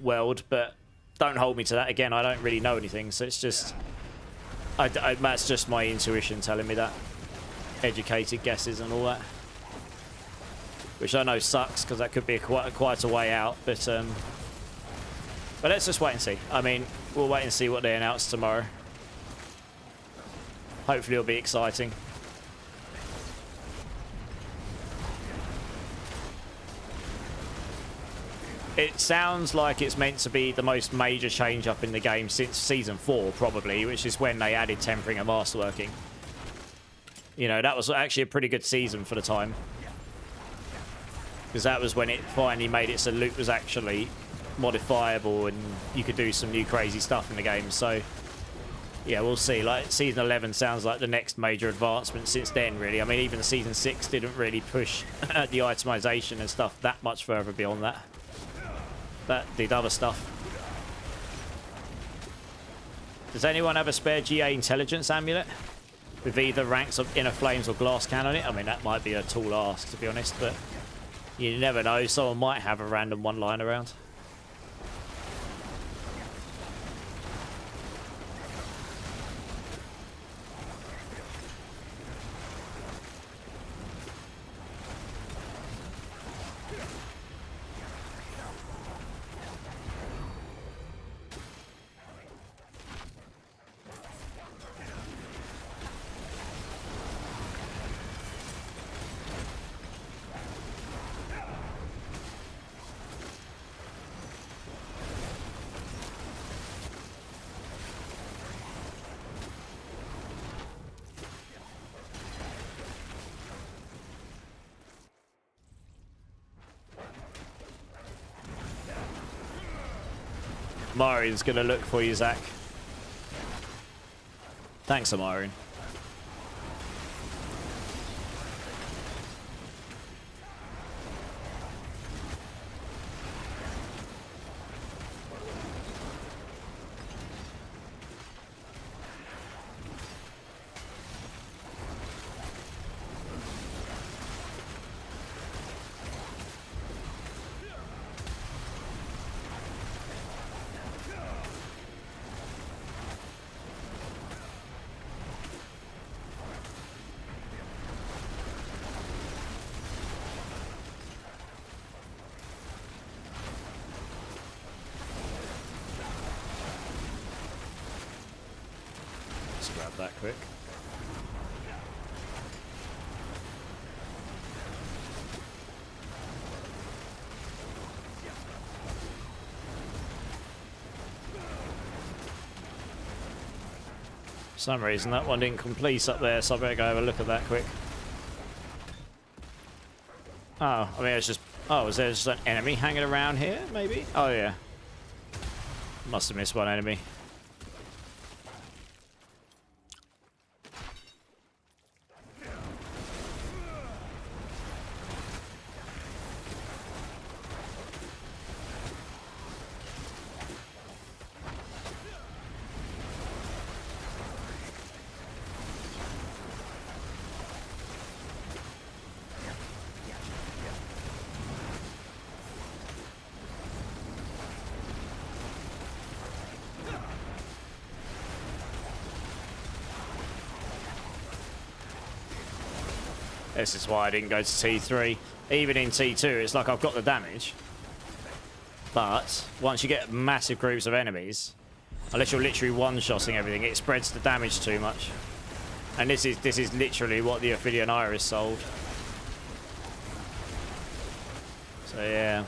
world, but don't hold me to that. Again, I don't really know anything, so it's just... that's just my intuition telling me that. Educated guesses and all that. Which I know sucks, because that could be quite a way out, but let's just wait and see. I mean, we'll wait and see what they announce tomorrow. Hopefully it'll be exciting. It sounds like it's meant to be the most major change up in the game since Season 4, probably, which is when they added tempering and masterworking. You know, that was actually a pretty good season for the time. Because that was when it finally made it so loot was actually modifiable and you could do some new crazy stuff in the game. So, yeah, we'll see. Like, Season 11 sounds like the next major advancement since then, really. I mean, even Season 6 didn't really push the itemization and stuff that much further beyond that. That did other stuff. Does anyone have a spare GA intelligence amulet with either ranks of inner flames or glass cannon on it? I mean, that might be a tall ask, to be honest, but you never know. Someone might have a random one lying around. Marian's gonna look for you, Zach. Thanks, Marian. Grab that quick. For some reason that one didn't complete up there, so I better go have a look at that quick. Oh, I mean it's just... Oh, is there just an enemy hanging around here, maybe? Oh yeah. Must have missed one enemy. This is why I didn't go to T3. Even in T2, it's like I've got the damage. But once you get massive groups of enemies, unless you're literally one-shotting everything, it spreads the damage too much. And this is literally what the Ophidian Iris sold. So yeah.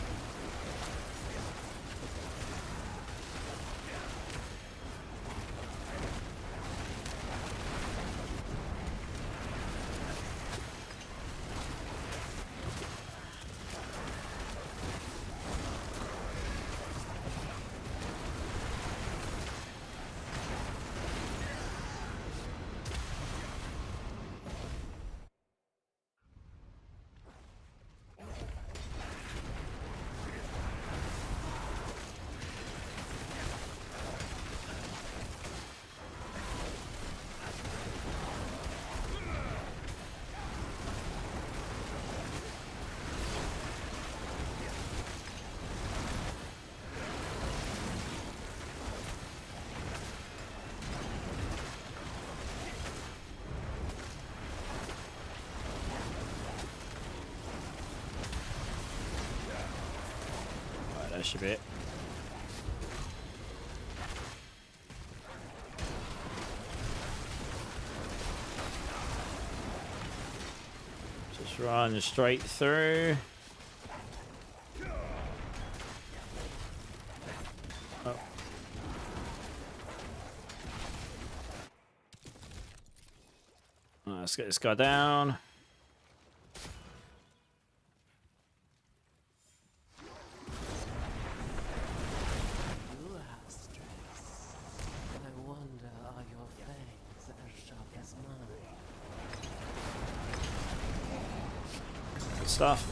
That should be it. Just run straight through. Oh. Let's get this guy down. You have stress. I wonder, are your fangs as sharp as mine? Good stuff.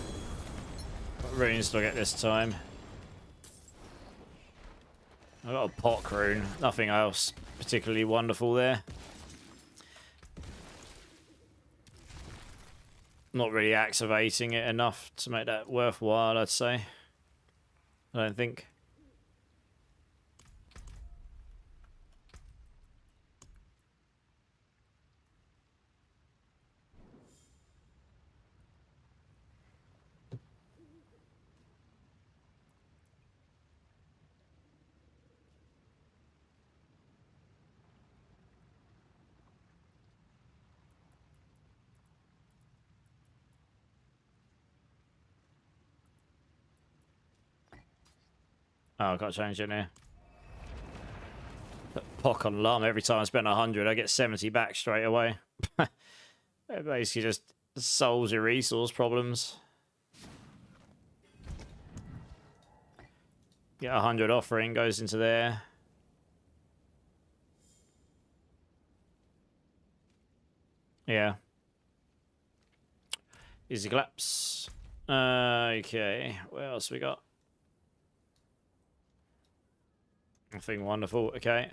What runes do I get this time? I got a pot rune. Nothing else particularly wonderful there. Not really activating it enough to make that worthwhile, I'd say. I don't think. Oh, I've got to change it now. Pock on alarm. Every time I spend 100, I get 70 back straight away. It basically just solves your resource problems. Get 100 offering, goes into there. Yeah. Easy collapse. Okay, what else we got? Nothing wonderful, okay.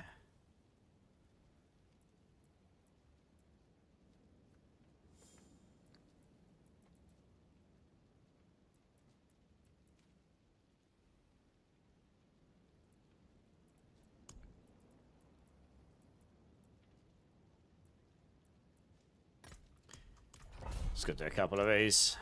Let's go do a couple of these.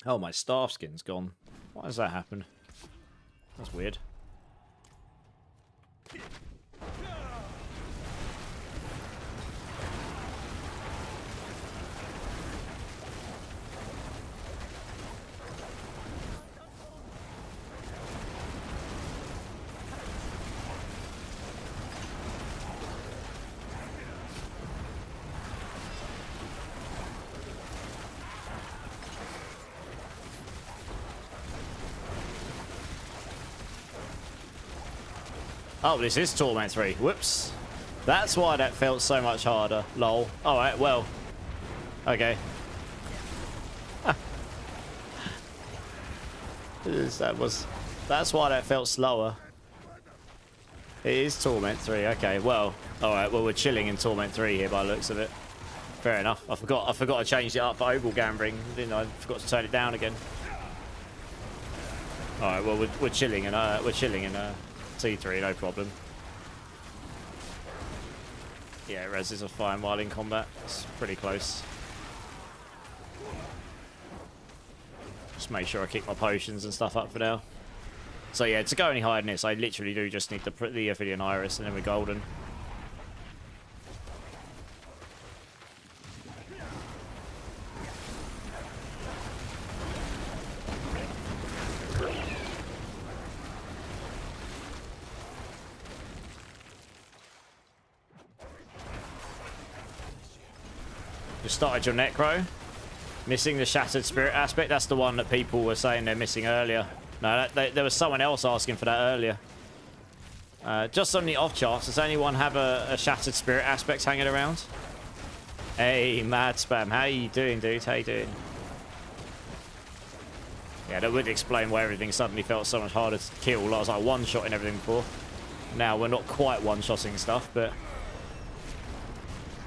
Oh, my staff skin's gone. Why does that happen? That's weird. Oh, this is Torment 3. Whoops. That's why that felt so much harder. Lol. Alright, well. Okay. That's why that felt slower. It is Torment 3. Okay, well. Alright, well, we're chilling in Torment 3 here by the looks of it. Fair enough. I forgot to change it up for Oval Gambling, didn't I? Forgot to turn it down again. Alright, well, we're chilling in T3, no problem. Yeah, reses are fine while in combat. It's pretty close. Just make sure I keep my potions and stuff up for now. So yeah, to go any higher than this, I literally do just need the Ophidian Iris and then we're golden. You started your Necro. Missing the Shattered Spirit aspect. That's the one that people were saying they're missing earlier. No, there was someone else asking for that earlier. Just on the off chance, does anyone have a Shattered Spirit aspect hanging around? Hey, Mad Spam. How you doing, dude? How you doing? Yeah, that would explain why everything suddenly felt so much harder to kill. I was like one-shotting everything before. Now we're not quite one-shotting stuff, but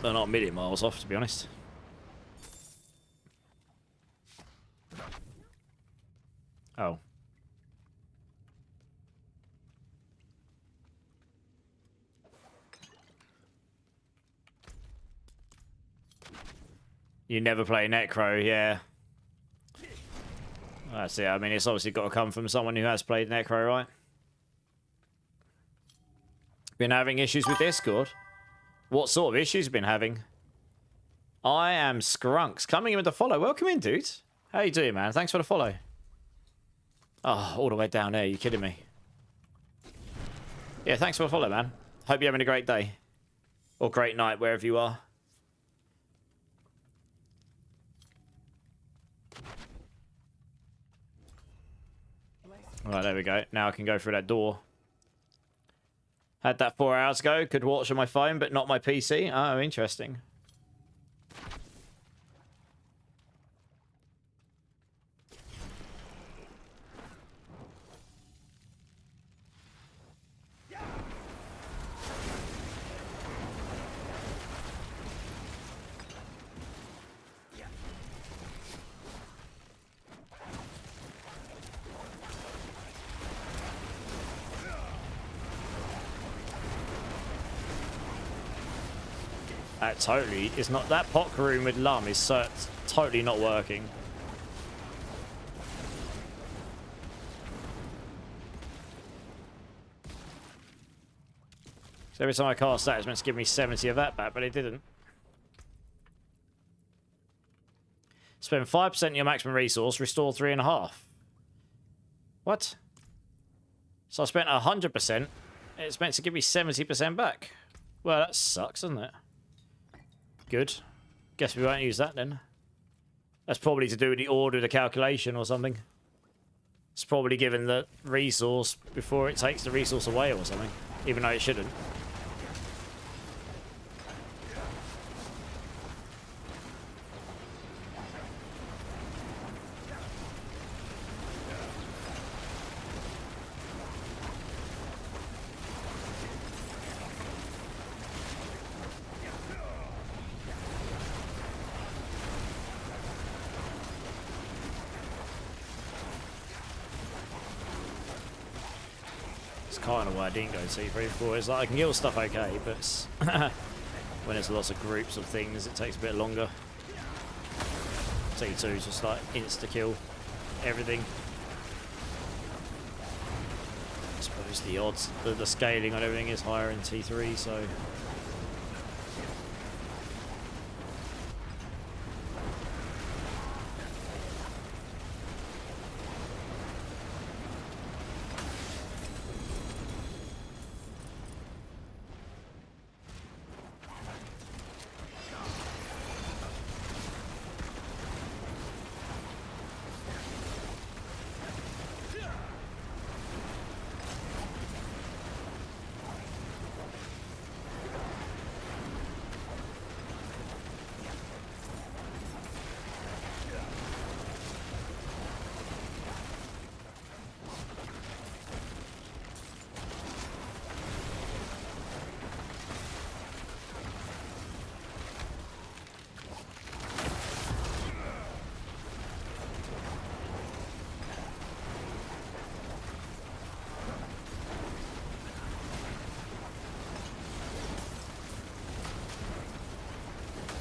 they're not a million miles off, to be honest. Oh. You never play Necro, yeah. That's it. I mean, it's obviously got to come from someone who has played Necro, right? Been having issues with Discord? What sort of issues been having? I am Skrunks. Coming in with the follow. Welcome in, dude. How you doing, man? Thanks for the follow. Oh, all the way down there. You kidding me? Yeah, thanks for the follow, man. Hope you're having a great day. Or great night, wherever you are. Alright, there we go. Now I can go through that door. Had that 4 hours ago. Could watch on my phone, but not my PC. Oh, interesting. That totally is not. That pot room with Lum is totally not working. So every time I cast that, it's meant to give me 70 of that back, but it didn't. Spend 5% of your maximum resource, restore 3.5. What? So I spent 100%. It's meant to give me 70% back. Well, that sucks, doesn't it? Good. Guess we won't use that then. That's probably to do with the order of the calculation or something. It's probably given the resource before it takes the resource away or something. Even though it shouldn't. Kind of why I didn't go T3 before. It's like I can kill stuff okay, but it's when there's lots of groups of things, it takes a bit longer. T2 is just like insta kill everything. I suppose the odds, the scaling on everything is higher in T3, so.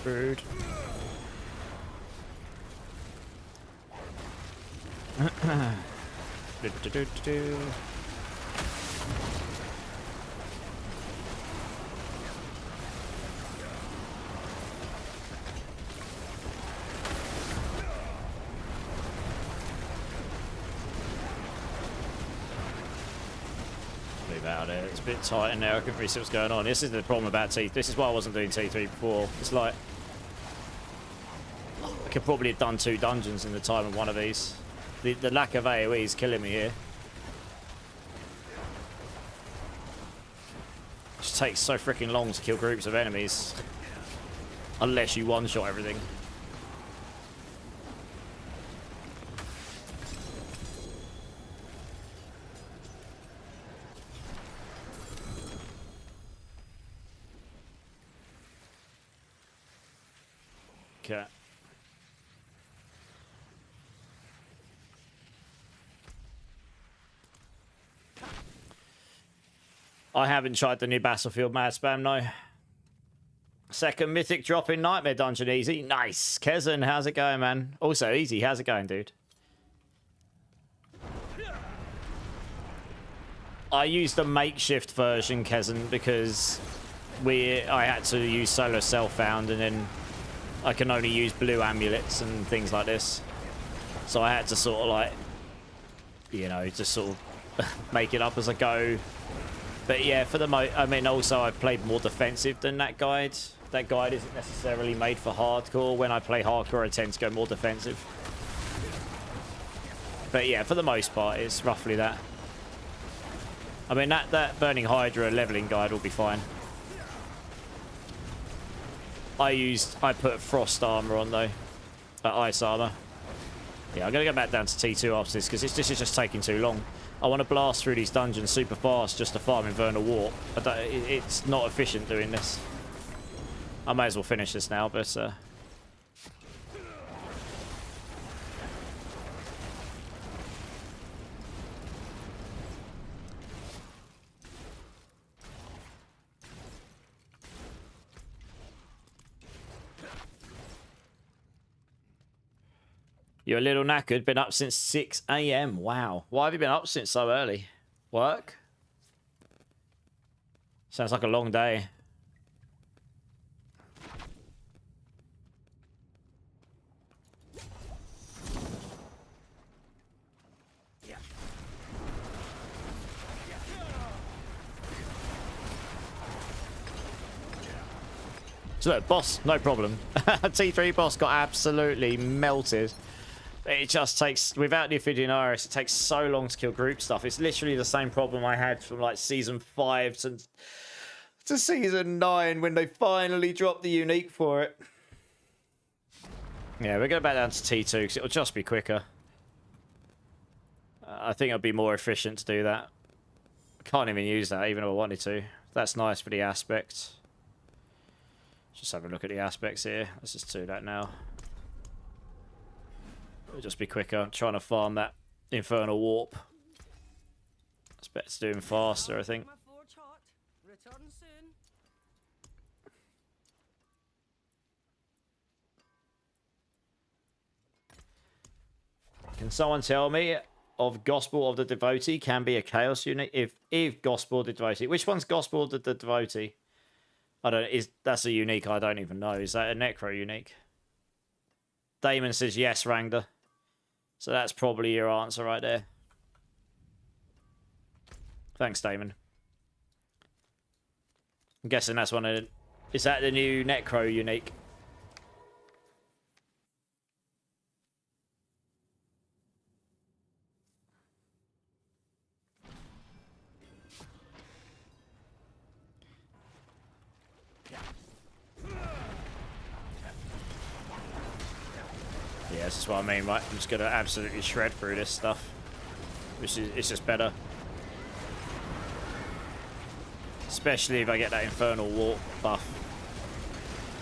Rude. Do. Leave out there. It's a bit tight in there. I couldn't really see what's going on. This is the problem about T3. This is why I wasn't doing T3 before. It's like I could probably have done 2 dungeons in the time of one of these. The lack of AoE is killing me here. It just takes so freaking long to kill groups of enemies. Unless you one-shot everything. Okay. I haven't tried the new Battlefield Mad Spam, no. Second mythic drop in Nightmare Dungeon easy. Nice. Kezen, how's it going, man? Also easy. How's it going, dude? I used a makeshift version, Kezen, because I had to use solo self-found, and then I can only use blue amulets and things like this. So I had to sort of like, you know, just sort of make it up as I go. But yeah, for the I mean, also I played more defensive than that guide. That guide isn't necessarily made for hardcore. When I play hardcore, I tend to go more defensive. But yeah, for the most part, it's roughly that. I mean, that Burning Hydra leveling guide will be fine. I put frost armor on though, ice armor. Yeah, I'm gonna go back down to T2 after this because this is just taking too long. I want to blast through these dungeons super fast just to farm Infernal Warp. It's not efficient doing this. I may as well finish this now, but you're a little knackered. Been up since 6 AM. Wow. Why have you been up since so early? Work? Sounds like a long day. So look, boss, no problem. T3 boss got absolutely melted. It just takes, without the Ophidian Iris, it takes so long to kill group stuff. It's literally the same problem I had from like season 5 to season 9 when they finally dropped the unique for it. Yeah, we're going back down to T2 because it'll just be quicker. I think it'll be more efficient to do that. I can't even use that even if I wanted to. That's nice for the aspects. Just have a look at the aspects here. Let's just do that now. It'll just be quicker. I'm trying to farm that Infernal Warp. It's better to do them faster, I think. My forge hot. Return soon. Can someone tell me of Gospel of the Devotee can be a Chaos unit? If Gospel of the Devotee. Which one's Gospel of the Devotee? I don't. That's a unique? I don't even know. Is that a Necro unique? Damon says yes, Rangda. So that's probably your answer right there. Thanks, Damon. I'm guessing that's one of the... Is that the new Necro unique? Yeah, this is what I mean, right? I'm just going to absolutely shred through this stuff. It's just better. Especially if I get that Infernal Warp buff.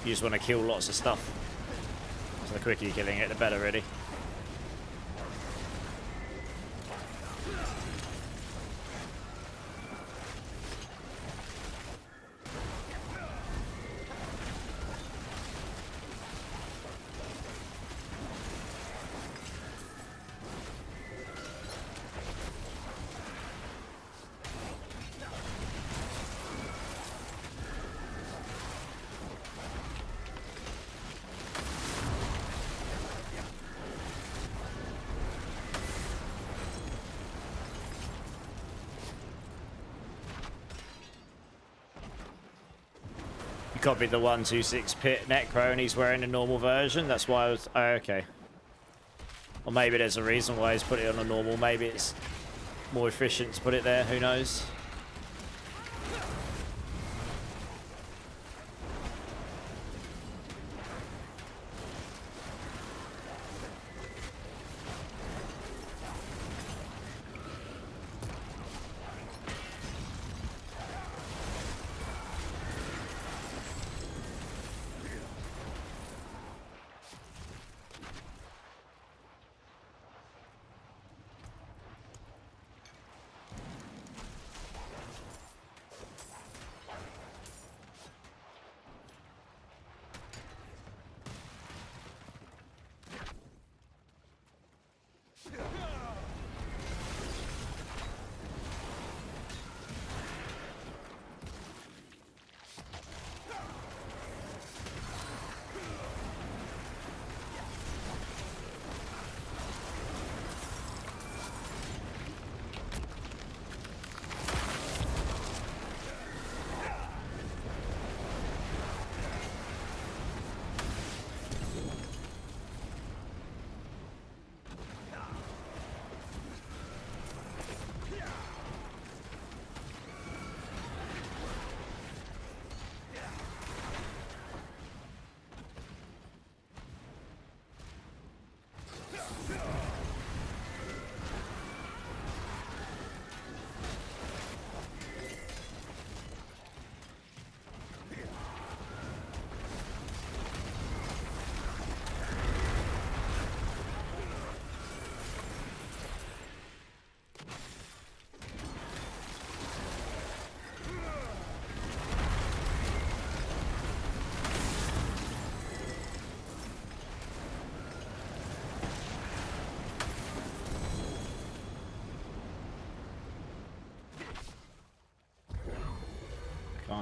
You just want to kill lots of stuff. So the quicker you're killing it, the better, really. Copied the 126 pit Necro and he's wearing a normal version. That's why I was... Oh, okay. Or maybe there's a reason why he's put it on a normal. Maybe it's more efficient to put it there. Who knows?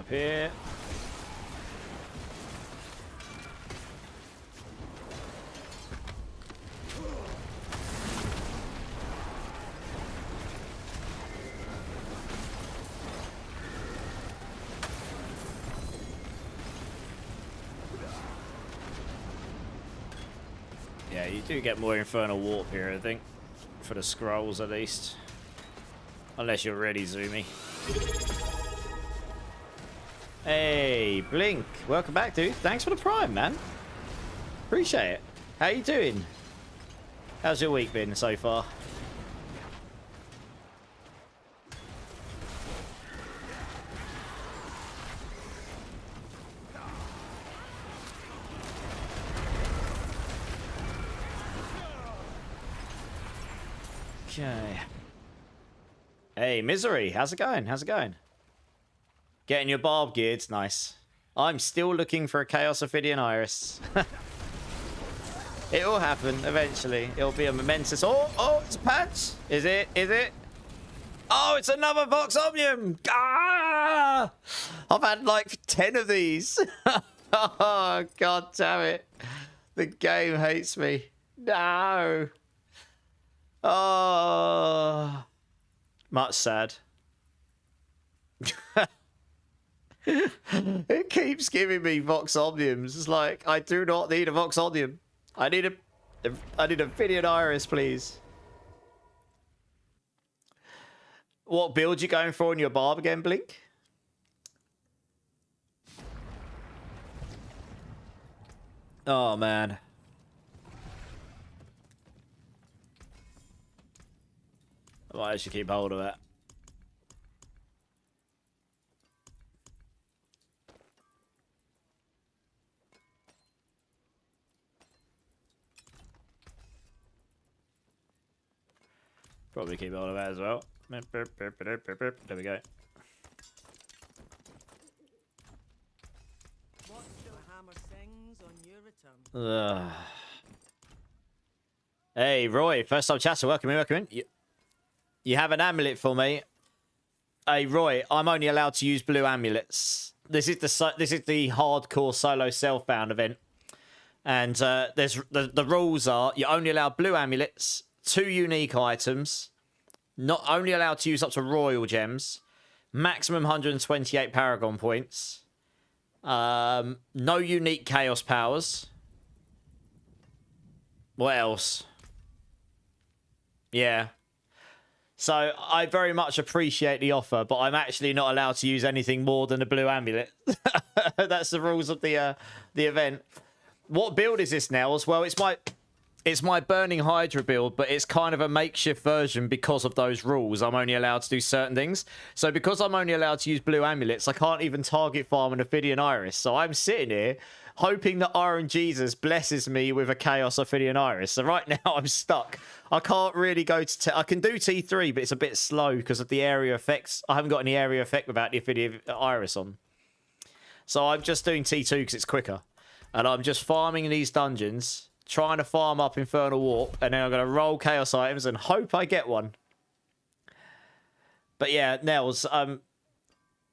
Up here. Yeah, you do get more Infernal Warp here, I think. For the scrolls, at least. Unless you're really zoomy. Hey, Blink. Welcome back, dude. Thanks for the Prime, man. Appreciate it. How you doing? How's your week been so far? Okay. Hey, Misery. How's it going? How's it going? Getting your barb geared. Nice. I'm still looking for a Chaos Ophidian Iris. It will happen eventually. It'll be a momentous... Oh, it's a patch. Is it? Is it? Oh, it's another Vox Omnium. Ah! I've had like 10 of these. Oh, God damn it. The game hates me. No. Oh, much sad. It keeps giving me Vox Omniums. It's like, I do not need a Vox Omnium. I need a Ophidian Iris, please. What build you going for in your barb again, Blink? Oh, man. I might actually keep hold of it. Probably keep hold of that as well. There we go. Watch the hammer sings on your return. Ugh. Hey, Roy, first time chatter. Welcome in, welcome in. You have an amulet for me. Hey, Roy, I'm only allowed to use blue amulets. This is the hardcore solo self-bound event. And there's the rules are you're only allowed blue amulets, 2 unique items, not only allowed to use up to royal gems, maximum 128 paragon points, no unique chaos powers. What else? Yeah. So I very much appreciate the offer, but I'm actually not allowed to use anything more than a blue amulet. That's the rules of the event. What build is this, Nels? Well, it's my Burning Hydra build, but it's kind of a makeshift version because of those rules. I'm only allowed to do certain things. So because I'm only allowed to use blue amulets, I can't even target farm an Ophidian Iris. So I'm sitting here hoping that Iron Jesus blesses me with a Chaos Ophidian Iris. So right now I'm stuck. I can't really go to... I can do T3, but it's a bit slow because of the area effects. I haven't got any area effect without the Ophidian Iris on. So I'm just doing T2 because it's quicker. And I'm just farming in these dungeons, trying to farm up Infernal Warp, and then I'm going to roll Chaos items and hope I get one. But yeah, Nels,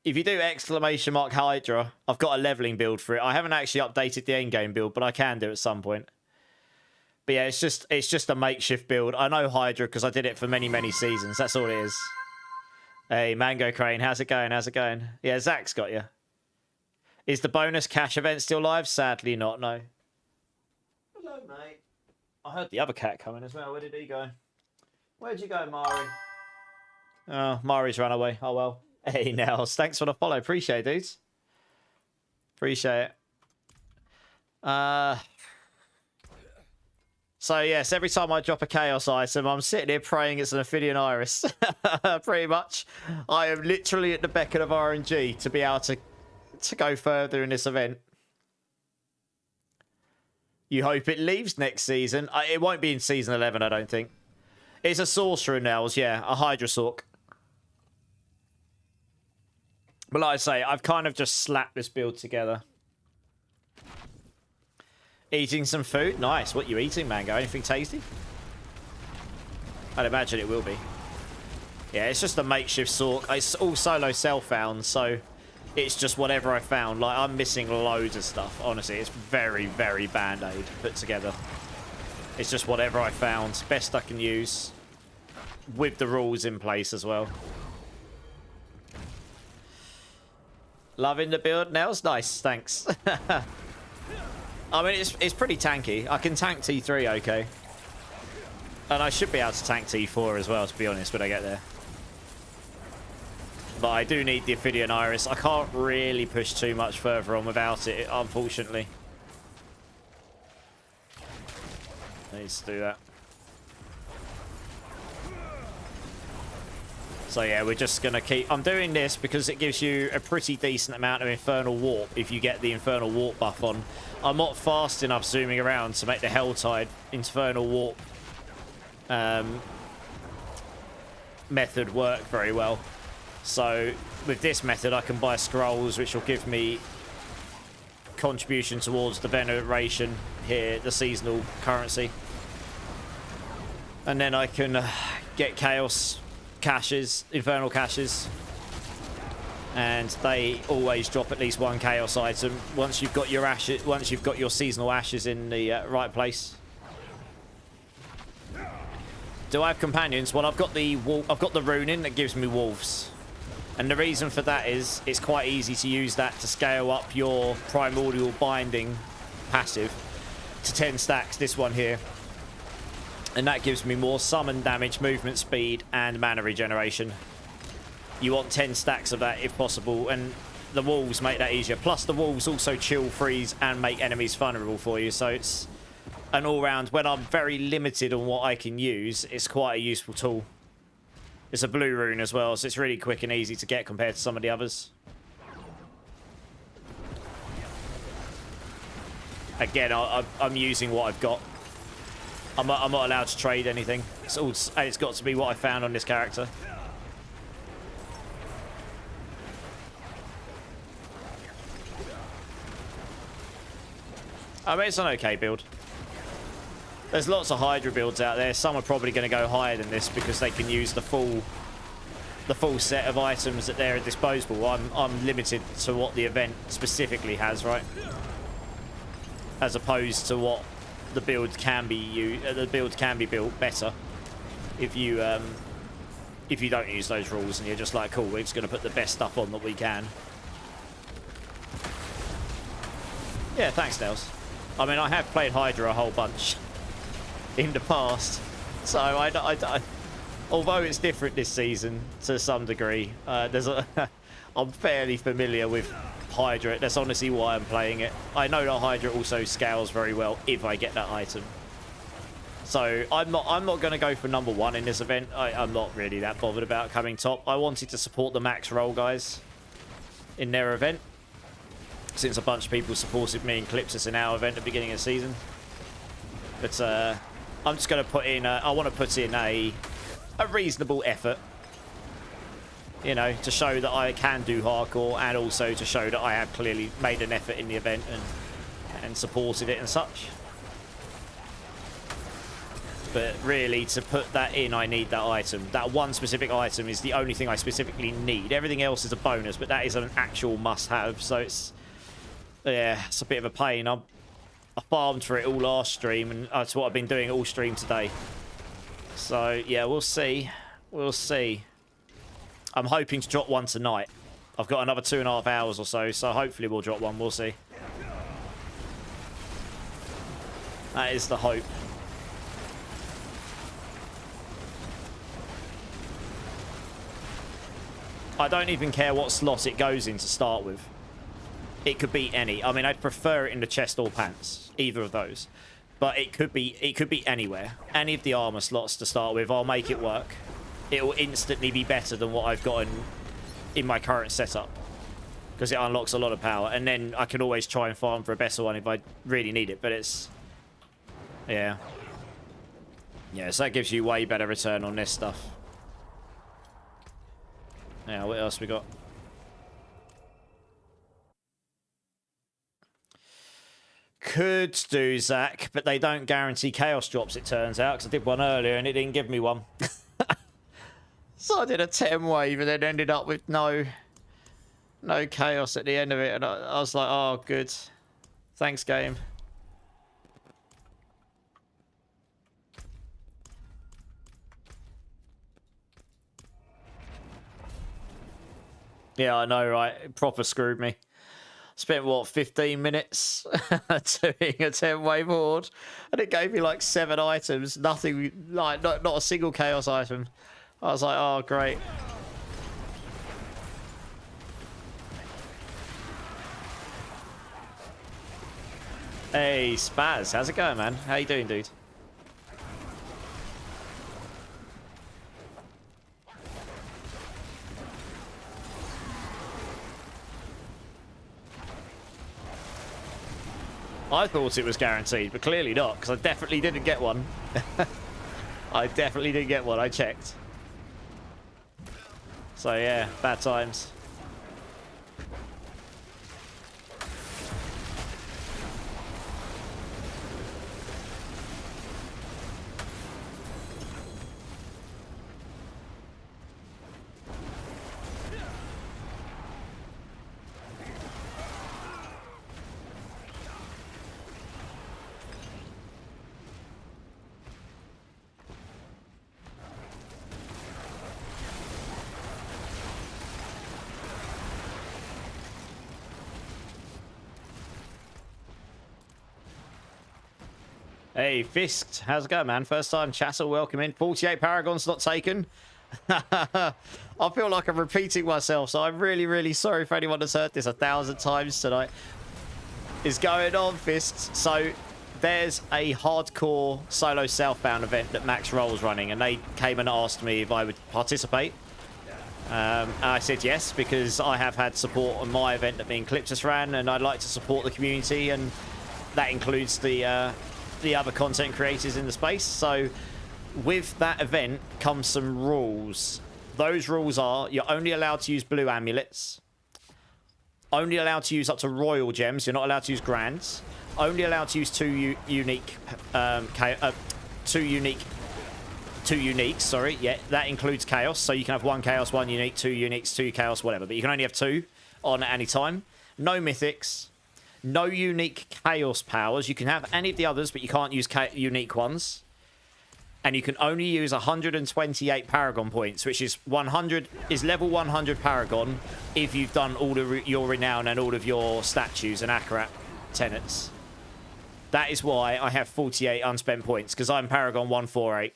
if you do exclamation mark Hydra, I've got a leveling build for it. I haven't actually updated the endgame build, but I can do it at some point. But yeah, it's just a makeshift build. I know Hydra because I did it for many, many seasons. That's all it is. Hey, Mango Crane, how's it going? How's it going? Yeah, Zach's got you. Is the bonus cash event still live? Sadly not, no. Hello, mate. I heard the other cat coming as well. Where did he go? Where'd you go, Mari? Oh, Mari's run away. Oh, well. Hey, Nels. Thanks for the follow. Appreciate it, dudes. Appreciate it. So, yes, every time I drop a Chaos item, I'm sitting here praying it's an Ophidian Iris. Pretty much. I am literally at the beckon of RNG to be able to go further in this event. You hope it leaves next season. It won't be in season 11, I don't think. It's a sorcerer, Nels. Yeah, a Hydra Sorc. But like I say, I've kind of just slapped this build together. Eating some food? Nice. What you eating, Mango? Anything tasty? I'd imagine it will be. Yeah, it's just a makeshift Sorc. It's all solo self-found, so It's just whatever I found. Like, I'm missing loads of stuff. Honestly, it's very, very Band-Aid put together. It's just whatever I found. Best I can use. With the rules in place as well. Loving the build. Nails nice. Thanks. I mean, it's pretty tanky. I can tank T3 okay. And I should be able to tank T4 as well, to be honest, when I get there. But I do need the Ophidian Iris. I can't really push too much further on without it, unfortunately. Needs to do that. So yeah, we're just going to keep... I'm doing this because it gives you a pretty decent amount of Infernal Warp if you get the Infernal Warp buff on. I'm not fast enough zooming around to make the Helltide Infernal Warp method work very well. So with this method, I can buy scrolls, which will give me contribution towards the veneration here, the seasonal currency. And then I can get chaos caches, infernal caches. And they always drop at least one chaos item once you've got your ashes, once you've got your seasonal ashes in the right place. Do I have companions? Well, I've got the rune in that gives me wolves. And the reason for that is it's quite easy to use that to scale up your primordial binding passive to 10 stacks, this one here. And that gives me more summon damage, movement speed, and mana regeneration. You want 10 stacks of that if possible, and the wolves make that easier. Plus the wolves also chill, freeze, and make enemies vulnerable for you, so it's an all-round, when I'm very limited on what I can use, it's quite a useful tool. It's a blue rune as well, so it's really quick and easy to get compared to some of the others. Again, I'm using what I've got. I'm not allowed to trade anything. It's got to be what I found on this character. I mean, it's an okay build. There's lots of Hydra builds out there. Some are probably going to go higher than this because they can use the full set of items at their disposal. I'm limited to what the event specifically has, right? As opposed to what the build can be built better if you don't use those rules and you're just like, cool, we're just going to put the best stuff on that we can. Yeah, thanks, Nels. I mean, I have played Hydra a whole bunch in the past, so I although it's different this season to some degree, I'm fairly familiar with Hydra. That's honestly why I'm playing it. I know that Hydra also scales very well if I get that item. So I'm not going to go for number 1 in this event. I'm not really that bothered about coming top. I wanted to support the max roll guys in their event, since a bunch of people supported me and Clipsis in our event at the beginning of the season. But I'm just going to put in, I want to put in a reasonable effort, you know, to show that I can do hardcore, and also to show that I have clearly made an effort in the event and supported it and such. But really, to put that in, I need that item. That one specific item is the only thing I specifically need. Everything else is a bonus, but that is an actual must-have. So it's, yeah, it's a bit of a pain. I farmed for it all last stream, and that's what I've been doing all stream today. So, yeah, we'll see. We'll see. I'm hoping to drop one tonight. I've got another 2.5 hours or so, so hopefully we'll drop one. We'll see. That is the hope. I don't even care what slot it goes in to start with. It could be any. I mean, I'd prefer it in the chest or pants. Either of those. But it could be anywhere. Any of the armor slots to start with. I'll make it work. It will instantly be better than what I've got in my current setup. Because it unlocks a lot of power. And then I can always try and farm for a better one if I really need it. But it's... yeah. Yeah, so that gives you way better return on this stuff. Yeah, what else we got? Could do Zach, but they don't guarantee chaos drops, it turns out, because I did one earlier and it didn't give me one. So I did a 10 wave and then ended up with no No chaos at the end of it, and I was like, oh, good. Thanks, game. Yeah, I know, right? It proper screwed me. Spent, what, 15 minutes doing a 10-wave horde, and it gave me like 7 items. Nothing, like, not a single chaos item. I was like, oh, great. Hey, Spaz, how's it going, man? How you doing, dude? I thought it was guaranteed, but clearly not, because I definitely didn't get one. I definitely didn't get one, I checked. So yeah, bad times. Hey, Fisked, how's it going, man? First time chatter, welcome in. 48 Paragons not taken. I feel like I'm repeating myself, so I'm really, really sorry for anyone that's heard this 1,000 times tonight. Is going on, Fists. So there's a hardcore solo southbound event that Max Roll's running, and they came and asked me if I would participate. And I said yes, because I have had support on my event that me and Cliptus ran, and I'd like to support the community, and that includes the other content creators in the space. So with that event comes some rules. Those rules are you're only allowed to use blue amulets, only allowed to use up to royal gems, you're not allowed to use grands, only allowed to use two uniques, sorry. Yeah, that includes chaos, so you can have 1 chaos, 1 unique, 2 uniques, 2 chaos, whatever, but you can only have 2 on at any time. No mythics, no unique chaos powers. You can have any of the others, but you can't use unique ones. And you can only use 128 Paragon points, which is level 100 Paragon if you've done all of your renown and all of your statues and Akarat tenets. That is why I have 48 unspent points, because I'm Paragon 148,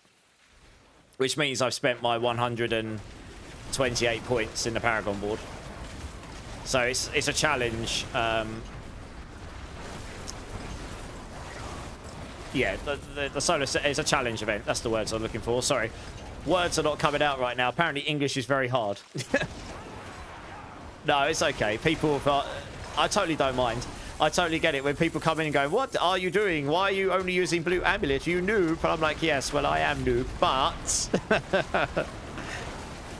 which means I've spent my 128 points in the Paragon board. So it's a challenge. Yeah, the solo set is a challenge event. That's the words I'm looking for. Sorry. Words are not coming out right now. Apparently English is very hard. No, it's okay. People, I totally don't mind. I totally get it when people come in and go, what are you doing? Why are you only using blue amulet? You noob. And I'm like, yes, well, I am noob, but...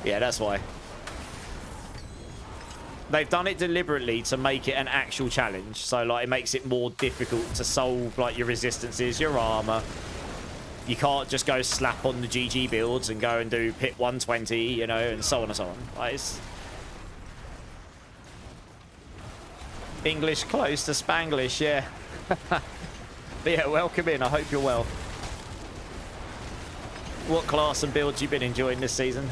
yeah, that's why. They've done it deliberately to make it an actual challenge. So, like, it makes it more difficult to solve, like, your resistances, your armor. You can't just go slap on the GG builds and go and do pit 120, you know, and so on and so on. Like, it's... English close to Spanglish, yeah. But yeah, welcome in. I hope you're well. What class and builds you been enjoying this season?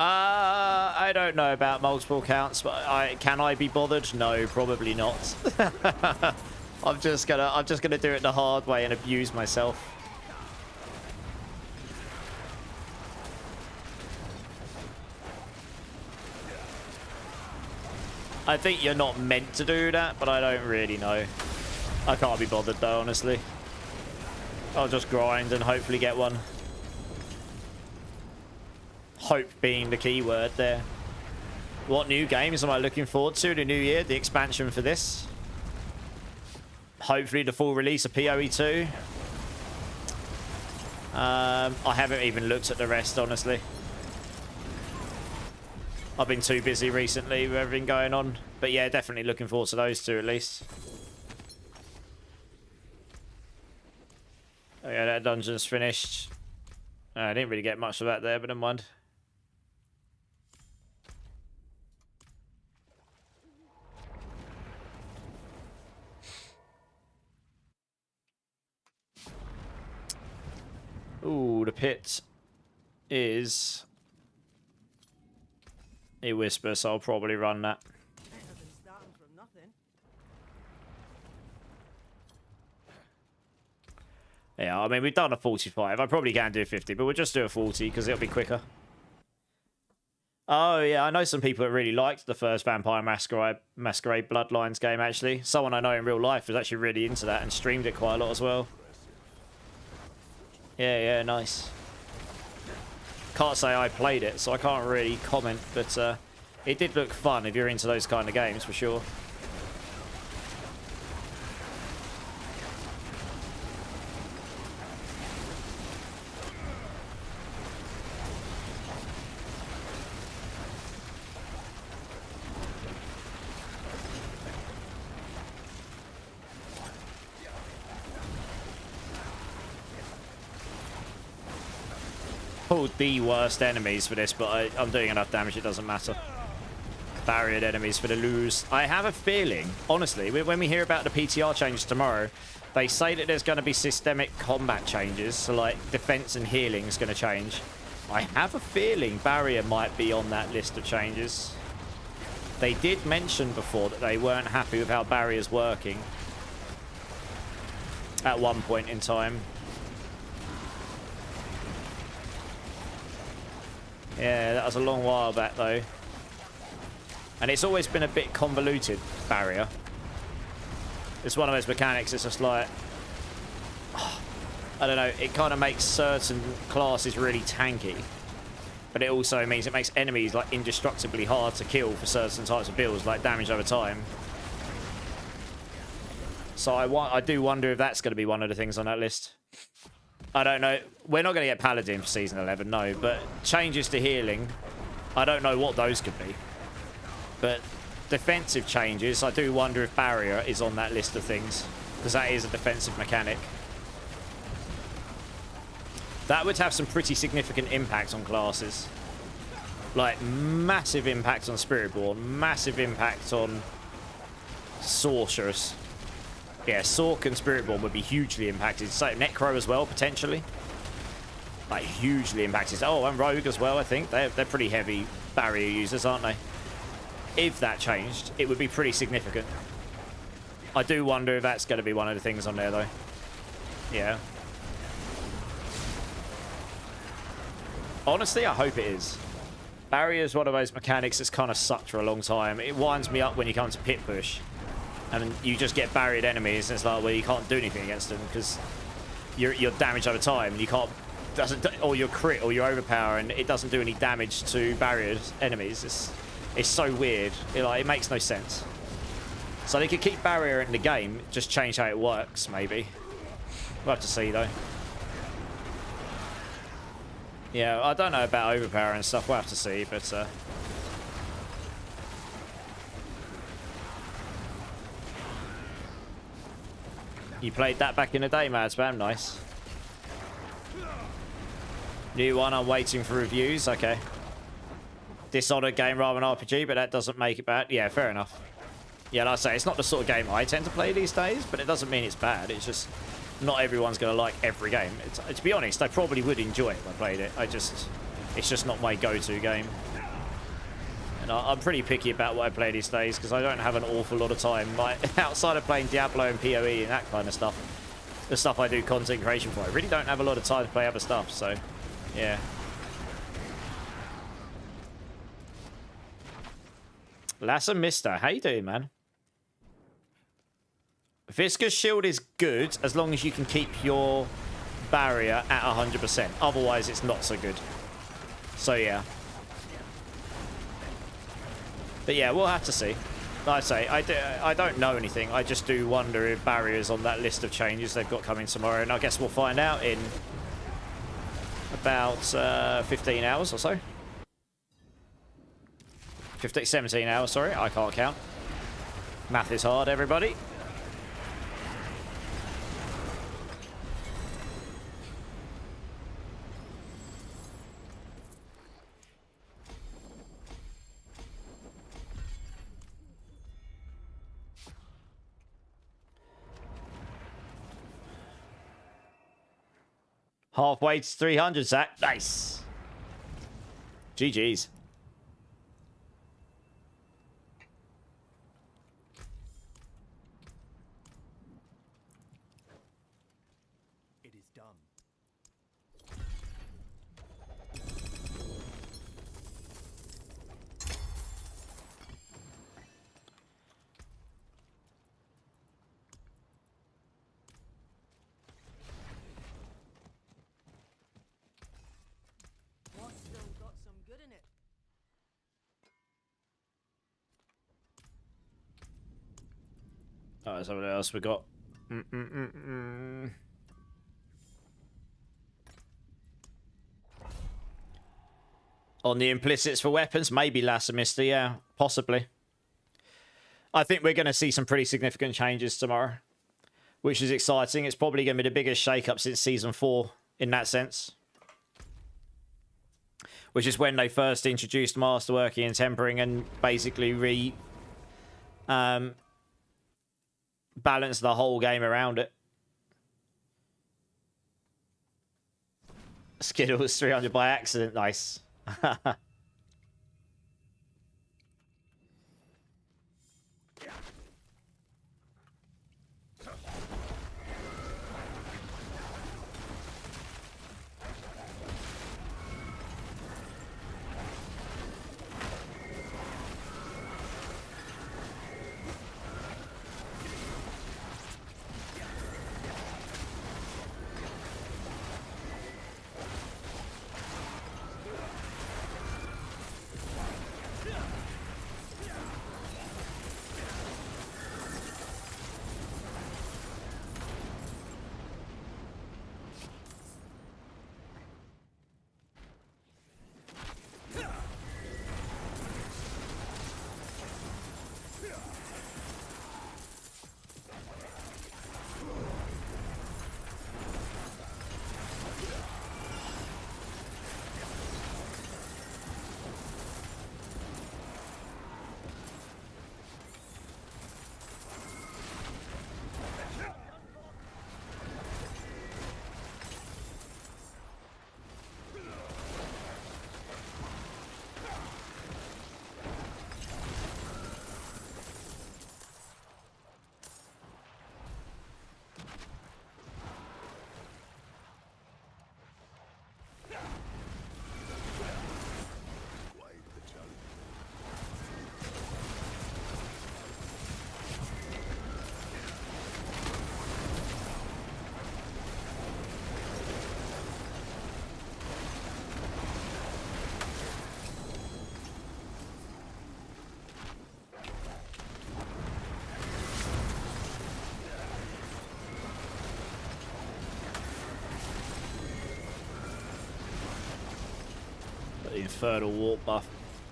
I don't know about multiple counts, but can I be bothered? No, probably not. I'm just gonna do it the hard way and abuse myself. I think you're not meant to do that, but I don't really know. I can't be bothered though, honestly. I'll just grind and hopefully get one. Hope being the key word there. What new games am I looking forward to the new year? The expansion for this. Hopefully the full release of PoE 2. I haven't even looked at the rest, honestly. I've been too busy recently with everything going on. But yeah, definitely looking forward to those two at least. Oh, yeah, that dungeon's finished. I didn't really get much of that there, but never mind. Ooh, the pit is a whisper, so I'll probably run that. Ain't have been starting from nothing. Yeah, I mean, we've done a 45. I probably can do a 50, but we'll just do a 40 because it'll be quicker. Oh, yeah, I know some people that really liked the first Vampire Masquerade Bloodlines game, actually. Someone I know in real life was actually really into that and streamed it quite a lot as well. Yeah, nice. Can't say I played it, so I can't really comment, but it did look fun if you're into those kind of games, for sure. Pulled the worst enemies for this, but I'm doing enough damage, it doesn't matter. Barriered enemies for the lose. I have a feeling, honestly, when we hear about the PTR changes tomorrow, they say that there's going to be systemic combat changes, so like defense and healing is going to change. I have a feeling barrier might be on that list of changes. They did mention before that they weren't happy with how barrier's working at one point in time. Yeah, that was a long while back, though. And it's always been a bit convoluted, barrier. It's one of those mechanics, it's just like... I don't know, it kind of makes certain classes really tanky. But it also means it makes enemies, like, indestructibly hard to kill for certain types of builds, like damage over time. So I do wonder if that's going to be one of the things on that list. I don't know. We're not going to get Paladin for Season 11, no. But changes to healing, I don't know what those could be. But defensive changes, I do wonder if Barrier is on that list of things. Because that is a defensive mechanic. That would have some pretty significant impact on classes. Like, massive impact on Spiritborn. Massive impact on Sorceress. Yeah, Sork and Spiritborn would be hugely impacted. So Necro as well, potentially. Like, hugely impacted. Oh, and Rogue as well, I think. They're pretty heavy barrier users, aren't they? If that changed, it would be pretty significant. I do wonder if that's going to be one of the things on there, though. Yeah. Honestly, I hope it is. Barrier is one of those mechanics that's kind of sucked for a long time. It winds me up when you come to pit push. And you just get barriered enemies, and it's like, well, you can't do anything against them because you're damaged over time, and you can't, or you're crit, or you're overpower, and it doesn't do any damage to barriered enemies. It's so weird. It makes no sense. So they could keep barrier in the game, just change how it works, maybe. We'll have to see, though. Yeah, I don't know about overpower and stuff. We'll have to see, but you played that back in the day, Mad Spam. Nice. New one, I'm waiting for reviews. Okay. Dishonored game rather than RPG, but that doesn't make it bad. Yeah, fair enough. Yeah, like I say, it's not the sort of game I tend to play these days, but it doesn't mean it's bad. It's just not everyone's going to like every game. To be honest, I probably would enjoy it if I played it. It's just not my go-to game. And I'm pretty picky about what I play these days because I don't have an awful lot of time. Like, outside of playing Diablo and PoE and that kind of stuff, the stuff I do content creation for, I really don't have a lot of time to play other stuff, so yeah. Lassa Mister, how you doing, man? Visca's shield is good as long as you can keep your barrier at 100%. Otherwise, it's not so good. So, yeah. But yeah, we'll have to see. Like I say, I don't know anything. I just do wonder if barriers on that list of changes they've got coming tomorrow. And I guess we'll find out in about 15 hours or so. 17 hours, sorry. I can't count. Math is hard, everybody. Halfway to 300, Zach. Nice. GG's. It is done. What's still got some good in it? Oh, something else we got. On the implicits for weapons, maybe Lassamista, yeah, possibly. I think we're going to see some pretty significant changes tomorrow, which is exciting. It's probably going to be the biggest shake-up since Season 4 in that sense. Which is when they first introduced masterworking and tempering and basically balanced the whole game around it. Skittles 300 by accident, nice. The infernal warp buff.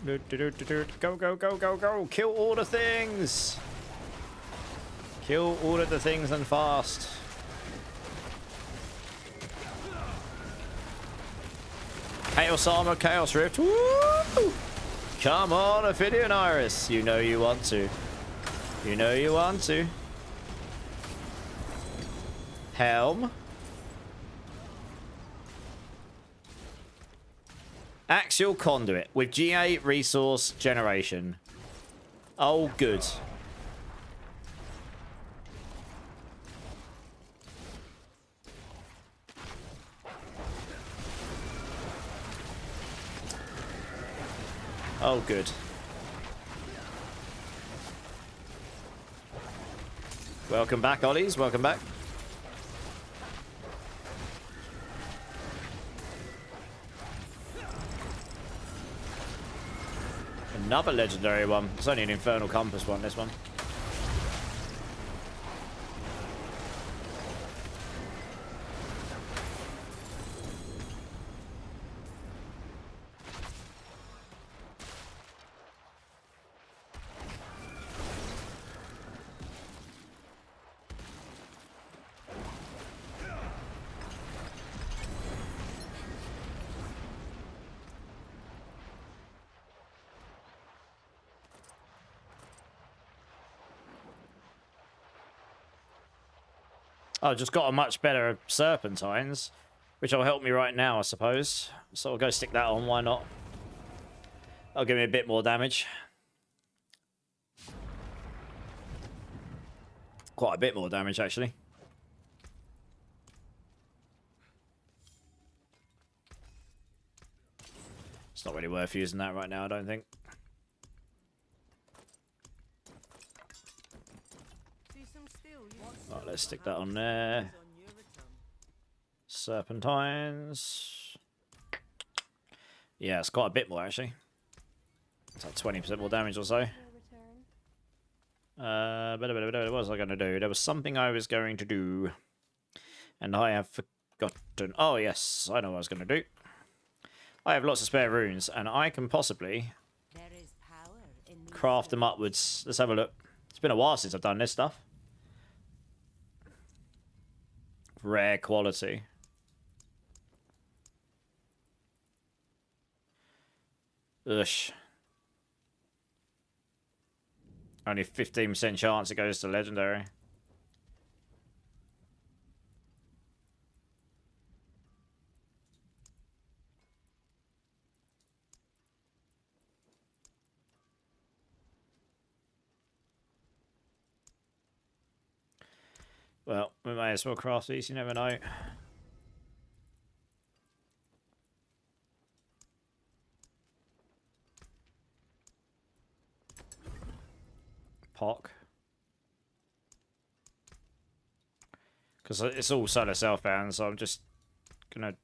Go, go, go, go, go. Kill all the things. Kill all of the things and fast. Chaos Armor, Chaos Rift. Woo! Come on, Ophidian Iris. You know you want to. You know you want to. Helm. Axial Conduit with GA resource generation. Oh, good. Oh, good. Welcome back, Ollies. Welcome back. Another legendary one. It's only an Infernal Compass one, this one. Oh, just got a much better Serpentines. Which will help me right now, I suppose. So I'll go stick that on, why not? That'll give me a bit more damage. Quite a bit more damage, actually. It's not really worth using that right now, I don't think. See some steel, Right, let's stick that on there. Serpentines. Yeah, it's quite a bit more, actually. It's like 20% more damage or so. What was I going to do? There was something I was going to do. And I have forgotten. Oh, yes. I know what I was going to do. I have lots of spare runes. And I can possibly craft them upwards. Let's have a look. It's been a while since I've done this stuff. Rare quality. Ugh. Only 15% chance it goes to legendary. Well, we may as well craft these, you never know. Pock. Because it's all solar self-bound, so I'm just going to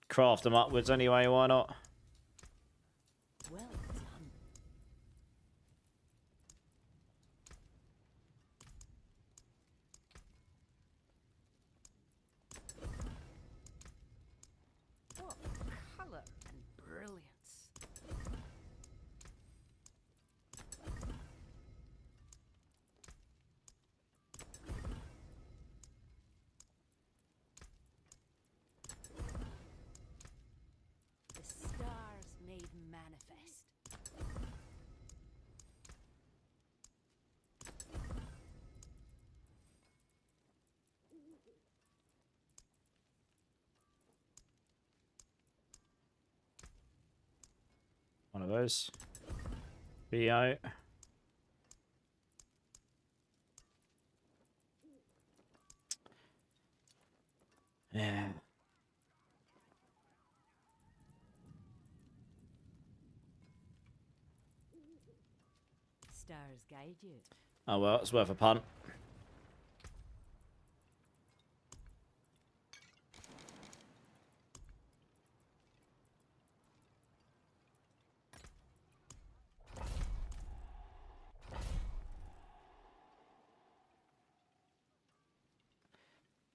craft them upwards anyway, why not? Well done. What colour and brilliance. The stars made manifest. One of those. Be out. Yeah. Stars guide you. Oh well, it's worth a punt.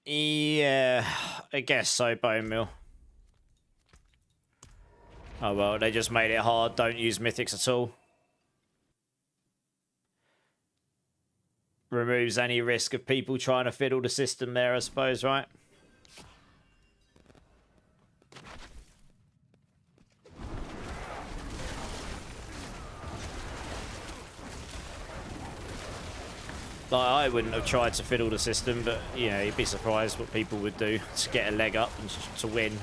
Yeah, I guess so, Bone Mill. Oh well, they just made it hard. Don't use mythics at all. Removes any risk of people trying to fiddle the system there, I suppose, right? Like, I wouldn't have tried to fiddle the system, but, you know, you'd be surprised what people would do to get a leg up and to win.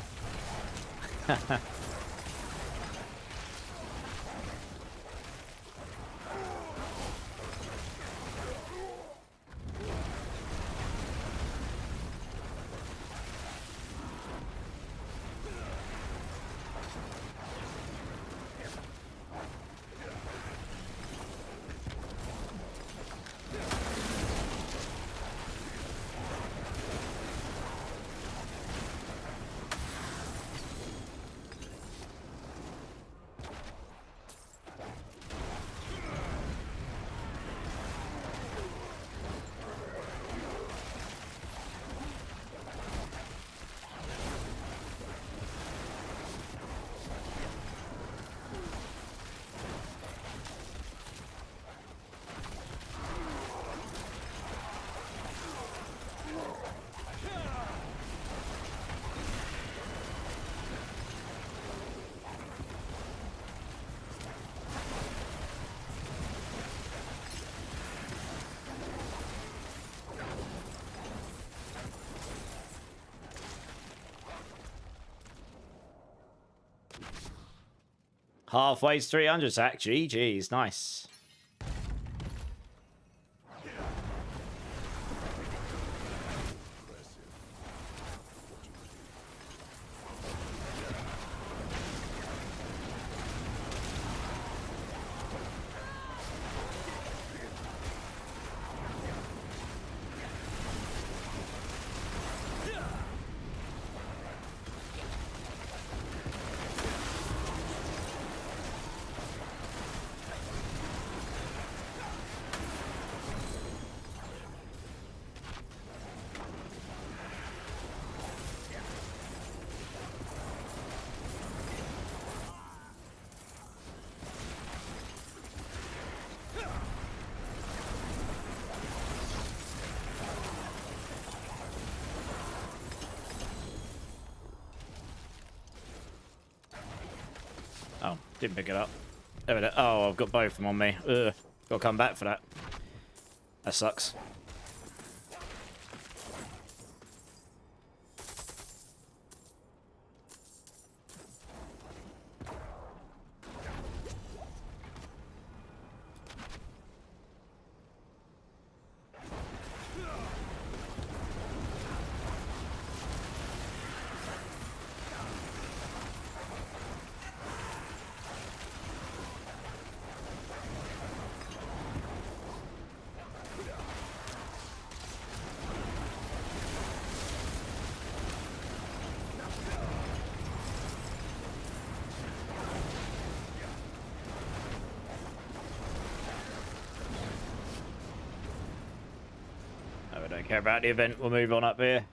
Halfway to 300, Zach. GG's. Nice. Oh, didn't pick it up. There it is. Oh, I've got both of them on me. Ugh. Got to come back for that. That sucks. No, we don't care about the event. We'll move on up here.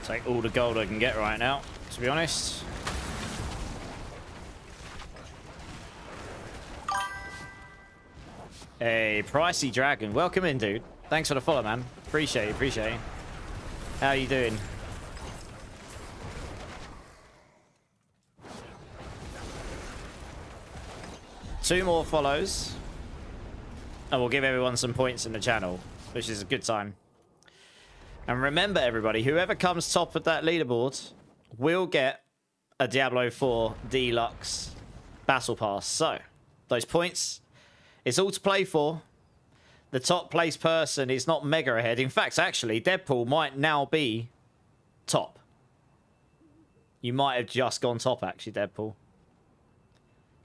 Take all the gold I can get right now, to be honest. Hey, Pricey Dragon. Welcome in, dude. Thanks for the follow, man. Appreciate it. How you doing? Two more follows. And we'll give everyone some points in the channel, which is a good time. And remember, everybody, whoever comes top of that leaderboard will get a Diablo 4 Deluxe Battle Pass. So, those points, it's all to play for. The top place person is not mega ahead. In fact, actually, Deadpool might now be top. You might have just gone top, actually, Deadpool.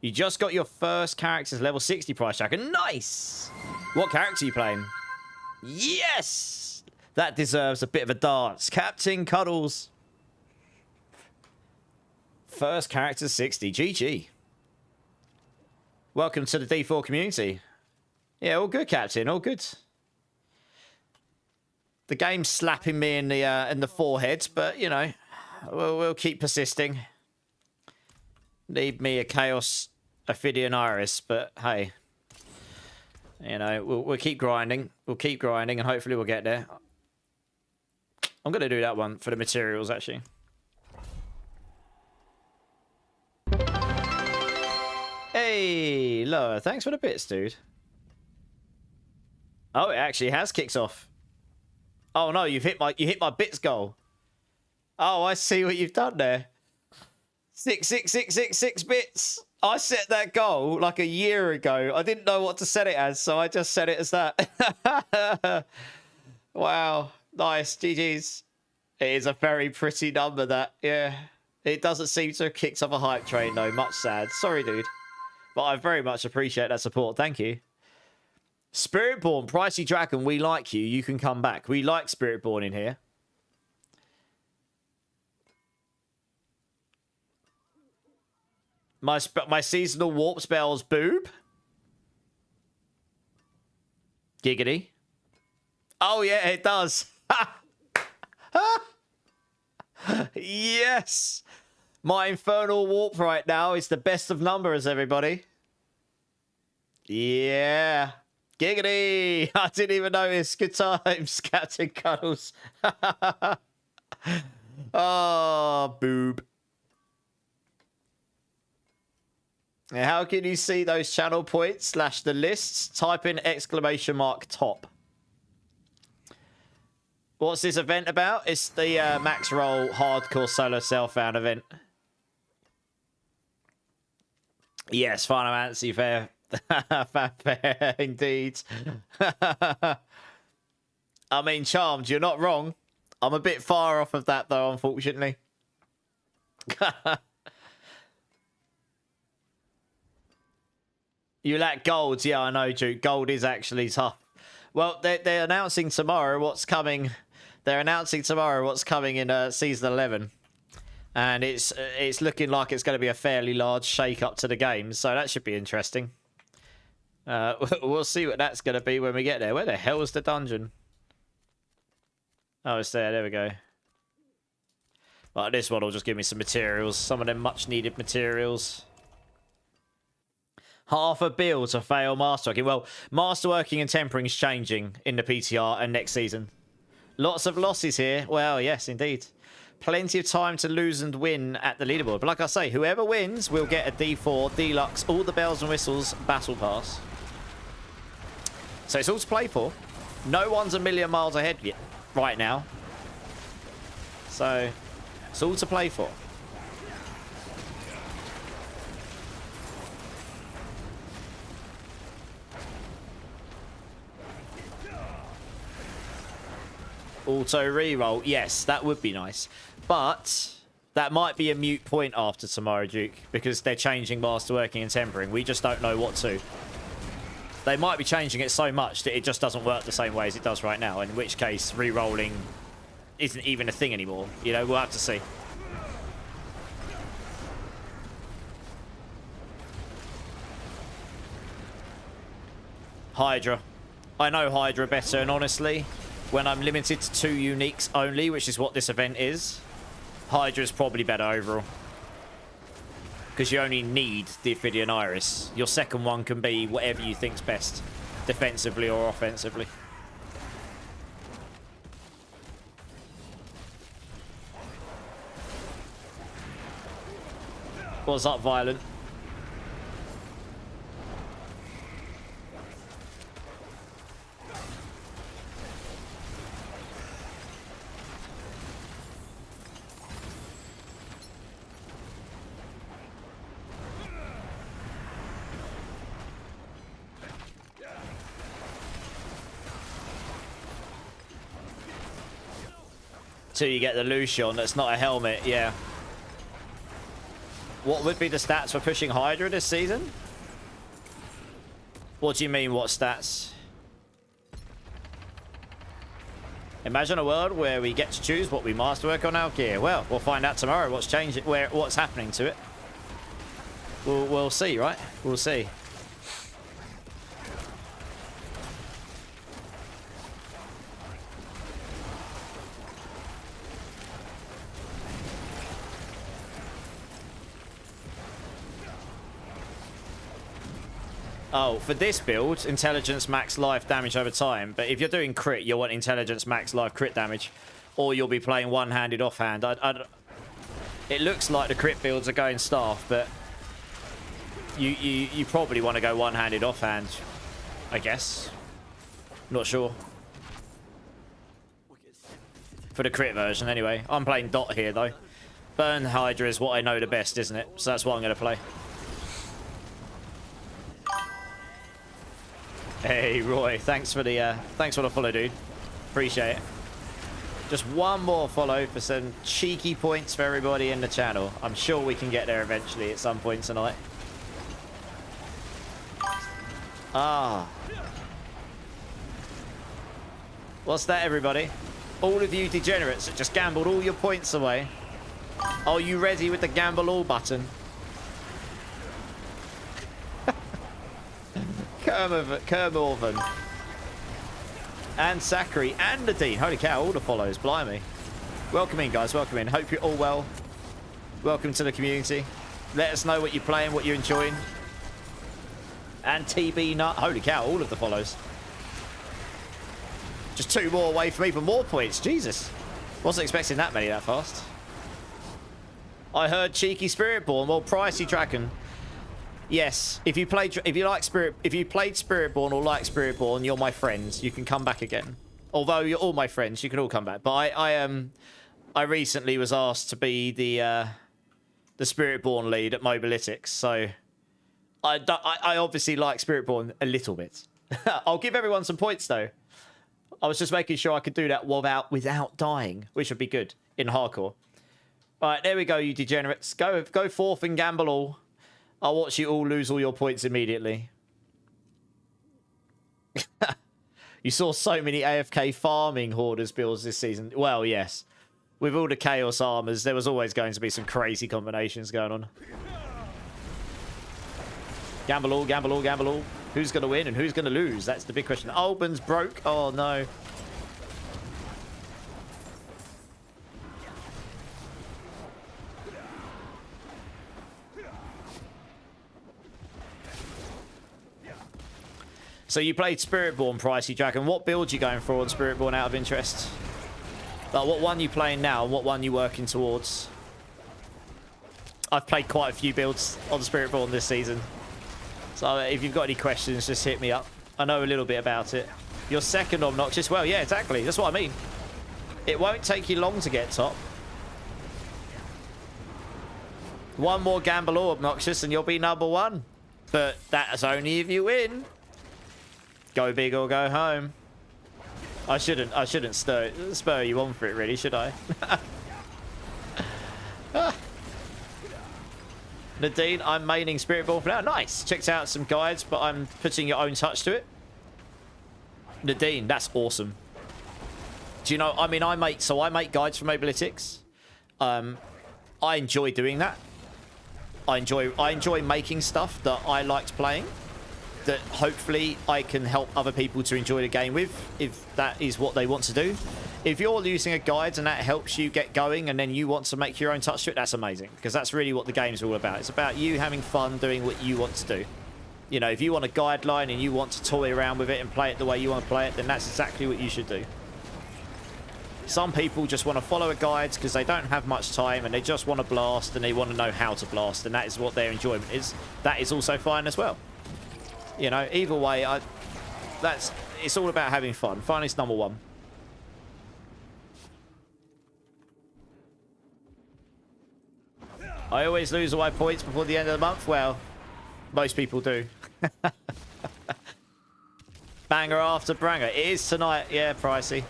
You just got your first character's level 60 price tracker. Nice! What character are you playing? Yes! That deserves a bit of a dance. Captain Cuddles. First character 60. GG. Welcome to the D4 community. Yeah, all good, Captain. All good. The game's slapping me in the forehead, but, you know, we'll keep persisting. Need me a Chaos Ophidian Iris, but hey. You know, we'll keep grinding. We'll keep grinding, and hopefully we'll get there. I'm going to do that one for the materials, actually. Hey, Loa, thanks for the bits, dude. Oh, it actually has kicked off. Oh, no, you hit my bits goal. Oh, I see what you've done there. 6 bits. I set that goal like a year ago. I didn't know what to set it as, so I just set it as that. Wow. Nice. GG's. It is a very pretty number, that. Yeah. It doesn't seem to have kicked off a hype train, though. Much sad. Sorry, dude. But I very much appreciate that support. Thank you. Spiritborn, Pricey Dragon, we like you. You can come back. We like Spiritborn in here. My seasonal warp spells boob. Giggity. Oh, yeah, it does. Yes. My infernal warp right now is the best of numbers, everybody. Yeah. Giggity. I didn't even notice. Good times, Captain Cuddles. Oh, boob. How can you see those channel points / the lists? Type in ! top. What's this event about? It's the Max Roll Hardcore Solo Self-Found event. Yes, Final Fantasy fair. Fair indeed. I mean, Charmed, you're not wrong. I'm a bit far off of that, though, unfortunately. You lack gold. Yeah, I know, Duke. Gold is actually tough. Well, they're announcing tomorrow what's coming. They're announcing tomorrow what's coming in Season 11. And it's looking like it's going to be a fairly large shake-up to the game. So that should be interesting. We'll see what that's going to be when we get there. Where the hell is the dungeon? Oh, it's there. There we go. Right, this one will just give me some materials. Some of them much-needed materials. Half a bill to fail masterworking. Well, masterworking and tempering is changing in the PTR and next season. Lots of losses here. Well, yes, indeed. Plenty of time to lose and win at the leaderboard. But like I say, whoever wins will get a D4 Deluxe, all the bells and whistles battle pass. So it's all to play for. No one's a million miles ahead yet, right now. So it's all to play for. Auto reroll. Yes, that would be nice. But that might be a moot point after tomorrow, Duke, because they're changing masterworking and tempering. We just don't know what to. They might be changing it so much that it just doesn't work the same way as it does right now, in which case re-rolling isn't even a thing anymore. You know, we'll have to see. Hydra. I know Hydra better, and honestly, when I'm limited to 2 uniques only, which is what this event is, Hydra's probably better overall. Because you only need the Ophidian Iris. Your second one can be whatever you think's best, defensively or offensively. What's up, Violent? Till you get the Lucian, that's not a helmet, yeah. What would be the stats for pushing Hydra this season? What do you mean, what stats? Imagine a world where we get to choose what we masterwork on our gear. Well, we'll find out tomorrow what's changing, what's happening to it. We'll see, right? We'll see. Oh, for this build, intelligence max life damage over time. But if you're doing crit, you'll want intelligence max life crit damage. Or you'll be playing one-handed offhand. It looks like the crit builds are going staff, but you probably want to go one-handed offhand, I guess. Not sure. For the crit version, anyway. I'm playing Dot here, though. Burn Hydra is what I know the best, isn't it? So that's what I'm going to play. Hey Roy, thanks for the follow, dude. Appreciate it. Just one more follow for some cheeky points for everybody in the channel. I'm sure we can get there eventually at some point tonight. Ah. What's that, everybody? All of you degenerates that just gambled all your points away. Are you ready with the gamble all button? Kermorven. And Zachary and Nadine. Holy cow, all the follows. Blimey. Welcome in, guys. Welcome in. Hope you're all well. Welcome to the community. Let us know what you're playing, what you're enjoying. And TB Nut. Holy cow, all of the follows. Just 2 more away from even more points. Jesus. Wasn't expecting that many that fast. I heard cheeky Spiritborn. Well, pricey Dragon. Yes, if you played Spiritborn or like Spiritborn, you're my friends. You can come back again. Although you're all my friends, you can all come back. But I recently was asked to be the Spiritborn lead at Mobalytics, so I obviously like Spiritborn a little bit. I'll give everyone some points though. I was just making sure I could do that without dying, which would be good in hardcore. All right, there we go, you degenerates. Go forth and gamble all. I'll watch you all lose all your points immediately. You saw so many AFK farming hoarders builds this season. Well, yes. With all the Chaos armors, there was always going to be some crazy combinations going on. Gamble all, gamble all, gamble all. Who's going to win and who's going to lose? That's the big question. Albans broke. Oh, no. So you played Spiritborn, Pricey Dragon. What build you going for on Spiritborn out of interest? Like, what one you playing now and what one you working towards? I've played quite a few builds on Spiritborn this season. So if you've got any questions, just hit me up. I know a little bit about it. Your second Obnoxious. Well, yeah, exactly. That's what I mean. It won't take you long to get top. One more Gamble or Obnoxious and you'll be #1. But that's only if you win. Go big or go home. I shouldn't spur you on for it, really, should I? Nadine, I'm maining Spiritborn for now. Nice. Checked out some guides, but I'm putting your own touch to it. Nadine, that's awesome. Do you know, I mean, I make guides for Mobalytics. I enjoy doing that. I enjoy making stuff that I liked playing, that hopefully I can help other people to enjoy the game with, if that is what they want to do. If you're using a guide and that helps you get going and then you want to make your own touch to it, that's amazing, because that's really what the game's all about. It's about you having fun doing what you want to do. You know, if you want a guideline and you want to toy around with it and play it the way you want to play it, then that's exactly what you should do. Some people just want to follow a guide because they don't have much time and they just want to blast and they want to know how to blast, and that is what their enjoyment is. That is also fine as well. You know, either way, it's all about having fun. Fun is #1. I always lose away points before the end of the month. Well, most people do. Banger after banger. It is tonight. Yeah, Pricey.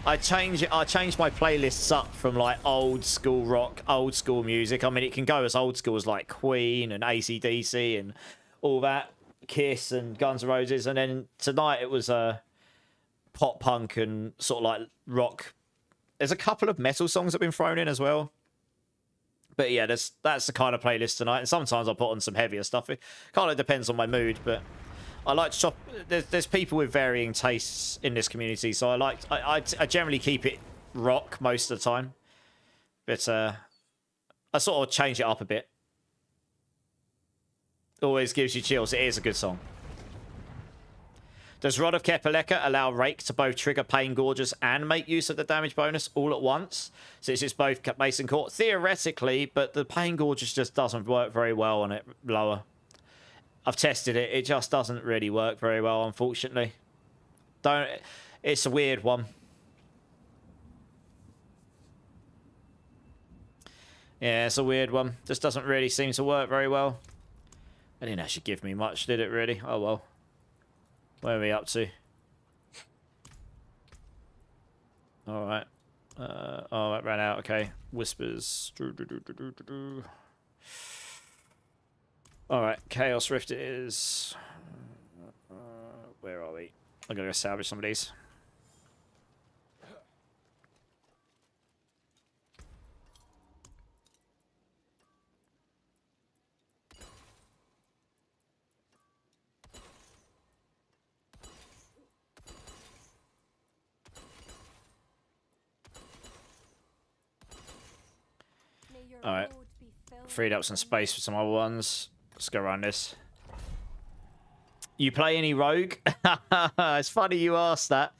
I changed my playlists up from like old school rock, old school music. I mean, it can go as old school as like Queen and AC/DC and all that. Kiss and Guns N' Roses, and then tonight it was pop punk and sort of like rock. There's a couple of metal songs that have been thrown in as well, but yeah, that's the kind of playlist tonight. And sometimes I'll put on some heavier stuff. It kind of depends on my mood, but I like to shop. There's people with varying tastes in this community, so I generally keep it rock most of the time, but I sort of change it up a bit. Always gives you chills. It is a good song. Does Rod of Kepaleka allow Rake to both trigger Pain Gorges and make use of the damage bonus all at once, since it's both base and core? Theoretically, but the Pain Gorges just doesn't work very well on it lower. I've tested it. It just doesn't really work very well, unfortunately. It's a weird one. Yeah, it's a weird one. Just doesn't really seem to work very well. I didn't actually give me much, did it really? Oh well. Where are we up to? Alright. Oh, that ran out. Okay. Whispers. Alright. Chaos Rift it is. Where are we? I'm going to go salvage some of these. your Alright. road be filled Freed up with some the space for some other ones. Let's go around this. You play any rogue? It's funny you asked that.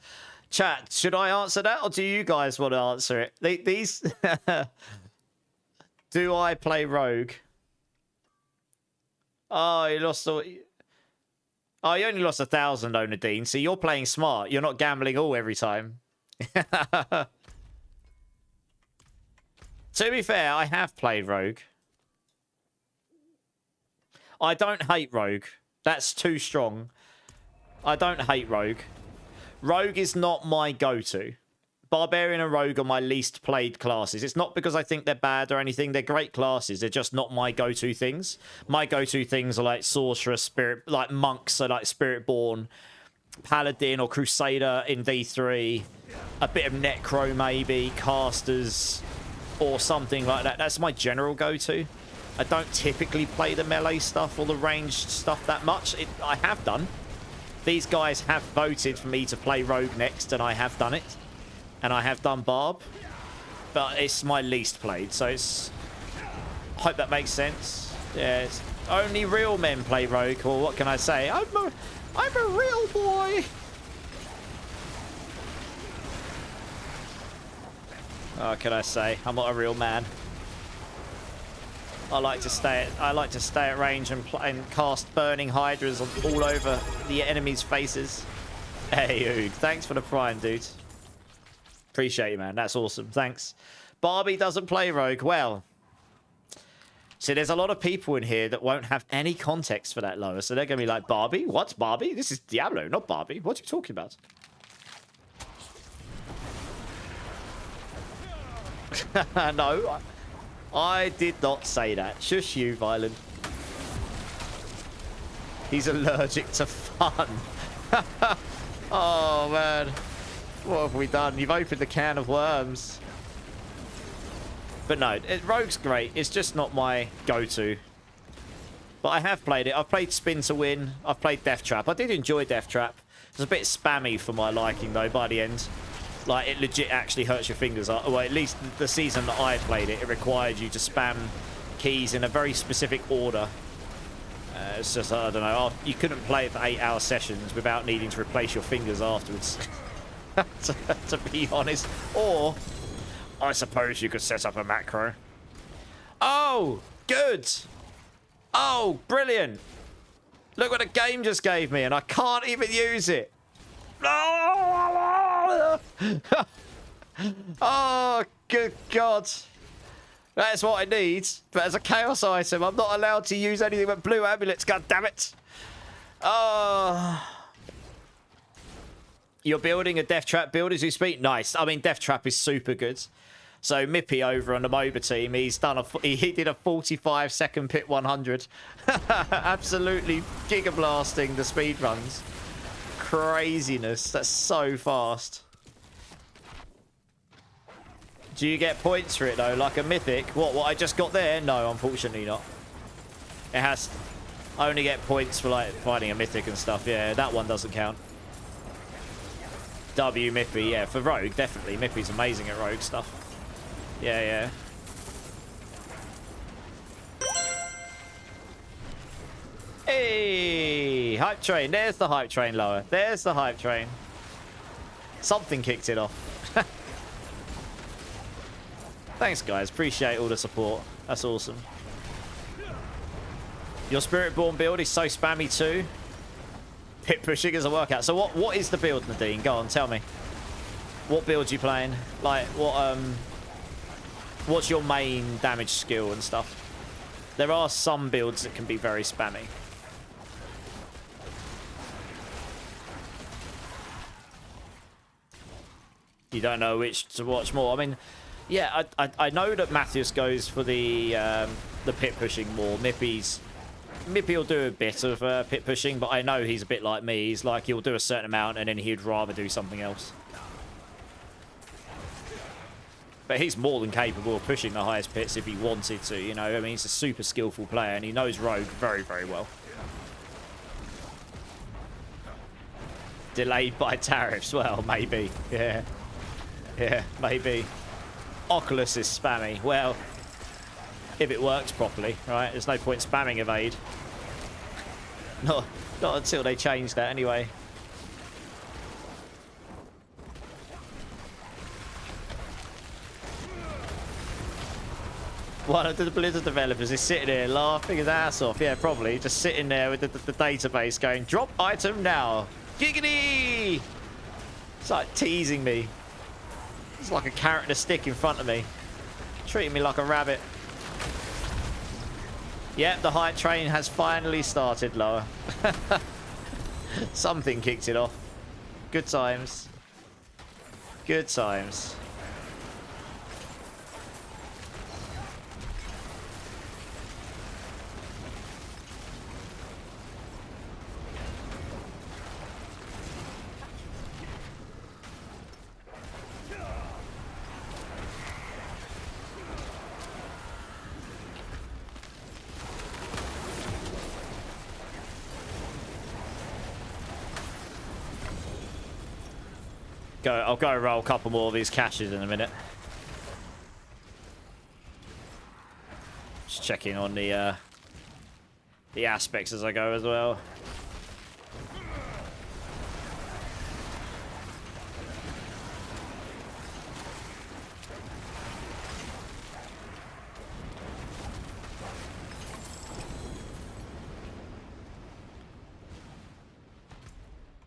Chat, should I answer that or do you guys want to answer it? These... Do I play rogue? Oh, you lost all... Oh, you only lost 1,000 though, Nadine. See, you're playing smart. You're not gambling all every time. To be fair, I have played rogue. I don't hate rogue. That's too strong. I don't hate rogue. Rogue is not my go-to. Barbarian and rogue are my least played classes. It's not because I think they're bad or anything. They're great classes. They're just not my go-to things. My go-to things are like sorceress, spirit, like monks, so like spiritborn, paladin or crusader in D3, a bit of necro maybe, casters, or something like that. That's my general go-to. I don't typically play the melee stuff or the ranged stuff that much. I have done. These guys have voted for me to play rogue next, and I have done it. And I have done Barb, but it's my least played, so it's... I hope that makes sense. Yeah, it's... Only real men play Rogue, or what can I say? I'm a real boy! What can I say? I'm not a real man. I like to stay at range and cast burning hydras all over the enemy's faces. Hey, Oog, thanks for the prime, dude. Appreciate you, man. That's awesome. Thanks. Barbie doesn't play rogue. Well, see, there's a lot of people in here that won't have any context for that, Lower. So they're going to be like, Barbie? What's Barbie? This is Diablo, not Barbie. What are you talking about? No, I did not say that. Shush you, Violent. He's allergic to fun. Oh, man. What have we done? You've opened the can of worms. But no, Rogue's great. It's just not my go-to. But I have played it. I've played Spin to Win. I've played Death Trap. I did enjoy Death Trap. It's a bit spammy for my liking, though, by the end. Like, it legit actually hurts your fingers. Well, at least the season that I played it, it required you to spam keys in a very specific order. It's just, I don't know. You couldn't play it for 8-hour sessions without needing to replace your fingers afterwards. to be honest. Or, I suppose you could set up a macro. Oh, good. Oh, brilliant. Look what the game just gave me, and I can't even use it. Oh, good God. That's what I need. But as a chaos item, I'm not allowed to use anything but blue amulets, God damn it. Oh. You're building a Death Trap build as you speak? Nice. I mean, Death Trap is super good. So Mippy over on the MOBA team, he did a 45-second pit 100. Absolutely giga blasting the speed runs. Craziness. That's so fast. Do you get points for it though, like a mythic? What I just got there? No, unfortunately not. It has. I only get points for like finding a mythic and stuff. Yeah, that one doesn't count. W Mippy, yeah, for Rogue, definitely. Mippy's amazing at Rogue stuff. Yeah, yeah. Hey, hype train. There's the hype train, Lower. There's the hype train. Something kicked it off. Thanks, guys. Appreciate all the support. That's awesome. Your Spiritborn build is so spammy too. Pit pushing is a workout. So what is the build, Nadine? Go on, tell me. What build you playing? Like, what's your main damage skill and stuff? There are some builds that can be very spammy. You don't know which to watch more. I mean, yeah, I know that Matthias goes for the pit pushing more. Mippy will do a bit of pit pushing, but I know he's a bit like me. He's like, he'll do a certain amount and then he'd rather do something else. But he's more than capable of pushing the highest pits if he wanted to, you know. I mean, he's a super skillful player and he knows Rogue very, very well. Delayed by tariffs, well, maybe. Yeah. Yeah, maybe. Oculus is spammy. Well, If it works properly, right? There's no point spamming evade. Not until they change that anyway. One of the Blizzard developers is sitting there laughing his ass off. Yeah, probably. Just sitting there with the database going, drop item now. Giggity! It's like teasing me. It's like a carrot and a stick in front of me. Treating me like a rabbit. Yep, the hype train has finally started, Lower. Something kicked it off. Good times. Good times. I'll go roll a couple more of these caches in a minute. Just checking on the aspects as I go as well.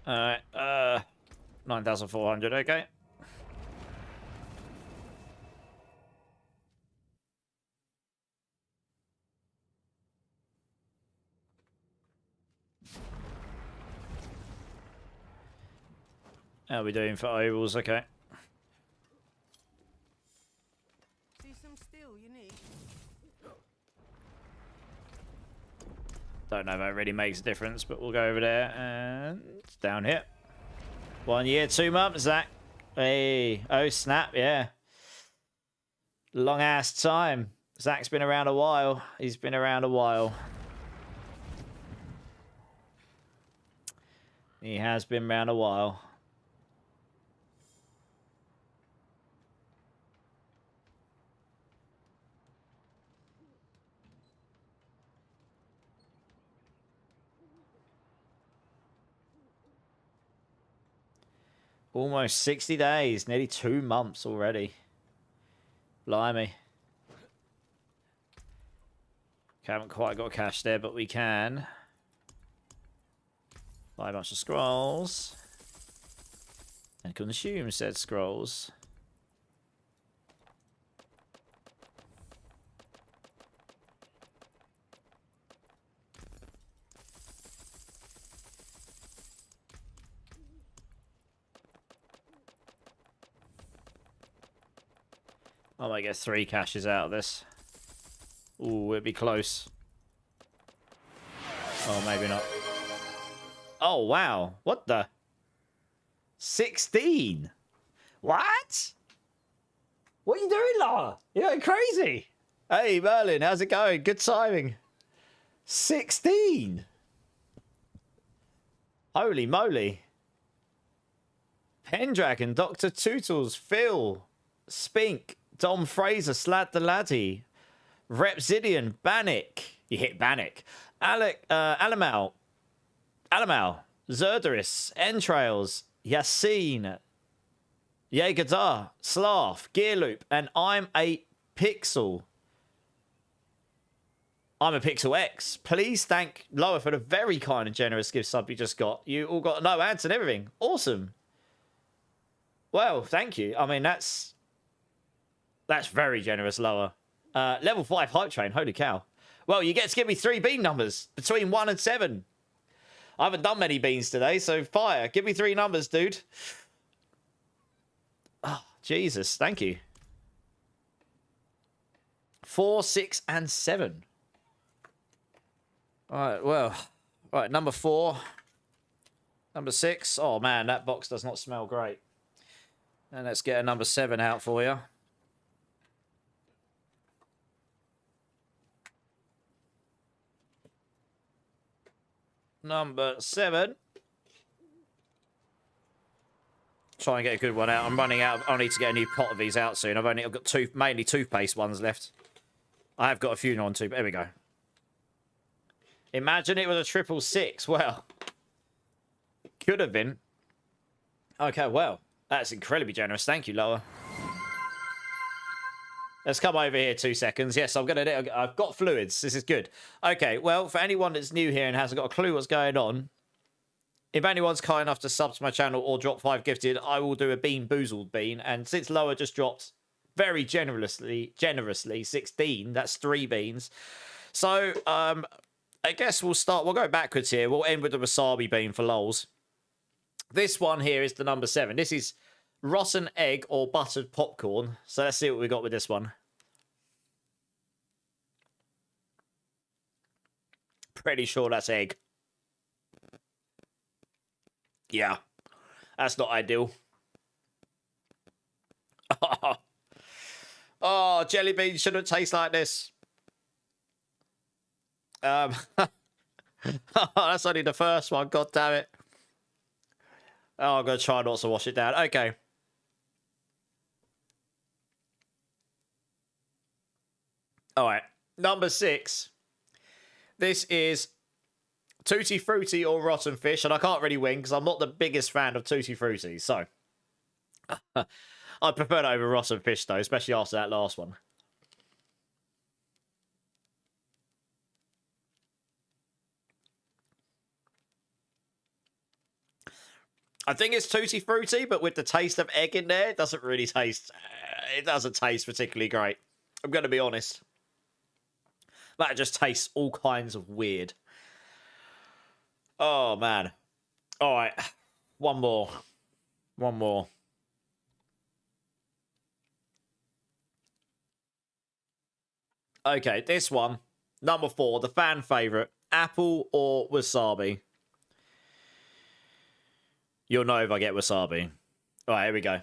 Alright, 9,400, okay. How are we doing for ovals? Okay. See some steel you need. Don't know if that really makes a difference, but we'll go over there and it's down here. 1 year, 2 months, Zach. Hey, oh snap, yeah. Long ass time. Zach's been around a while. He's been around a while. He has been around a while. Almost 60 days, nearly 2 months already. Blimey. Haven't quite got cash there, but we can. Buy a bunch of scrolls. And consume said scrolls. I might get 3 caches out of this. Ooh, it'd be close. Oh, maybe not. Oh, wow. What the? 16? What? What are you doing, Lara? You're going crazy. Hey, Merlin, how's it going? Good timing. 16? Holy moly. Pendragon, Dr. Tootles, Phil, Spink, Dom Fraser, Slad the Laddie, Repsidian, Bannock. You hit Bannock. Alamal, Zerderis, Entrails, Yassine, Yegadar, Slav, Gearloop, and I'm a Pixel. I'm a Pixel X. Please thank Loa for the very kind and generous gift sub you just got. You all got no ads and everything. Awesome. Well, thank you. I mean, that's very generous, Loa. Level 5 hype train. Holy cow. Well, you get to give me 3 bean numbers between 1 and 7. I haven't done many beans today, so fire. Give me 3 numbers, dude. Oh, Jesus. Thank you. 4, 6, and 7. All right, well. All right, number 4. Number 6. Oh, man, that box does not smell great. And let's get a number 7 out for you. Number 7. Try and get a good one out. I'm running out. I need to get a new pot of these out soon. I've got mainly toothpaste ones left. I have got a few on too, but there we go. Imagine it was a 666. Well, could have been. Okay, well, that's incredibly generous. Thank you, Lower. Let's come over here 2 seconds. Yes, I've got fluids. This is good. Okay, well, for anyone that's new here and hasn't got a clue what's going on, if anyone's kind enough to sub to my channel or drop 5 gifted, I will do a Bean Boozled Bean. And since Lower just dropped very generously 16, that's 3 beans. So, I guess we'll go backwards here. We'll end with the wasabi bean for lols. This one here is the number 7. This is rotten egg or buttered popcorn. So let's see what we got with this one. Pretty sure that's egg. Yeah, that's not ideal. Oh, jelly beans shouldn't taste like this. That's only the first one. God damn it. Oh, I'm going to try not to wash it down. Okay. All right. Number 6. This is Tutti Frutti or Rotten Fish. And I can't really win because I'm not the biggest fan of Tutti Frutti. So, I prefer that over Rotten Fish, though, especially after that last one. I think it's Tutti Frutti, but with the taste of egg in there, it doesn't really taste... it doesn't taste particularly great. I'm going to be honest. That just tastes all kinds of weird. Oh, man. All right. One more. Okay, this one. Number 4, the fan favourite. Apple or wasabi? You'll know if I get wasabi. All right, here we go.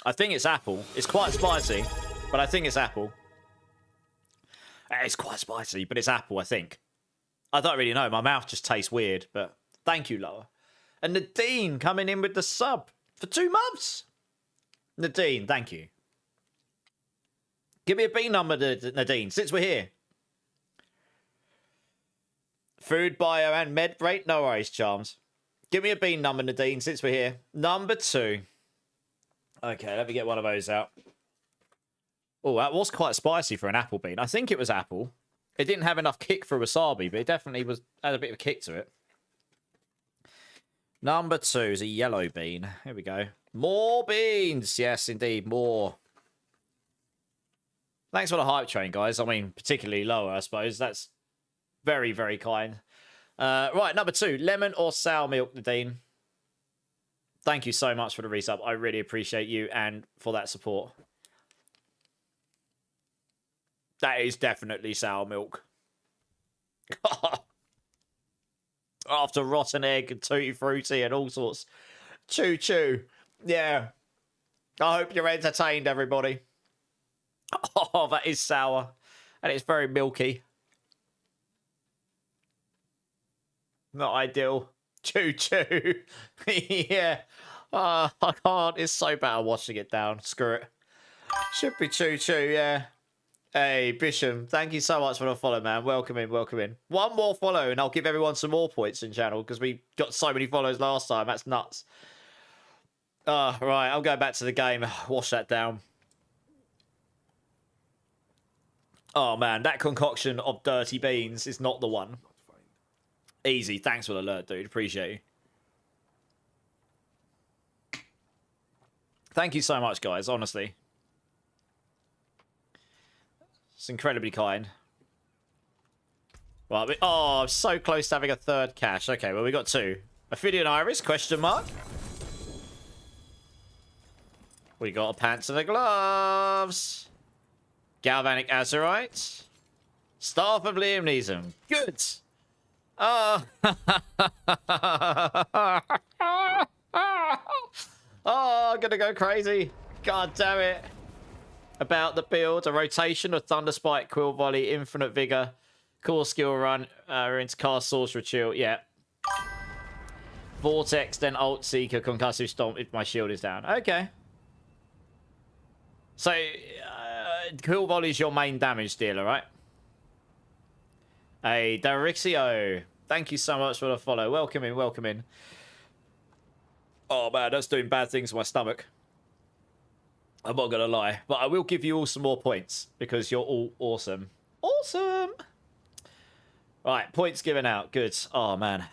I think it's apple. It's quite spicy, but I think it's apple. It's quite spicy, but it's apple, I think. I don't really know. My mouth just tastes weird, but thank you, Lower. And Nadine coming in with the sub for 2 months. Nadine, thank you. Give me a B number, Nadine, since we're here. Food, bio, and med rate? No worries, Charms. Give me a B number, Nadine, since we're here. Number 2. Okay, let me get one of those out. Oh, that was quite spicy for an apple bean. I think it was apple. It didn't have enough kick for wasabi, but it definitely had a bit of a kick to it. Number 2 is a yellow bean. Here we go. More beans. Yes, indeed, more. Thanks for the hype train, guys. I mean, particularly Lower, I suppose. That's very, very kind. Right, number 2. Lemon or sour milk, Nadine? Thank you so much for the resub. I really appreciate you and for that support. That is definitely sour milk. After rotten egg and tutti frutti and all sorts. Choo choo. Yeah. I hope you're entertained, everybody. Oh, that is sour. And it's very milky. Not ideal. Choo choo. Yeah. I can't. It's so bad washing it down. Screw it. Should be choo choo, yeah. Hey, Bisham, thank you so much for the follow, man. Welcome in, welcome in. One more follow, and I'll give everyone some more points in channel, because we got so many follows last time. That's nuts. Right, I'll go back to the game. Wash that down. Oh, man, that concoction of dirty beans is not the one. Easy. Thanks for the alert, dude. Appreciate you. Thank you so much, guys, honestly. It's incredibly kind. Right, oh, I'm so close to having a third cache. Okay, well, we got 2. Ophidian Iris, question mark. We got a pants and the gloves. Galvanic Azurite. Staff of Liam Neeson. Good. Oh. Oh, I'm gonna go crazy. God damn it. About the build, a rotation of Thunderspike, Quill Volley, Infinite Vigor, Core Skill Run, into Cast Sorcerer Chill. Yeah. Vortex, then Alt Seeker, Concussive Stomp if my shield is down. Okay. So, Cool Volley is your main damage dealer, right? Hey, Darixio. Thank you so much for the follow. Welcome in, welcome in. Oh, man, that's doing bad things to my stomach. I'm not going to lie. But I will give you all some more points because you're all awesome. Awesome! Right, points given out. Good. Oh, man.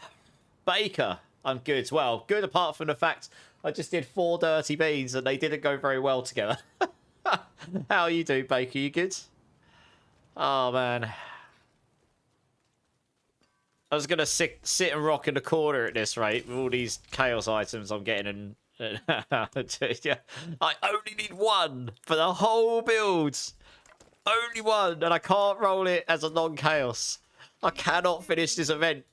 Baker. I'm good. Well, good apart from the fact I just did 4 dirty beans and they didn't go very well together. How are you doing, Baker? You good? Oh, man. I was going to sit and rock in the corner at this rate with all these chaos items I'm getting. And yeah. I only need 1 for the whole build. Only 1. And I can't roll it as a non-chaos. I cannot finish this event.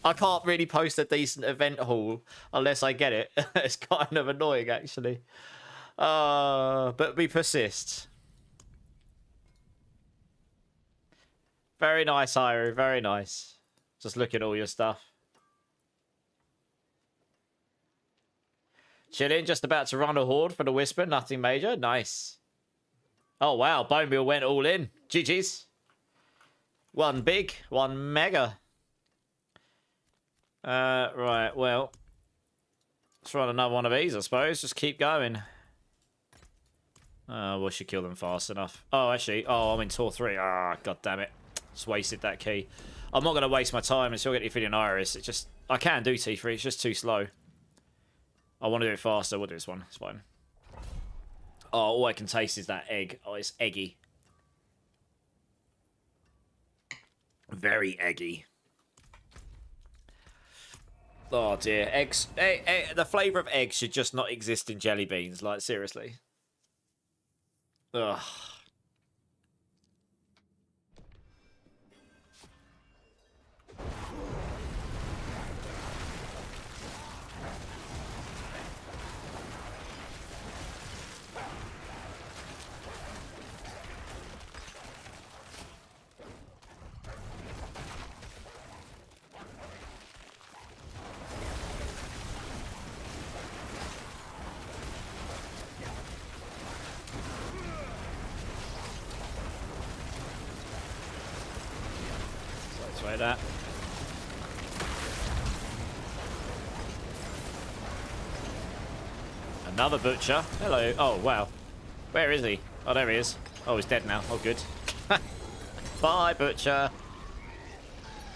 I can't really post a decent event haul unless I get it. It's kind of annoying, actually. But we persist. Very nice, Hyrule. Very nice. Just look at all your stuff. Chilling, just about to run a horde for the Whisper. Nothing major. Nice. Oh, wow. Bone Meal went all in. GG's. 1 big, 1 mega. Right, well. Let's run another one of these, I suppose. Just keep going. We should kill them fast enough. Oh, actually. Oh, I'm in Tour 3. Ah, god damn it. Just wasted that key. I'm not going to waste my time until I get Ophidian Iris. It just... I can do T3. It's just too slow. I want to do it faster. We'll do this one. It's fine. Oh, all I can taste is that egg. Oh, it's eggy. Very eggy. Oh, dear. Eggs... the flavour of eggs should just not exist in jelly beans. Like, seriously. Ugh. Like that. Another butcher. Hello. Oh, wow. Where is he? Oh, there he is. Oh, he's dead now. Oh, good. Bye, butcher.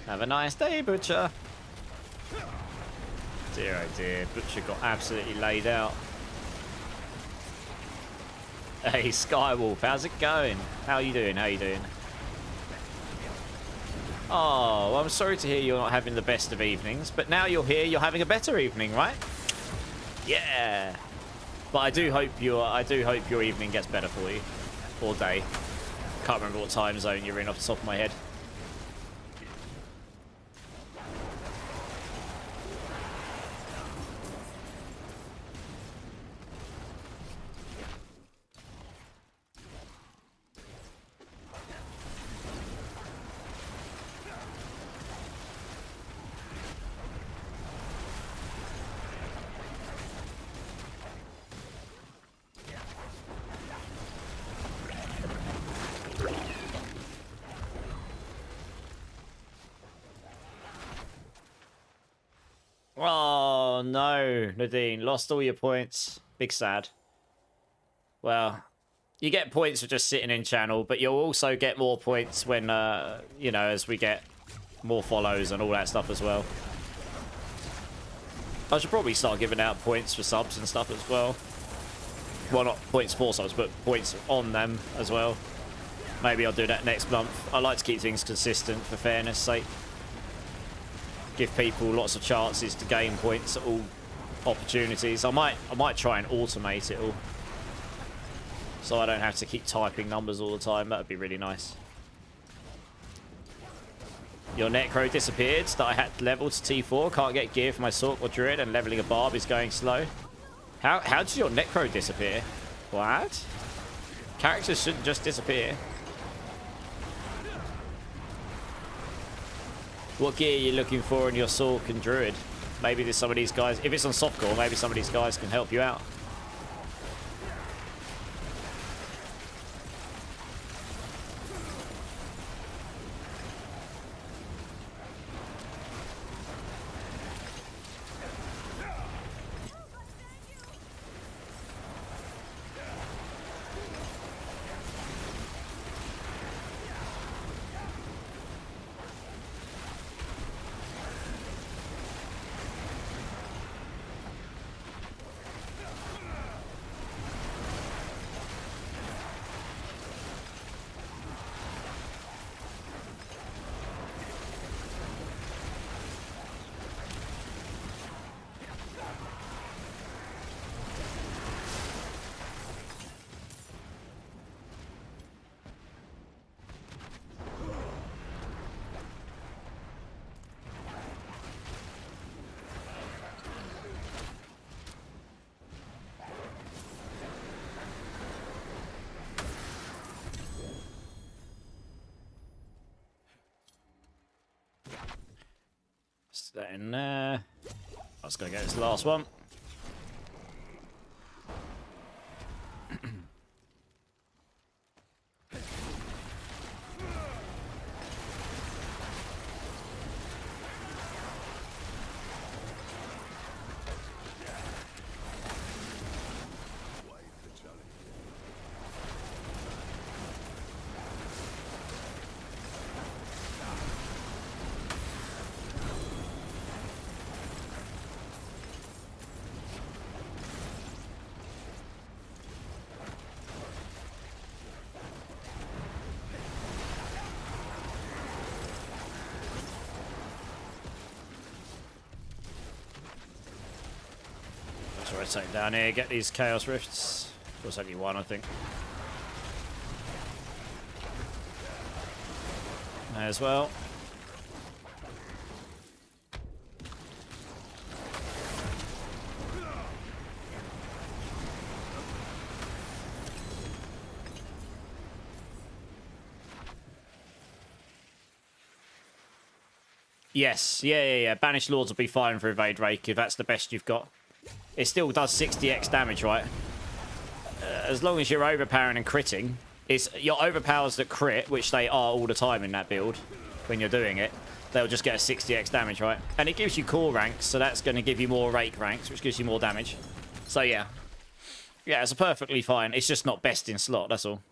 Have a nice day, butcher. Dear, oh dear. Butcher got absolutely laid out. Hey, Skywolf. How's it going? How you doing? How you doing? Oh, well, I'm sorry to hear you're not having the best of evenings, but now you're here, you're having a better evening, right? Yeah. But I do hope your evening gets better for you. Or day. Can't remember what time zone you're in off the top of my head. Oh, no, Nadine. Lost all your points. Big sad. Well, you get points for just sitting in channel, but you'll also get more points when, you know, as we get more follows and all that stuff as well. I should probably start giving out points for subs and stuff as well. Well, not points for subs, but points on them as well. Maybe I'll do that next month. I like to keep things consistent for fairness' sake. Give people lots of chances to gain points at all opportunities. I might try and automate it all, so I don't have to keep typing numbers all the time. That would be really nice. Your Necro disappeared that I had leveled to T4. Can't get gear for my Sork or Druid, and leveling a Barb is going slow. How did your Necro disappear? What? Characters shouldn't just disappear. What gear are you looking for in your Sork and Druid? Maybe there's some of these guys. If it's on softcore, maybe some of these guys can help you out. Stick that in there. I was going to get this last one. Let's rotate down here, get these Chaos Rifts. There's only one, I think. May as well. Yes, yeah. Banished Lords will be fine for Evade Rake if that's the best you've got. It still does 60x damage, right? As long as you're overpowering and critting, it's your overpowers that crit, which they are all the time in that build when you're doing it. They'll just get a 60x damage, right? And it gives you core ranks, so that's going to give you more Rake ranks, which gives you more damage. So yeah. Yeah, it's perfectly fine. It's just not best in slot, that's all.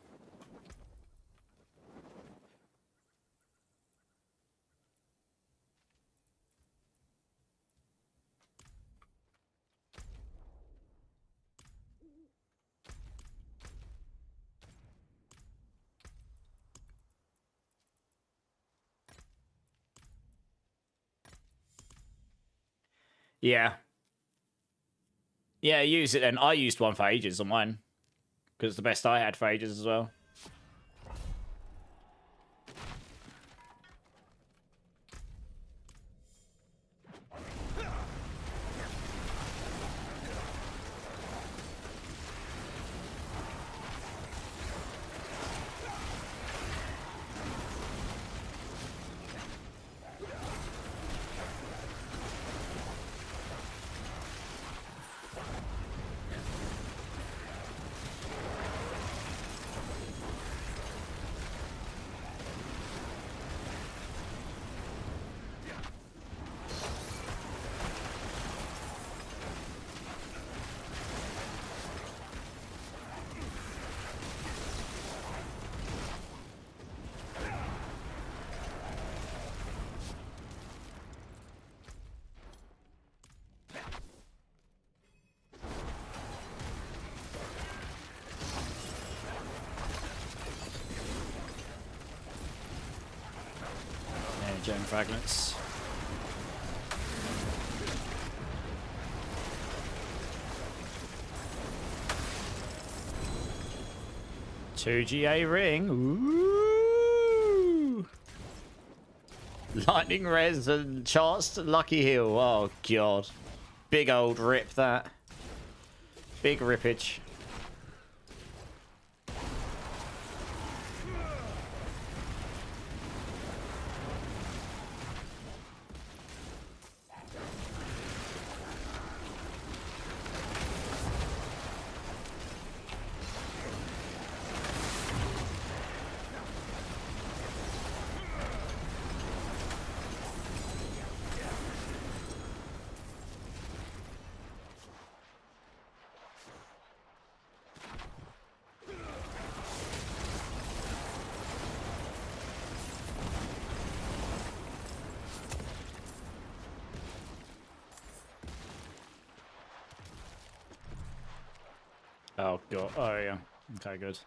Yeah. Yeah, use it then. I used one for ages on mine. Because it's the best I had for ages as well. Gem fragments. Two GA ring. Ooh. Lightning res and chance to Lucky Hill. Oh god. Big old rip that. Big rippage. Oh, God. Oh, yeah. Okay, good.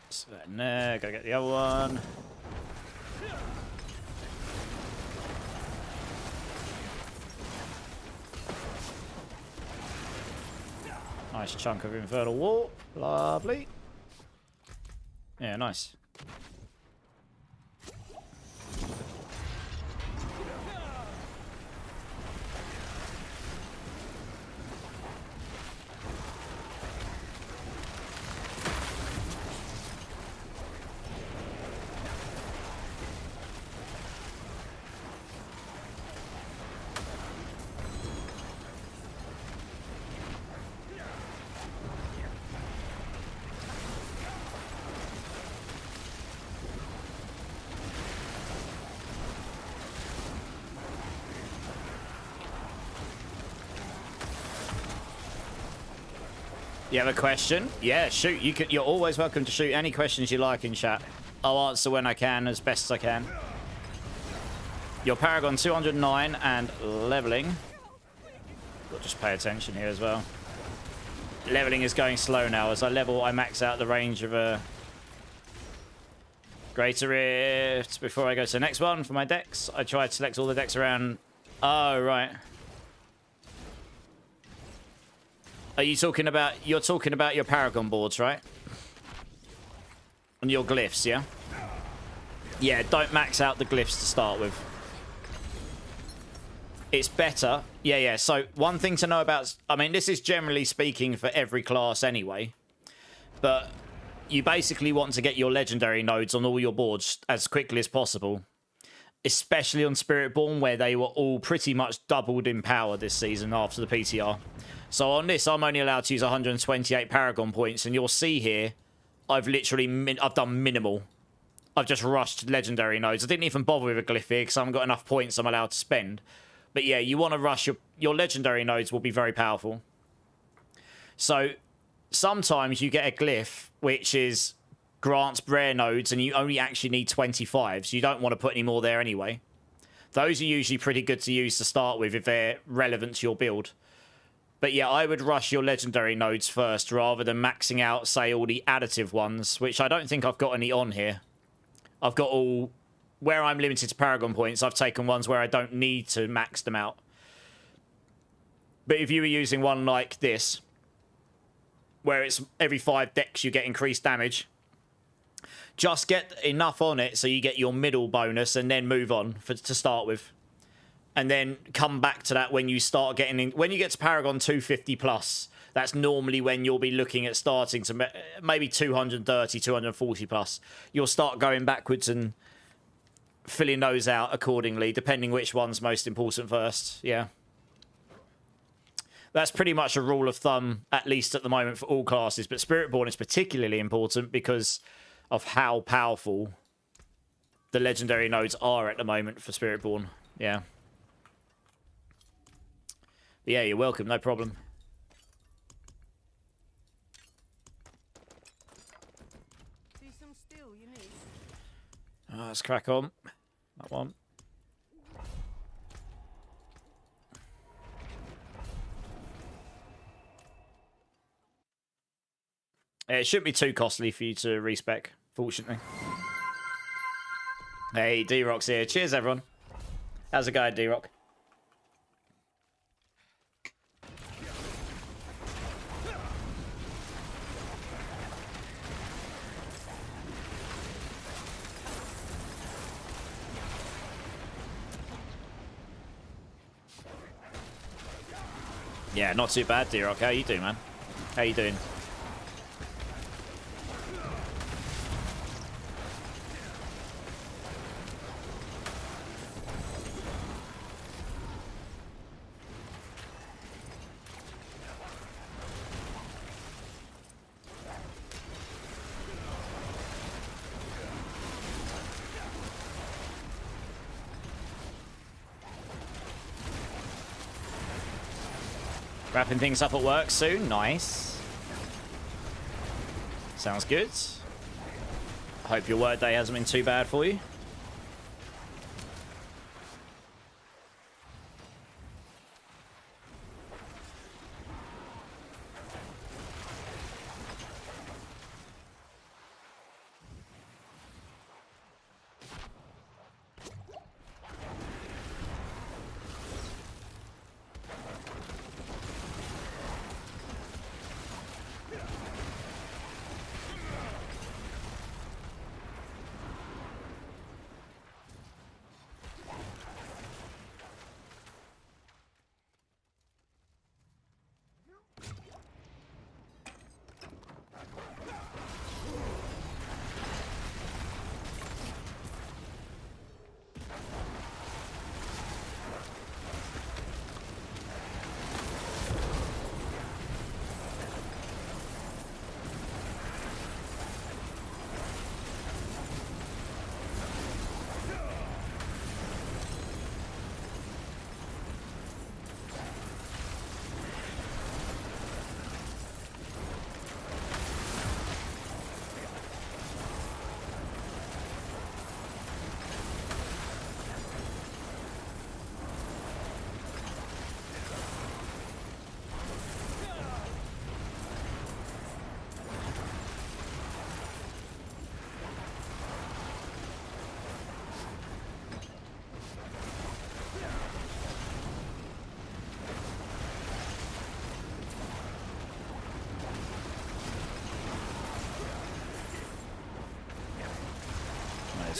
So that in there. Gotta get the other one. Nice chunk of infernal wall. Lovely. Yeah, nice. You have a question? Yeah, shoot. You're always welcome to shoot any questions you like in chat. I'll answer when I can, as best as I can. Your Paragon 209 and leveling. We'll just pay attention here as well. Leveling is going slow now. As I level, I max out the range of a Greater Rift before I go to the next one for my decks. I try to select all the decks around. Oh, right. Are you talking about... You're talking about your Paragon boards, right? And your glyphs, yeah? Yeah, don't max out the glyphs to start with. It's better. Yeah. So one thing to know about... I mean, this is generally speaking for every class anyway. But you basically want to get your legendary nodes on all your boards as quickly as possible. Especially on Spiritborn, where they were all pretty much doubled in power this season after the PTR. So on this, I'm only allowed to use 128 Paragon points. And you'll see here, I've literally... I've done minimal. I've just rushed legendary nodes. I didn't even bother with a glyph here because I haven't got enough points I'm allowed to spend. But yeah, you want to rush your legendary nodes will be very powerful. So sometimes you get a glyph which is grants rare nodes and you only actually need 25. So you don't want to put any more there anyway. Those are usually pretty good to use to start with if they're relevant to your build. But yeah, I would rush your legendary nodes first rather than maxing out, say, all the additive ones, which I don't think I've got any on here. I've got all... Where I'm limited to Paragon points, I've taken ones where I don't need to max them out. But if you were using one like this, where it's every 5 decks you get increased damage, just get enough on it so you get your middle bonus and then move on to start with. And then come back to that when you start getting in. When you get to Paragon 250 plus, that's normally when you'll be looking at starting to maybe 230, 240 plus. You'll start going backwards and filling those out accordingly, depending which one's most important first. Yeah. That's pretty much a rule of thumb, at least at the moment, for all classes. But Spiritborn is particularly important because of how powerful the legendary nodes are at the moment for Spiritborn. Yeah. But yeah, you're welcome. No problem. See some steel you need. Oh, let's crack on. That one. It shouldn't be too costly for you to respec, fortunately. Hey, D-Rock's here. Cheers, everyone. How's it going, D-Rock? Yeah, not too bad, D-Rock. How you doing, man? How you doing? Wrapping things up at work soon. Nice. Sounds good. Hope your work day hasn't been too bad for you.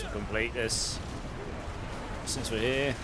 as well complete this since we're here.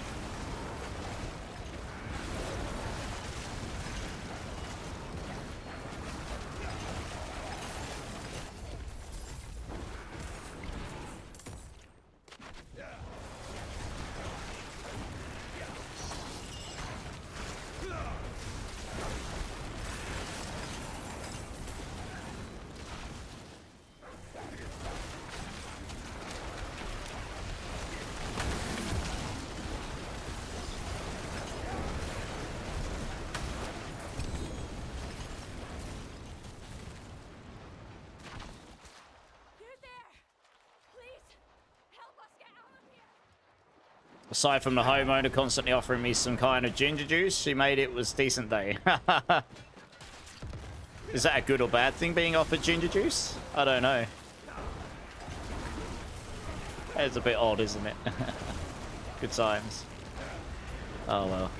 Aside from the homeowner constantly offering me some kind of ginger juice, she made it was decent day. Is that a good or bad thing, being offered ginger juice? I don't know. It's a bit odd, isn't it? Good times. Oh well.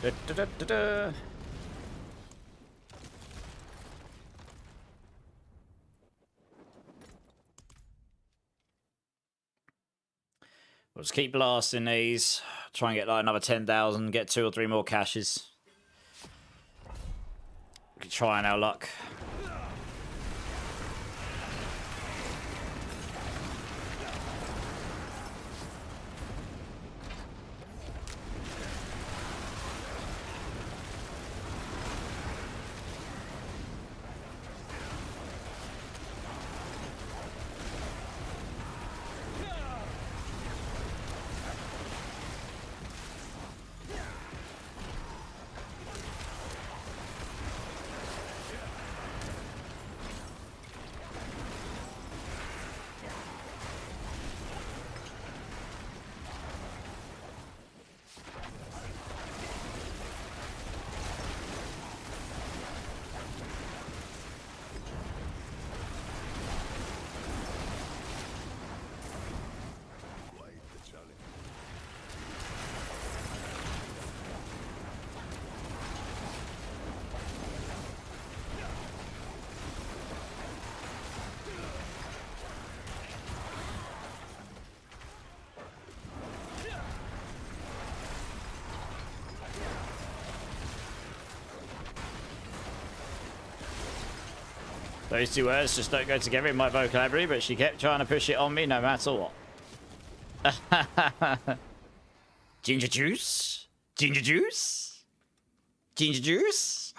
Da, da, da, da, da. We'll just keep blasting these. Try and get like another 10,000. Get 2 or 3 more caches. Keep trying our luck. Those 2 words just don't go together in my vocabulary, but she kept trying to push it on me no matter what. Ginger juice? Ginger juice? Ginger juice?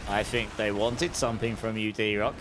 I think they wanted something from you, D-Rock.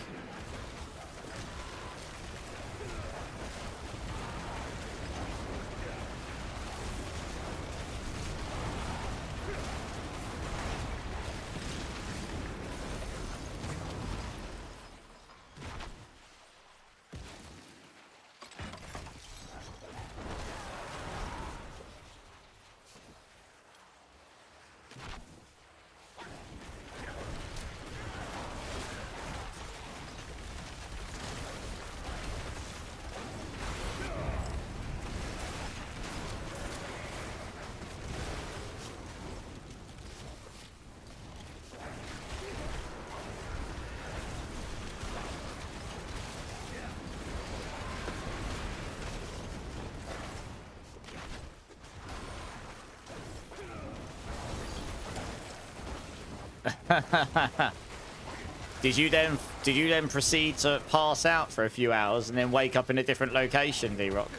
Did you then proceed to pass out for a few hours and then wake up in a different location, D-Rock?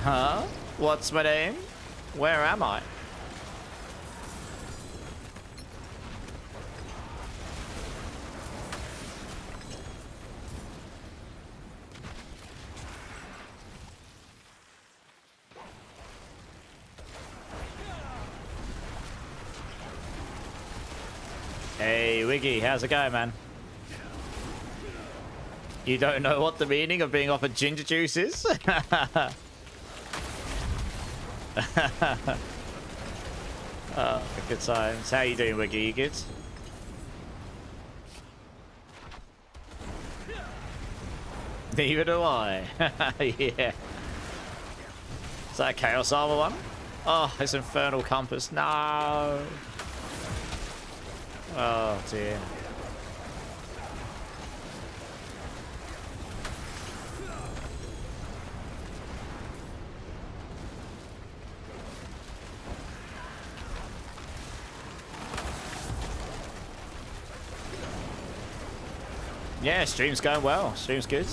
Huh? What's my name? Where am I? Hey, Wiggy, how's it going, man? You don't know what the meaning of being offered ginger juice is? Oh, good times. How you doing, Wiggy? You good? Neither do I. Yeah. Is that a Chaos Armor one? Oh, it's Infernal Compass. No. Oh, dear. Yeah, stream's going well. Stream's good.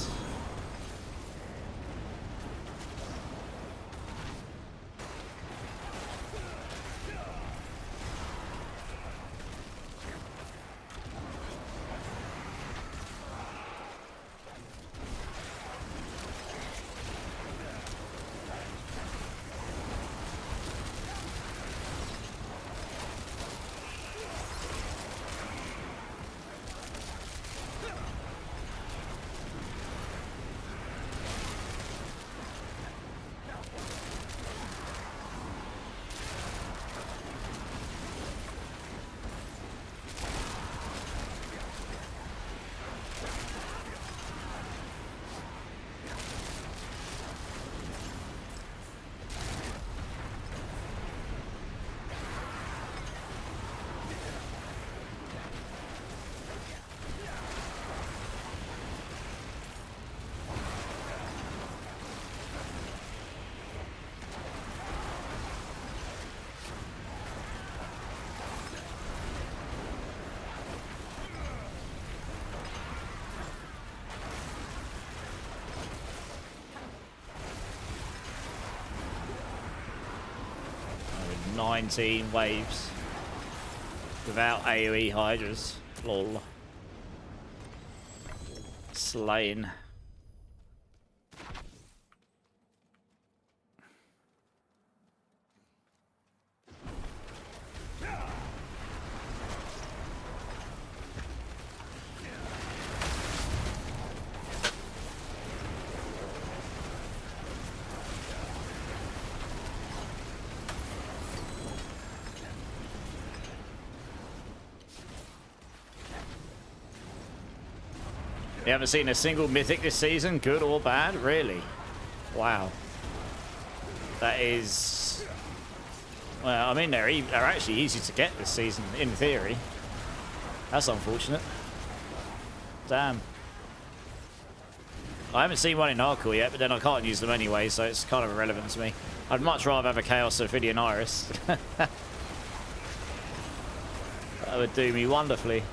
Oh, 19 waves without AoE Hydras. Lol. Slain. You haven't seen a single mythic this season, good or bad? Really? Wow. That is... Well, I mean, they're actually easy to get this season, in theory. That's unfortunate. Damn. I haven't seen one in Hardcore yet, but then I can't use them anyway, so it's kind of irrelevant to me. I'd much rather have a Chaos Ophidian Iris. That would do me wonderfully.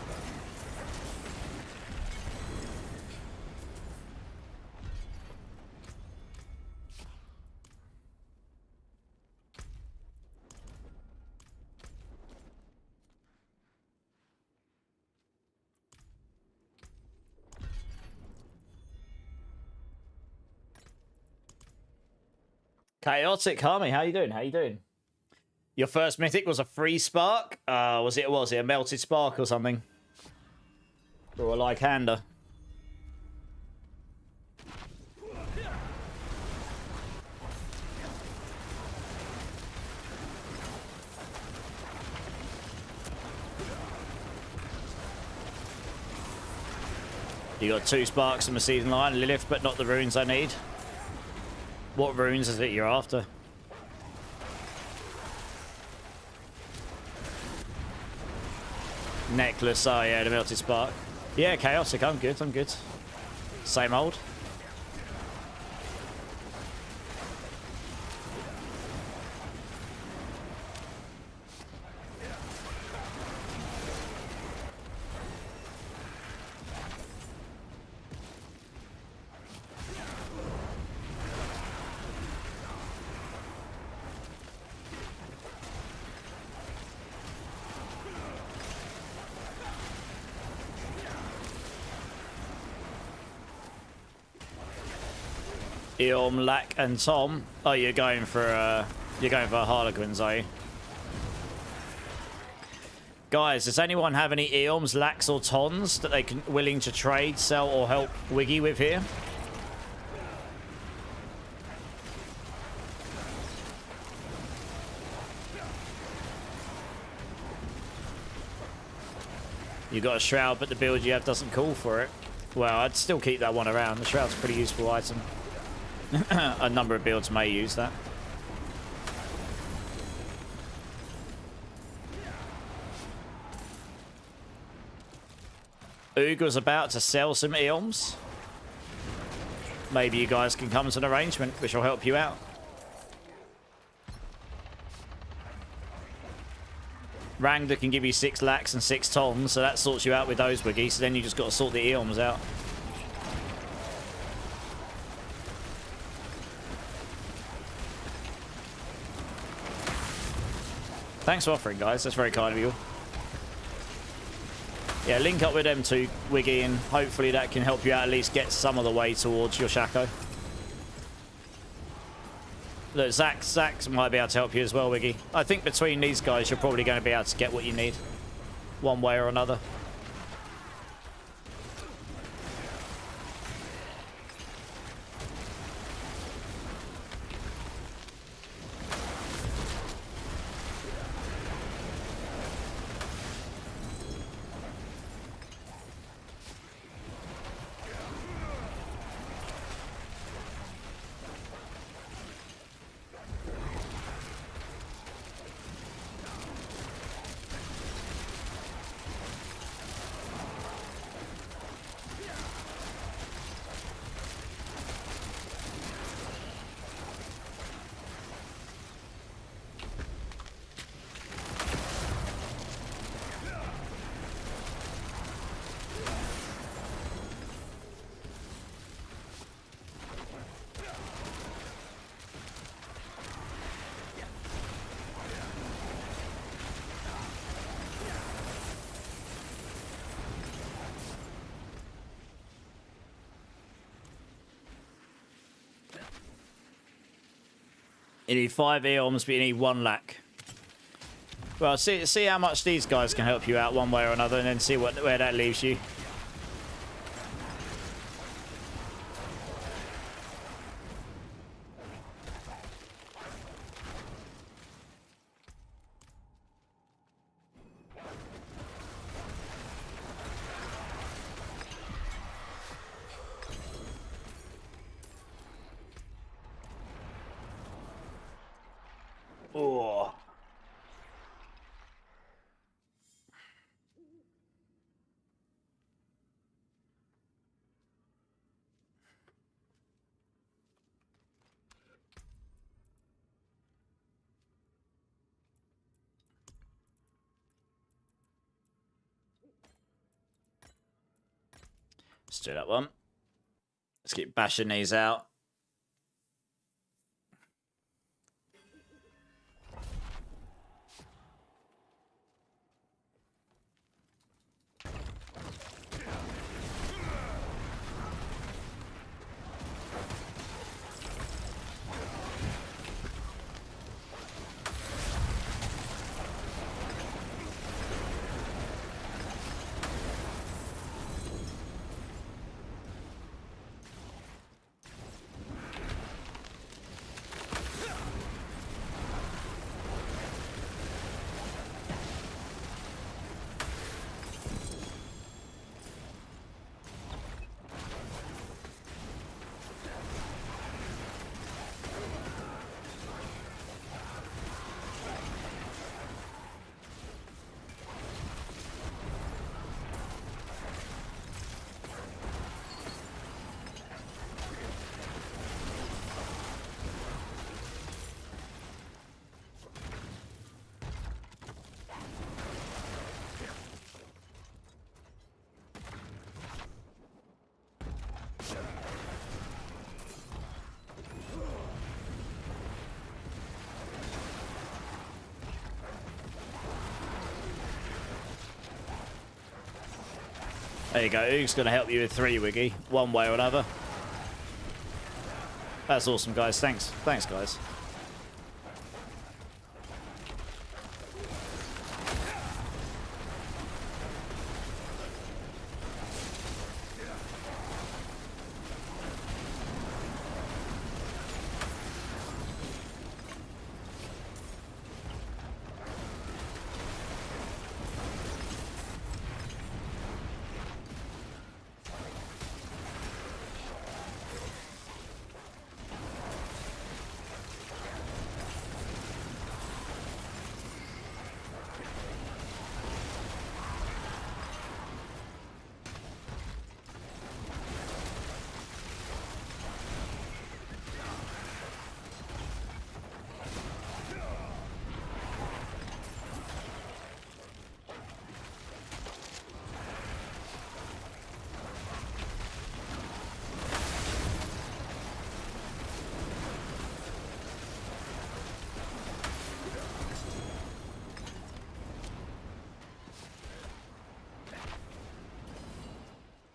Chaotic Harmy, how you doing? How you doing? Your first mythic was a free spark? Was it a melted spark or something? Or a Lycander? You got 2 sparks from the season line, Lilith, but not the runes I need. What runes is it you're after? Necklace, oh yeah, the melted spark. Yeah, chaotic, I'm good, I'm good. Same old. Eorm, Lack, and Tom. Oh, you're going for Harlequins, are you? Guys, does anyone have any Eorms, Lacks, or Tons that they can willing to trade, sell, or help Wiggy with here? You got a Shroud, but the build you have doesn't call for it. Well, I'd still keep that one around. The Shroud's a pretty useful item. A number of builds may use that. Oog was about to sell some Eorms. Maybe you guys can come to an arrangement which will help you out. Rangda can give you 6 Lacks and 6 Tons, so that sorts you out with those Wiggy, so then you just got to sort the Eorms out. Thanks for offering, guys. That's very kind of you. Yeah, link up with them two, Wiggy, and hopefully that can help you out, at least get some of the way towards your Shaco. Look, Zach might be able to help you as well, Wiggy. I think between these guys, you're probably going to be able to get what you need, one way or another. You need 5 Eorms, but you need 1 Lack. Well, see how much these guys can help you out one way or another, and then see where that leaves you. Oh. Let's do that one. Let's keep bashing these out. There you go. Oog's going to help you with 3, Wiggy, one way or another. That's awesome, guys. Thanks. Thanks, guys.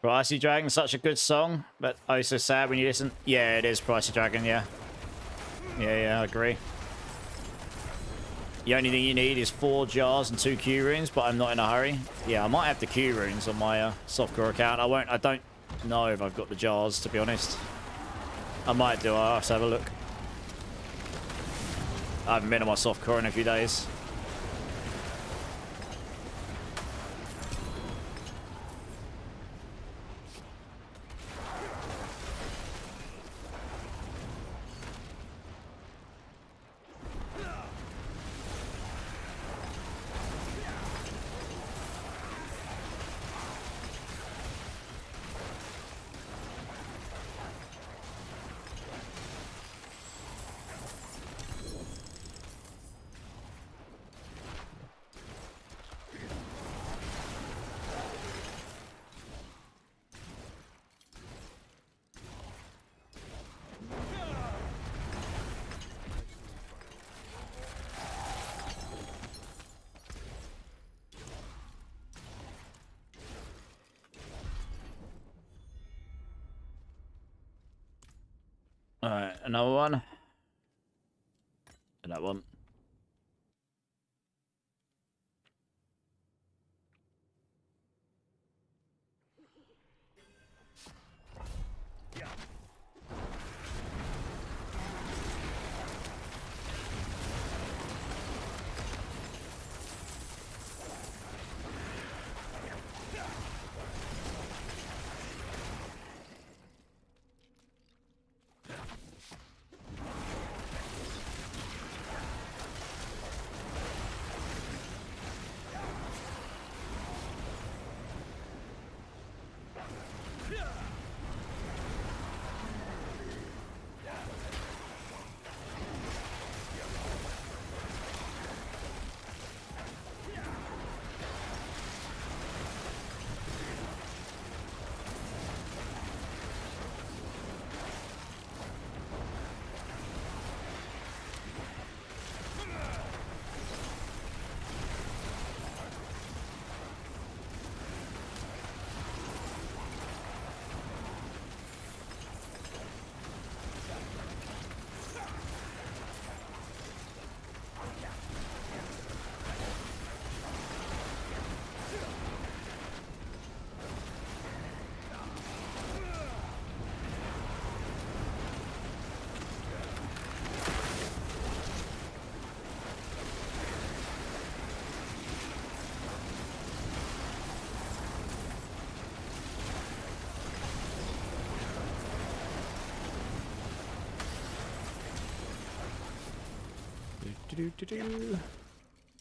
Pricey Dragon, such a good song, but oh so sad when you listen. Yeah, it is Pricey Dragon, yeah. Yeah, I agree. The only thing you need is 4 jars and 2 Q runes, but I'm not in a hurry. Yeah, I might have the Q runes on my softcore account. I don't know if I've got the jars, to be honest. I might do, I'll have to have a look. I haven't been on my softcore in a few days. Alright, another one. And that one.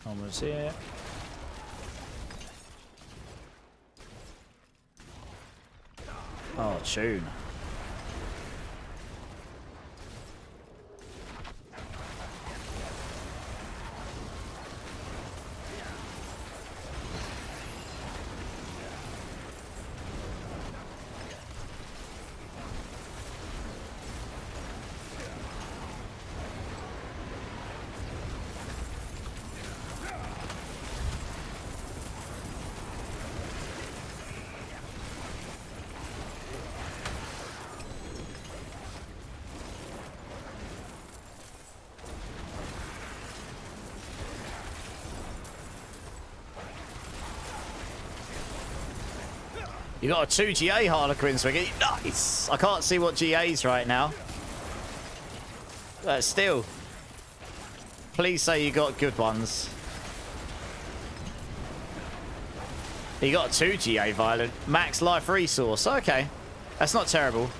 Almost here. Oh, tune. You got a 2 GA Harlequin Swiggy. Nice. I can't see what GA's right now. But still. Please say you got good ones. You got a 2 GA Violent. Max life resource. Okay. That's not terrible.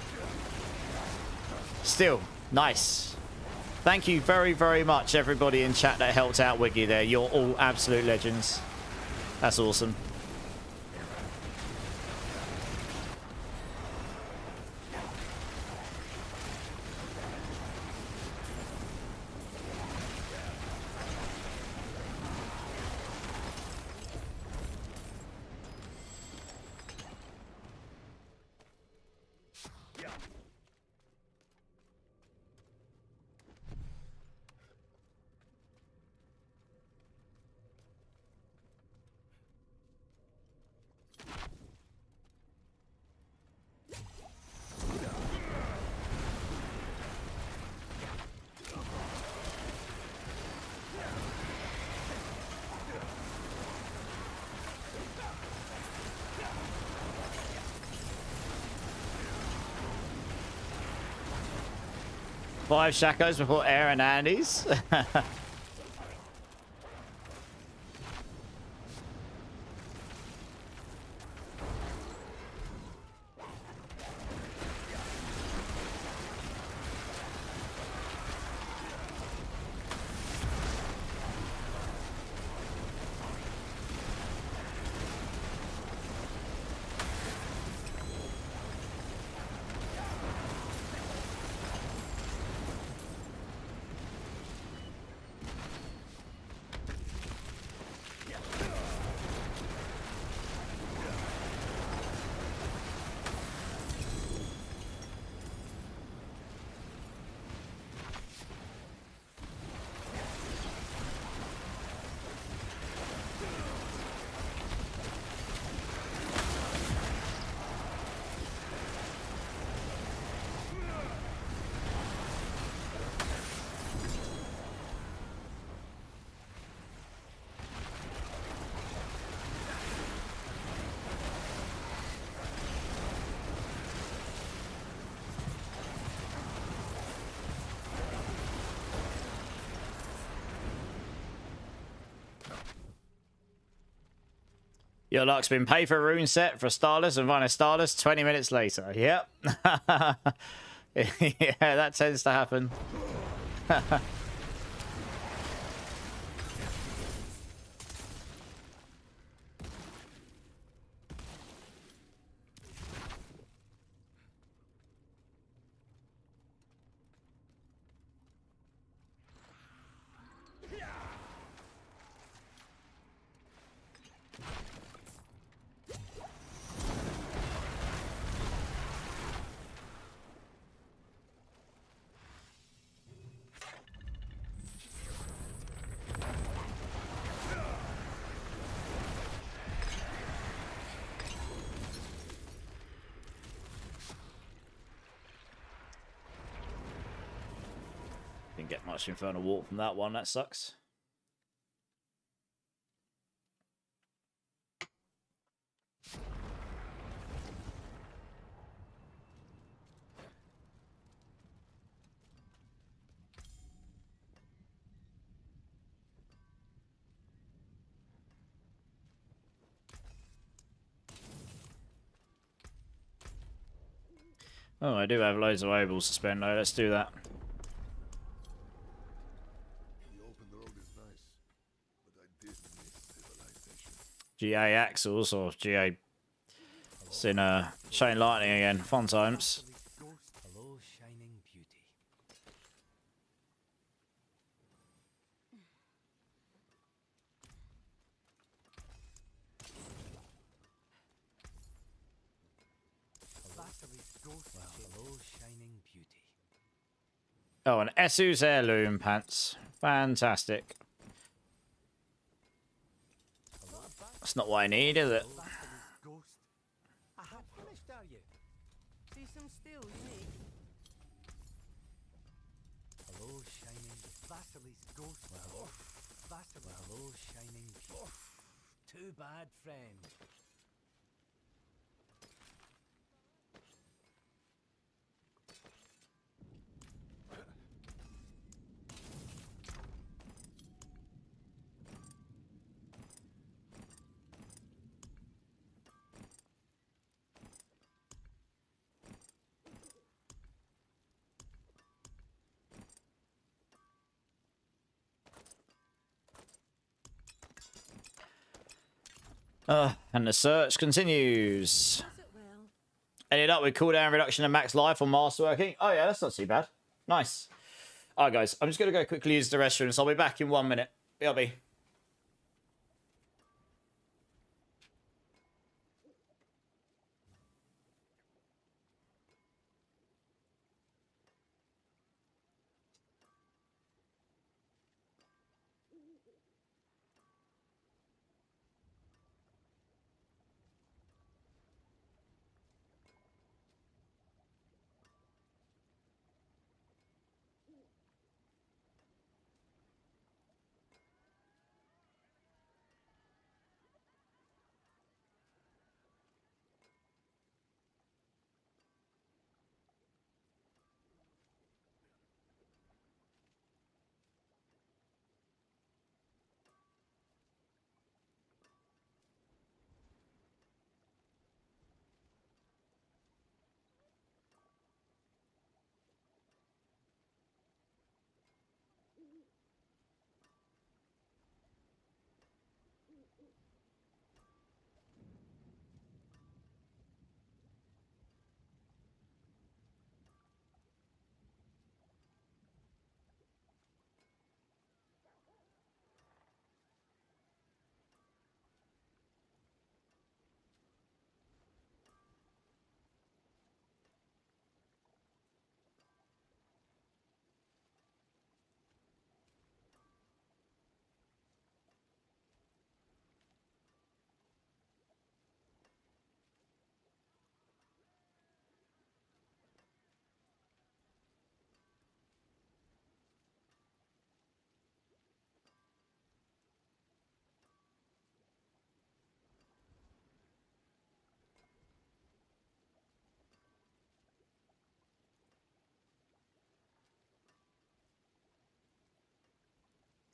Still. Nice. Thank you very, very much, everybody in chat that helped out Wiggy there. You're all absolute legends. That's awesome. Five Shakos before Air and Andy's. Your luck's been paid for a rune set for Starless and run a Starless 20 minutes later. Yep. Yeah, that tends to happen. Didn't get much Infernal Walk from that one. That sucks. Oh, I do have loads of obols to spend though. Let's do that. GA Axles or GA Sin Chain Lightning again. Fun times. Hello, shining beauty. Hello, shining beauty. Oh, an Essu's Heirloom Pants. Fantastic. That's not what I need, is it? Ghost. I have finished, are you? See some steel unique. Hello, shining Vasily's ghost. Well, Vasily. Hello, shining beauty. Too bad, friend. And the search continues. Is it well? Ended up with cooldown reduction and max life on masterworking. Oh yeah, that's not too bad. Nice. Alright guys, I'm just going to go quickly use the restroom, so I'll be back in 1 minute. BRB.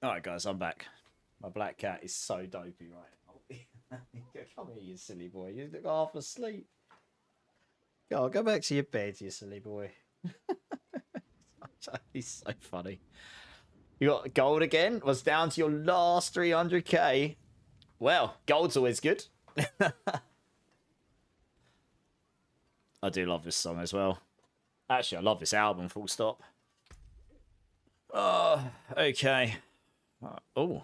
Alright guys, I'm back. My black cat is so dopey right now. Come here, you silly boy. You look half asleep. Go back to your bed, you silly boy. He's so funny. You got gold again? Was down to your last 300k. Well, gold's always good. I do love this song as well. Actually, I love this album, full stop. Oh, okay. Oh,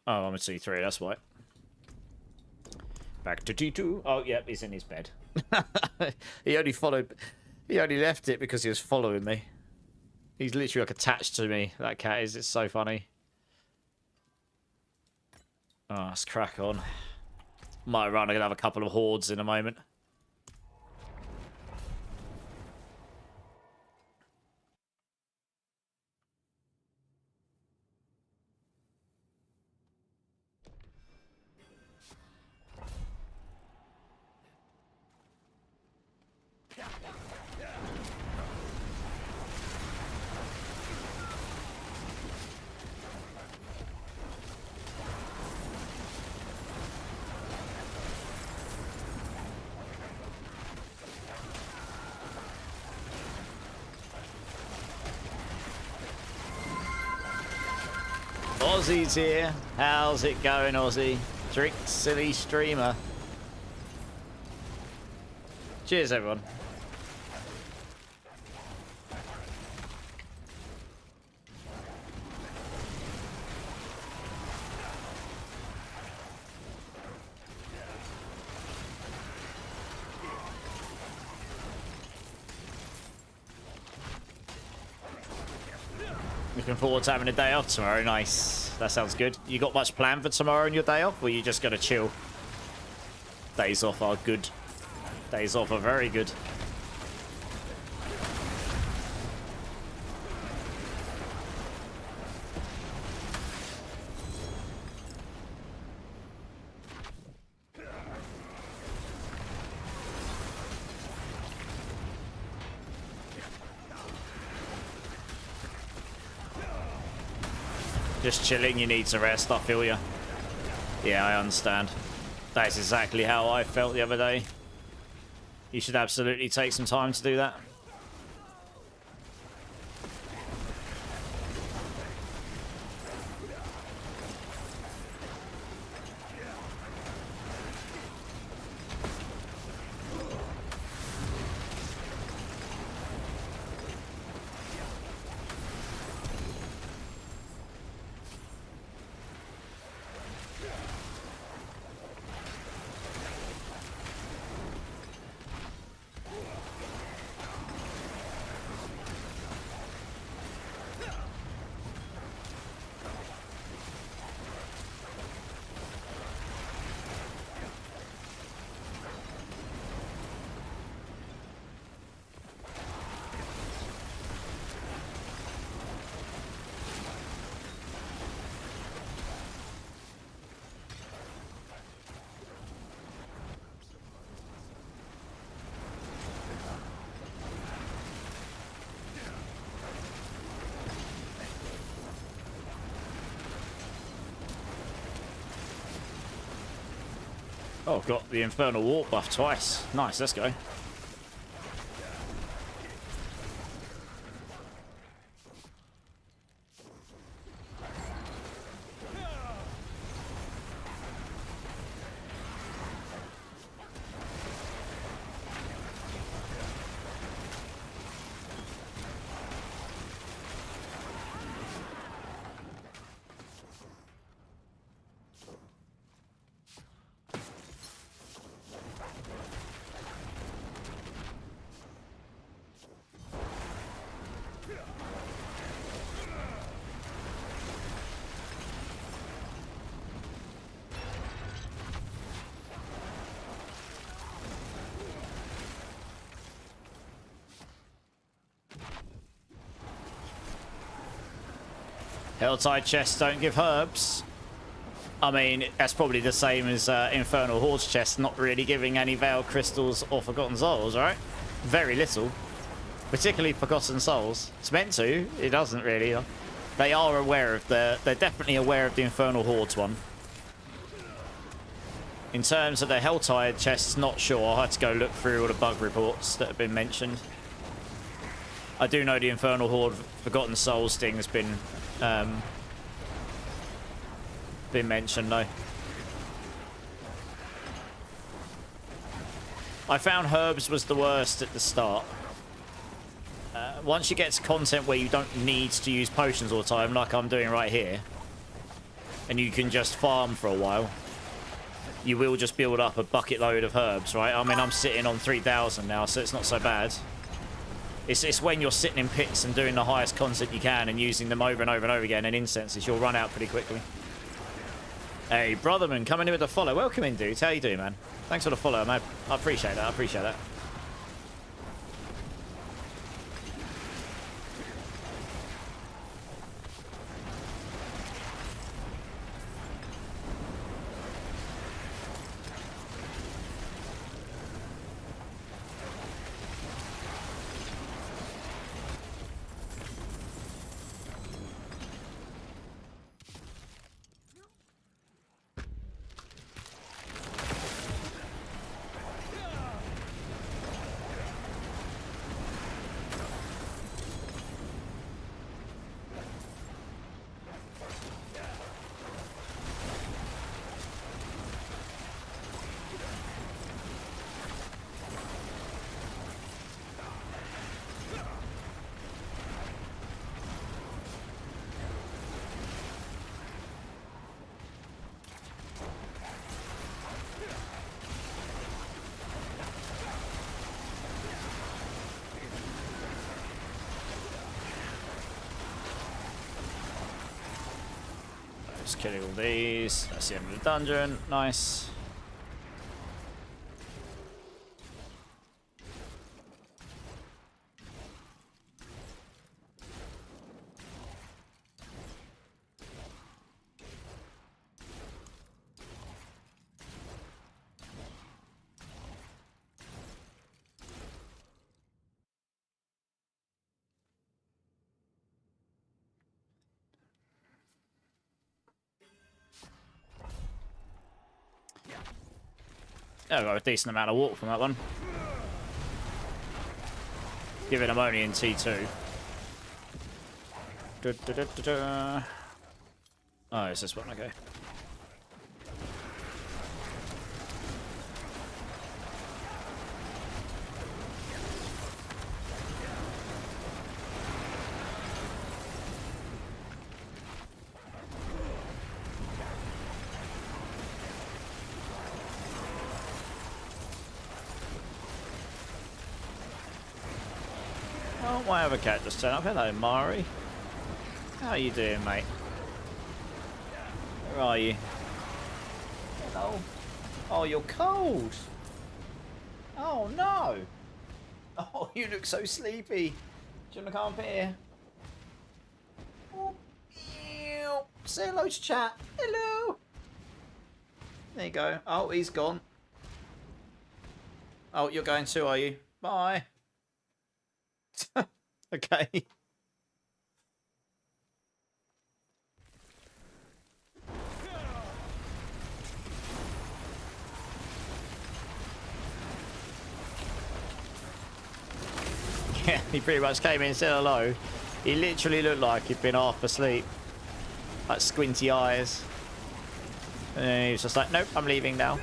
I'm a T3, that's why. Back to T2. Oh, yep, he's in his bed. He only left it because he was following me. He's literally like attached to me, that cat is. It's so funny. Oh, let's crack on. Might run, I'm gonna have a couple of hordes in a moment. Ozzy's here. How's it going, Ozzy? Drink silly streamer. Cheers, everyone. Looking forward to having a day off tomorrow. Nice. That sounds good. You got much planned for tomorrow and your day off, or you just gonna chill? Days off are good. Days off are very good. Just chilling, you need to rest, I feel you. Yeah, I understand. That's exactly how I felt the other day. You should absolutely take some time to do that. Oh, got the Infernal Warp buff twice. Nice, let's go. Helltide chests don't give herbs. I mean, that's probably the same as Infernal Horde's chest not really giving any Veiled Crystals or Forgotten Souls, right? Very little. Particularly Forgotten Souls. It's meant to. It doesn't really. They are aware of they're definitely aware of the Infernal Horde's one. In terms of the Helltide chests, not sure. I had to go look through all the bug reports that have been mentioned. I do know the Infernal Horde Forgotten Souls thing has been mentioned though. I found herbs was the worst at the start. Once you get to content where you don't need to use potions all the time, like I'm doing right here, and you can just farm for a while, you will just build up a bucket load of herbs, right? I mean, I'm sitting on 3,000 now, so it's not so bad. It's when you're sitting in pits and doing the highest content you can and using them over and over and over again in incenses, you'll run out pretty quickly. Hey, Brotherman, coming in with a follow. Welcome in, dude. How you doing, man? Thanks for the follow, man. I appreciate that. I appreciate that. Just killing all these. That's the end of the dungeon. Nice. Yeah, I got a decent amount of walk from that one. Given I'm only in T2. Oh, it's this one, okay. Oh, my other cat just turned up. Hello, Mari. How are you doing, mate? Where are you? Hello. Oh, you're cold. Oh, no. Oh, you look so sleepy. Do you want to come up here? Oh, ew. Say hello to chat. Hello. There you go. Oh, he's gone. Oh, you're going too, are you? Bye. Okay. He pretty much came in and said hello. He literally looked like he'd been half asleep. Like squinty eyes. And then he was just like, nope, I'm leaving now.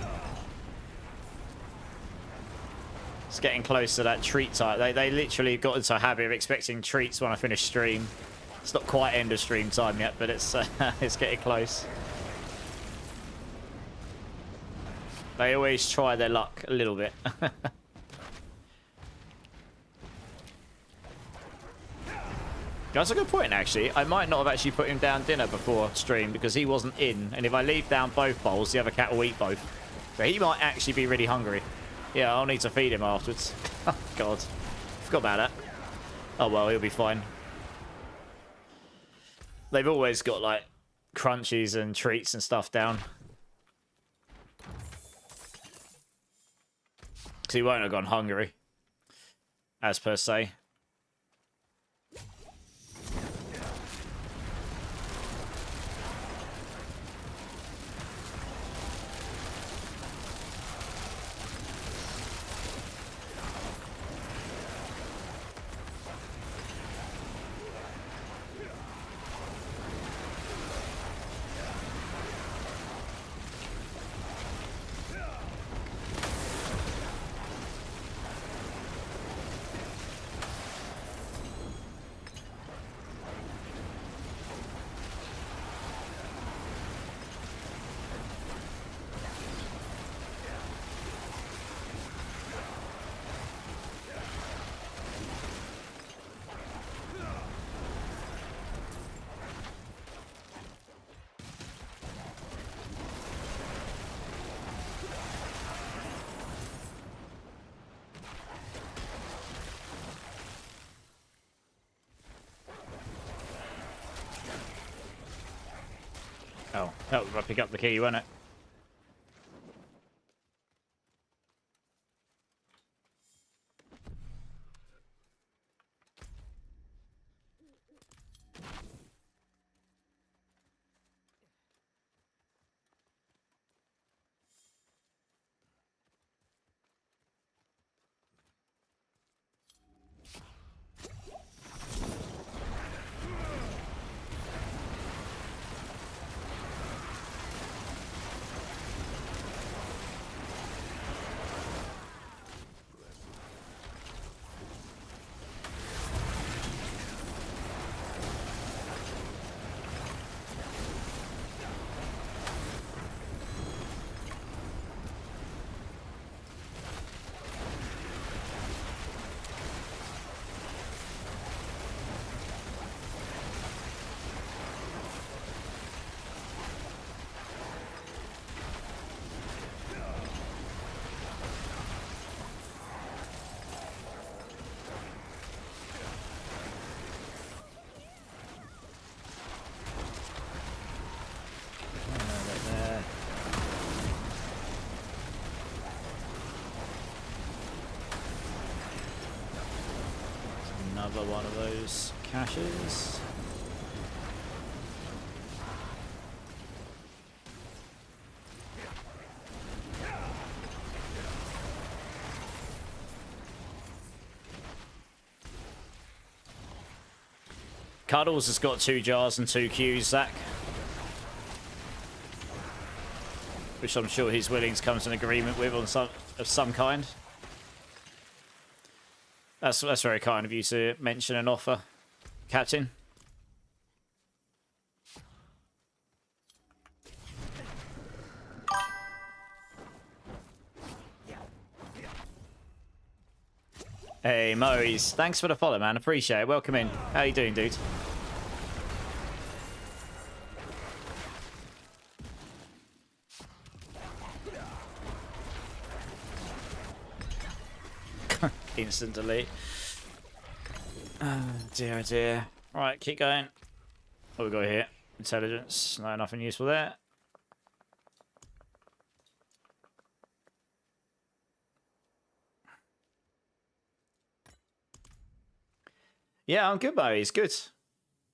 It's getting close to that treat type. They literally got into a habit of expecting treats when I finish stream. It's not quite end of stream time yet, but it's it's getting close. They always try their luck a little bit. That's a good point, actually. I might not have actually put him down dinner before stream because he wasn't in. And if I leave down both bowls, the other cat will eat both. So he might actually be really hungry. Yeah, I'll need to feed him afterwards. Oh, God. Forgot about that. Oh, well, he'll be fine. They've always got, like, crunchies and treats and stuff down. So he won't have gone hungry, as per se. Oh, that will pick up the key, won't it? Another one of those caches. Cuddles has got 2 jars and 2 queues, Zach. Which I'm sure he's willing to come to an agreement with on some kind. That's very kind of you to mention an offer, Captain. Hey, Moes. Thanks for the follow, man. Appreciate it. Welcome in. How you doing, dude? Instant delete. Oh, dear, dear. Right, keep going. What we got here? Intelligence. No, nothing useful there. Yeah, I'm good, mate. It's good.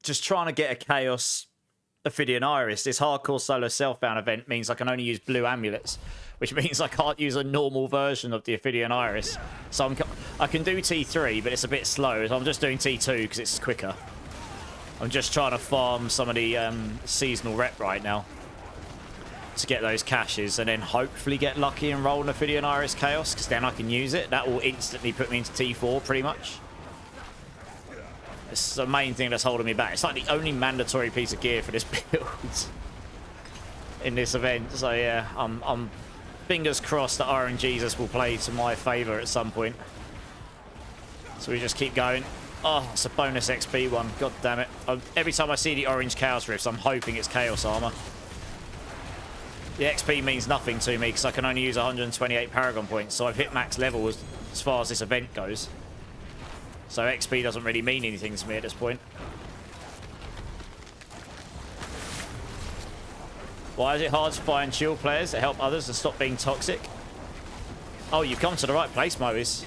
Just trying to get a Chaos Ophidian Iris. This hardcore solo self-bound event means I can only use blue amulets, which means I can't use a normal version of the Ophidian Iris. So I can do T3, but it's a bit slow. So I'm just doing T2 because it's quicker. I'm just trying to farm some of the seasonal rep right now to get those caches and then hopefully get lucky and roll an Ophidian Iris Chaos, because then I can use it. That will instantly put me into T4 pretty much. It's the main thing that's holding me back. It's like the only mandatory piece of gear for this build in this event. So yeah, I'm fingers crossed that Iron Jesus will play to my favour at some point. So we just keep going. Oh, it's a bonus XP one. God damn it. Every time I see the orange Chaos Rifts, I'm hoping it's Chaos Armor. The XP means nothing to me because I can only use 128 Paragon points. So I've hit max level as far as this event goes. So XP doesn't really mean anything to me at this point. Why is it hard to find shield players that help others and stop being toxic? Oh, you've come to the right place, Moes.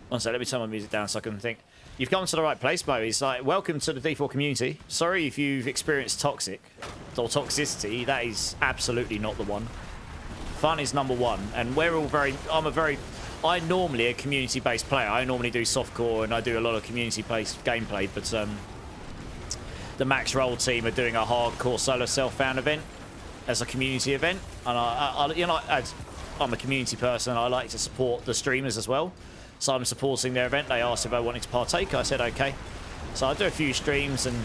One sec, let me turn my music down so I can think. You've come to the right place, Moes. Like, welcome to the D4 community. Sorry if you've experienced toxic or toxicity. That is absolutely not the one. Fun is number one, and we're all I'm normally a community-based player. I normally do softcore and I do a lot of community-based gameplay, but the Max Roll team are doing a hardcore solo self-found event as a community event, and I'm a community person. I like to support the streamers as well, so I'm supporting their event. They asked if I wanted to partake. I said okay, so I do a few streams and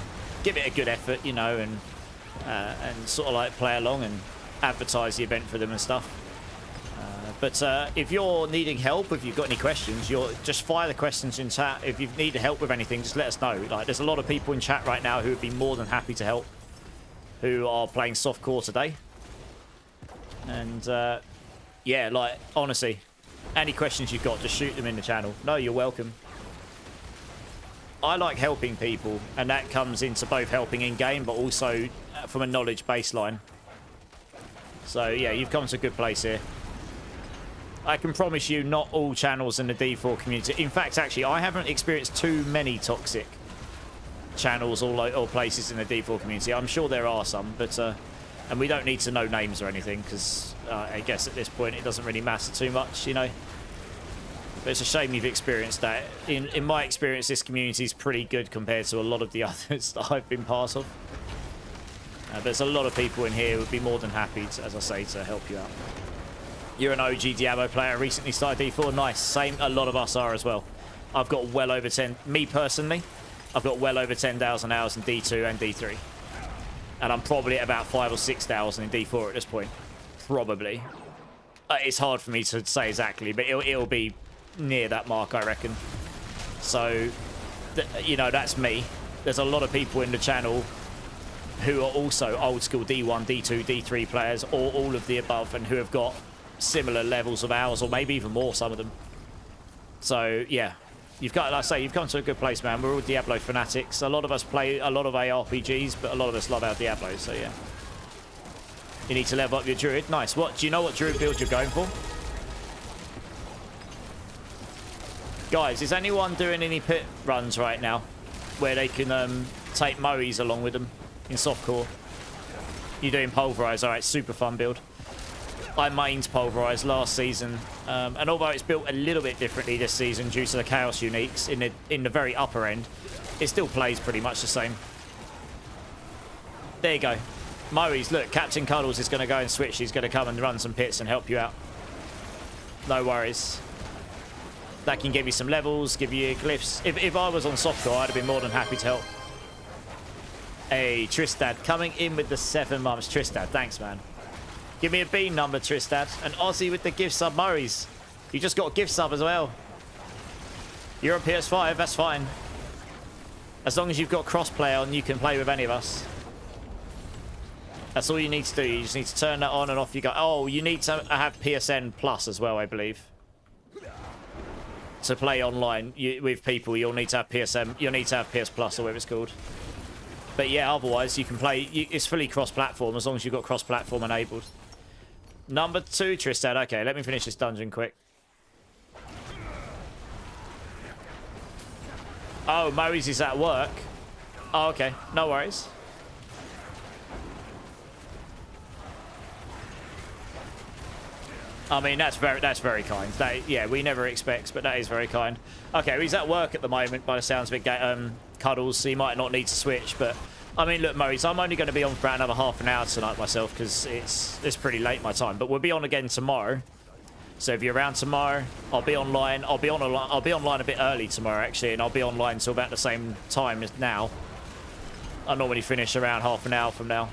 give it a good effort, you know, and sort of like play along and advertise the event for them and stuff. But if you're needing help, if you've got any questions, just fire the questions in chat. If you need help with anything, just let us know. Like, there's a lot of people in chat right now who would be more than happy to help, who are playing softcore today. And yeah, like, honestly, any questions you've got, just shoot them in the channel. No, you're welcome. I like helping people, and that comes into both helping in-game, but also from a knowledge baseline. So yeah, you've come to a good place here. I can promise you not all channels in the D4 community. In fact, actually, I haven't experienced too many toxic channels or places in the D4 community. I'm sure there are some, but and we don't need to know names or anything because I guess at this point it doesn't really matter too much, you know. But it's a shame you've experienced that. In my experience, this community is pretty good compared to a lot of the others that I've been part of. There's a lot of people in here who would be more than happy, to, as I say, to help you out. You're an OG Diablo player, recently started D4. Nice. Same, a lot of us are as well. I've got well over 10, me personally, I've got well over 10,000 hours in D2 and D3. And I'm probably at about 5,000 or 6,000 in D4 at this point. Probably. It's hard for me to say exactly, but it'll be near that mark, I reckon. So, you know, that's me. There's a lot of people in the channel who are also old school D1, D2, D3 players, or all of the above, and who have got similar levels of hours, or maybe even more, some of them. So yeah, you've got, like I say, you've come to a good place, man. We're all Diablo fanatics. A lot of us play a lot of ARPGs, but a lot of us love our Diablos, so yeah. You need to level up your druid. Nice. What, do you know what druid build you're going for? Guys, is anyone doing any pit runs right now where they can take Moes along with them in softcore? You're doing Pulverize. All right, super fun build. I mained Pulverize last season, and although it's built a little bit differently this season due to the Chaos Uniques in the very upper end, it still plays pretty much the same. There you go. Moes, look, Captain Cuddles is going to go and switch. He's going to come and run some pits and help you out. No worries. That can give you some levels, give you glyphs. If I was on softcore, I'd have been more than happy to help. Hey, Tristad, coming in with the 7 months. Tristad, thanks, man. Give me a bean number, Tristad. And Aussie with the gift sub, Murray's. You just got a gift sub as well. You're on PS5, that's fine. As long as you've got crossplay on, you can play with any of us. That's all you need to do. You just need to turn that on and off you go. Oh, you need to have PSN Plus as well, I believe. To play online with people, you'll need to have PSN. You'll need to have PS Plus or whatever it's called. But yeah, otherwise you can play. It's fully cross-platform as long as you've got cross-platform enabled. Number 2, Tristad. Okay, let me finish this dungeon quick. Oh, Moes is at work. Oh, okay. No worries. I mean, that's very kind. That, yeah, we never expect, but that is very kind. Okay, well, he's at work at the moment by the sounds of it, Cuddles, so he might not need to switch, but I mean, look, Maurice, I'm only going to be on for about another half an hour tonight myself because it's pretty late my time, but we'll be on again tomorrow. So if you're around tomorrow, I'll be online. I'll be online a bit early tomorrow actually, and I'll be online till about the same time as now. I normally finish around half an hour from now.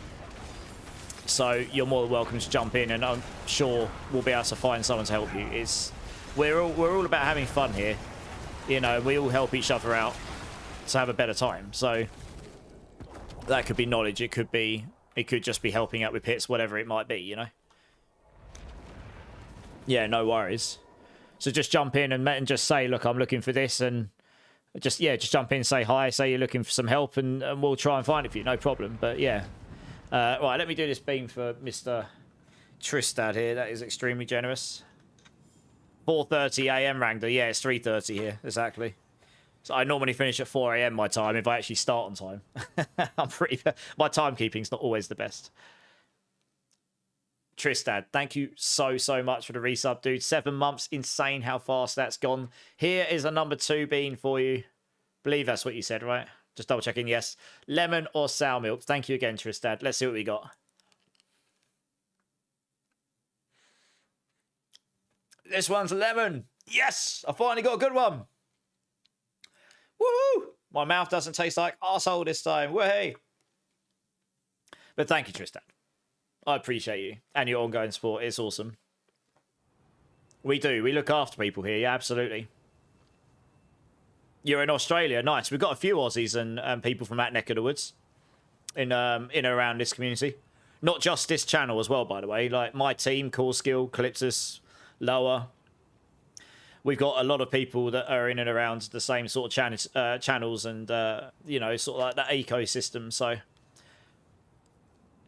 So you're more than welcome to jump in, and I'm sure we'll be able to find someone to help you. We're all about having fun here. You know, we all help each other out to have a better time. So that could be knowledge. It could just be helping out with pits, whatever it might be, you know. Yeah, no worries. So just jump in and just say, look, I'm looking for this, and just jump in, say hi, say you're looking for some help, and we'll try and find it for you, no problem. But yeah. Right, let me do this beam for Mr. Tristad here. That is extremely generous. 4:30 a.m. Wrangler. Yeah, it's 3:30 here, exactly. So I normally finish at 4 a.m. my time if I actually start on time. My timekeeping's not always the best. Tristad, thank you so much for the resub, dude. 7 months, insane how fast that's gone. Here is a number 2 bean for you. Believe that's what you said, right? Just double checking, yes. Lemon or sour milk. Thank you again, Tristad. Let's see what we got. This one's lemon. Yes, I finally got a good one. Woohoo! My mouth doesn't taste like arsehole this time. Woohoo! But thank you, Tristad. I appreciate you and your ongoing support. It's awesome. We do. We look after people here. Yeah, absolutely. You're in Australia. Nice. We've got a few Aussies and people from that neck of the woods in and around this community. Not just this channel as well, by the way. Like my team, Core Skill, Calypsis, Lower. We've got a lot of people that are in and around the same sort of channels and, you know, sort of like that ecosystem. So...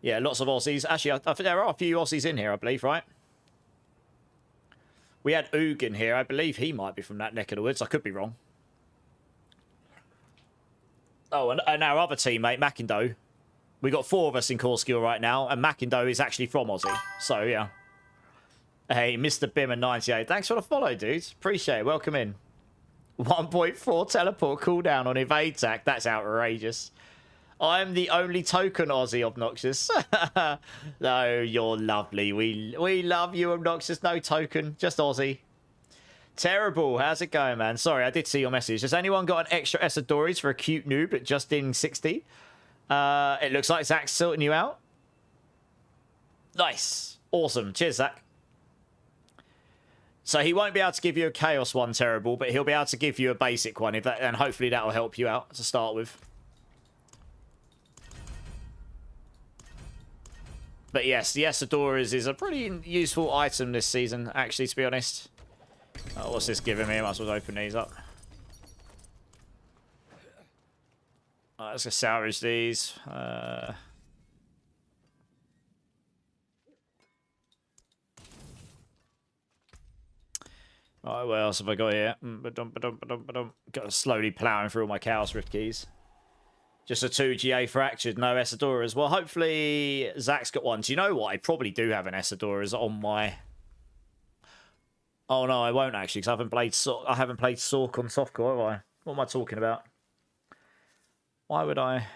yeah, lots of Aussies. Actually, I think there are a few Aussies in here, I believe, right? We had Oog in here. I believe he might be from that neck of the woods. I could be wrong. Oh, and our other teammate, Mackindo. We got 4 of us in Core Skill right now, and Mackindo is actually from Aussie. So, yeah. Hey, Mr. Bimmer98. Thanks for the follow, dudes. Appreciate it. Welcome in. 1.4 teleport cooldown on evade attack. That's outrageous. I'm the only token Aussie, Obnoxious. No, you're lovely. We love you, Obnoxious. No token, just Aussie. Terrible. How's it going, man? Sorry, I did see your message. Has anyone got an extra Esadoris for a cute noob at just in 60? It looks like Zach's sorting you out. Nice. Awesome. Cheers, Zach. So he won't be able to give you a Chaos one, Terrible, but he'll be able to give you a basic one, and hopefully that will help you out to start with. But yes, the Esadoras is a pretty useful item this season, actually, to be honest. Oh, what's this giving me? Might as well open these up. Let's go salvage these. Alright, what else have I got here? Got slowly ploughing through all my Chaos Rift keys. Just a 2 GA fractured, no Esadoras. Well, hopefully Zach's got one. Do you know what? I probably do have an Esadoras on my... oh no, I won't actually, because I haven't played Sork on softcore, have I? What am I talking about? Why would I?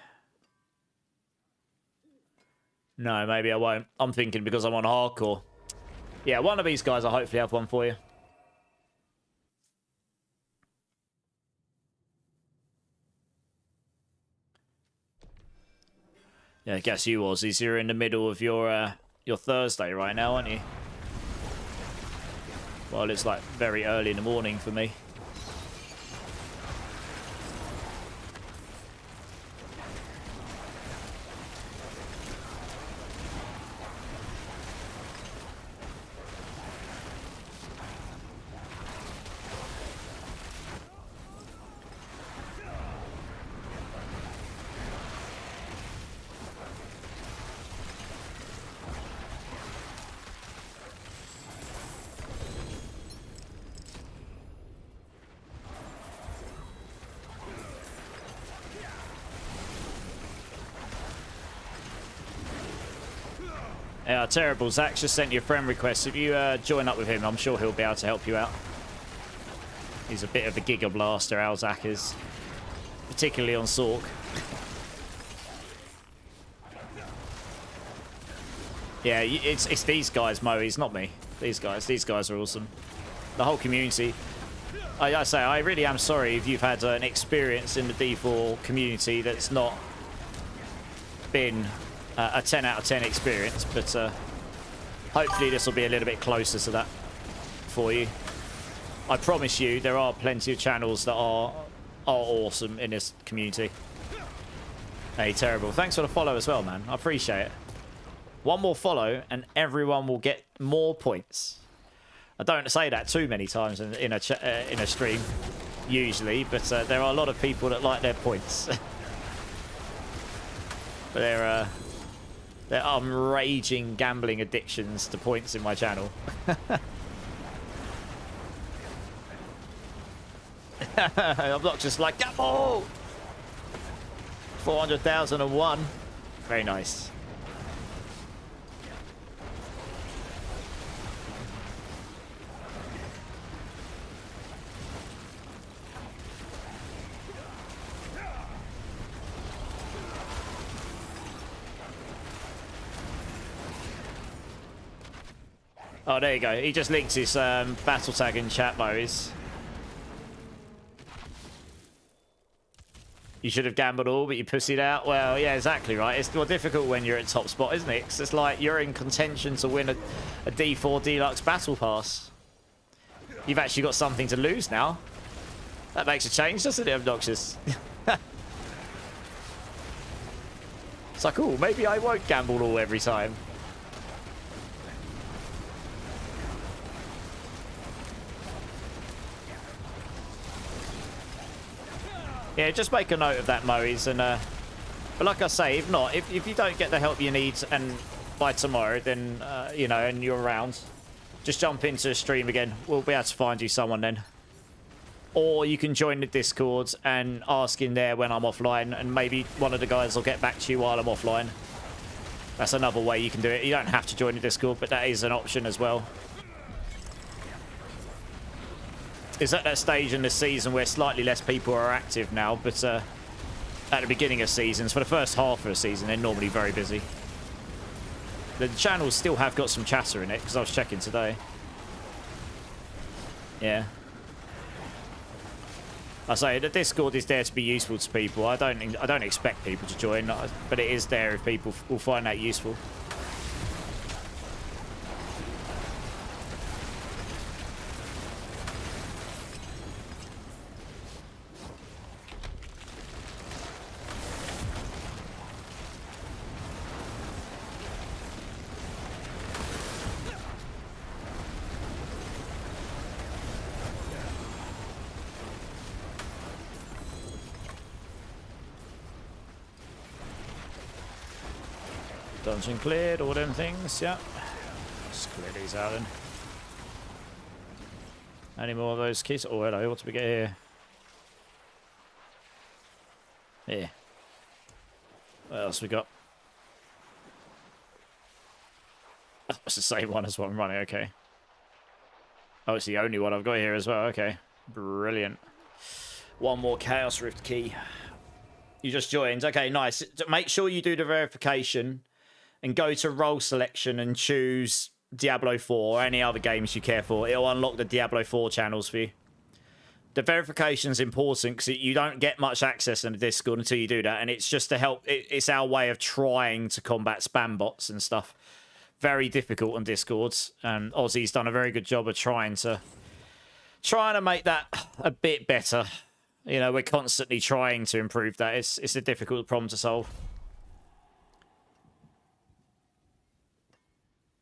No, maybe I won't. I'm thinking because I'm on hardcore. Yeah, one of these guys, I'll hopefully have one for you. Yeah, I guess you Aussies, you're in the middle of your Thursday right now, aren't you? Well, it's like very early in the morning for me. Yeah, terrible. Zach just sent you a friend request. If you join up with him, I'm sure he'll be able to help you out. He's a bit of a giga blaster, our Zach is. Particularly on Sork. Yeah, it's these guys, Mo. It's not me. These guys are awesome. The whole community. I say, I really am sorry if you've had an experience in the D4 community that's not been a 10 out of 10 experience, but hopefully this will be a little bit closer to that for you. I promise you, there are plenty of channels that are awesome in this community. Hey, terrible. Thanks for the follow as well, man. I appreciate it. One more follow and everyone will get more points. I don't say that too many times in a stream, usually, but there are a lot of people that like their points. But there are raging gambling addictions to points in my channel. I'm not just like, gamble! 400,001. Very nice. Oh, there you go. He just linked his battle tag in chat, Moes. You should have gambled all, but you pussied out. Well, yeah, exactly right. It's more difficult when you're at top spot, isn't it? 'Cause it's like you're in contention to win a D4 Deluxe Battle Pass. You've actually got something to lose now. That makes a change, doesn't it, Obnoxious? It's like, oh, maybe I won't gamble all every time. Yeah, just make a note of that, Moes, and but like I say, if not, if you don't get the help you need, and by tomorrow, then you know, and you're around, just jump into a stream again. We'll be able to find you someone then, or you can join the Discord and ask in there when I'm offline, and maybe one of the guys will get back to you while I'm offline. That's another way you can do it. You don't have to join the Discord, but that is an option as well. It's at that stage in the season where slightly less people are active now, but at the beginning of seasons, for the first half of a season, they're normally very busy. The channels still have got some chatter in it, because I was checking today. Yeah. I say, the Discord is there to be useful to people. I don't expect people to join, but it is there if people will find that useful. Dungeon cleared, all them things, yeah. Just clear these out then. Any more of those keys? Oh, hello, what do we get here? Here. What else we got? Oh, it's the same one as what I'm running, okay. Oh, it's the only one I've got here as well, okay. Brilliant. One more Chaos Rift key. You just joined, okay, nice. Make sure you do the verification and go to role selection and choose Diablo 4 or any other games you care for. It'll unlock the Diablo 4 channels for you. The verification is important because you don't get much access in the Discord until you do that, and it's just to help. It's our way of trying to combat spam bots and stuff. Very difficult on Discords, and Ozzy's done a very good job of trying to make that a bit better. You know, we're constantly trying to improve that. It's a difficult problem to solve.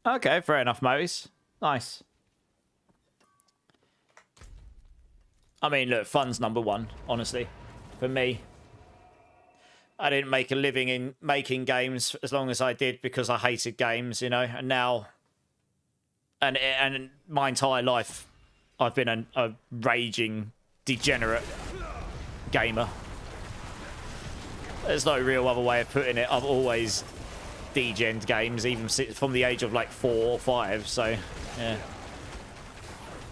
Okay, fair enough, Moes. Nice. I mean, look, fun's number one, honestly, for me. I didn't make a living in making games as long as I did because I hated games, you know, and now, and my entire life, I've been a raging, degenerate gamer. There's no real other way of putting it. I've always degen games, even from the age of like 4 or 5. So, yeah.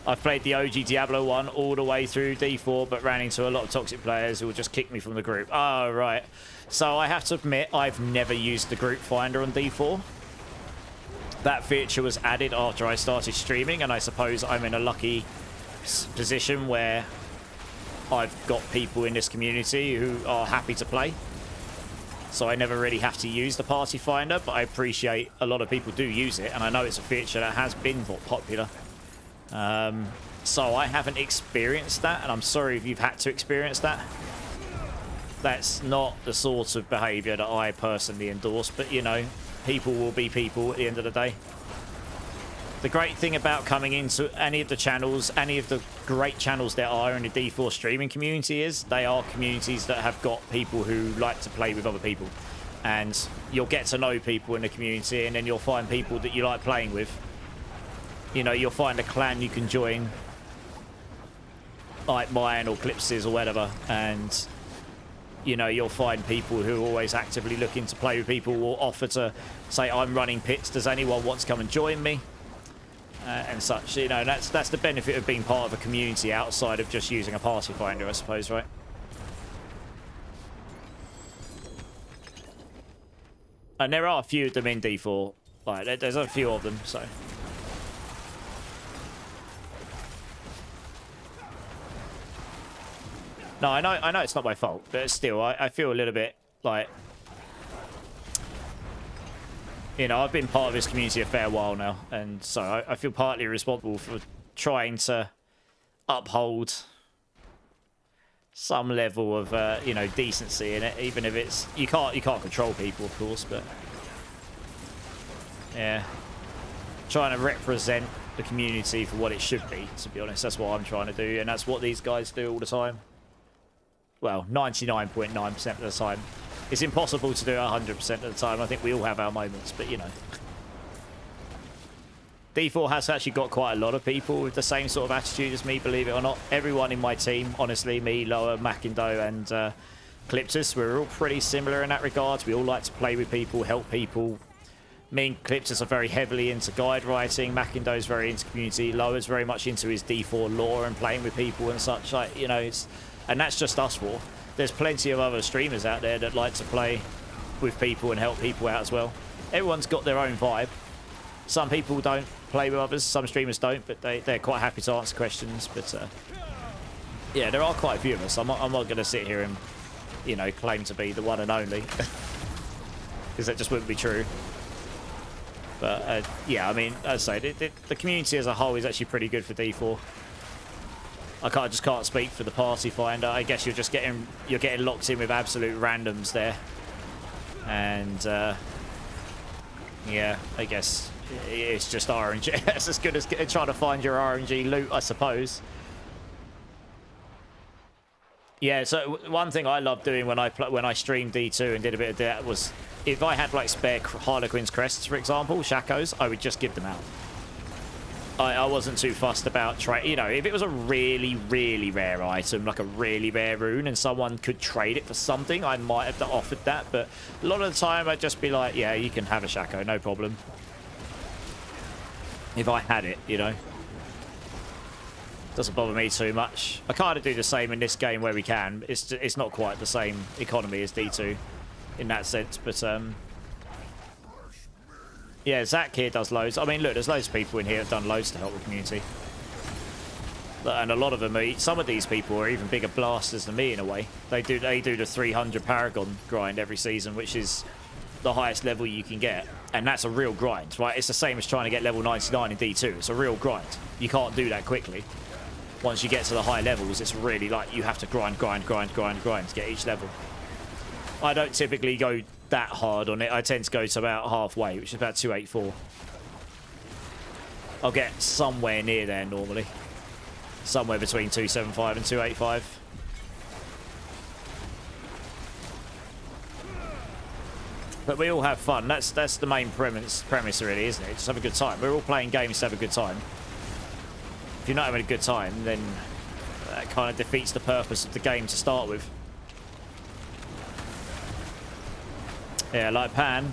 I've played the OG Diablo 1 all the way through D4, but ran into a lot of toxic players who will just kick me from the group. Oh, right. So I have to admit, I've never used the group finder on D4. That feature was added after I started streaming, and I suppose I'm in a lucky position where I've got people in this community who are happy to play. So I never really have to use the party finder, but I appreciate a lot of people do use it, and I know it's a feature that has been popular. So I haven't experienced that, and I'm sorry if you've had to experience that. That's not the sort of behaviour that I personally endorse, but you know, people will be people at the end of the day. The great thing about coming into any of the channels, any of the great channels there are in the D4 streaming community is they are communities that have got people who like to play with other people. And you'll get to know people in the community, and then you'll find people that you like playing with. You know, you'll find a clan you can join, like mine or Clips's or whatever, and you know, you'll find people who are always actively looking to play with people, will offer to say, I'm running pits, does anyone want to come and join me? And such, you know, that's the benefit of being part of a community outside of just using a party finder, I suppose, right? And there are a few of them in D4, like, there's a few of them, so. No, I know it's not my fault, but still, I feel a little bit like, you know, I've been part of this community a fair while now, and so I feel partly responsible for trying to uphold some level of, you know, decency in it, even if it's you can't control people, of course, but yeah, trying to represent the community for what it should be. To be honest, that's what I'm trying to do, and that's what these guys do all the time. Well, 99.9% of the time. It's impossible to do it 100% of the time. I think we all have our moments, but you know. D4 has actually got quite a lot of people with the same sort of attitude as me, believe it or not. Everyone in my team, honestly, me, Loa, Mackindo, and Cliptus, we're all pretty similar in that regard. We all like to play with people, help people. Me and Cliptus are very heavily into guide writing. Mackindo's very into community. Loa's very much into his D4 lore and playing with people and such. Like, you know, it's... And that's just us four. There's plenty of other streamers out there that like to play with people and help people out as well. Everyone's got their own vibe. Some people don't play with others, some streamers don't, but they're quite happy to answer questions. But yeah, there are quite a few of us. I'm not going to sit here and, you know, claim to be the one and only. Because that just wouldn't be true. But yeah, I mean, as I say, the community as a whole is actually pretty good for D4. I just can't speak for the party finder. I guess you're getting locked in with absolute randoms there, and yeah, I guess it's just RNG. It's as good as trying to find your RNG loot, I suppose. Yeah. So one thing I love doing when I streamed D2 and did a bit of that was if I had like spare Harlequin's crests, for example, Shakos, I would just give them out. I wasn't too fussed about you know, if it was a really, really rare item, like a really rare rune, and someone could trade it for something, I might have offered that, but a lot of the time I'd just be like, yeah, you can have a Shako, no problem. If I had it, you know. Doesn't bother me too much. I kind of do the same in this game where we can. It's not quite the same economy as D2 in that sense, but yeah, Zach here does loads. I mean, look, there's loads of people in here that have done loads to help the community. And a lot of them some of these people are even bigger blasters than me in a way. They do the 300 Paragon grind every season, which is the highest level you can get. And that's a real grind, right? It's the same as trying to get level 99 in D2. It's a real grind. You can't do that quickly. Once you get to the high levels, it's really like you have to grind to get each level. I don't typically go that hard on it. I tend to go to about halfway, which is about 284. I'll get somewhere near there normally. Somewhere between 275 and 285. But we all have fun. That's the main premise really, isn't it? Just have a good time. We're all playing games to have a good time. If you're not having a good time, then that kind of defeats the purpose of the game to start with. Yeah, like Pan.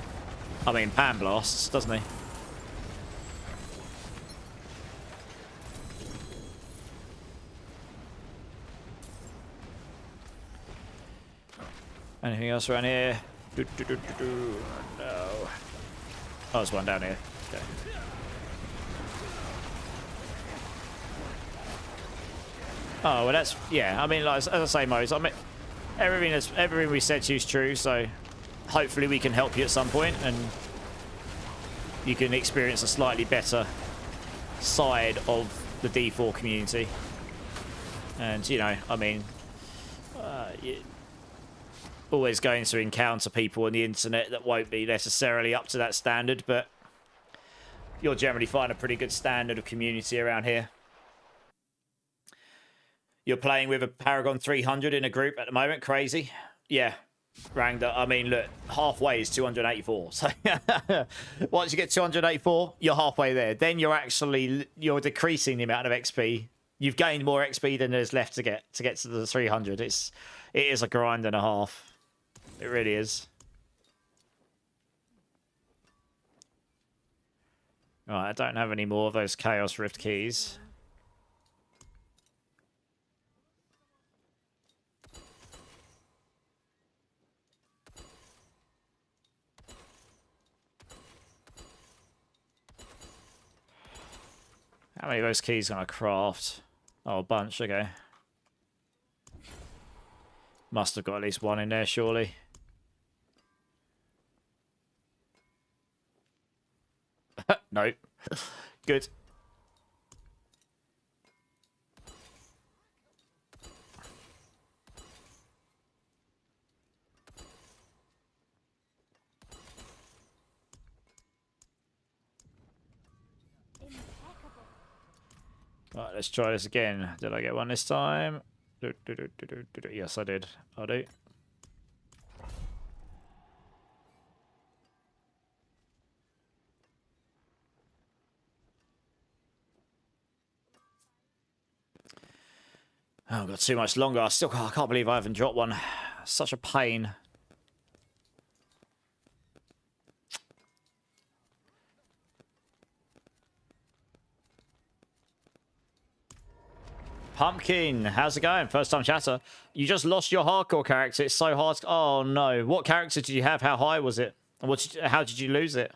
I mean, pan blasts, doesn't he? Anything else around here? No. Oh, there's one down here. Okay. Oh, well, that's... Yeah, I mean, like, as I say, Mose, I mean, everything we said to you is true, so hopefully we can help you at some point and you can experience a slightly better side of the D4 community. And, you know, I mean, you're always going to encounter people on the internet that won't be necessarily up to that standard, but you'll generally find a pretty good standard of community around here. You're playing with a Paragon 300 in a group at the moment. Crazy. Yeah. Rangda. I mean, look, halfway is 284. So once you get 284, you're halfway there. Then you're decreasing the amount of XP. You've gained more XP than there's left to get to the 300. It is a grind and a half. It really is. Right, I don't have any more of those Chaos Rift keys. How many of those keys can I craft? Oh, a bunch, okay. Must have got at least one in there, surely. Nope. Good. Right, let's try this again. Did I get one this time? Yes, I did. I do. Oh, I've got too much longer. I can't believe I haven't dropped one. Such a pain. Pumpkin, how's it going? First time chatter. You just lost your hardcore character. It's so hard. Oh no. What character did you have? How high was it? How did you lose it?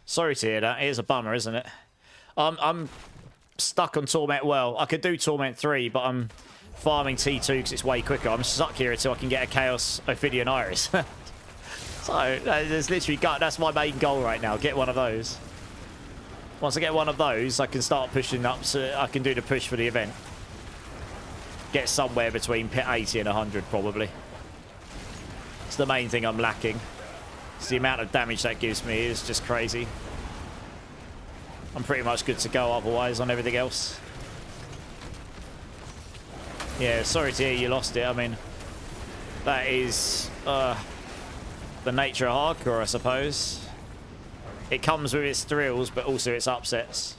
Sorry to hear that. It is a bummer, isn't it? I'm stuck on Torment. Well, I could do Torment 3, but I'm farming T2 because it's way quicker. I'm stuck here until I can get a Chaos Ophidian Iris. So there's literally that's my main goal right now. Get one of those. Once I get one of those, I can start pushing up. So I can do the push for the event. Get somewhere between 80 and 100 probably. It's the main thing I'm lacking. It's the amount of damage that gives me is just crazy. I'm pretty much good to go otherwise on everything else. Yeah, sorry to hear you lost it. I mean, that is the nature of hardcore, I suppose. It comes with its thrills, but also its upsets.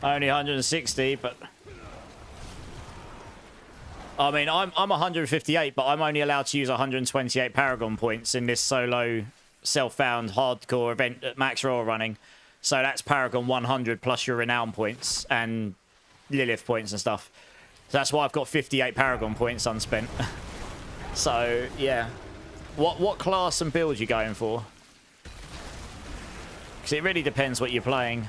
Only 160, but I mean, I'm 158, but I'm only allowed to use 128 Paragon points in this solo self-found hardcore event that Max Raw are running. So that's Paragon 100 plus your Renown points and Lilith points and stuff. So that's why I've got 58 Paragon points unspent. So yeah, what class and build you going for? Because it really depends what you're playing.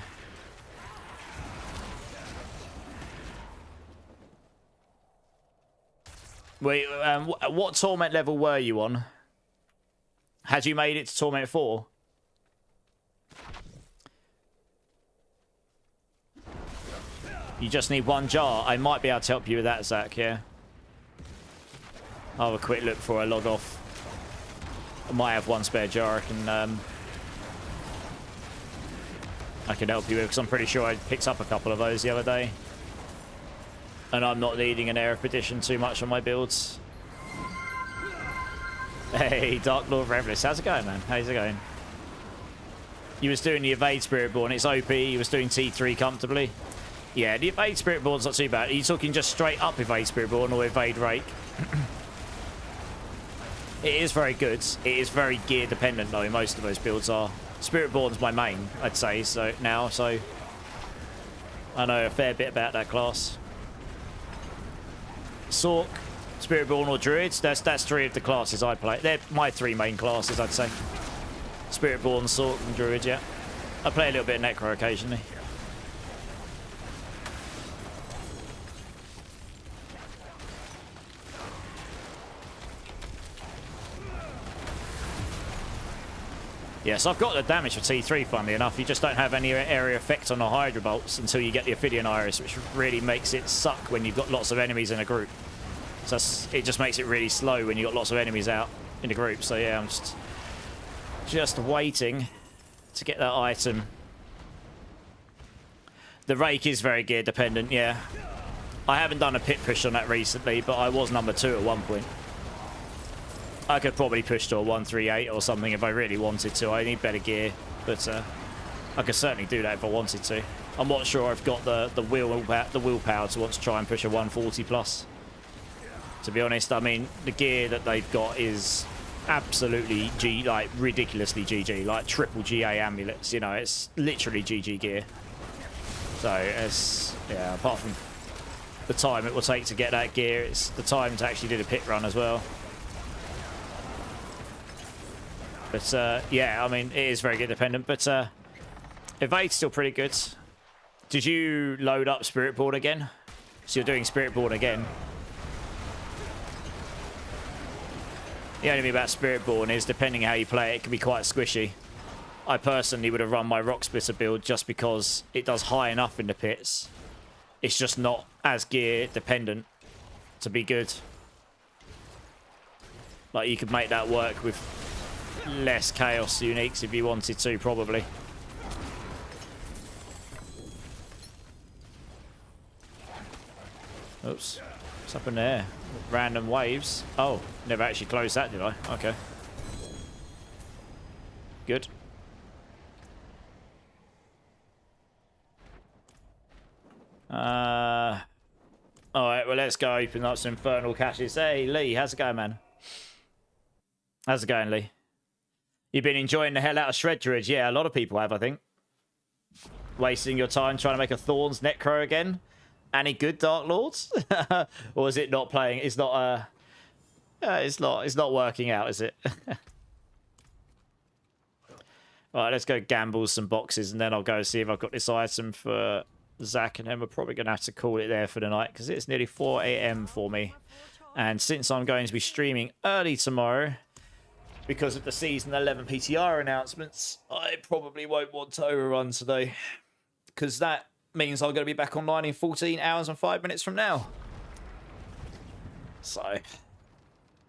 Wait, what Torment level were you on? Had you made it to Torment 4? You just need one jar. I might be able to help you with that, Zach, yeah. I'll have a quick look before I log off. I might have one spare jar I can help you with, because I'm pretty sure I picked up a couple of those the other day. And I'm not needing an Air of Perdition too much on my builds. Hey, Dark Lord Revelist, how's it going, man? How's it going? You was doing the Evade Spiritborn, it's OP, you was doing T3 comfortably. Yeah, the Evade Spiritborn's not too bad. Are you talking just straight up Evade Spiritborn or Evade Rake? It is very good. It is very gear dependent though, most of those builds are. Spiritborn's my main, I'd say, so I know a fair bit about that class. Sork, Spiritborn or Druids, that's 3 of the classes I play. They're my 3 main classes, I'd say. Spiritborn, Sork and Druid, yeah. I play a little bit of Necro occasionally. Yes, I've got the damage for T3, funnily enough. You just don't have any area effect on the Hydra bolts until you get the Ophidian Iris, which really makes it suck when you've got lots of enemies in a group. So it just makes it really slow when you've got lots of enemies out in the group. So yeah, I'm just waiting to get that item. The Rake is very gear dependent, yeah. I haven't done a pit push on that recently, but I was number 2 at one point. I could probably push to a 138 or something if I really wanted to. I need better gear, but I could certainly do that if I wanted to. I'm not sure I've got the willpower to want to try and push a 140 plus. To be honest, I mean, the gear that they've got is absolutely ridiculously GG, like triple GA amulets. You know, it's literally GG gear. So it's apart from the time it will take to get that gear, it's the time to actually do the pit run as well. But yeah, I mean, it is very good dependent. But Evade's still pretty good. Did you load up Spiritborn again? So you're doing Spiritborn again. The only thing about Spiritborn is, depending on how you play it, it can be quite squishy. I personally would have run my Rock Splitter build just because it does high enough in the pits. It's just not as gear dependent to be good. Like, you could make that work with less Chaos Uniques if you wanted to, probably. Oops. What's up in there? Random waves. Oh, never actually closed that, did I? Okay. Good. Alright, well, let's go open up some Infernal Caches. Hey, Lee, how's it going, man? How's it going, Lee? You've been enjoying the hell out of Shred Druid? Yeah, a lot of people have, I think. Wasting your time trying to make a Thorns Necro again? Any good Dark Lords? Or is it not playing? It's not it's not working out, is it? Alright, let's go gamble some boxes and then I'll go see if I've got this item for Zach, and then we're probably going to have to call it there for the night because it's nearly 4 AM for me. And since I'm going to be streaming early tomorrow because of the Season 11 PTR announcements, I probably won't want to overrun today because that means I'm going to be back online in 14 hours and 5 minutes from now. So,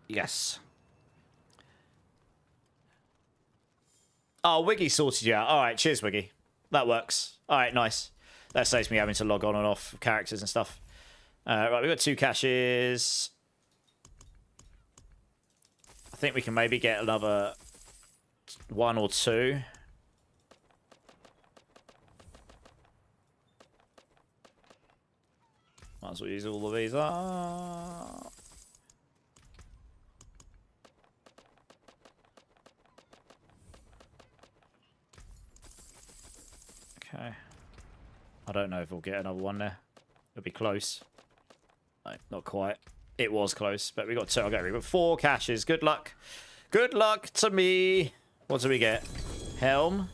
yes. Oh, Wiggy sorted you out. All right, cheers, Wiggy. That works. All right, nice. That saves me having to log on and off characters and stuff. Right, we've got 2 caches. I think we can maybe get another 1 or 2. Might as well use all of these. Okay. I don't know if we'll get another one there. It'll be close. No, not quite. It was close, but we got 2. Okay, we got 4 caches. Good luck. Good luck to me. What do we get? Helm.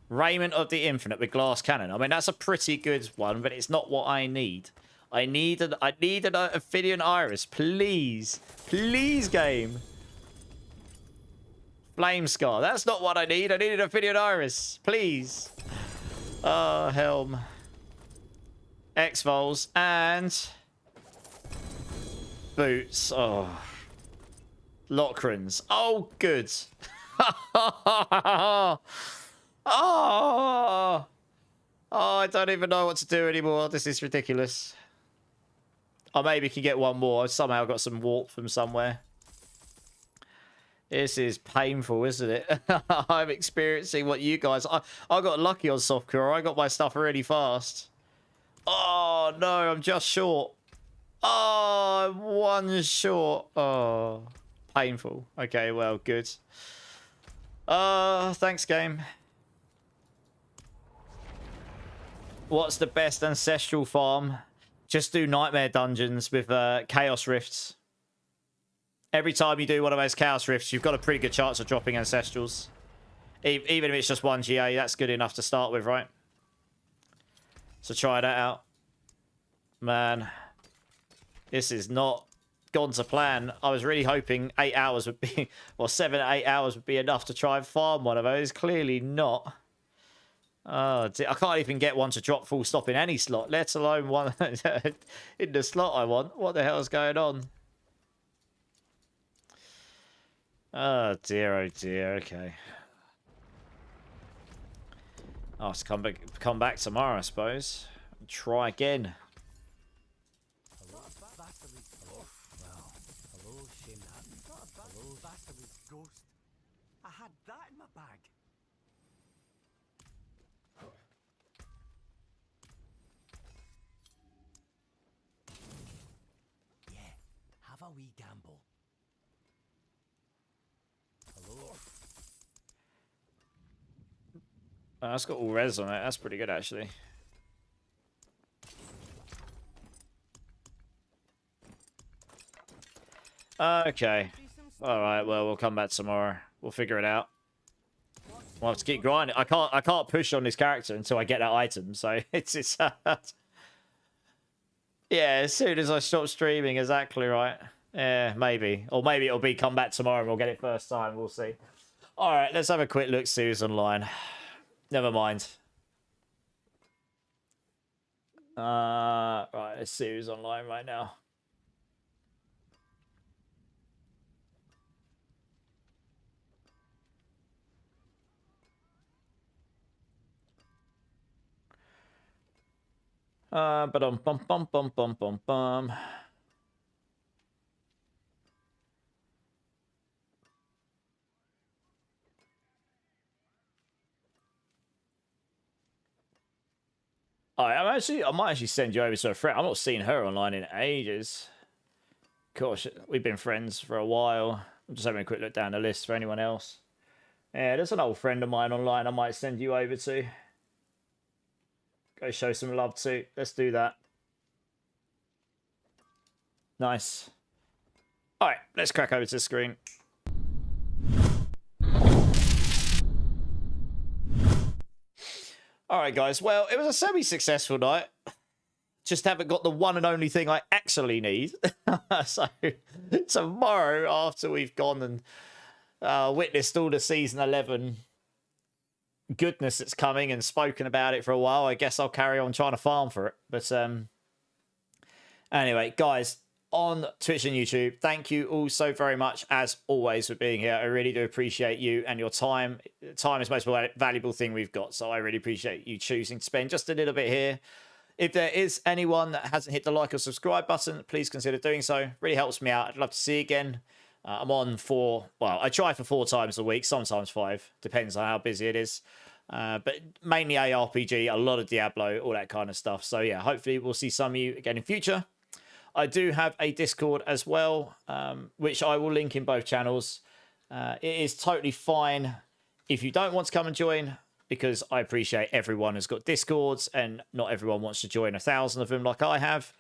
Raiment of the Infinite with glass cannon. I mean, that's a pretty good one, but it's not what I need. I need an Ophidian Iris, please. Please, game. Flame Scar. That's not what I need. I need an Ophidian Iris, please. Helm. X-Vols and boots. Oh. Lockrans. Oh, good. Oh, I don't even know what to do anymore. This is ridiculous. I maybe can get one more. I've somehow got some warp from somewhere. This is painful, isn't it? I'm experiencing what you guys... I got lucky on softcore. I got my stuff really fast. Oh, no, I'm just short. Oh, I'm one short. Oh, painful. Okay, well, good. Thanks, game. What's the best ancestral farm? Just do nightmare dungeons with chaos rifts. Every time you do one of those chaos rifts, you've got a pretty good chance of dropping ancestrals. Even if it's just 1 GA, that's good enough to start with, right? So try that out. Man, this is not gone to plan. I was really hoping 8 hours would be, well, 7 to 8 hours would be enough to try and farm one of those. Clearly not. Oh, I can't even get one to drop full stop in any slot, let alone one in the slot I want. What the hell is going on? Oh dear, okay. I'll have to come back tomorrow, I suppose. And try again. Hello, shame that. Hello, Bastard's ghost. I had that in my bag. Yeah, have a wee gamble. Hello. Oh, that's got all res on it. That's pretty good, actually. Okay. Alright, well, we'll come back tomorrow. We'll figure it out. We'll have to keep grinding. I can't push on this character until I get that item, so it's yeah, as soon as I stop streaming, exactly right. Yeah, maybe. Or maybe it'll be come back tomorrow and we'll get it first time. We'll see. Alright, let's have a quick look see who's online. Never mind. Right, let's see who's online right now. But bum. I might actually send you over to a friend. I'm not seeing her online in ages. Gosh, we've been friends for a while. I'm just having a quick look down the list for anyone else. Yeah, there's an old friend of mine online I might send you over to. Go show some love to. Let's do that. Nice. Alright, let's crack over to the screen. Alright, guys. Well, it was a semi-successful night. Just haven't got the one and only thing I actually need. So, tomorrow, after we've gone and witnessed all the Season 11 goodness that's coming and spoken about it for a while, I guess I'll carry on trying to farm for it. But anyway, guys, on Twitch and YouTube, thank you all so very much, as always, for being here. I really do appreciate you and your time. Time is the most valuable thing we've got, so I really appreciate you choosing to spend just a little bit here. If there is anyone that hasn't hit the like or subscribe button, please consider doing so. Really helps me out. I'd love to see you again. I'm on I try for 4 times a week, sometimes 5. Depends on how busy it is. But mainly ARPG, a lot of Diablo, all that kind of stuff. So yeah, hopefully we'll see some of you again in future. I do have a Discord as well, which I will link in both channels. It is totally fine if you don't want to come and join, because I appreciate everyone has got Discords and not everyone wants to join 1,000 of them like I have.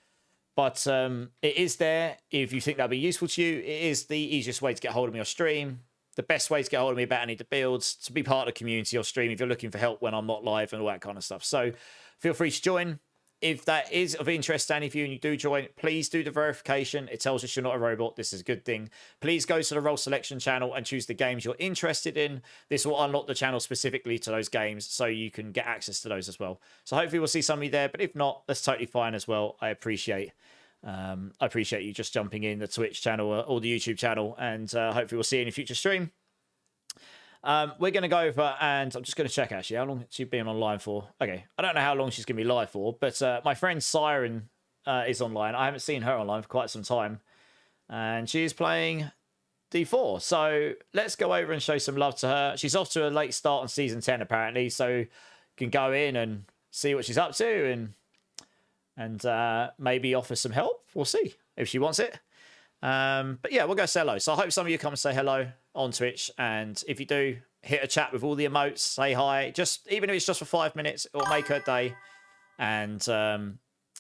But it is there if you think that'll be useful to you. It is the easiest way to get hold of me on stream. the best way to get hold of me about any of the builds, to be part of the community or stream if you're looking for help when I'm not live and all that kind of stuff. So feel free to join. If that is of interest to any of you and you do join, please do the verification. It tells us you're not a robot. This is a good thing. Please go to the role selection channel and choose the games you're interested in. This will unlock the channel specifically to those games so you can get access to those as well. So hopefully we'll see some of you there, but if not, that's totally fine as well. I appreciate you just jumping in the Twitch channel or the YouTube channel, and hopefully we'll see you in a future stream. We're going to go over, and I'm just going to check actually how long she's been online for. Okay, I don't know how long she's going to be live for, but my friend Siren is online. I haven't seen her online for quite some time, and she's playing D4. So let's go over and show some love to her. She's off to a late start on season 10 apparently, so you can go in and see what she's up to and maybe offer some help. We'll see if she wants it. But yeah, we'll go say hello. So I hope some of you come and say hello on Twitch, and if you do, hit a chat with all the emotes, say hi, just even if it's just for 5 minutes, it'll make her day, and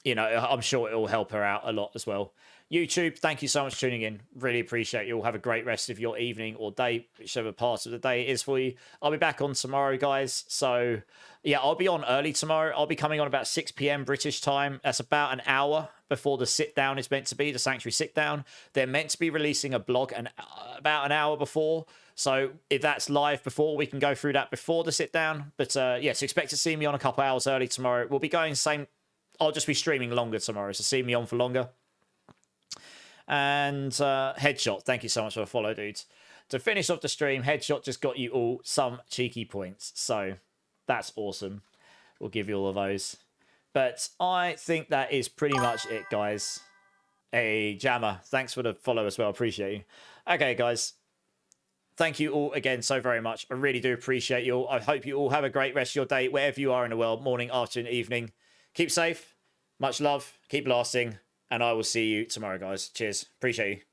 you know, I'm sure it'll help her out a lot as well. YouTube, thank you so much for tuning in. Really appreciate you all. Have a great rest of your evening or day, whichever part of the day it is for you. I'll be back on tomorrow, guys. So yeah, I'll be on early tomorrow. I'll be coming on about 6 p.m. British time. That's about an hour before the sit down is meant to be, the Sanctuary sit down. They're meant to be releasing a blog about an hour before. So if that's live before, we can go through that before the sit down. But yes, expect to see me on a couple hours early tomorrow. We'll be going same. I'll just be streaming longer tomorrow, so see me on for longer. And Headshot, thank you so much for the follow, dudes. To finish off the stream, Headshot just got you all some cheeky points. So that's awesome. We'll give you all of those. But I think that is pretty much it, guys. Hey, Jammer, thanks for the follow as well. Appreciate you. Okay, guys. Thank you all again so very much. I really do appreciate you all. I hope you all have a great rest of your day, wherever you are in the world, morning, afternoon, evening. Keep safe. Much love. Keep lasting. And I will see you tomorrow, guys. Cheers. Appreciate you.